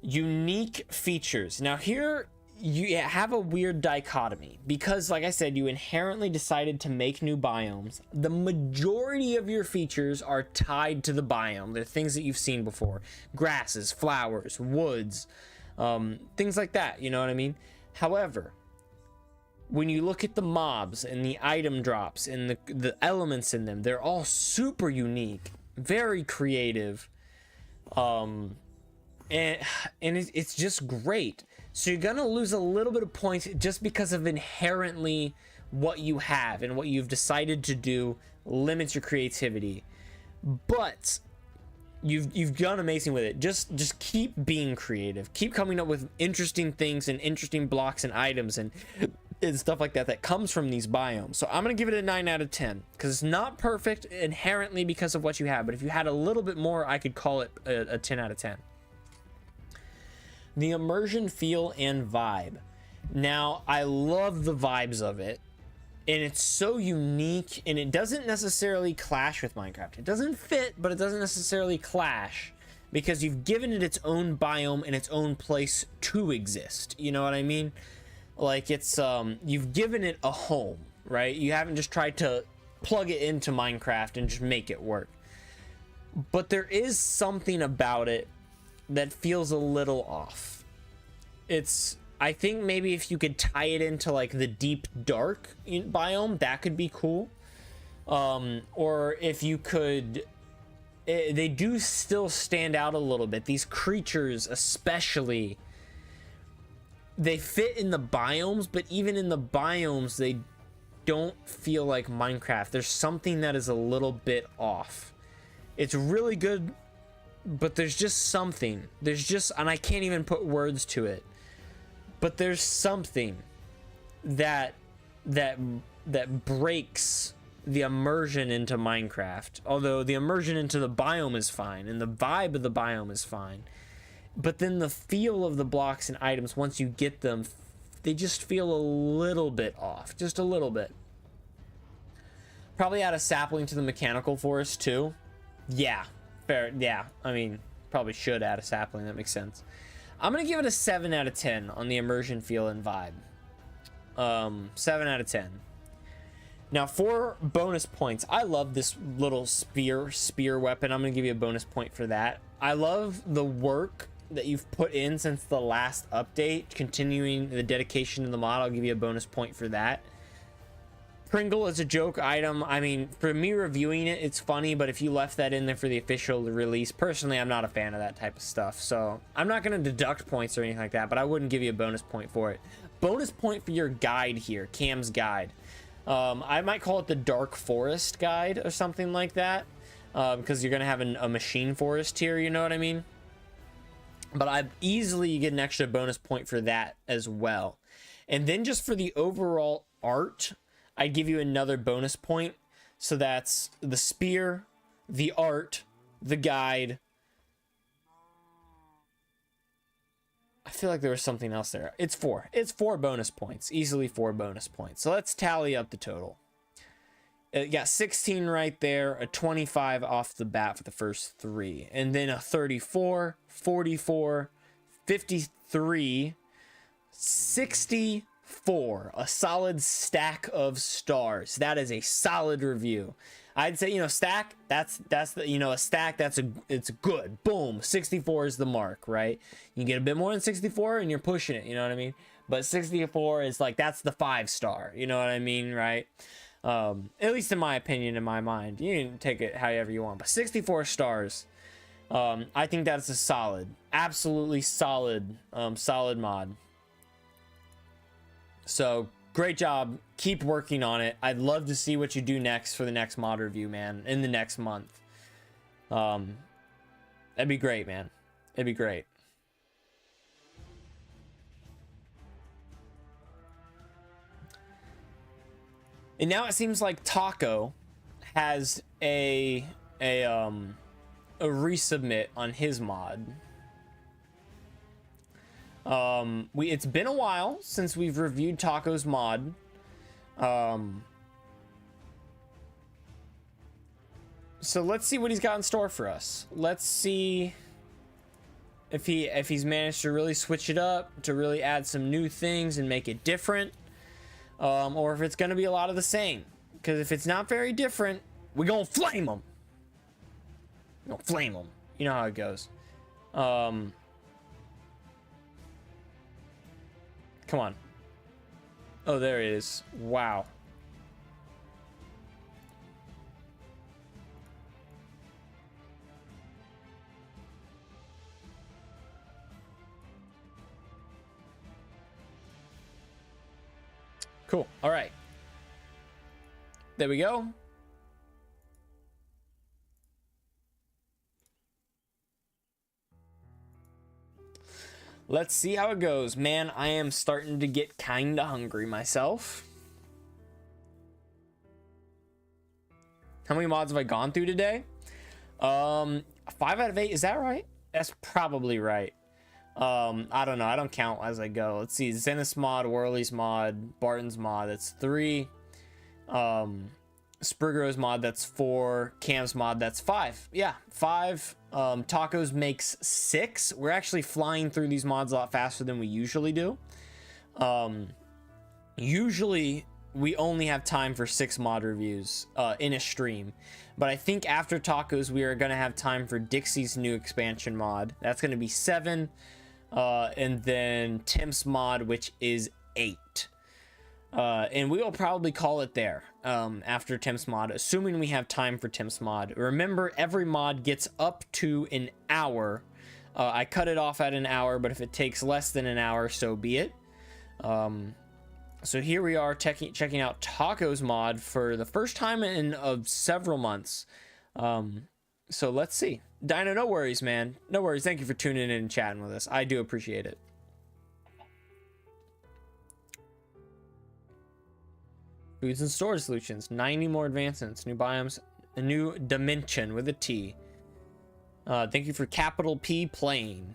Unique features. Now here you have a weird dichotomy because, like I said, you inherently decided to make new biomes. The majority of your features are tied to the biome. They're things that you've seen before. Grasses, flowers, woods, things like that. You know what I mean? However, when you look at the mobs and the item drops and the elements in them, they're all super unique, very creative, and it's just great. So you're gonna lose a little bit of points just because of inherently what you have and what you've decided to do limits your creativity. But you've done amazing with it. Just keep being creative. Keep coming up with interesting things and interesting blocks and items and stuff like that comes from these biomes. So I'm gonna give it a 9 out of 10 because it's not perfect inherently because of what you have. But if you had a little bit more, I could call it a 10 out of 10. The immersion, feel, and vibe. Now, I love the vibes of it, and it's so unique, and it doesn't necessarily clash with Minecraft. It doesn't fit, but it doesn't necessarily clash, because you've given it its own biome and its own place to exist. You know what I mean? Like, it's, you've given it a home, right? You haven't just tried to plug it into Minecraft and just make it work. But there is something about it that feels a little off. I think maybe if you could tie it into like the deep dark biome, that could be cool. Or if you could, they do still stand out a little bit. These creatures especially, they fit in the biomes, but even in the biomes, they don't feel like Minecraft. There's something that is a little bit off. It's really good, but there's just something. And I can't even put words to it. But there's something that breaks the immersion into Minecraft. Although the immersion into the biome is fine, and the vibe of the biome is fine. But then the feel of the blocks and items, once you get them, they just feel a little bit off. Just a little bit. Probably add a sapling to the mechanical forest too. Yeah. Fair, yeah, I mean, probably should add a sapling, that makes sense. I'm gonna give it a 7 out of 10 on the immersion, feel, and vibe. 7 out of 10. Now, for bonus points, I love this little spear weapon. I'm gonna give you a bonus point for that. I love the work that you've put in since the last update, continuing the dedication to the mod. I'll give you a bonus point for that. Pringle is a joke item. I mean, for me reviewing it, it's funny, but if you left that in there for the official release, personally, I'm not a fan of that type of stuff. So I'm not going to deduct points or anything like that, but I wouldn't give you a bonus point for it. Bonus point for your guide here, Cam's guide. I might call it the Dark Forest Guide or something like that, because you're gonna have a machine forest here, you know what I mean? But I easily get an extra bonus point for that as well. And then just for the overall art, I give you another bonus point. So that's the spear, the art, the guide. I feel like there was something else there. It's 4. It's 4 bonus points. Easily 4 bonus points. So let's tally up the total. It got 16 right there, a 25 off the bat for the first 3, and then a 34, 44, 53, 64, a solid stack of stars. That is a solid review. I'd say, you know, stack, that's the, you know, a stack, it's good. Boom, 64 is the mark, right? You get a bit more than 64 and you're pushing it, you know what I mean? But 64 is like, that's the 5-star, you know what I mean, right? At least in my opinion, in my mind. You can take it however you want, but 64 stars. I think that's a solid, absolutely solid, solid mod. So great job. Keep working on it. I'd love to see what you do next for the next mod review, man, in the next month. That'd be great, man. It'd be great. And now it seems like Taco has a resubmit on his mod. It's been a while since we've reviewed Taco's mod. So let's see what he's got in store for us. Let's see if he's managed to really switch it up, to really add some new things and make it different. Or if it's going to be a lot of the same. Because if it's not very different, we're going to flame them. We're going to flame them. You know how it goes. Come on. Oh, there it is. Wow. Cool. All right. There we go. Let's see how it goes. Man, I am starting to get kind of hungry myself. How many mods have I gone through today? 5 out of 8. Is that right? That's probably right. I don't know. I don't count as I go. Let's see. Zenith's mod, Worley's mod, Barton's mod. That's 3. Spriggro's mod. That's 4. Cam's mod. That's 5. Yeah, 5. Tacos makes 6. We're actually flying through these mods a lot faster than we usually do. Usually we only have time for 6 mod reviews in a stream. But I think after Tacos, we are going to have time for Dixie's new expansion mod. That's going to be 7. And then Tim's mod, which is 8. And we will probably call it there after Tim's mod, assuming we have time for Tim's mod. Remember, every mod gets up to an hour. I cut it off at an hour, but if it takes less than an hour, so be it. So here we are checking out Taco's mod for the first time in several months. So let's see. Dino, no worries, man. No worries. Thank you for tuning in and chatting with us. I do appreciate it. Foods and storage solutions. 90 more advancements. New biomes. A new dimension with a T. Thank you for capital P playing.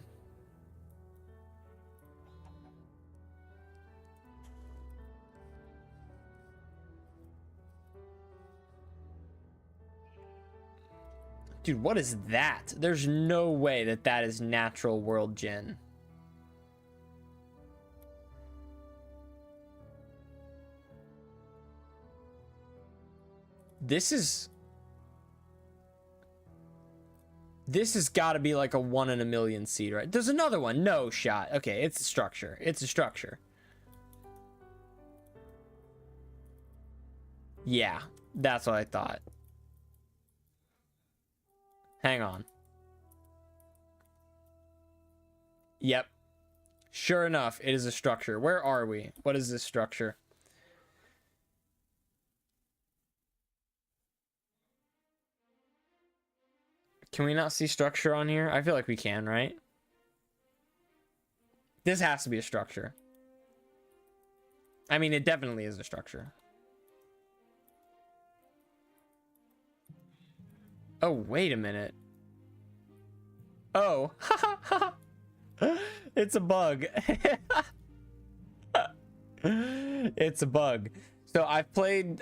Dude, what is that? There's no way that that is natural world gen. This has got to be like a 1 in a million seed, right? There's another one. No shot. Okay, it's a structure. It's a structure. Yeah, that's what I thought. Hang on. Yep. Sure enough, it is a structure. Where are we? What is this structure? Can we not see structure on here? I feel like we can, right? This has to be a structure. I mean, it definitely is a structure. Oh, wait a minute. Oh, it's a bug. It's a bug. So I've played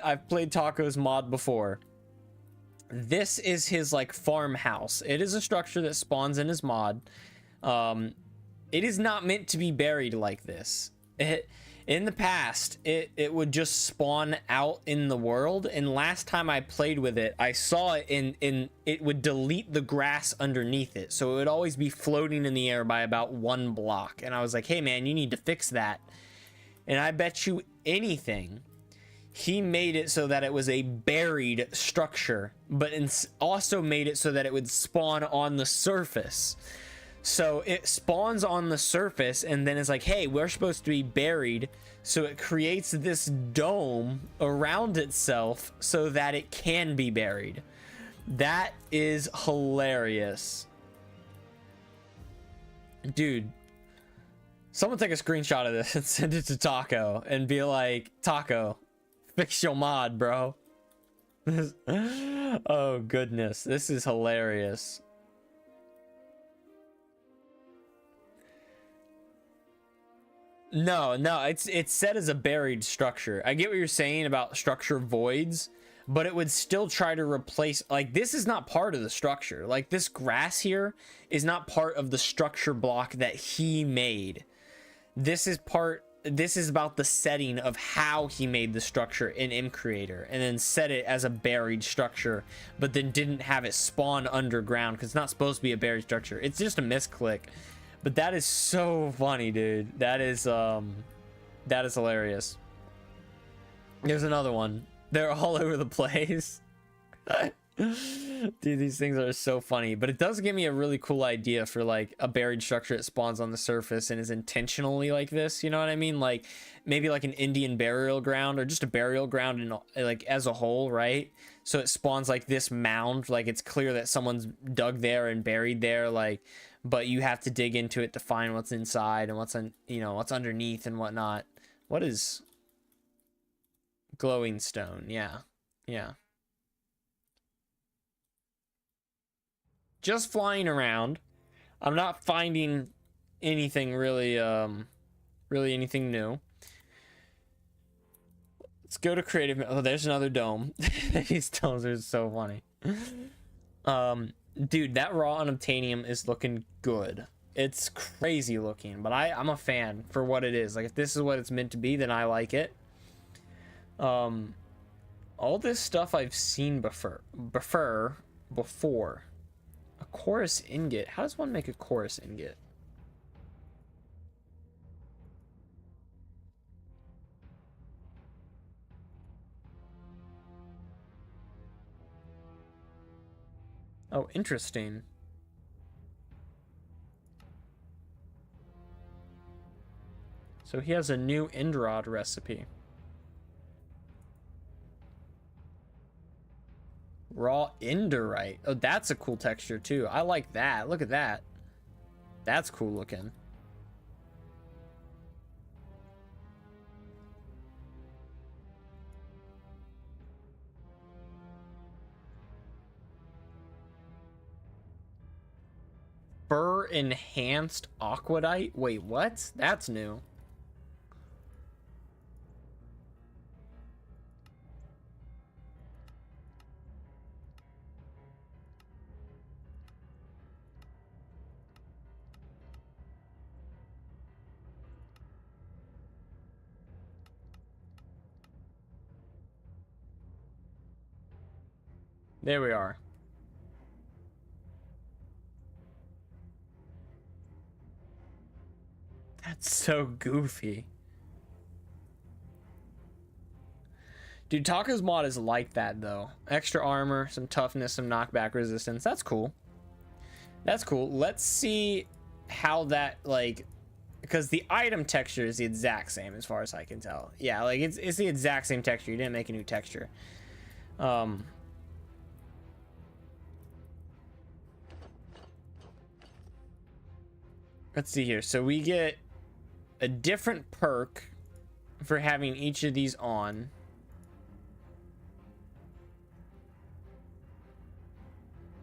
Taco's mod before. This is his like farmhouse. It is a structure that spawns in his mod. It is not meant to be buried like this. In the past, it would just spawn out in the world, and last time I played with it, I saw it in it would delete the grass underneath it, so it would always be floating in the air by about 1 block. And I was like, hey man, you need to fix that. And I bet you anything, he made it so that it was a buried structure, but also made it so that it would spawn on the surface. So it spawns on the surface and then it's like, hey, we're supposed to be buried. So it creates this dome around itself so that it can be buried. That is hilarious. Dude, someone take a screenshot of this and send it to Taco and be like, Taco, fix your mod, bro. Oh, goodness. This is hilarious. No, it's set as a buried structure. I get what you're saying about structure voids, but it would still try to replace, like, this is not part of the structure. Like, this grass here is not part of the structure block that he made. This is about the setting of how he made the structure in mCreator and then set it as a buried structure, but then didn't have it spawn underground because it's not supposed to be a buried structure. It's just a misclick. But that is so funny, dude. That is hilarious. There's another one. They're all over the place. Dude, these things are so funny. But it does give me a really cool idea for like a buried structure that spawns on the surface and is intentionally like this. You know what I mean? Like maybe like an Indian burial ground or just a burial ground in like as a whole, right? So it spawns like this mound. Like it's clear that someone's dug there and buried there. Like, but you have to dig into it to find what's inside and what's what's underneath and whatnot. What is glowing stone? Yeah. Just flying around. I'm not finding anything really anything new. Let's go to creative. Oh, there's another dome. These domes are so funny. Dude, that raw unobtainium is looking good. It's crazy looking, but I'm a fan for what it is. Like, if this is what it's meant to be, then I like it. All this stuff I've seen before. A chorus ingot. How does one make a chorus ingot? Oh, interesting. So he has a new end rod recipe. Raw enderite. Oh, that's a cool texture too. I like that. Look at that. That's cool looking. Fur enhanced aquadite? Wait, what? That's new. There we are. That's so goofy. Dude, Taco's mod is like that though. Extra armor, some toughness, some knockback resistance. That's cool. That's cool. Let's see how that, like, because the item texture is the exact same as far as I can tell. Yeah, like it's the exact same texture. You didn't make a new texture. Let's see here. So we get a different perk for having each of these on.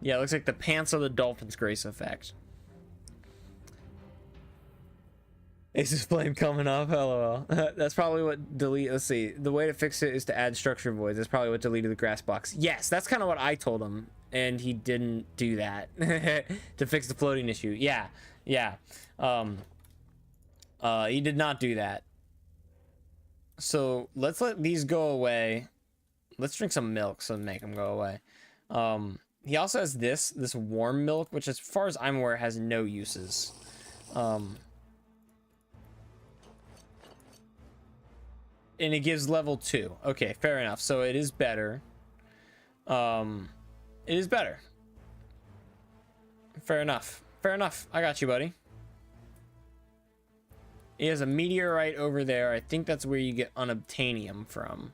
Yeah, it looks like the Pants of the Dolphin's Grace effect. Ace's flame coming off, lol. That's probably what delete. Let's see. The way to fix it is to add structure voids. That's probably what deleted the grass box. Yes, that's kind of what I told him, and he didn't do that to fix the floating issue. Yeah, yeah. He did not do that. So let's let these go away. Let's drink some milk so make them go away. He also has this warm milk, which as far as I'm aware has no uses. And it gives level 2. Okay, fair enough. So it is better. It is better. Fair enough. Fair enough. I got you, buddy. He has a meteorite over there. I think that's where you get unobtainium from.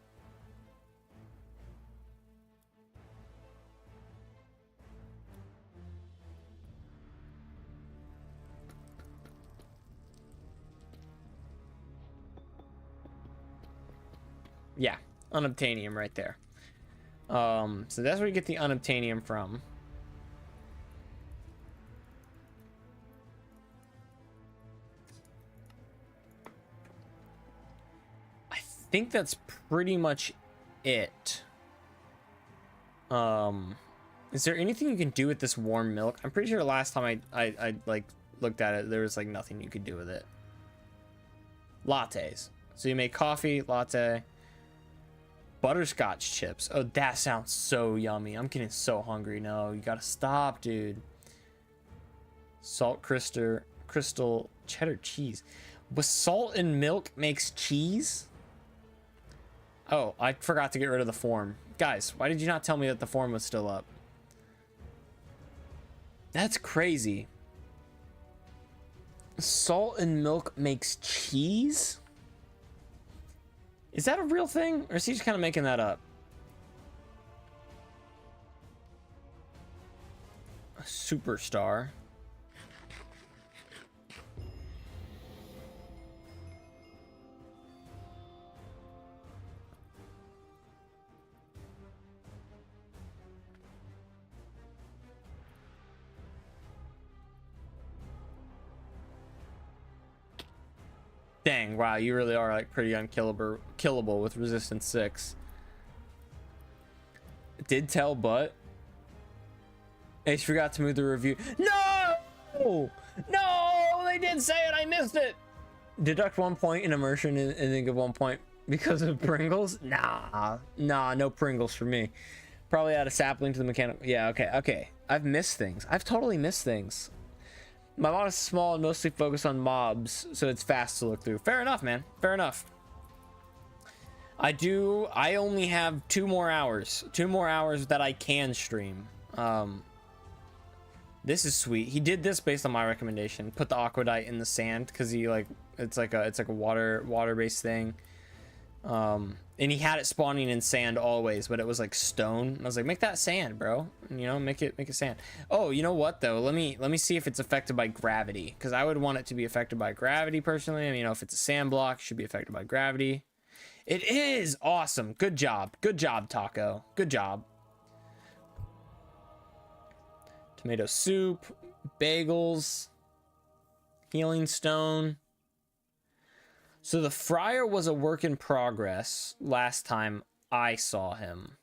Yeah, unobtainium right there. So that's where you get the unobtainium from. I think that's pretty much it. Is there anything you can do with this warm milk? I'm pretty sure last time I like looked at it, there was like nothing you could do with it. Lattes. So you make coffee, latte. Butterscotch chips. Oh, that sounds so yummy. I'm getting so hungry. No, you gotta stop, dude. Salt crystal cheddar cheese. With salt and milk makes cheese? Oh, I forgot to get rid of the form. Guys, why did you not tell me that the form was still up? That's crazy. Salt and milk makes cheese? Is that a real thing? Or is he just kind of making that up? A superstar. Dang, wow, you really are like pretty killable with resistance 6. Did tell, but Ace forgot to move the review. No! No! They did say it, I missed it! Deduct 1 point in immersion and then give 1 point because of Pringles? Nah, no Pringles for me. Probably add a sapling to the mechanical. Yeah, okay. I've missed things. I've totally missed things. My mod is small and mostly focused on mobs, so it's fast to look through. Fair enough, man. Fair enough. I only have 2 more hours. 2 more hours that I can stream. This is sweet. He did this based on my recommendation. Put the aquadite in the sand because he like it's like a water-based thing. And he had it spawning in sand always, but it was like stone. I was like, make that sand, bro. You know, make it sand. Oh, you know what though? Let me see if it's affected by gravity, because I would want it to be affected by gravity personally. I mean, you know, if it's a sand block, it should be affected by gravity. It is awesome. Good job, Taco. Good job. Tomato soup, bagels, healing stone. So the fryer was a work in progress last time I saw him.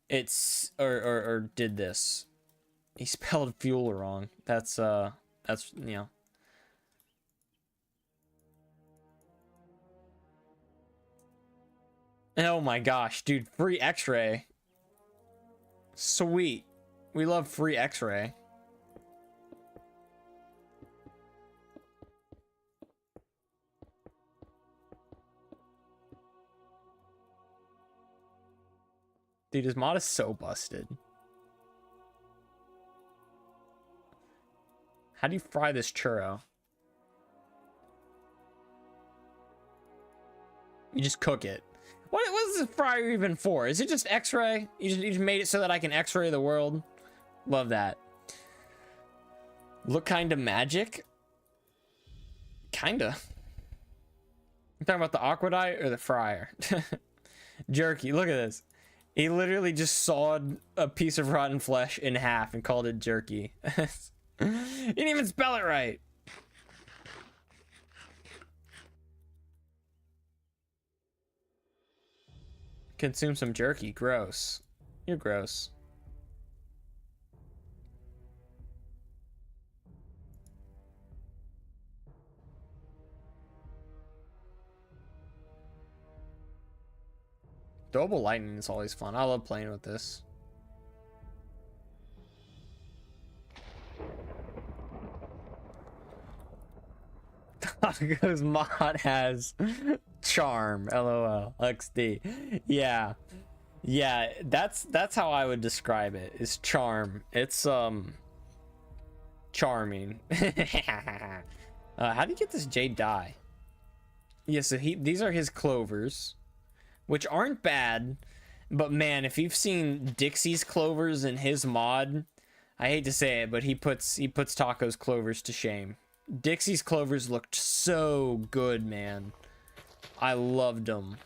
It's or did this. He spelled fuel wrong. That's you know. Oh my gosh, dude, free X-ray. Sweet. We love free X-ray. Dude, his mod is so busted. How do you fry this churro? You just cook it. What is this fryer even for? Is it just X-ray? You just made it so that I can X-ray the world? Love that. Look kind of magic. Kinda. You talking about the Aquadite or the Fryer? Jerky. Look at this. He literally just sawed a piece of rotten flesh in half and called it jerky. He didn't even spell it right. Consume some jerky. Gross. You're gross. Double lightning is always fun. I love playing with this. Taco's mod has charm. LOL. XD. Yeah. Yeah, that's how I would describe it. Is charm. It's charming. How do you get this jade dye? Yeah, so these are his clovers, which aren't bad, but man, if you've seen Dixie's clovers in his mod, I hate to say it, but he puts Taco's clovers to shame. Dixie's clovers looked so good, man. I loved them.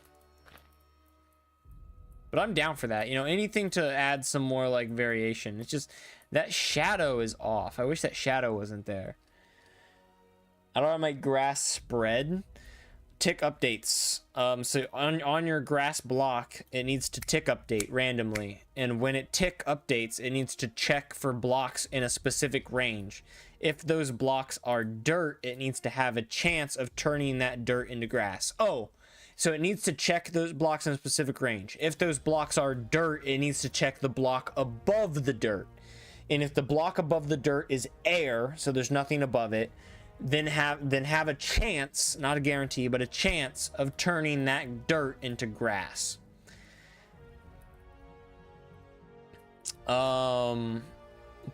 But I'm down for that. You know, anything to add some more like variation. It's just that shadow is off. I wish that shadow wasn't there. I don't want my grass spread. Tick updates. So on your grass block, it needs to tick update randomly. And when it tick updates, it needs to check for blocks in a specific range. If those blocks are dirt, it needs to have a chance of turning that dirt into grass. Oh, so it needs to check those blocks in a specific range. If those blocks are dirt, it needs to check the block above the dirt. And if the block above the dirt is air, so there's nothing above it, then have a chance, not a guarantee, but a chance of turning that dirt into grass.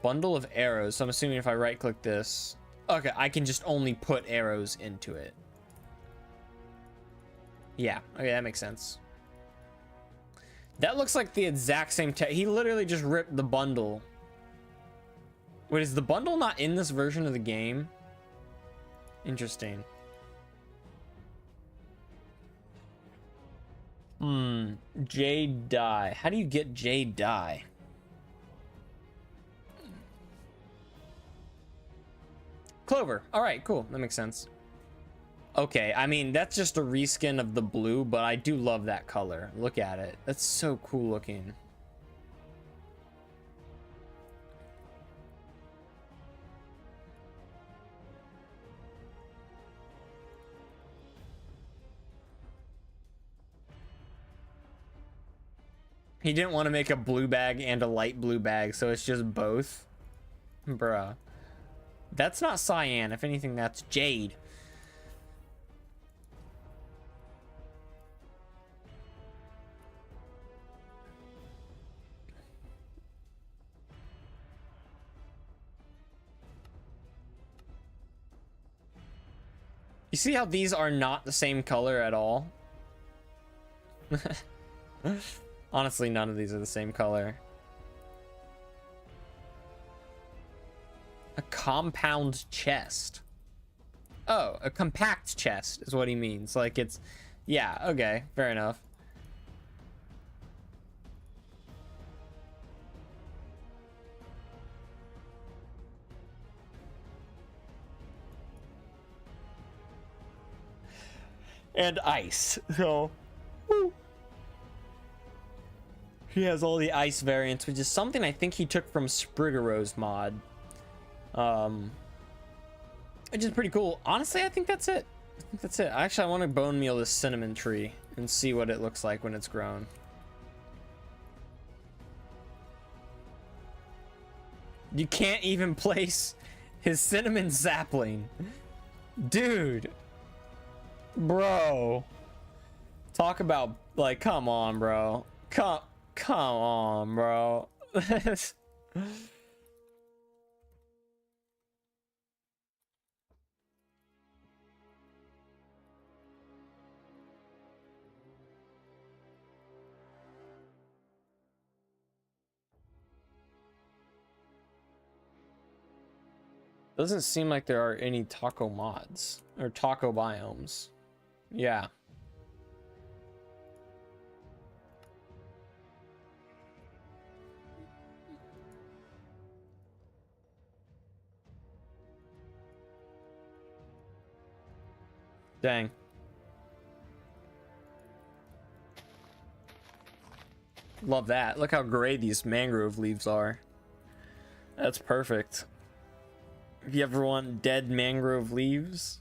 Bundle of arrows. So I'm assuming if I right click this, okay, I can just only put arrows into it. Yeah, okay, that makes sense. That looks like the exact same he literally just ripped the bundle. Wait, is the bundle not in this version of the game? Interesting. Jade dye. How do you get jade dye? Clover. All right, cool. That makes sense. Okay, I mean, that's just a reskin of the blue, but I do love that color. Look at it. That's so cool looking. He didn't want to make a blue bag and a light blue bag, so it's just both. Bruh. That's not cyan. If anything, that's jade. You see how these are not the same color at all? Honestly, none of these are the same color. A compound chest. Oh, a compact chest is what he means. Like it's... Yeah, okay, fair enough. And ice. So... Woo. He has all the ice variants, which is something I think he took from Spriggero's mod. Which is pretty cool. Honestly, I think that's it. Actually, I want to bone meal this cinnamon tree and see what it looks like when it's grown. You can't even place his cinnamon sapling. Dude. Bro. Talk about, like, come on, bro. Come on, bro. Doesn't seem like there are any taco mods or taco biomes. Yeah. Dang. Love that. Look how gray these mangrove leaves are. That's perfect. If you ever want dead mangrove leaves.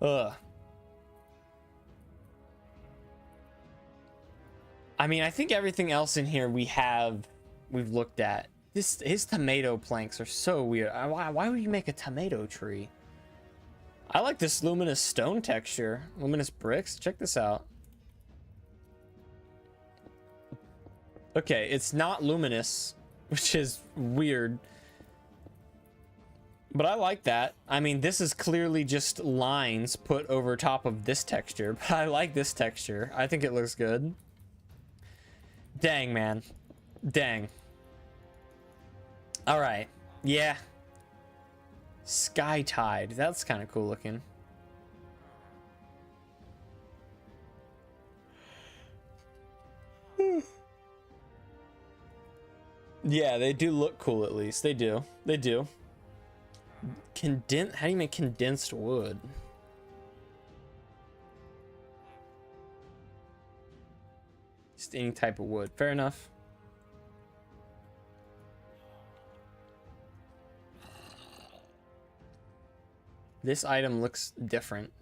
Ugh. I mean, I think everything else in here we've looked at. His tomato planks are so weird. Why would you make a tomato tree? I like this luminous stone texture. Luminous bricks. Check this out. Okay, it's not luminous, which is weird. But I like that. I mean, this is clearly just lines put over top of this texture, but I like this texture. I think it looks good. Dang, man. Dang. All right. Yeah. Sky Tide. That's kind of cool looking. Yeah, they do look cool at least. They do. They do. How do you make condensed wood? Just any type of wood. Fair enough. This item looks different.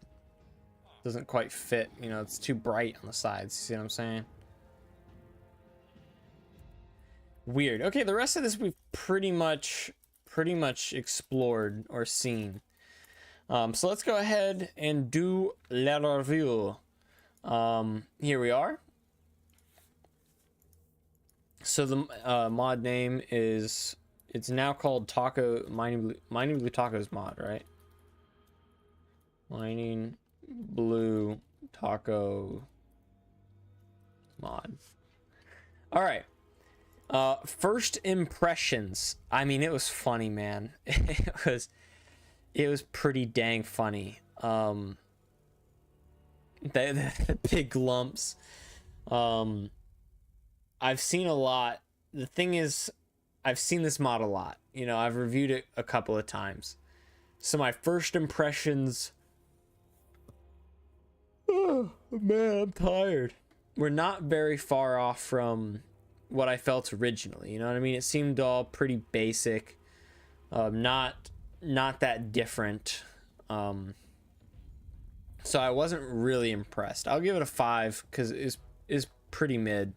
Doesn't quite fit. You know, it's too bright on the sides. You see what I'm saying? Weird. Okay, the rest of this we've pretty much explored or seen. So let's go ahead and do la review. Here we are. So the mod name is, it's now called Mining Blue Tacos mod, right? Mining Blue Taco mod. All right. First impressions. I mean, it was funny, man. It was pretty dang funny. The big lumps. I've seen a lot. The thing is, I've seen this mod a lot. You know, I've reviewed it a couple of times. So my first impressions. Oh man, I'm tired. We're not very far off from what I felt originally. You know what I mean? It seemed all pretty basic. Not that different. So I wasn't really impressed. I'll give it a 5 because it's pretty mid.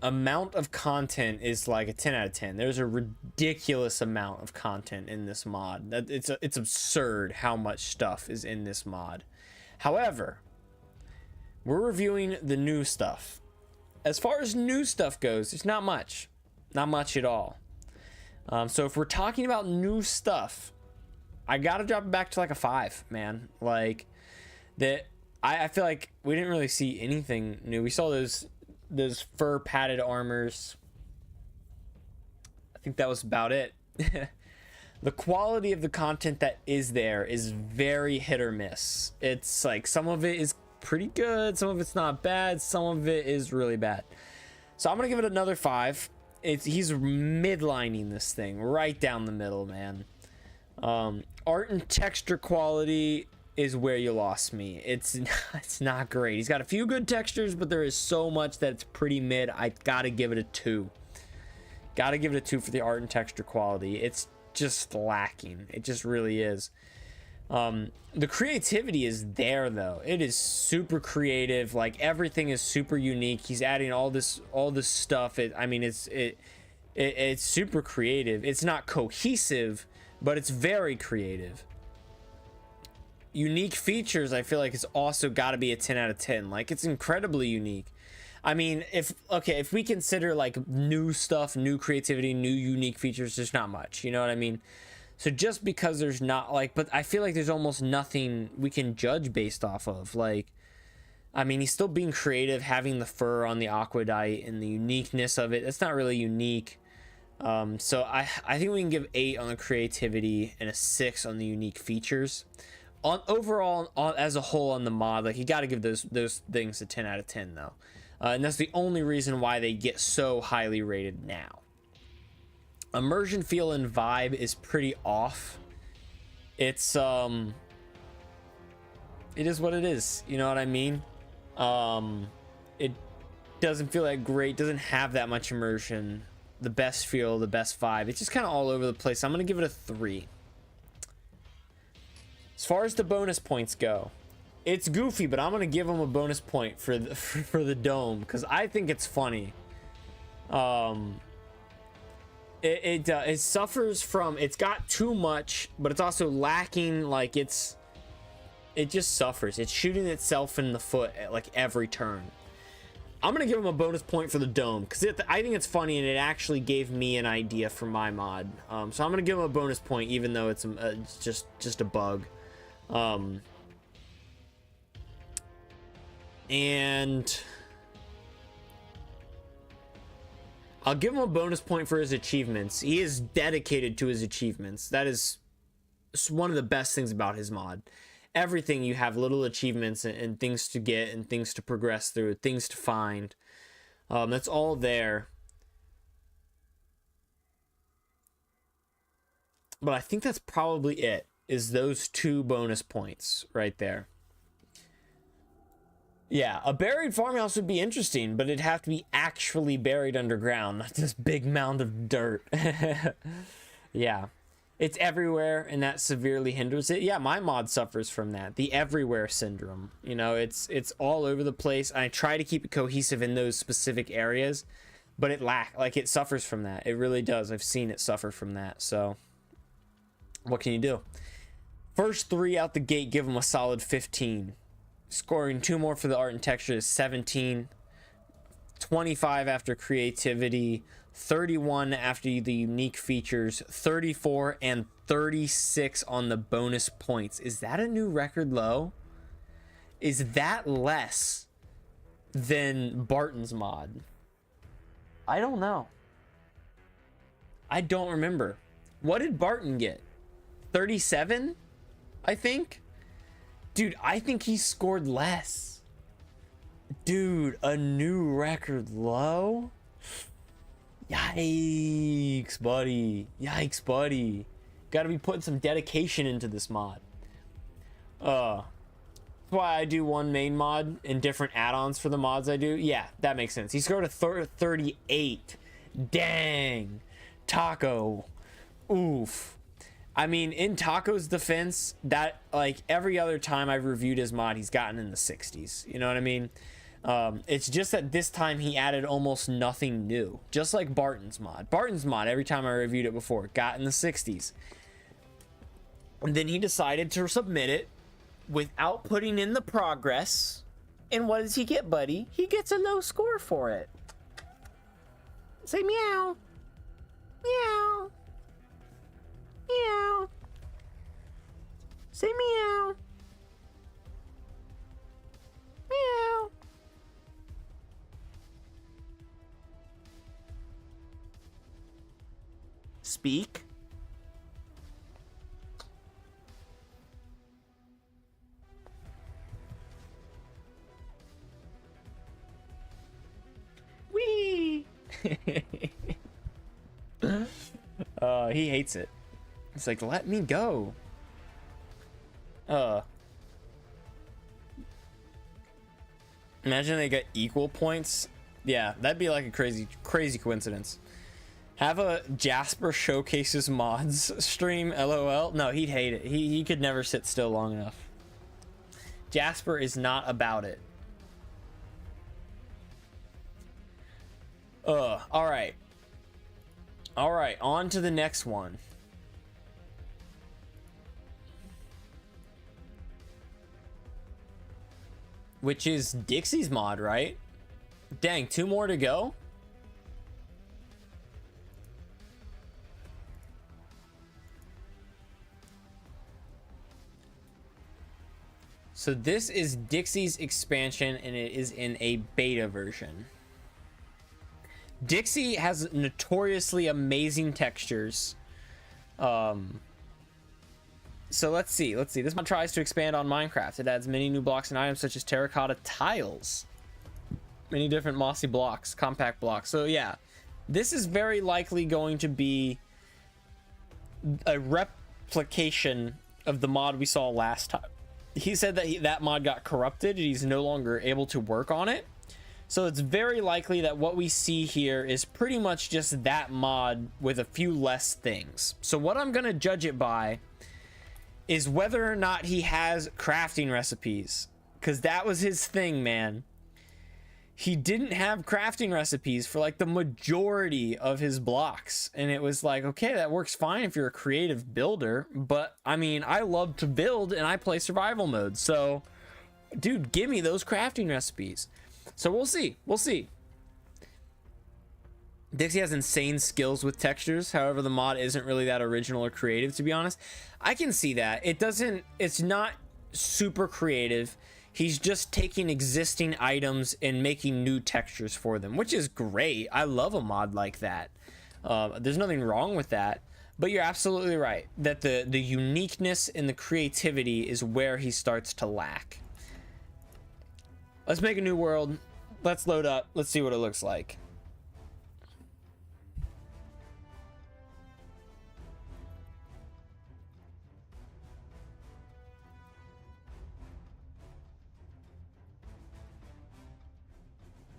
Amount of content is like a 10 out of 10. There's a ridiculous amount of content in this mod. It's absurd how much stuff is in this mod. However, we're reviewing the new stuff. As far as new stuff goes, there's not much at all. So if we're talking about new stuff, I gotta drop it back to like a 5, man. Like that. I feel like we didn't really see anything new. We saw those fur padded armors. I think that was about it. The quality of the content that is there is very hit or miss. It's like some of it is pretty good, some of it's not bad, some of it is really bad. So I'm gonna give it another 5. He's midlining this thing right down the middle, man. Art and texture quality is where you lost me. It's not great. He's got a few good textures, but there is so much that it's pretty mid. I gotta give it a 2. Gotta give it a 2 for the art and texture quality. It's just lacking. It just really is. The creativity is there though. It is super creative. Like everything is super unique. He's adding all this stuff. It's super creative. It's not cohesive, but it's very creative. Unique features, I feel like it's also got to be a 10 out of 10. Like it's incredibly unique. I mean, if we consider like new stuff, new creativity, new unique features, there's not much, you know what I mean? So just because there's not like, but I feel like there's almost nothing we can judge based off of. Like, I mean, he's still being creative, having the fur on the aquadite and the uniqueness of it. It's not really unique. So I think we can give 8 on the creativity and a 6 on the unique features. On overall, as a whole on the mod, like you got to give those things a 10 out of 10 though, and that's the only reason why they get so highly rated now. Immersion feel and vibe is pretty off. It's it is what it is, you know what I mean. It doesn't feel that great, doesn't have that much immersion, the best feel, the best vibe. It's just kind of all over the place. I'm gonna give it a 3. As far as the bonus points go, it's goofy, but I'm gonna give him a bonus point for the for the dome because I think it's funny. It suffers from, it's got too much, but it's also lacking. Like it just suffers. It's shooting itself in the foot at like every turn. I'm gonna give him a bonus point for the dome because I think it's funny and it actually gave me an idea for my mod. So I'm gonna give him a bonus point even though it's just a bug. And I'll give him a bonus point for his achievements. He is dedicated to his achievements. That is one of the best things about his mod. Everything, you have little achievements and things to get and things to progress through, things to find. That's all there. But I think that's probably it, is those 2 bonus points right there. Yeah, a buried farmhouse would be interesting, but it'd have to be actually buried underground, not this big mound of dirt. Yeah, it's everywhere, and that severely hinders it. Yeah, my mod suffers from that, the everywhere syndrome. You know, it's all over the place. I try to keep it cohesive in those specific areas, but it suffers from that. It really does. I've seen it suffer from that. So, what can you do? First 3 out the gate, give them a solid 15. Scoring 2 more for the art and texture is 17. 25 after creativity. 31 after the unique features. 34 and 36 on the bonus points. Is that a new record low? Is that less than Barton's mod? I don't know. I don't remember. What did Barton get? 37? I think. Dude, I think he scored less. Dude, a new record low? Yikes, buddy. Yikes, buddy. Gotta be putting some dedication into this mod. That's why I do one main mod and different add-ons for the mods I do. Yeah, that makes sense. He scored a 38. Dang. Taco. Oof. I mean, in Taco's defense, that, like, every other time I've reviewed his mod, he's gotten in the 60s. You know what I mean? It's just that this time he added almost nothing new. Just like Barton's mod. Barton's mod, every time I reviewed it before, got in the 60s. And then he decided to submit it without putting in the progress. And what does he get, buddy? He gets a low score for it. Say meow. Meow. Meow. Say meow. Meow. Speak. Wee. He hates it. It's like, let me go. Imagine they get equal points. Yeah, that'd be like a crazy coincidence. Have a Jasper showcases mods stream, LOL. No, he'd hate it. He could never sit still long enough. Jasper is not about it. All right. All right, on to the next one. Which is Dixie's mod, right? Dang, 2 more to go? So this is Dixie's expansion, and it is in a beta version. Dixie has notoriously amazing textures. So let's see. This one tries to expand on Minecraft. It adds many new blocks and items such as terracotta tiles, many different mossy blocks, compact blocks. So yeah, this is very likely going to be a replication of the mod we saw last time. He said that that mod got corrupted and he's no longer able to work on it. So it's very likely that what we see here is pretty much just that mod with a few less things. So what I'm going to judge it by is whether or not he has crafting recipes, because that was his thing, man. He didn't have crafting recipes for like the majority of his blocks, and it was like, okay, that works fine if you're a creative builder, but I mean, I love to build and I play survival mode, so dude, give me those crafting recipes. So we'll see. Dixie has insane skills with textures. However, the mod isn't really that original or creative, to be honest. I can see that. It's not super creative. He's just taking existing items and making new textures for them, which is great. I love a mod like that. There's nothing wrong with that. But you're absolutely right that the uniqueness and the creativity is where he starts to lack. Let's make a new world. Let's load up. Let's see what it looks like.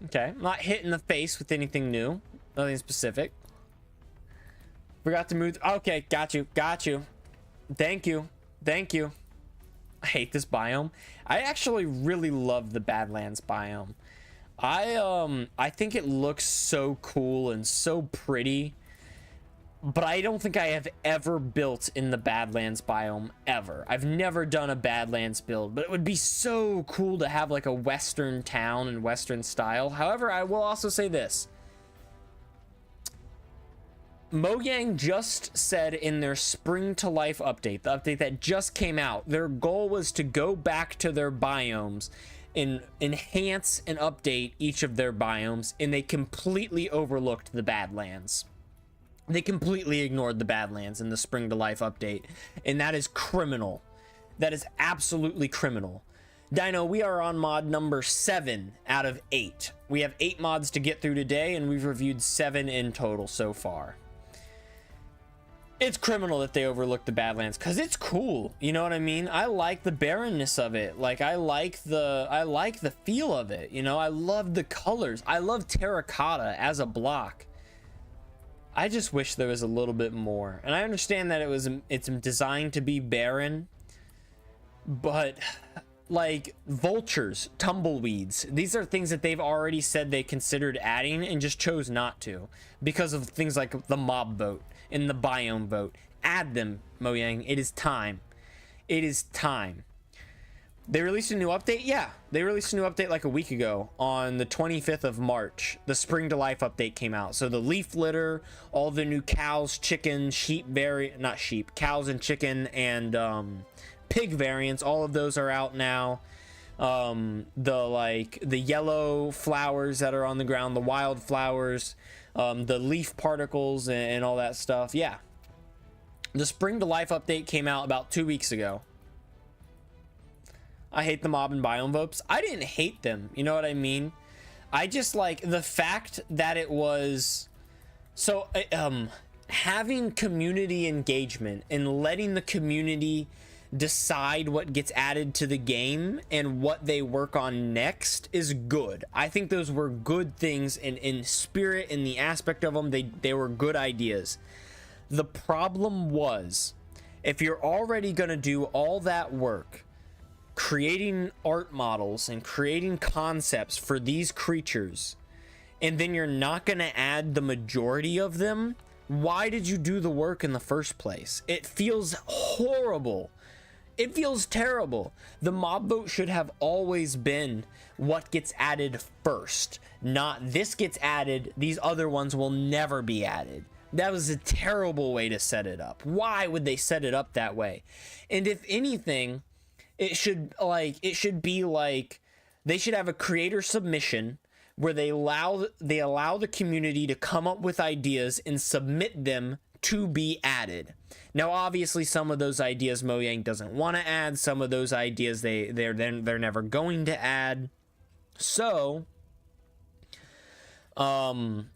Okay, I'm not hitting the face with anything new, nothing specific. Forgot to move. Okay, got you. Thank you. I hate this biome. I actually really love the Badlands biome. I think it looks so cool and so pretty, but I don't think I have ever built in the Badlands biome ever. I've never done a Badlands build, but it would be so cool to have like a Western town and Western style. However, I will also say this. Mojang just said in their Spring to Life update, the update that just came out, their goal was to go back to their biomes and enhance and update each of their biomes, and they completely overlooked the Badlands. They completely ignored the Badlands in the Spring to Life update, and that is criminal. That is absolutely criminal. Dino, we are on mod number 7 out of 8. We have 8 mods to get through today, and we've reviewed 7 in total so far. It's criminal that they overlooked the Badlands, because it's cool. You know what I mean? I like the barrenness of it. Like, I like the feel of it. You know, I love the colors. I love terracotta as a block. I just wish there was a little bit more. And I understand that it's designed to be barren, but like vultures, tumbleweeds, these are things that they've already said they considered adding and just chose not to because of things like the mob vote and the biome vote. Add them, Mojang. It is time. It is time. They released a new update? Yeah, they released a new update like a week ago on the 25th of March. The Spring to Life update came out. So the leaf litter, all the new cows, chicken, sheep, not sheep, cows and chicken and pig variants, all of those are out now. The yellow flowers that are on the ground, the wild flowers, the leaf particles and all that stuff. Yeah. The Spring to Life update came out about 2 weeks ago. I hate the mob and biome votes. I didn't hate them. You know what I mean? I just like the fact that it was so having community engagement and letting the community decide what gets added to the game and what they work on next is good. I think those were good things in spirit, in the aspect of them. They were good ideas. The problem was, if you're already going to do all that work creating art models and creating concepts for these creatures, and then you're not going to add the majority of them, why did you do the work in the first place? It feels horrible. It feels terrible. The mob vote should have always been what gets added first, not this gets added, these other ones will never be added. That was a terrible way to set it up. Why would they set it up that way? And if anything, it should be like they should have a creator submission where they allow the community to come up with ideas and submit them to be added. Now, obviously, some of those ideas Mojang doesn't want to add. Some of those ideas they're never going to add. So what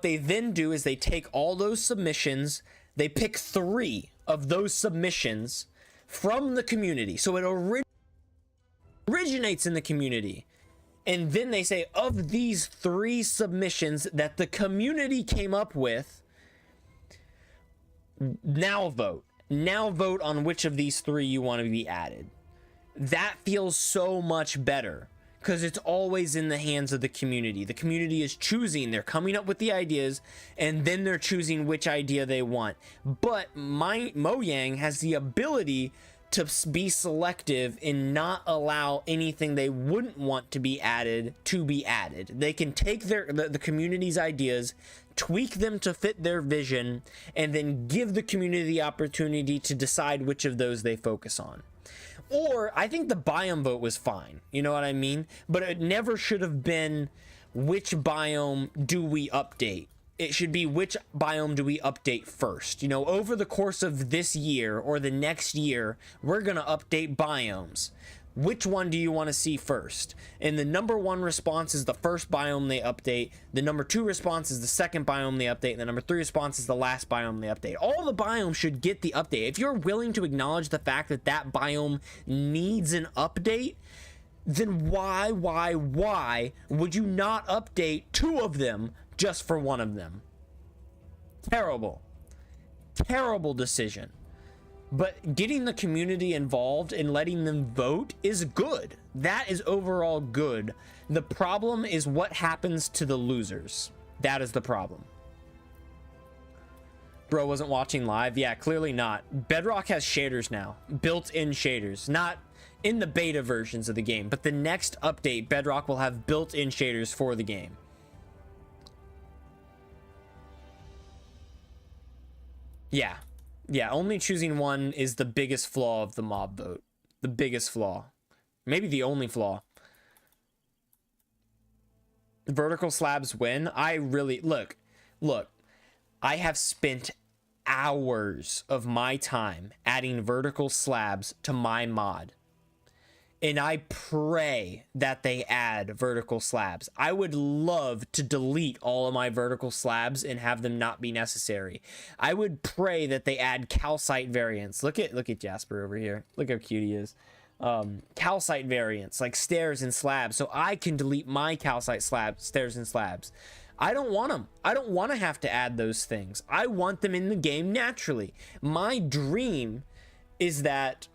they then do is they take all those submissions, they pick 3 of those submissions from the community. So it originates in the community. And then they say, of these 3 submissions that the community came up with, now vote. Now vote on which of these 3 you want to be added. That feels so much better because it's always in the hands of the community. The community is choosing, they're coming up with the ideas, and then they're choosing which idea they want. But Mojang has the ability to be selective and not allow anything they wouldn't want to be added. They can take the community's ideas, tweak them to fit their vision, and then give the community the opportunity to decide which of those they focus on. Or I think the biome vote was fine, you know what I mean? But it never should have been which biome do we update. It should be which biome do we update first. You know, over the course of this year or the next year, we're going to update biomes. Which one do you want to see first? And the number 1 response is the first biome they update. The number 2 response is the second biome they update. And the number 3 response is the last biome they update. All the biomes should get the update. If you're willing to acknowledge the fact that that biome needs an update, then why would you not update 2 of them just for 1 of them? Terrible decision. But getting the community involved and letting them vote is good. That is overall good. The problem is what happens to the losers. That is the problem. Bro wasn't watching live. Yeah, clearly not. Bedrock has shaders now, built-in shaders, not in the beta versions of the game, but the next update, Bedrock will have built-in shaders for the game. Yeah, only choosing 1 is the biggest flaw of the mob vote. The biggest flaw. Maybe the only flaw. Vertical slabs win. I really... Look. I have spent hours of my time adding vertical slabs to my mod. And I pray that they add vertical slabs. I would love to delete all of my vertical slabs and have them not be necessary. I would pray that they add calcite variants. Look at Jasper over here. Look how cute he is. Calcite variants like stairs and slabs, so I can delete my calcite stairs and slabs. I don't want them. I don't want to have to add those things. I want them in the game naturally. My dream is that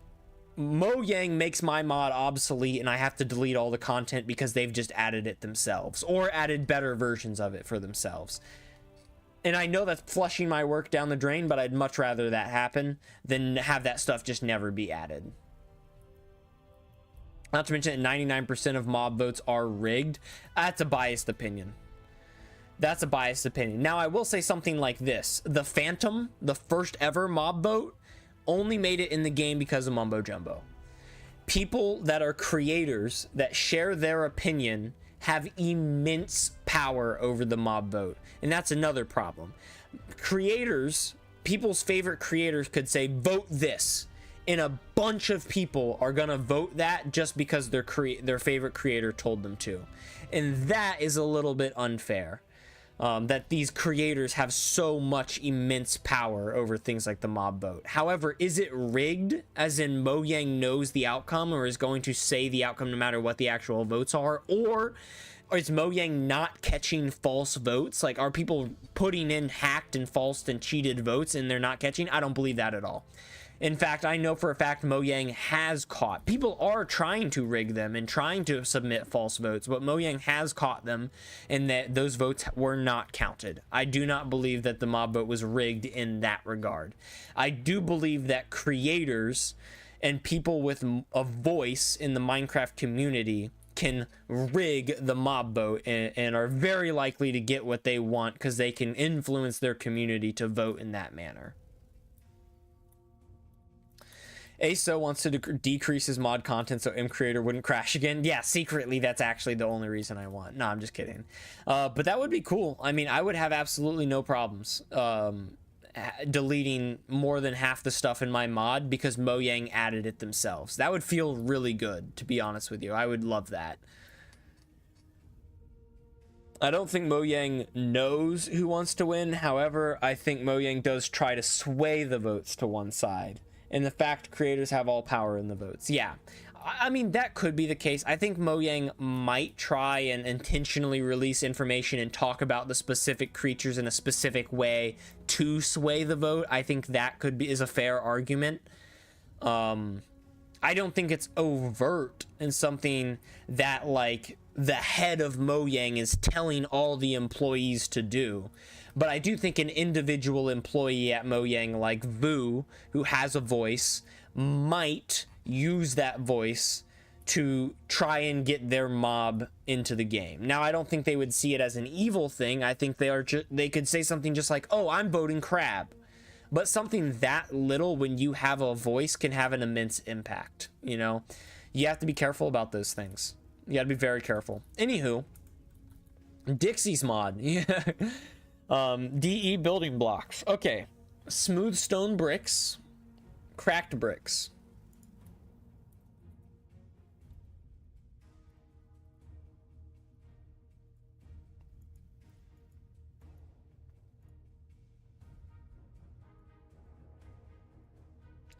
Mojang makes my mod obsolete and I have to delete all the content because they've just added it themselves or added better versions of it for themselves. And I know that's flushing my work down the drain, but I'd much rather that happen than have that stuff just never be added. Not to mention that 99% of mob votes are rigged. That's a biased opinion. That's a biased opinion. Now, I will say something like this. The Phantom, the first ever mob vote, only made it in the game because of Mumbo Jumbo. People that are creators that share their opinion have immense power over the mob vote. And that's another problem. Creators, people's favorite creators could say, vote this. And a bunch of people are gonna vote that just because their favorite creator told them to. And that is a little bit unfair. That these creators have so much immense power over things like the mob vote. However, is it rigged, as in Mojang knows the outcome or is going to say the outcome no matter what the actual votes are? Or is Mojang not catching false votes? Like, are people putting in hacked and false and cheated votes and they're not catching? I don't believe that at all. In fact, I know for a fact Mojang has caught. People are trying to rig them and trying to submit false votes, but Mojang has caught them and that those votes were not counted. I do not believe that the mob vote was rigged in that regard. I do believe that creators and people with a voice in the Minecraft community can rig the mob vote and are very likely to get what they want because they can influence their community to vote in that manner. ASO wants to decrease his mod content so M Creator wouldn't crash again. Yeah, secretly, that's actually the only reason I want. No, I'm just kidding. But that would be cool. I mean, I would have absolutely no problems deleting more than half the stuff in my mod because Mojang added it themselves. That would feel really good, to be honest with you. I would love that. I don't think Mojang knows who wants to win. However, I think Mojang does try to sway the votes to one side. And the fact creators have all power in the votes. Yeah. I mean, that could be the case. I think Mojang might try and intentionally release information and talk about the specific creatures in a specific way to sway the vote. I think that is a fair argument. I don't think it's overt and something that like the head of Mojang is telling all the employees to do. But I do think an individual employee at Mojang like Vu, who has a voice, might use that voice to try and get their mob into the game. Now, I don't think they would see it as an evil thing. I think they could say something just like, oh, I'm voting crab. But something that little when you have a voice can have an immense impact, you know? You have to be careful about those things. You got to be very careful. Anywho, Dixie's mod. Yeah. DE building blocks. Okay. Smooth stone bricks. Cracked bricks.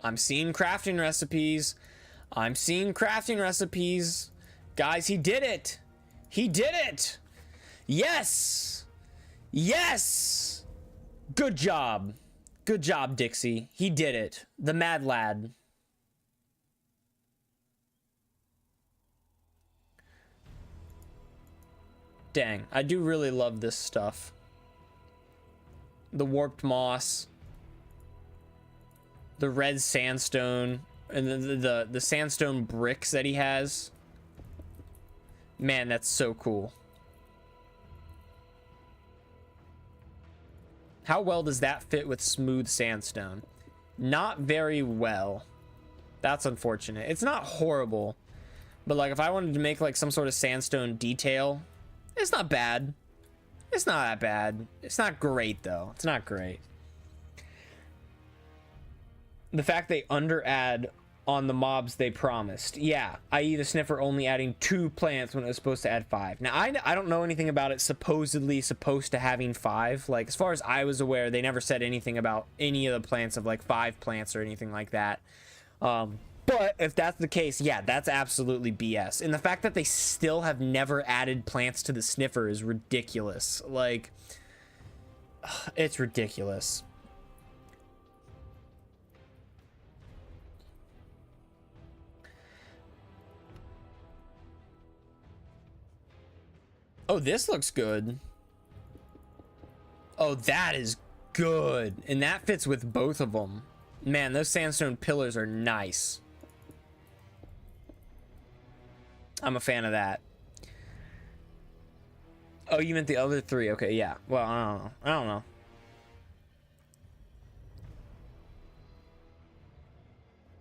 I'm seeing crafting recipes. I'm seeing crafting recipes. Guys, he did it. He did it. Yes. Yes. Good job. Good job, Dixie. He did it. The mad lad. Dang, I do really love this stuff. The warped moss. The red sandstone. And the sandstone bricks that he has. Man, that's so cool. How well does that fit with smooth sandstone? Not very well. That's unfortunate. It's not horrible. But like if I wanted to make like some sort of sandstone detail, it's not bad. It's not that bad. It's not great though. It's not great. The fact they under-add on the mobs they promised. Yeah, i.e. the sniffer only adding 2 plants when it was supposed to add 5. Now, I don't know anything about it supposedly supposed to having 5. Like, as far as I was aware, they never said anything about any of the plants of, like, 5 plants or anything like that. But if that's the case, yeah, that's absolutely BS. And the fact that they still have never added plants to the sniffer is ridiculous. Like, it's ridiculous. Oh, this looks good. Oh, that is good. And that fits with both of them. Man, those sandstone pillars are nice. I'm a fan of that. Oh, you meant the other 3. Okay, yeah. Well, I don't know. I don't know.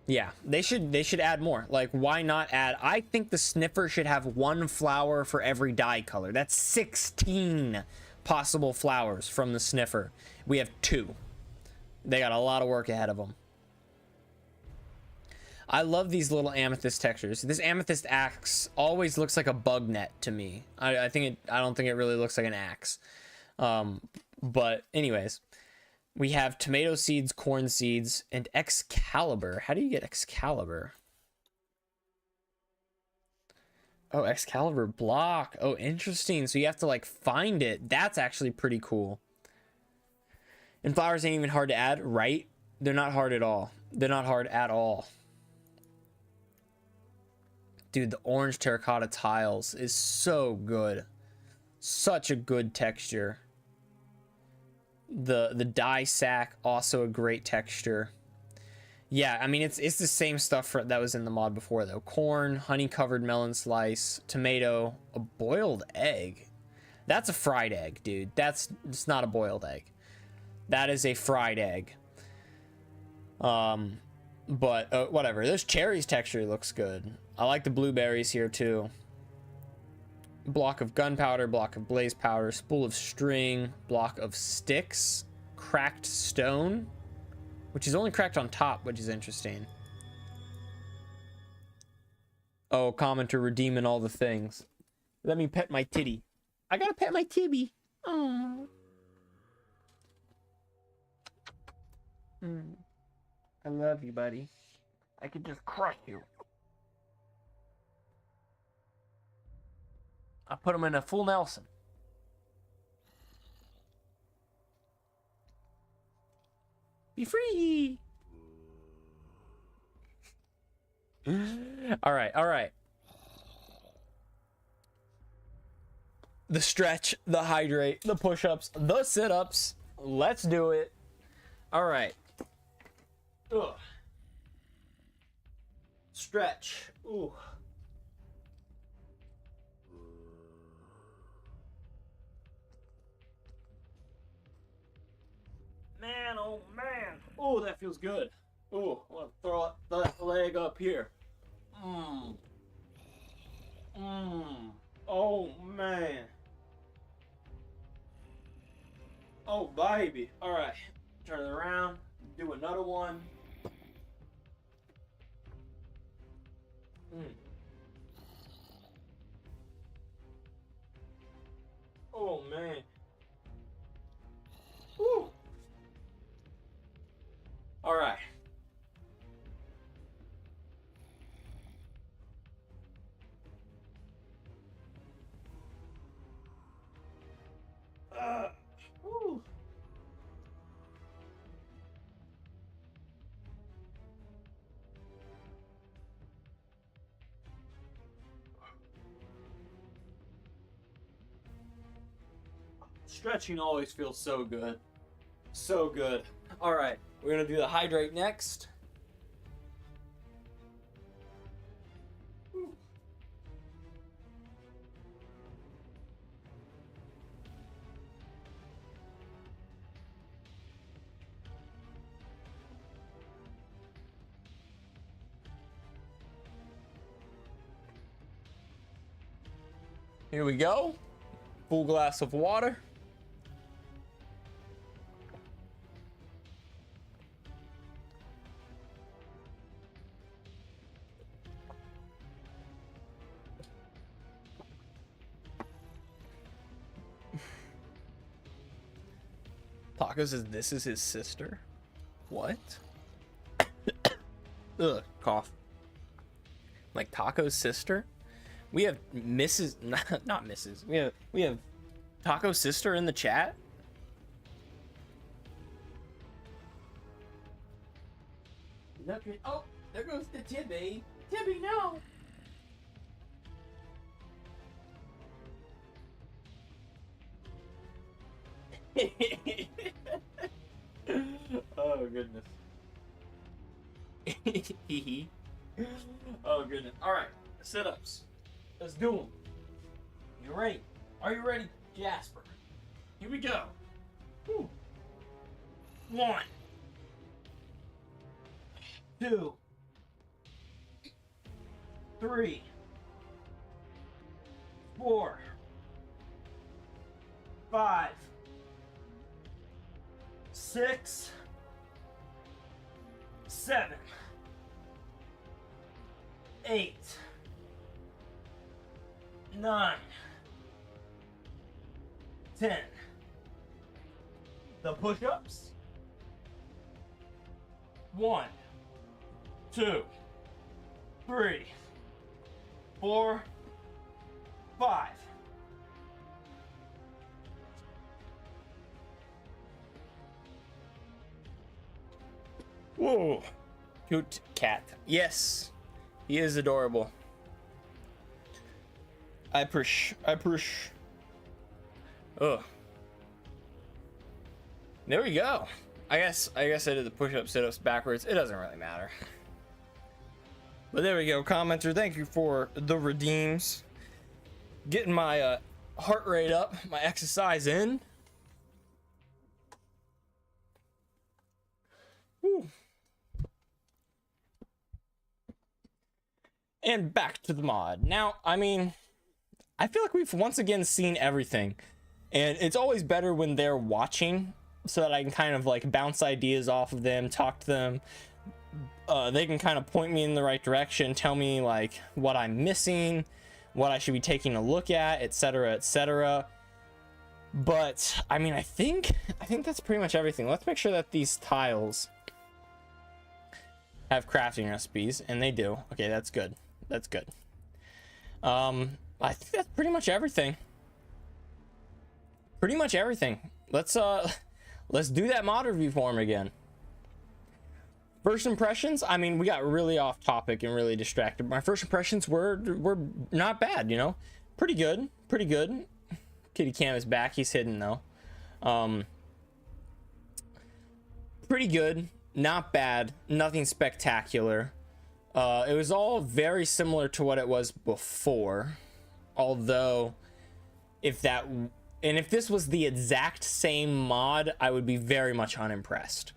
Yeah, they should add more. Like, why not add? I think the sniffer should have 1 flower for every dye color. That's 16 possible flowers from the sniffer. We have 2. They got a lot of work ahead of them. I love these little amethyst textures. This amethyst axe always looks like a bug net to me. I don't think it really looks like an axe. But anyways. We have tomato seeds, corn seeds, and Excalibur. How do you get Excalibur? Oh, Excalibur block. Oh, interesting. So you have to, like, find it. That's actually pretty cool. And flowers ain't even hard to add, right? They're not hard at all. They're not hard at all. Dude, the orange terracotta tiles is so good. Such a good texture. The dye sack, also a great texture. Yeah, I mean, it's the same stuff that was in the mod before, though. Corn, honey-covered melon slice, tomato, a boiled egg. That's a fried egg, dude. It's not a boiled egg. That is a fried egg. But whatever. This cherries texture looks good. I like the blueberries here too. Block of gunpowder, block of blaze powder, spool of string, block of sticks, cracked stone, which is only cracked on top, which is interesting. Oh, commenter redeeming all the things. Let me pet my titty. I gotta pet my tibby. Oh. I love you, buddy. I could just crush you. I put him in a full Nelson. Be free. All right, all right. The stretch, the hydrate, the push-ups, the sit-ups. Let's do it. All right. Ugh. Stretch. Ooh. Man, oh man. Oh, that feels good. Oh, I want to throw that leg up here. Oh man. Oh baby. All right. Turn it around. Do another one. Oh man. Woo. All right. Woo. Stretching always feels so good. So good. All right, we're gonna do the hydrate next. Here we go. Full glass of water. Taco says this is his sister. What? Ugh, cough. Like Taco's sister? We have Mrs. Not Mrs. We have Taco's sister in the chat. Look at, oh, there goes the Tibby. Tibby, no. Oh goodness. Oh goodness. All right, sit-ups. Let's do them. You ready? Are you ready, Jasper? Here we go. Whew. 1, 2, 3, 4, 5, 6, 7, 8, 9, 10. The push-ups. 1, 2, 3, 4, 5. Whoa. Cute cat. Yes. He is adorable. I push. Ugh. There we go. I guess I did the push-ups, sit-ups backwards. It doesn't really matter. But there we go, commenter. Thank you for the redeems. Getting my heart rate up, my exercise in. Woo. And back to the mod. Now, I mean, I feel like we've once again seen everything. And it's always better when they're watching so that I can kind of like bounce ideas off of them, talk to them. They can kind of point me in the right direction, tell me like what I'm missing, what I should be taking a look at, etc., etc. But I mean, I think that's pretty much everything. Let's make sure that these tiles have crafting recipes, and they do. Okay, that's good. That's good. I think that's pretty much everything. Pretty much everything. Let's do that mod review form again. First impressions, I mean, we got really off topic and really distracted. My first impressions were not bad, you know. Pretty good. Pretty good. Kitty Cam is back. He's hidden though. Pretty good. Not bad. Nothing spectacular. It was all very similar to what it was before. Although, if this was the exact same mod, I would be very much unimpressed.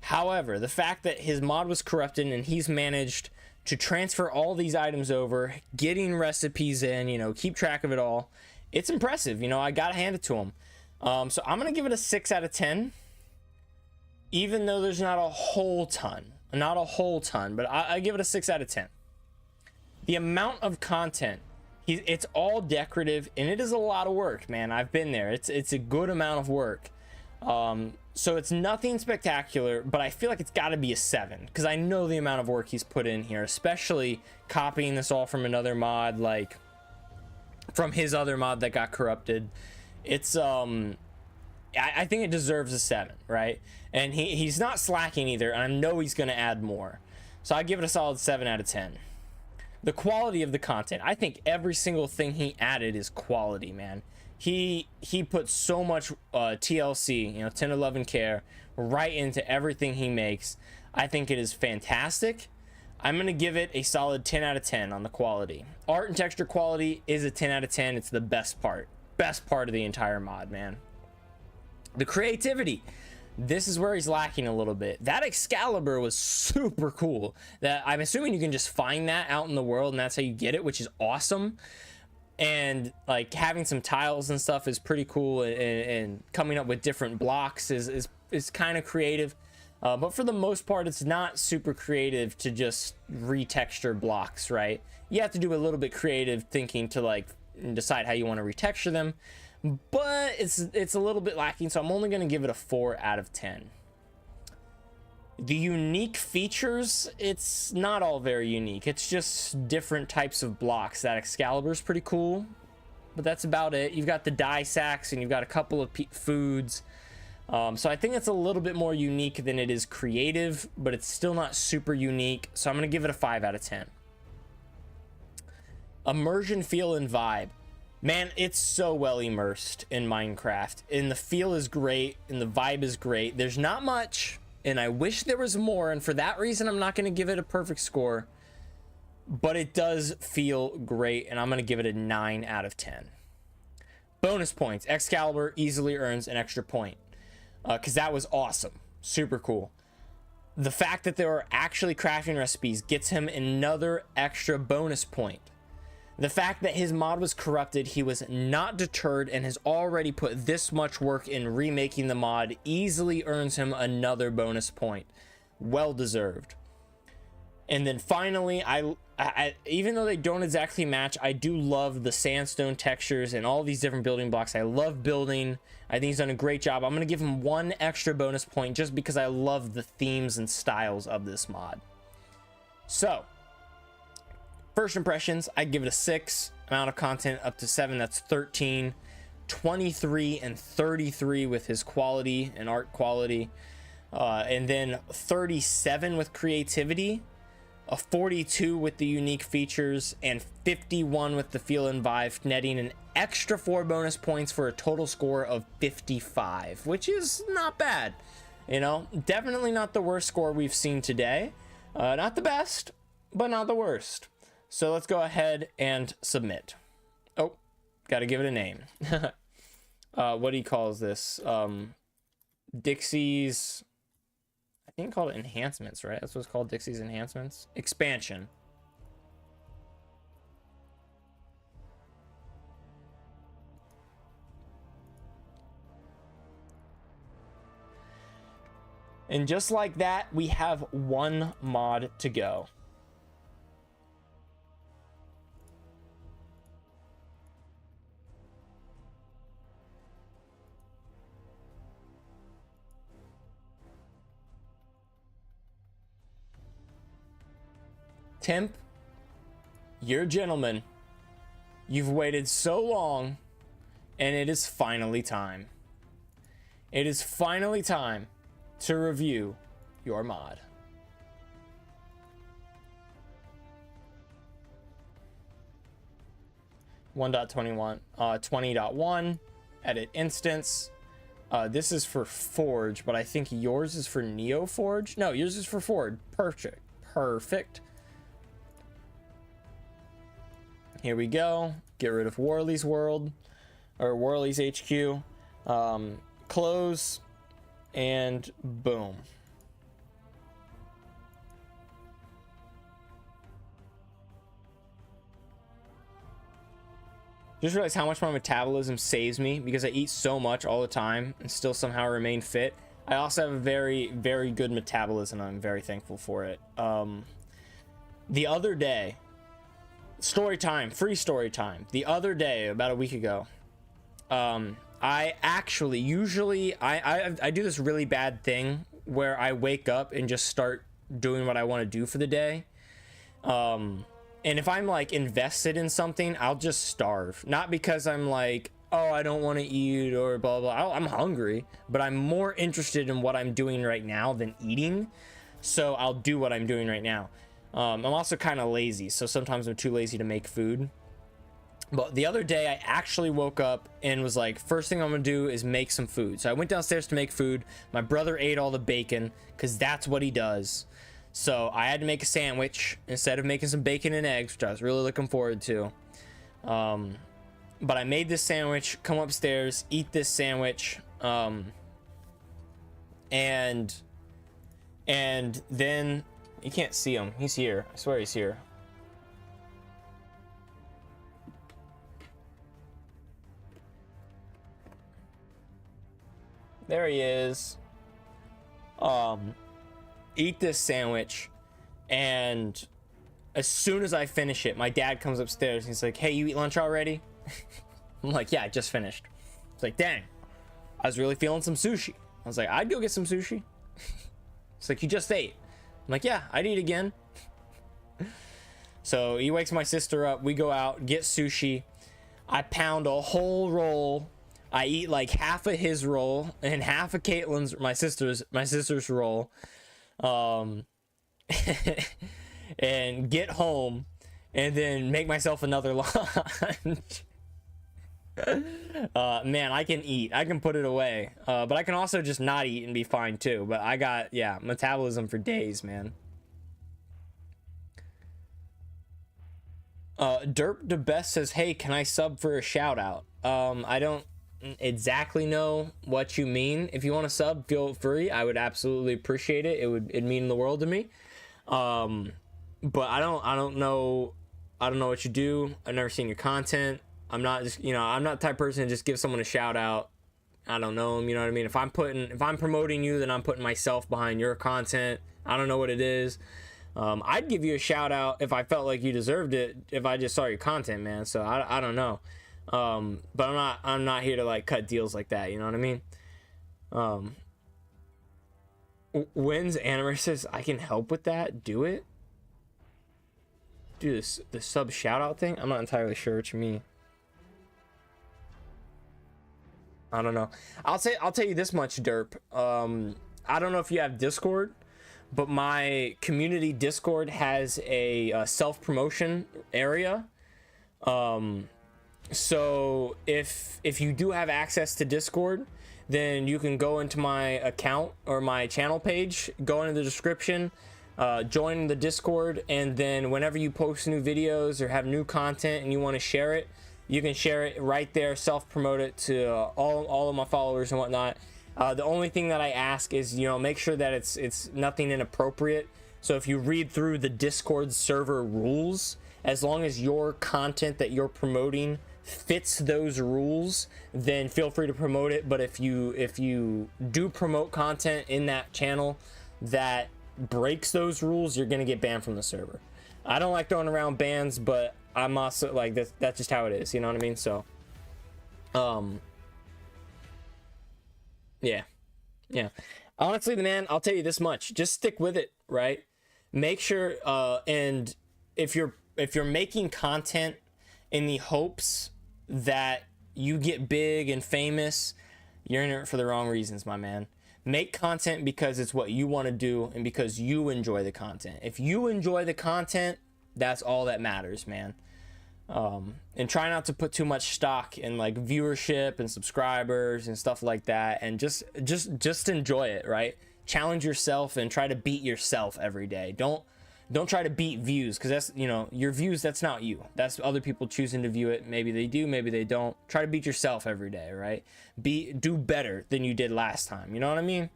However, the fact that his mod was corrupted and he's managed to transfer all these items over, getting recipes in, you know, keep track of it all, it's impressive. You know, I gotta hand it to him. So I'm gonna give it a 6 out of 10. Even though there's not a whole ton, but I give it a 6 out of 10. The amount of content, it's all decorative, and it is a lot of work, man. I've been there. It's a good amount of work. So it's nothing spectacular, but I feel like it's got to be a 7 because I know the amount of work he's put in here, especially copying this all from another mod, like from his other mod that got corrupted. It's I think it deserves a 7, right? And he's not slacking either, and I know he's going to add more. So I give it a solid 7 out of 10. The quality of the content, I think every single thing he added is quality, man. He put so much TLC, you know, tender love and care, right into everything he makes. I think it is fantastic. I'm going to give it a solid 10 out of 10 on the quality. Art and texture quality is a 10 out of 10. It's the best part of the entire mod, man. The creativity, this is where he's lacking a little bit. That Excalibur was super cool. That I'm assuming you can just find that out in the world, and that's how you get it, which is awesome. And like having some tiles and stuff is pretty cool, and coming up with different blocks is kind of creative. But for the most part, it's not super creative to just retexture blocks, right? You have to do a little bit creative thinking to like decide how you want to retexture them. But it's a little bit lacking, so I'm only going to give it a 4 out of 10. The unique features, it's not all very unique. It's just different types of blocks. That Excalibur's pretty cool, but that's about it. You've got the dye sacks, and you've got a couple of foods. So I think it's a little bit more unique than it is creative, but it's still not super unique. So I'm going to give it a 5 out of 10. Immersion, feel, and vibe. Man, it's so well immersed in Minecraft, and the feel is great, and the vibe is great. There's not much, and I wish there was more, and for that reason, I'm not going to give it a perfect score, but it does feel great, and I'm going to give it a 9 out of 10. Bonus points. Excalibur easily earns an extra point, because that was awesome. Super cool. The fact that there are actually crafting recipes gets him another extra bonus point. The fact that his mod was corrupted, he was not deterred, and has already put this much work in remaking the mod, easily earns him another bonus point. Well deserved. And then finally, I even though they don't exactly match, I do love the sandstone textures and all these different building blocks. I love building. I think he's done a great job. I'm going to give him 1 extra bonus point just because I love the themes and styles of this mod. So first impressions, I give it a 6. Amount of content up to 7, that's 13. 23 and 33 with his quality and art quality. And then 37 with creativity. A 42 with the unique features. And 51 with the feel and vibe, netting an extra 4 bonus points for a total score of 55. Which is not bad. You know, definitely not the worst score we've seen today. Not the best, but not the worst. So let's go ahead and submit. Oh, got to give it a name. What he calls this? Dixie's, I think called it enhancements, right? That's what it's called, Dixie's enhancements. Expansion. And just like that, we have one mod to go. Temp, you're a gentleman. You've waited so long, and it is finally time. It is finally time to review your mod. (1.21) 20.1 edit instance. This is for Forge, but I think yours is for Neo Forge. No, yours is for Forge. Perfect. Here we go. Get rid of Worley's world, or Worley's HQ. Close, and boom. Just realized how much my metabolism saves me because I eat so much all the time and still somehow remain fit. I also have a very, very good metabolism. I'm very thankful for it. The other day, story time, free story time. The other day, about a week ago, I actually I do this really bad thing where I wake up and just start doing what I want to do for the day. And if I'm like invested in something, I'll just starve. Not because I'm like, oh, I don't want to eat or blah blah. I'm hungry, but I'm more interested in what I'm doing right now than eating. So I'll do what I'm doing right now. I'm also kind of lazy, so sometimes I'm too lazy to make food. But the other day I actually woke up and was like, first thing I'm gonna do is make some food. So I went downstairs to make food. My brother ate all the bacon because that's what he does. So I had to make a sandwich instead of making some bacon and eggs, which I was really looking forward to. But I made this sandwich, come upstairs, eat this sandwich, and then you can't see him. He's here. I swear he's here. There he is. Eat this sandwich, and as soon as I finish it, my dad comes upstairs and he's like, hey, you eat lunch already? I'm like, yeah, I just finished. It's like, dang, I was really feeling some sushi. I was like, I'd go get some sushi. It's like, you just ate. I'm like, yeah, I'd eat again. So he wakes my sister up, we go out, get sushi. I pound a whole roll. I eat like half of his roll and half of Caitlin's, my sister's roll. And get home and then make myself another lunch. Man, I can eat. I can put it away. But I can also just not eat and be fine too. But I got, yeah, metabolism for days, man. Derp the Best says, hey, can I sub for a shout out? I don't exactly know what you mean. If you want to sub, feel free. I would absolutely appreciate it. It'd mean the world to me. But I don't know what you do. I've never seen your content. I'm not just, I'm not the type of person to just give someone a shout out. I don't know them, you know what I mean? If I'm promoting you, then I'm putting myself behind your content. I don't know what it is. I'd give you a shout out if I felt like you deserved it, if I just saw your content, man. So I don't know. But I'm not here to like cut deals like that, you know what I mean? When's Animer says I can help with that, do it. Do this, the sub shout out thing. I'm not entirely sure what you mean. I don't know. I'll tell you this much, Derp. I don't know if you have Discord, but my community Discord has a self-promotion area. So if you do have access to Discord, then you can go into my account or my channel page, go into the description, join the Discord, and then whenever you post new videos or have new content and you want to share it, you can share it right there, self-promote it to all of my followers and whatnot. The only thing that I ask is, make sure that it's nothing inappropriate. So if you read through the Discord server rules, as long as your content that you're promoting fits those rules, then feel free to promote it. But if you do promote content in that channel that breaks those rules, you're gonna get banned from the server. I don't like throwing around bans, but I'm also like that's just how it is, you know what I mean? So yeah. Honestly, man, I'll tell you this much: just stick with it, right? Make sure and if you're making content in the hopes that you get big and famous, you're in it for the wrong reasons, my man. Make content because it's what you want to do and because you enjoy the content. If you enjoy the content, that's all that matters, man. And try not to put too much stock in like viewership and subscribers and stuff like that, and just enjoy it, right? Challenge yourself and try to beat yourself every day. Don't try to beat views, because that's, you know, your views, that's not you, that's other people choosing to view it. Maybe they do, maybe they don't. Try to beat yourself every day, right? Do better than you did last time, you know what I mean?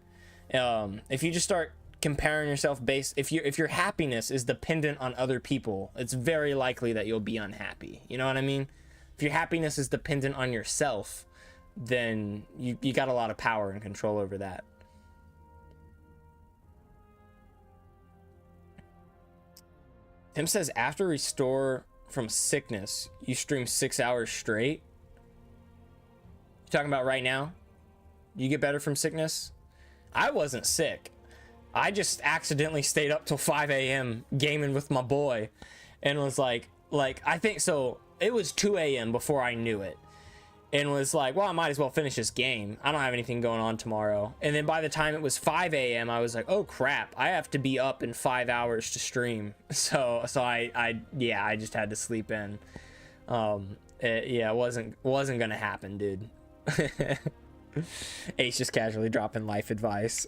If you just start comparing yourself based, if your happiness is dependent on other people, it's very likely that you'll be unhappy, you know what I mean? If your happiness is dependent on yourself, then you got a lot of power and control over that. Tim says after restore from sickness, you stream 6 hours straight. You talking about right now? You get better from sickness? I wasn't sick. I just accidentally stayed up till 5 a.m. gaming with my boy, and was like I think so. It was 2 a.m. before I knew it, and was like, well, I might as well finish this game. I don't have anything going on tomorrow. And then by the time it was 5 a.m., I was like, oh crap, I have to be up in 5 hours to stream. So I just had to sleep in. It wasn't gonna happen, dude. Ace just casually dropping life advice.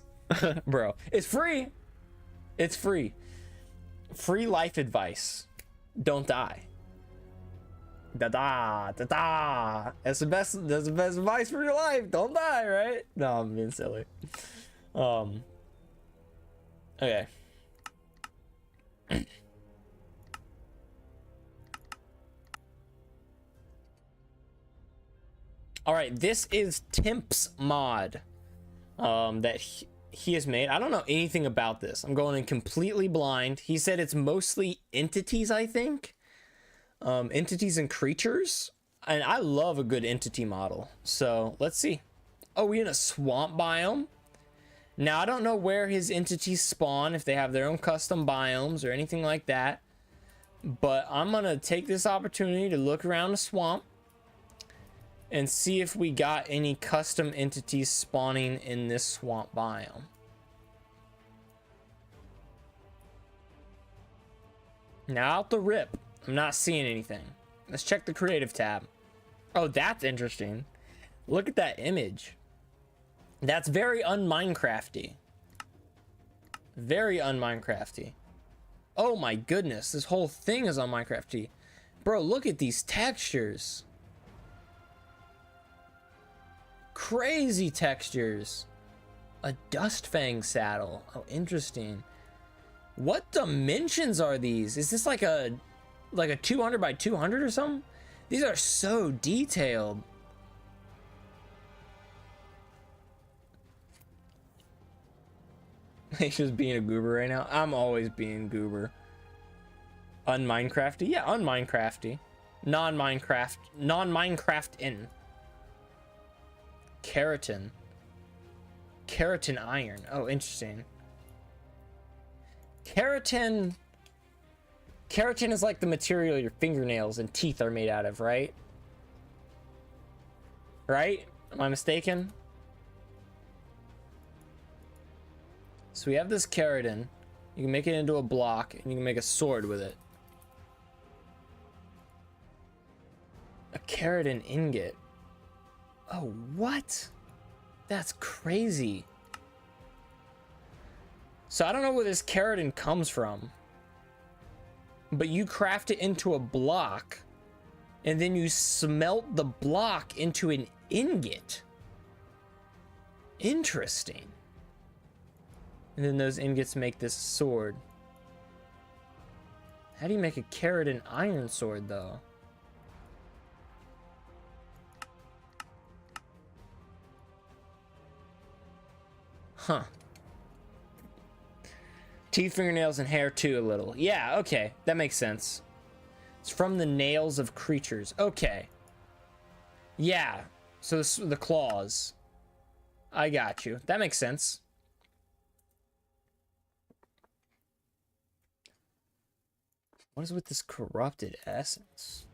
Bro, it's free. It's free life advice. Don't die. That's the best advice for your life. Don't die, right? No, I'm being silly. Okay. All right, this is Timp's mod that he has made. I don't know anything about this. I'm going in completely blind. He said it's mostly entities, I think. Entities and creatures. And I love a good entity model. So let's see. Oh, we in a swamp biome. Now, I don't know where his entities spawn, if they have their own custom biomes or anything like that. But I'm going to take this opportunity to look around the swamp and see if we got any custom entities spawning in this swamp biome. Now, out the rip, I'm not seeing anything. Let's check the creative tab. Oh, that's interesting. Look at that image. That's very un-Minecrafty. Very un-Minecrafty. Oh my goodness, this whole thing is un-Minecrafty. Bro, look at these textures. Crazy textures. A dust fang saddle. Oh, interesting. What dimensions are these? Is this like a 200 by 200 or something? These are so detailed. He's just being a goober right now. I'm always being goober. Un-Minecrafty? Yeah, un-Minecrafty. Non-Minecraft. Non-Minecraft-in. Keratin. Keratin iron. Oh, interesting. Keratin is like the material your fingernails and teeth are made out of, right? Right? Am I mistaken? So we have this keratin. You can make it into a block and you can make a sword with it. A keratin ingot. Oh, what? That's crazy. So I don't know where this keratin comes from, but you craft it into a block and then you smelt the block into an ingot. Interesting. And then those ingots make this sword. How do you make a keratin iron sword though? Huh. Teeth, fingernails, and hair too a little. Yeah, okay. That makes sense. It's from the nails of creatures. Okay. Yeah. So this, the claws. I got you. That makes sense. What is with this corrupted essence?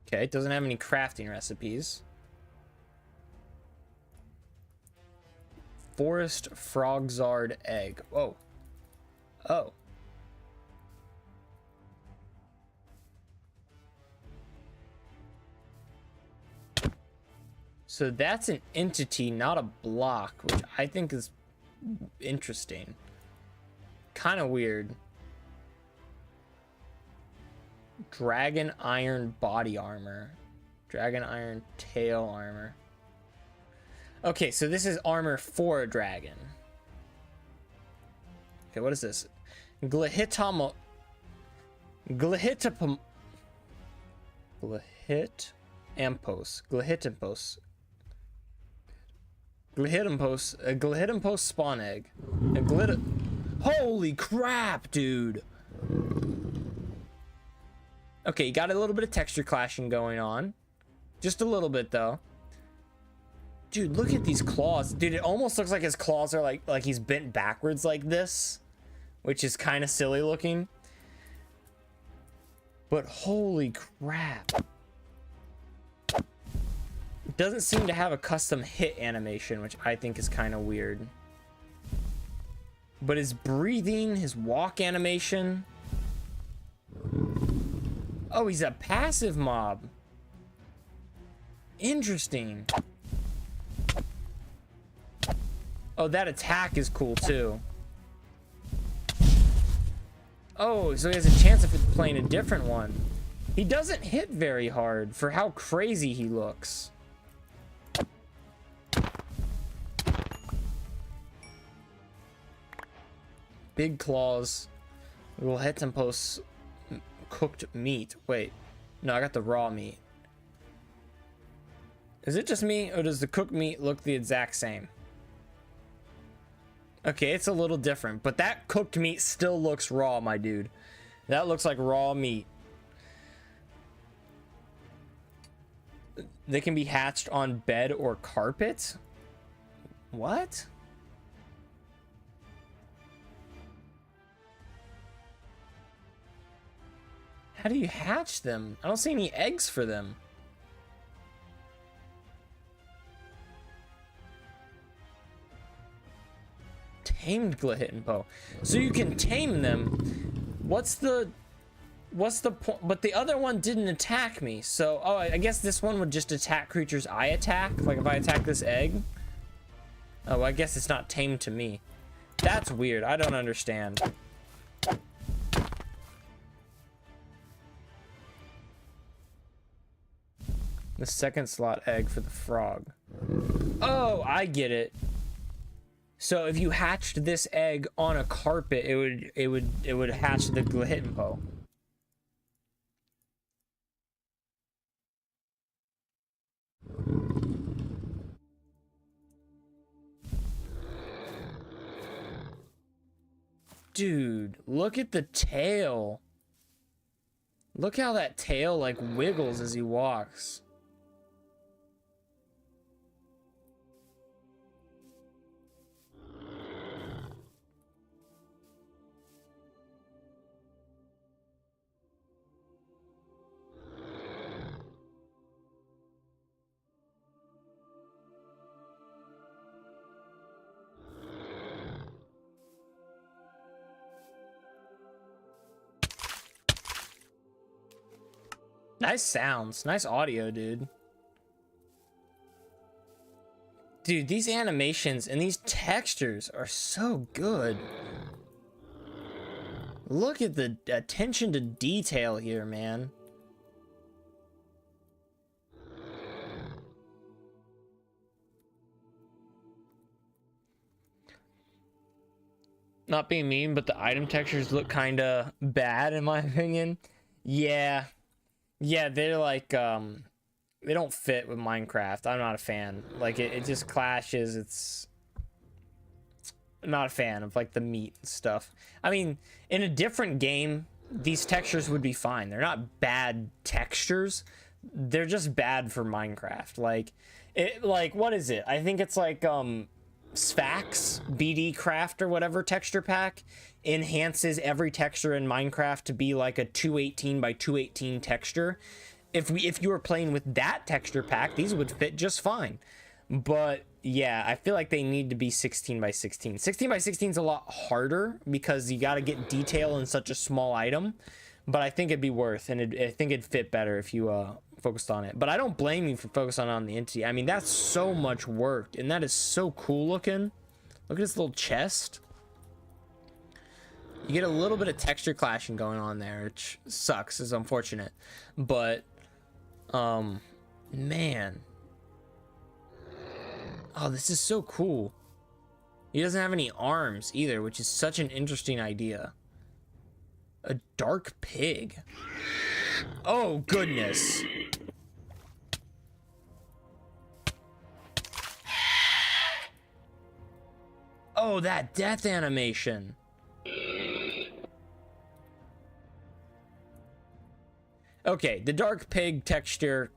Okay, it doesn't have any crafting recipes. Forest Frogzard egg. Whoa. Oh. So that's an entity, not a block, which I think is interesting. Kind of weird. Dragon iron body armor. Dragon iron tail armor. Okay, so this is armor for a dragon. Okay, what is this? Glihitamo... Glihitampos. Glihitampos. A Glihitampos spawn egg. Holy crap, dude! Okay, you got a little bit of texture clashing going on. Just a little bit, though. Dude, look at these claws. Dude, it almost looks like his claws are like he's bent backwards like this, which is kind of silly looking. But holy crap. It doesn't seem to have a custom hit animation, which I think is kind of weird. But his breathing, his walk animation. Oh, he's a passive mob. Interesting. Oh, that attack is cool too. Oh, so he has a chance of playing a different one. He doesn't hit very hard for how crazy he looks. Big claws. We'll hit some posts. Cooked meat. Wait. No, I got the raw meat. Is it just me, or does the cooked meat look the exact same? Okay, it's a little different, but that cooked meat still looks raw, my dude. That looks like raw meat. They can be hatched on bed or carpet? What? How do you hatch them? I don't see any eggs for them. Tamed Glihitpo. So you can tame them. What's the point? But the other one didn't attack me. So, oh, I guess this one would just attack creatures I attack. Like if I attack this egg. Oh, I guess it's not tamed to me. That's weird. I don't understand. The second slot egg for the frog. Oh, I get it. So if you hatched this egg on a carpet, it would hatch the Glihitpo. Dude, look at the tail. Look how that tail like wiggles as he walks. Nice sounds, nice audio, dude. Dude, these animations and these textures are so good. Look at the attention to detail here, man. Not being mean, but the item textures look kind of bad in my opinion. Yeah. Yeah, they're like they don't fit with Minecraft. I'm not a fan. Like it just clashes. I'm not a fan of like the meat and stuff. I mean, in a different game, these textures would be fine. They're not bad textures. They're just bad for Minecraft. Like what is it? I think it's like Sphax BD Craft or whatever texture pack enhances every texture in Minecraft to be like a 218 by 218 texture. If you were playing with that texture pack, these would fit just fine. But yeah, I feel like they need to be 16 by 16. 16 by 16 is a lot harder because you got to get detail in such a small item. But I think it'd be worth, and I think it'd fit better if you focused on it. But I don't blame you for focusing on the entity. I mean, that's so much work, and that is so cool looking. Look at this little chest. You get a little bit of texture clashing going on there, which sucks. It's unfortunate. But, man. Oh, this is so cool. He doesn't have any arms either, which is such an interesting idea. A dark pig. Oh, goodness. Oh, that death animation. Okay, the dark pig texture,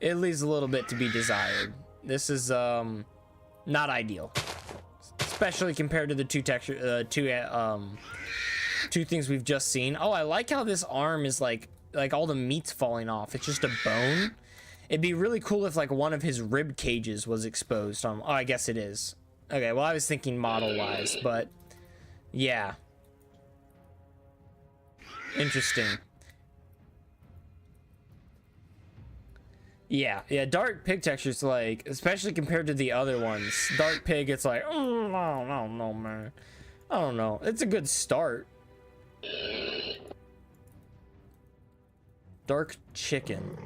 it leaves a little bit to be desired. This is, not ideal. Especially compared to the two things we've just seen. Oh, I like how this arm is like all the meat's falling off. It's just a bone. It'd be really cool if like one of his rib cages was exposed on. Oh, I guess it is. Okay, well, I was thinking model wise, but yeah. Interesting. Yeah, dark pig textures, like, especially compared to the other ones. Dark pig, it's like, oh, I don't know, man. I don't know. It's a good start. Dark chicken.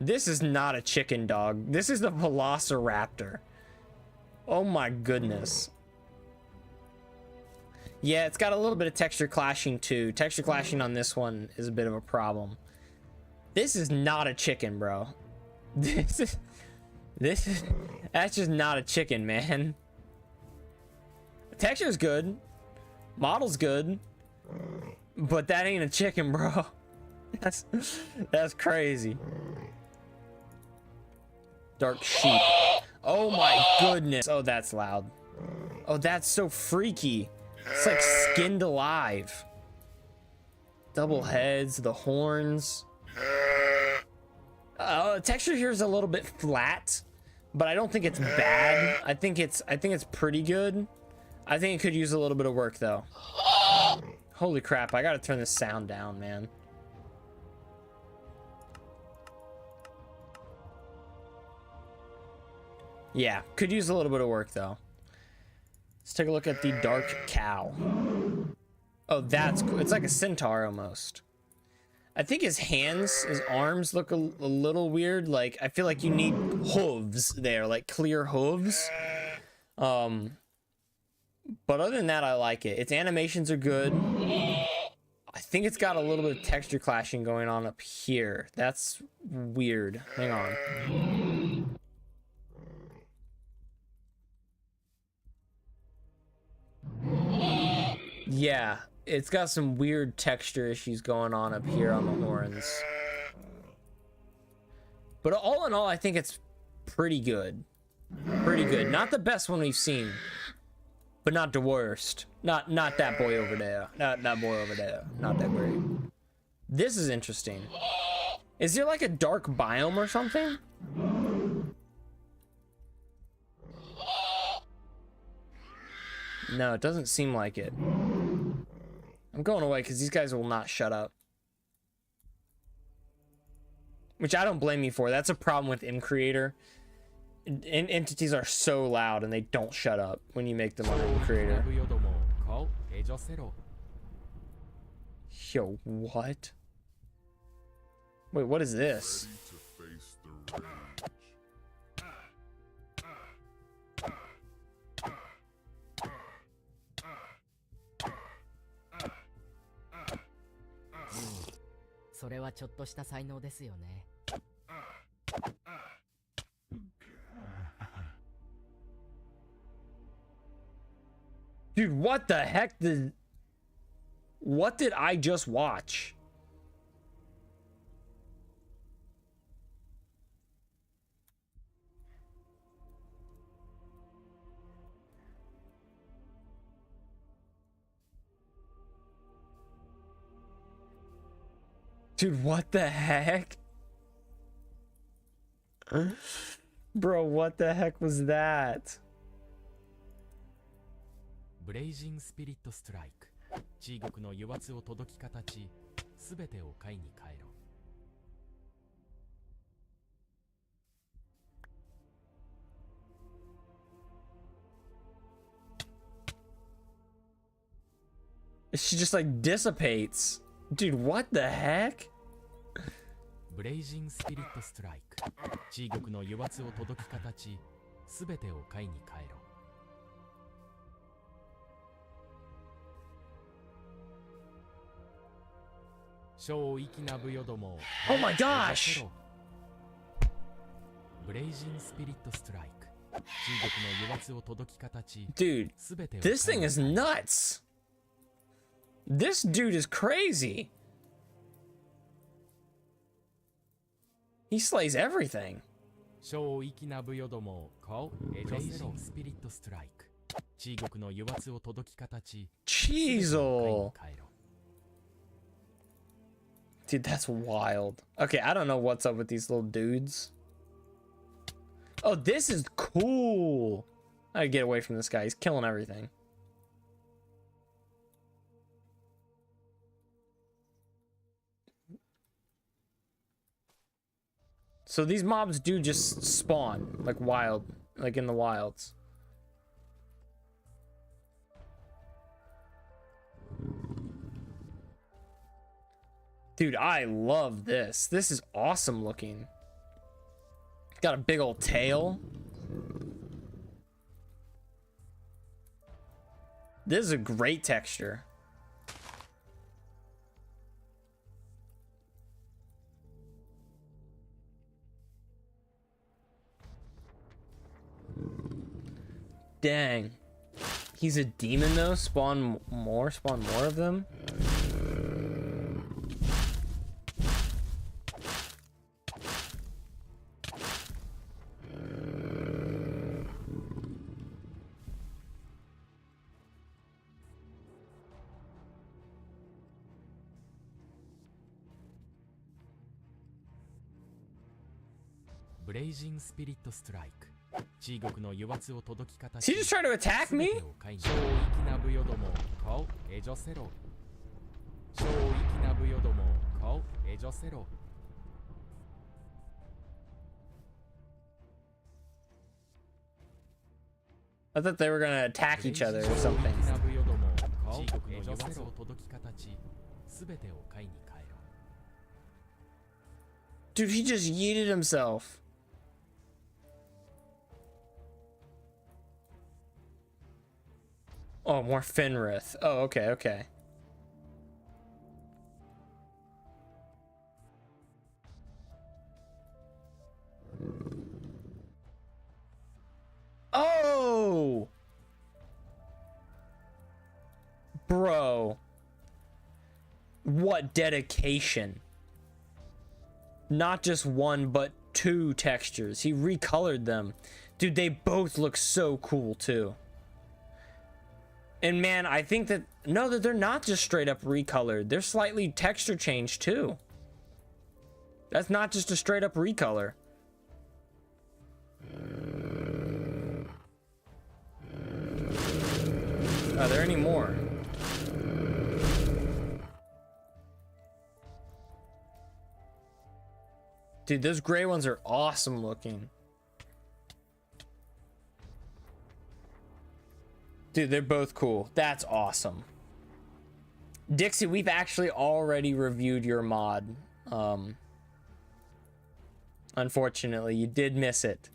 This is not a chicken, dog. This is the velociraptor. Oh my goodness. Yeah, it's got a little bit of texture clashing too. Texture clashing on this one is a bit of a problem. This is not a chicken, bro. That's just not a chicken, man. The texture's good. Model's good. But that ain't a chicken, bro. That's crazy. Dark sheep. Oh my goodness. Oh, that's loud. Oh, that's so freaky. It's like skinned alive. Double heads, the horns. Texture here is a little bit flat, but I don't think it's bad. I think it's pretty good. I think it could use a little bit of work though. Holy crap, I gotta turn this sound down, man. Yeah, could use a little bit of work though. Let's take a look at the dark cow. Oh, that's cool. It's like a centaur almost. I think his arms look a little weird. Like, I feel like you need hooves there, like clear hooves. But other than that, I like it. Its animations are good. I think it's got a little bit of texture clashing going on up here. That's weird. Hang on. Yeah, it's got some weird texture issues going on up here on the horns. But all in all, I think it's pretty good. Pretty good. Not the best one we've seen, but not the worst. Not that boy over there. Not that boy over there. Not that great. This is interesting. Is there like a dark biome or something? No, it doesn't seem like it. I'm going away because these guys will not shut up. Which I don't blame you for. That's a problem with M-Creator. Entities are so loud and they don't shut up when you make them on M-Creator. Yo, what? Wait, what is this? Dude, what the heck did... What did I just watch? Dude, what the heck? Bro, what the heck was that? ブレイジングスピリットストライク。地獄の油圧を届き形。すべてを買いに帰ろう。She just like dissipates. Dude, what the heck? ブレイジングスピリットストライク。地獄の油圧を届き形。すべてを買いに帰ろう。小粋な武勇どもを。Oh my gosh! ブレイジングスピリットストライク。地獄の油圧を届き形。 Dude, すべてを this 買い thing に is nuts. This dude is crazy. He slays everything. 小粋な武勇どもを顔エジョセロスピリットストライク。地獄の油圧を届き形。 Cheezel. 帰ろう。 Dude, that's wild. Okay, I don't know what's up with these little dudes. Oh, this is cool. I gotta get away from this guy. He's killing everything. So these mobs do just spawn like wild, like in the wilds. Dude, I love this. This is awesome looking. Got a big old tail. This is a great texture. Dang. He's a demon though? Spawn more of them? Blazing Spirit Strike. 地獄の油圧を届き形。 Is he just trying to attack me? 小粋な武勇ども顔エジョセロ。小粋な武勇ども顔エジョセロ。 I thought they were gonna attack each other or something. 小粋な武勇ども顔エジョセロを届き形。すべてを買いに帰ろう。 Dude, he just yeeted himself. Oh, more Fenrith. Oh, okay, okay. Oh! Bro. What dedication. Not just one, but two textures. He recolored them. Dude, they both look so cool, too. And man, I think that... No, that they're not just straight up recolored. They're slightly texture changed, too. That's not just a straight up recolor. Are there any more? Dude, those gray ones are awesome looking. Dude, they're both cool. That's awesome. Dixie, we've actually already reviewed your mod. Unfortunately, you did miss it.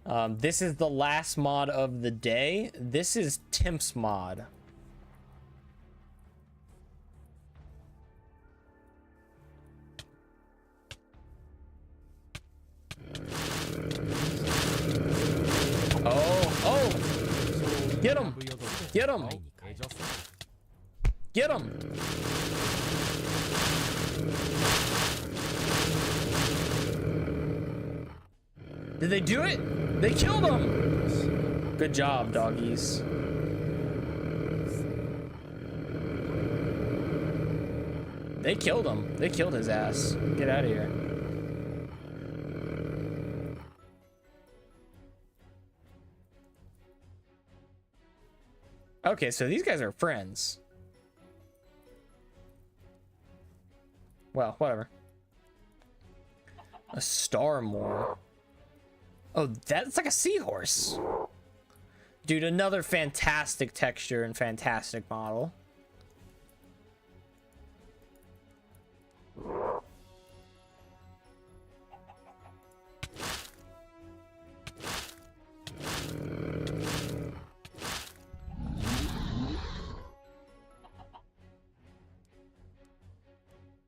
This is the last mod of the day. This is Timp's mod. Oh, oh! Get him! Get him! 前に計上する。 Get him! Did they do it? They killed him! Good job, doggies. They killed him. They killed his ass. Get out of here. Okay, so these guys are friends. Well, whatever. A star more. Oh, that's like a seahorse. Dude, another fantastic texture and fantastic model.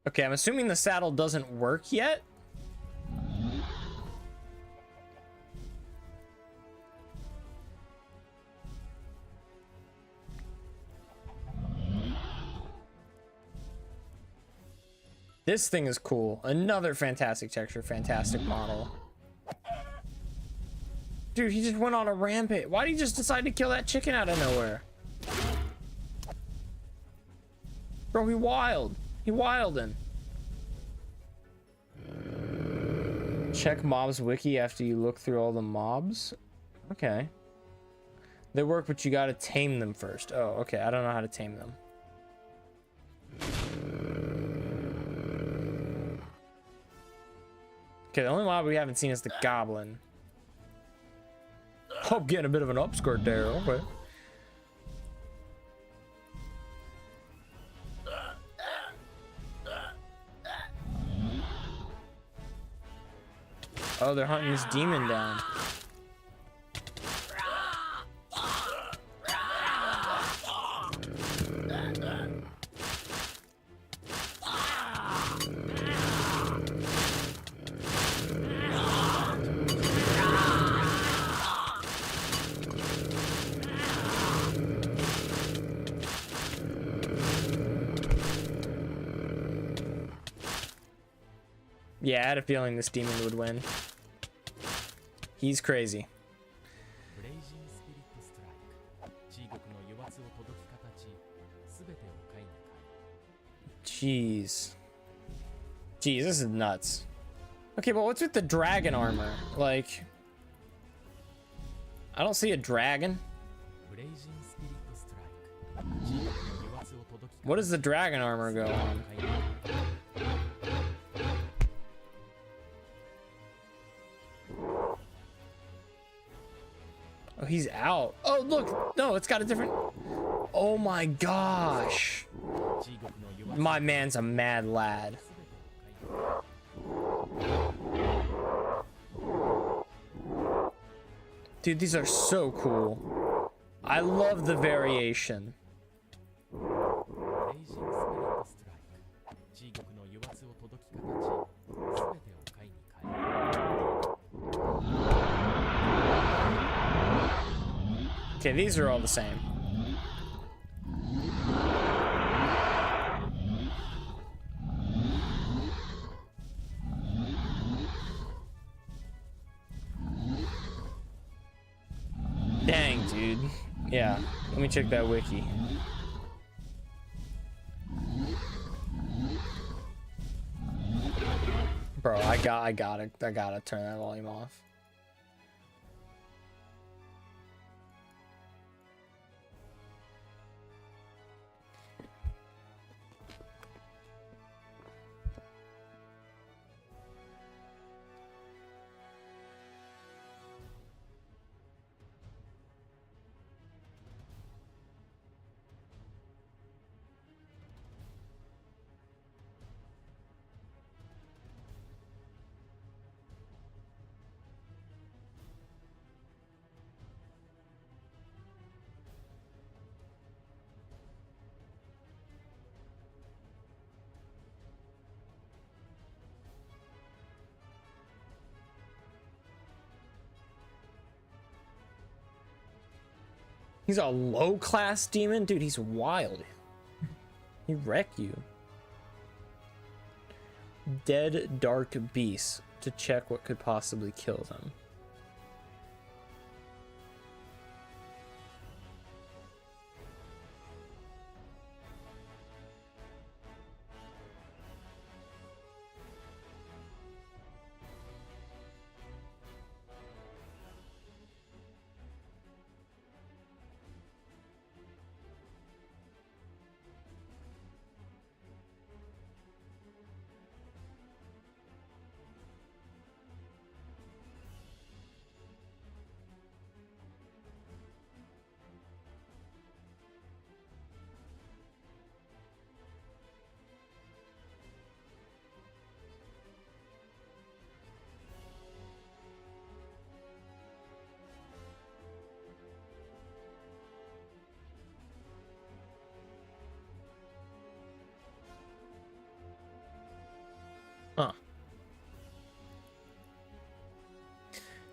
Okay, I'm assuming the saddle doesn't work yet. This thing is cool. Another fantastic texture, fantastic model. Dude, he just went on a rampage. Why did he just decide to kill that chicken out of nowhere? Bro, he wild. He wildin'. Check mobs wiki after you look through all the mobs. Okay. They work, but you gotta tame them first. Oh, okay. I don't know how to tame them. Okay, the only mob we haven't seen is the goblin. Oh, I'm getting a bit of an upskirt there. Okay. Oh, they're hunting this demon down. Yeah, I had a feeling this demon would win. He's crazy. Jeez. Jeez, this is nuts. Okay, but what's with the dragon armor? Like, I don't see a dragon. What does the dragon armor go on? Oh, he's out. Oh, look. No, it's got a different... Oh my gosh. My man's a mad lad. Dude, these are so cool. I love the variation. Okay, these are all the same. Dang, dude. Yeah, let me check that wiki. Bro, I gotta turn that volume off. He's a low class demon? Dude, he's wild. He wreck you. Dead dark beasts to check what could possibly kill them. Huh.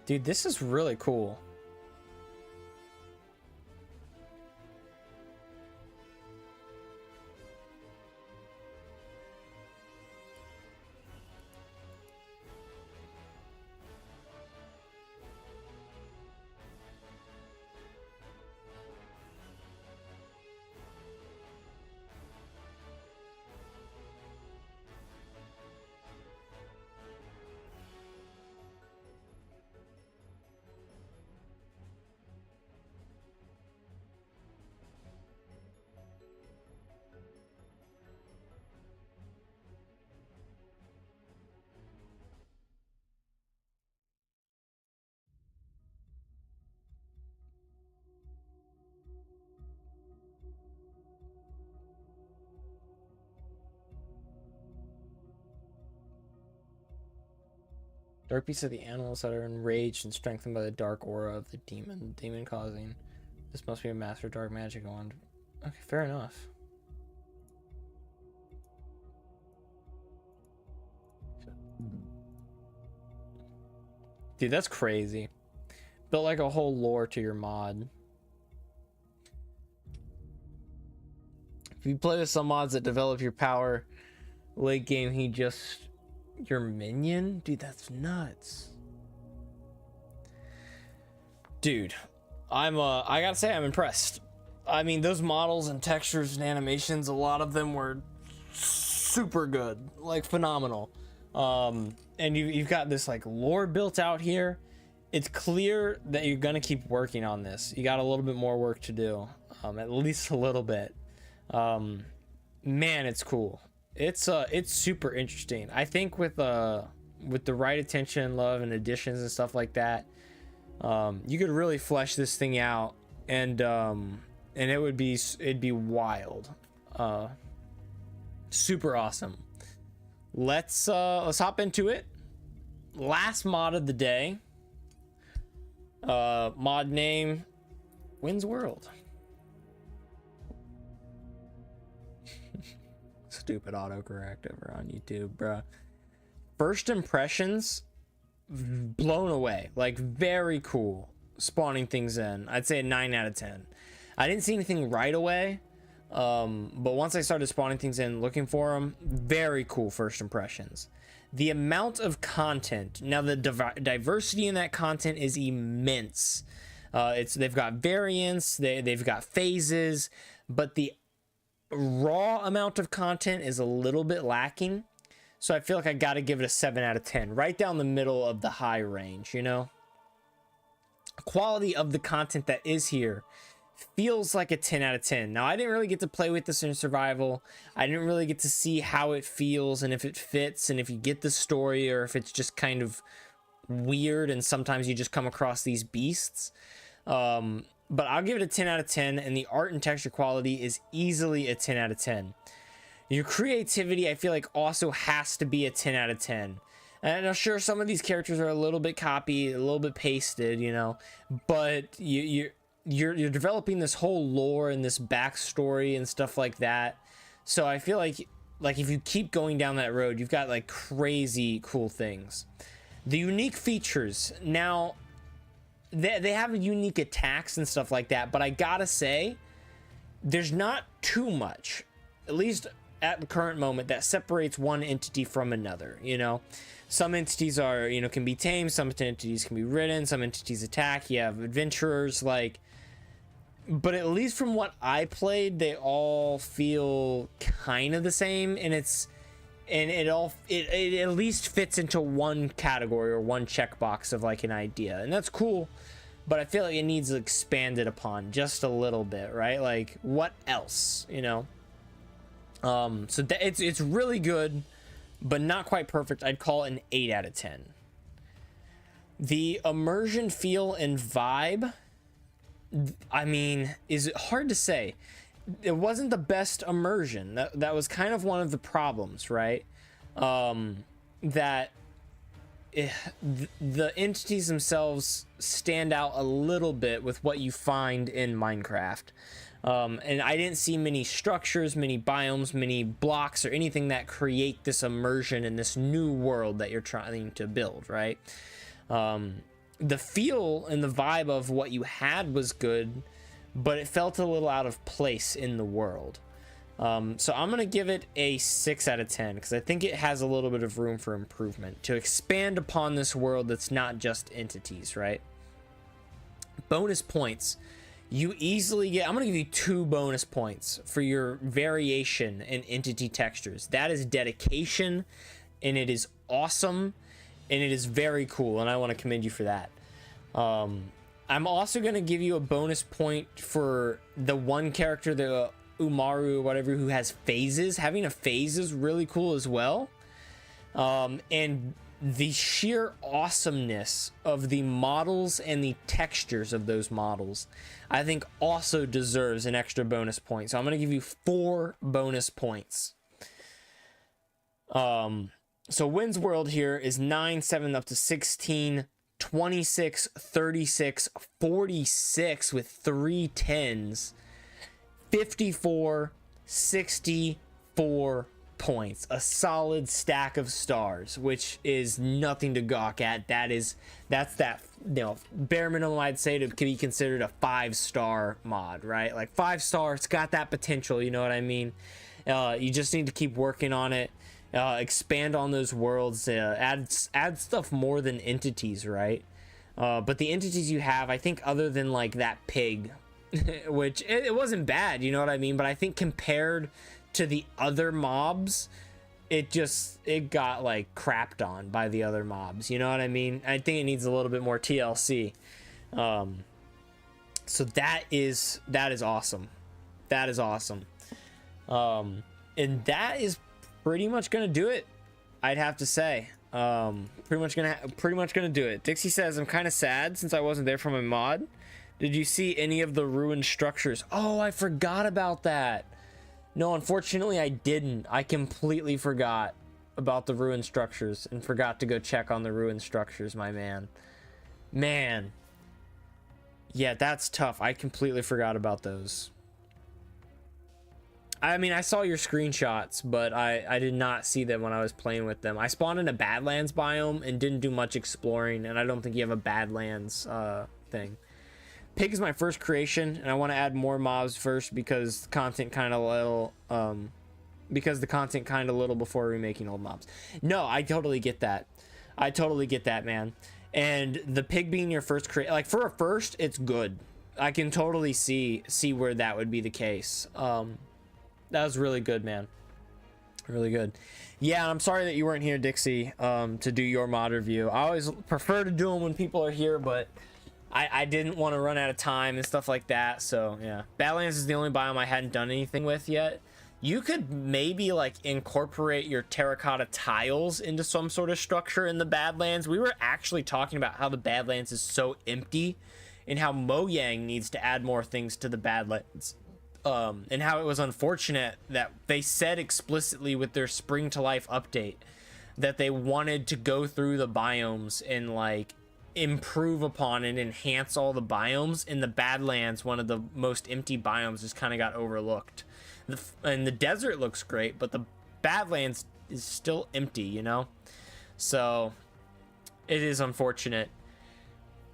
Dude, this is really cool. Dark beasts are the animals that are enraged and strengthened by the dark aura of the demon. Demon causing. This must be a master of dark magic. Okay, fair enough. Dude, that's crazy. Built like a whole lore to your mod. If you play with some mods that develop your power late game, he just your minion? Dude, that's nuts. Dude, I gotta say I'm impressed. I mean, those models and textures and animations, a lot of them were super good, like phenomenal. And you've got this like lore built out here. It's clear that you're gonna keep working on this. You got a little bit more work to do, at least a little bit. Man, it's cool. It's super interesting. I think with the right attention, love, and additions and stuff like that, you could really flesh this thing out, and it'd be wild. Super awesome. Let's hop into it. Last mod of the day. Mod name Wins World. Stupid autocorrect over on YouTube, bro. First impressions, blown away. Like, very cool. Spawning things in. I'd say a 9 out of 10. I didn't see anything right away, but once I started spawning things in, looking for them, very cool first impressions. The amount of content, now the diversity in that content is immense. They've got variants, they've got phases, but the raw amount of content is a little bit lacking. So I feel like I got to give it a 7 out of 10, right down the middle of the high range, you know? Quality of the content that is here feels like a 10 out of 10. Now, I didn't really get to play with this in survival. I didn't really get to see how it feels and if it fits and if you get the story or if it's just kind of weird and sometimes you just come across these beasts. But I'll give it a 10 out of 10, and the art and texture quality is easily a 10 out of 10. Your creativity, I feel like, also has to be a 10 out of 10. And I'm sure some of these characters are a little bit copied, a little bit pasted, you know, but you're developing this whole lore and this backstory and stuff like that. So I feel like if you keep going down that road, you've got like crazy cool things. The unique features. Now, they have unique attacks and stuff like that, but I gotta say, there's not too much, at least at the current moment, that separates one entity from another. You know, some entities are, you know, can be tamed, some entities can be ridden, some entities attack. You have adventurers, like, but at least from what I played, they all feel kind of the same, and it at least fits into one category or one checkbox of like an idea, and that's cool. But I feel like it needs expanded upon just a little bit, right? Like, what else, you know? So it's really good, but not quite perfect. I'd call it an 8 out of 10. The immersion feel and vibe, I mean, is it hard to say? It wasn't the best immersion. That was kind of one of the problems, right? The entities themselves stand out a little bit with what you find in Minecraft. And I didn't see many structures, many biomes, many blocks, or anything that create this immersion in this new world that you're trying to build, right? The feel and the vibe of what you had was good, but it felt a little out of place in the world. So I'm going to give it a 6 out of 10 because I think it has a little bit of room for improvement to expand upon this world that's not just entities, right? Bonus points. You easily get, I'm going to give you 2 bonus points for your variation in entity textures. That is dedication, and it is awesome, and it is very cool, and I want to commend you for that. I'm also going to give you a bonus point for the one character, the Umaru or whatever, who has phases. Having a phase is really cool as well. And the sheer awesomeness of the models and the textures of those models, I think also deserves an extra bonus point. So I'm going to give you 4 bonus points. So Wynn's World here is 9, 7 up to 16, 26, 36, 46 with 3 10s, 54, 64 points. A solid stack of stars, which is nothing to gawk at. That's that, you know, bare minimum I'd say to be considered a 5-star mod, right? Like 5 stars, it's got that potential, you know what I mean? You just need to keep working on it. Expand on those worlds, add stuff more than entities, right? But the entities you have, I think, other than like that pig, which it wasn't bad, you know what I mean? But I think compared to the other mobs, it got like crapped on by the other mobs, you know what I mean? I think it needs a little bit more TLC. So that is awesome. That is awesome. And that is pretty much gonna do it, I'd have to say. Pretty much gonna do it. Dixie says, I'm kind of sad since I wasn't there for my mod. Did you see any of the ruined structures? Oh, I forgot about that. No, unfortunately I didn't. I completely forgot about the ruined structures and forgot to go check on the ruined structures, my man. Yeah, that's tough. I completely forgot about those. I mean, I saw your screenshots, but I did not see them when I was playing with them. I spawned in a Badlands biome and didn't do much exploring, and I don't think you have a Badlands thing. Pig is my first creation, and I want to add more mobs first because the content kind of little, before remaking old mobs. No, I totally get that. I totally get that, man. And the pig being your first like for a first, it's good. I can totally see where that would be the case. That was really good, man. Really good. Yeah, I'm sorry that you weren't here, Dixie, to do your mod review. I always prefer to do them when people are here, but I didn't want to run out of time and stuff like that. So yeah, Badlands is the only biome I hadn't done anything with yet. You could maybe like incorporate your terracotta tiles into some sort of structure in the Badlands. We were actually talking about how the Badlands is so empty and how Mojang needs to add more things to the Badlands. And how it was unfortunate that they said explicitly with their Spring to Life update that they wanted to go through the biomes and like improve upon and enhance all the biomes. In the Badlands, one of the most empty biomes, just kind of got overlooked. And the desert looks great, but the Badlands is still empty, you know? So it is unfortunate.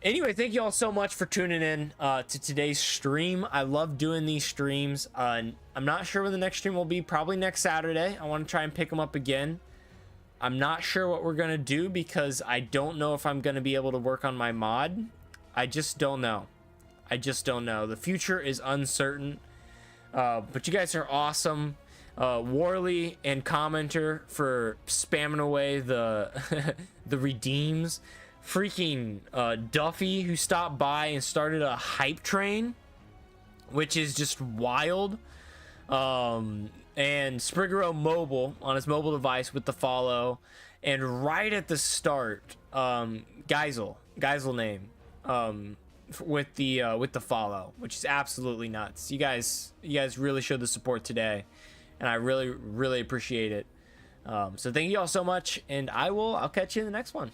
Anyway, thank you all so much for tuning in to today's stream. I love doing these streams. I'm not sure when the next stream will be. Probably next Saturday. I want to try and pick them up again. I'm not sure what we're going to do because I don't know if I'm going to be able to work on my mod. I just don't know. The future is uncertain. But you guys are awesome. Warley and Commenter for spamming away the the redeems. Freaking Duffy, who stopped by and started a hype train, which is just wild. And Spriggero Mobile on his mobile device with the follow, and right at the start, Geisel name, with the follow, which is absolutely nuts. You guys really showed the support today, and I really appreciate it. So thank you all so much, and I'll catch you in the next one.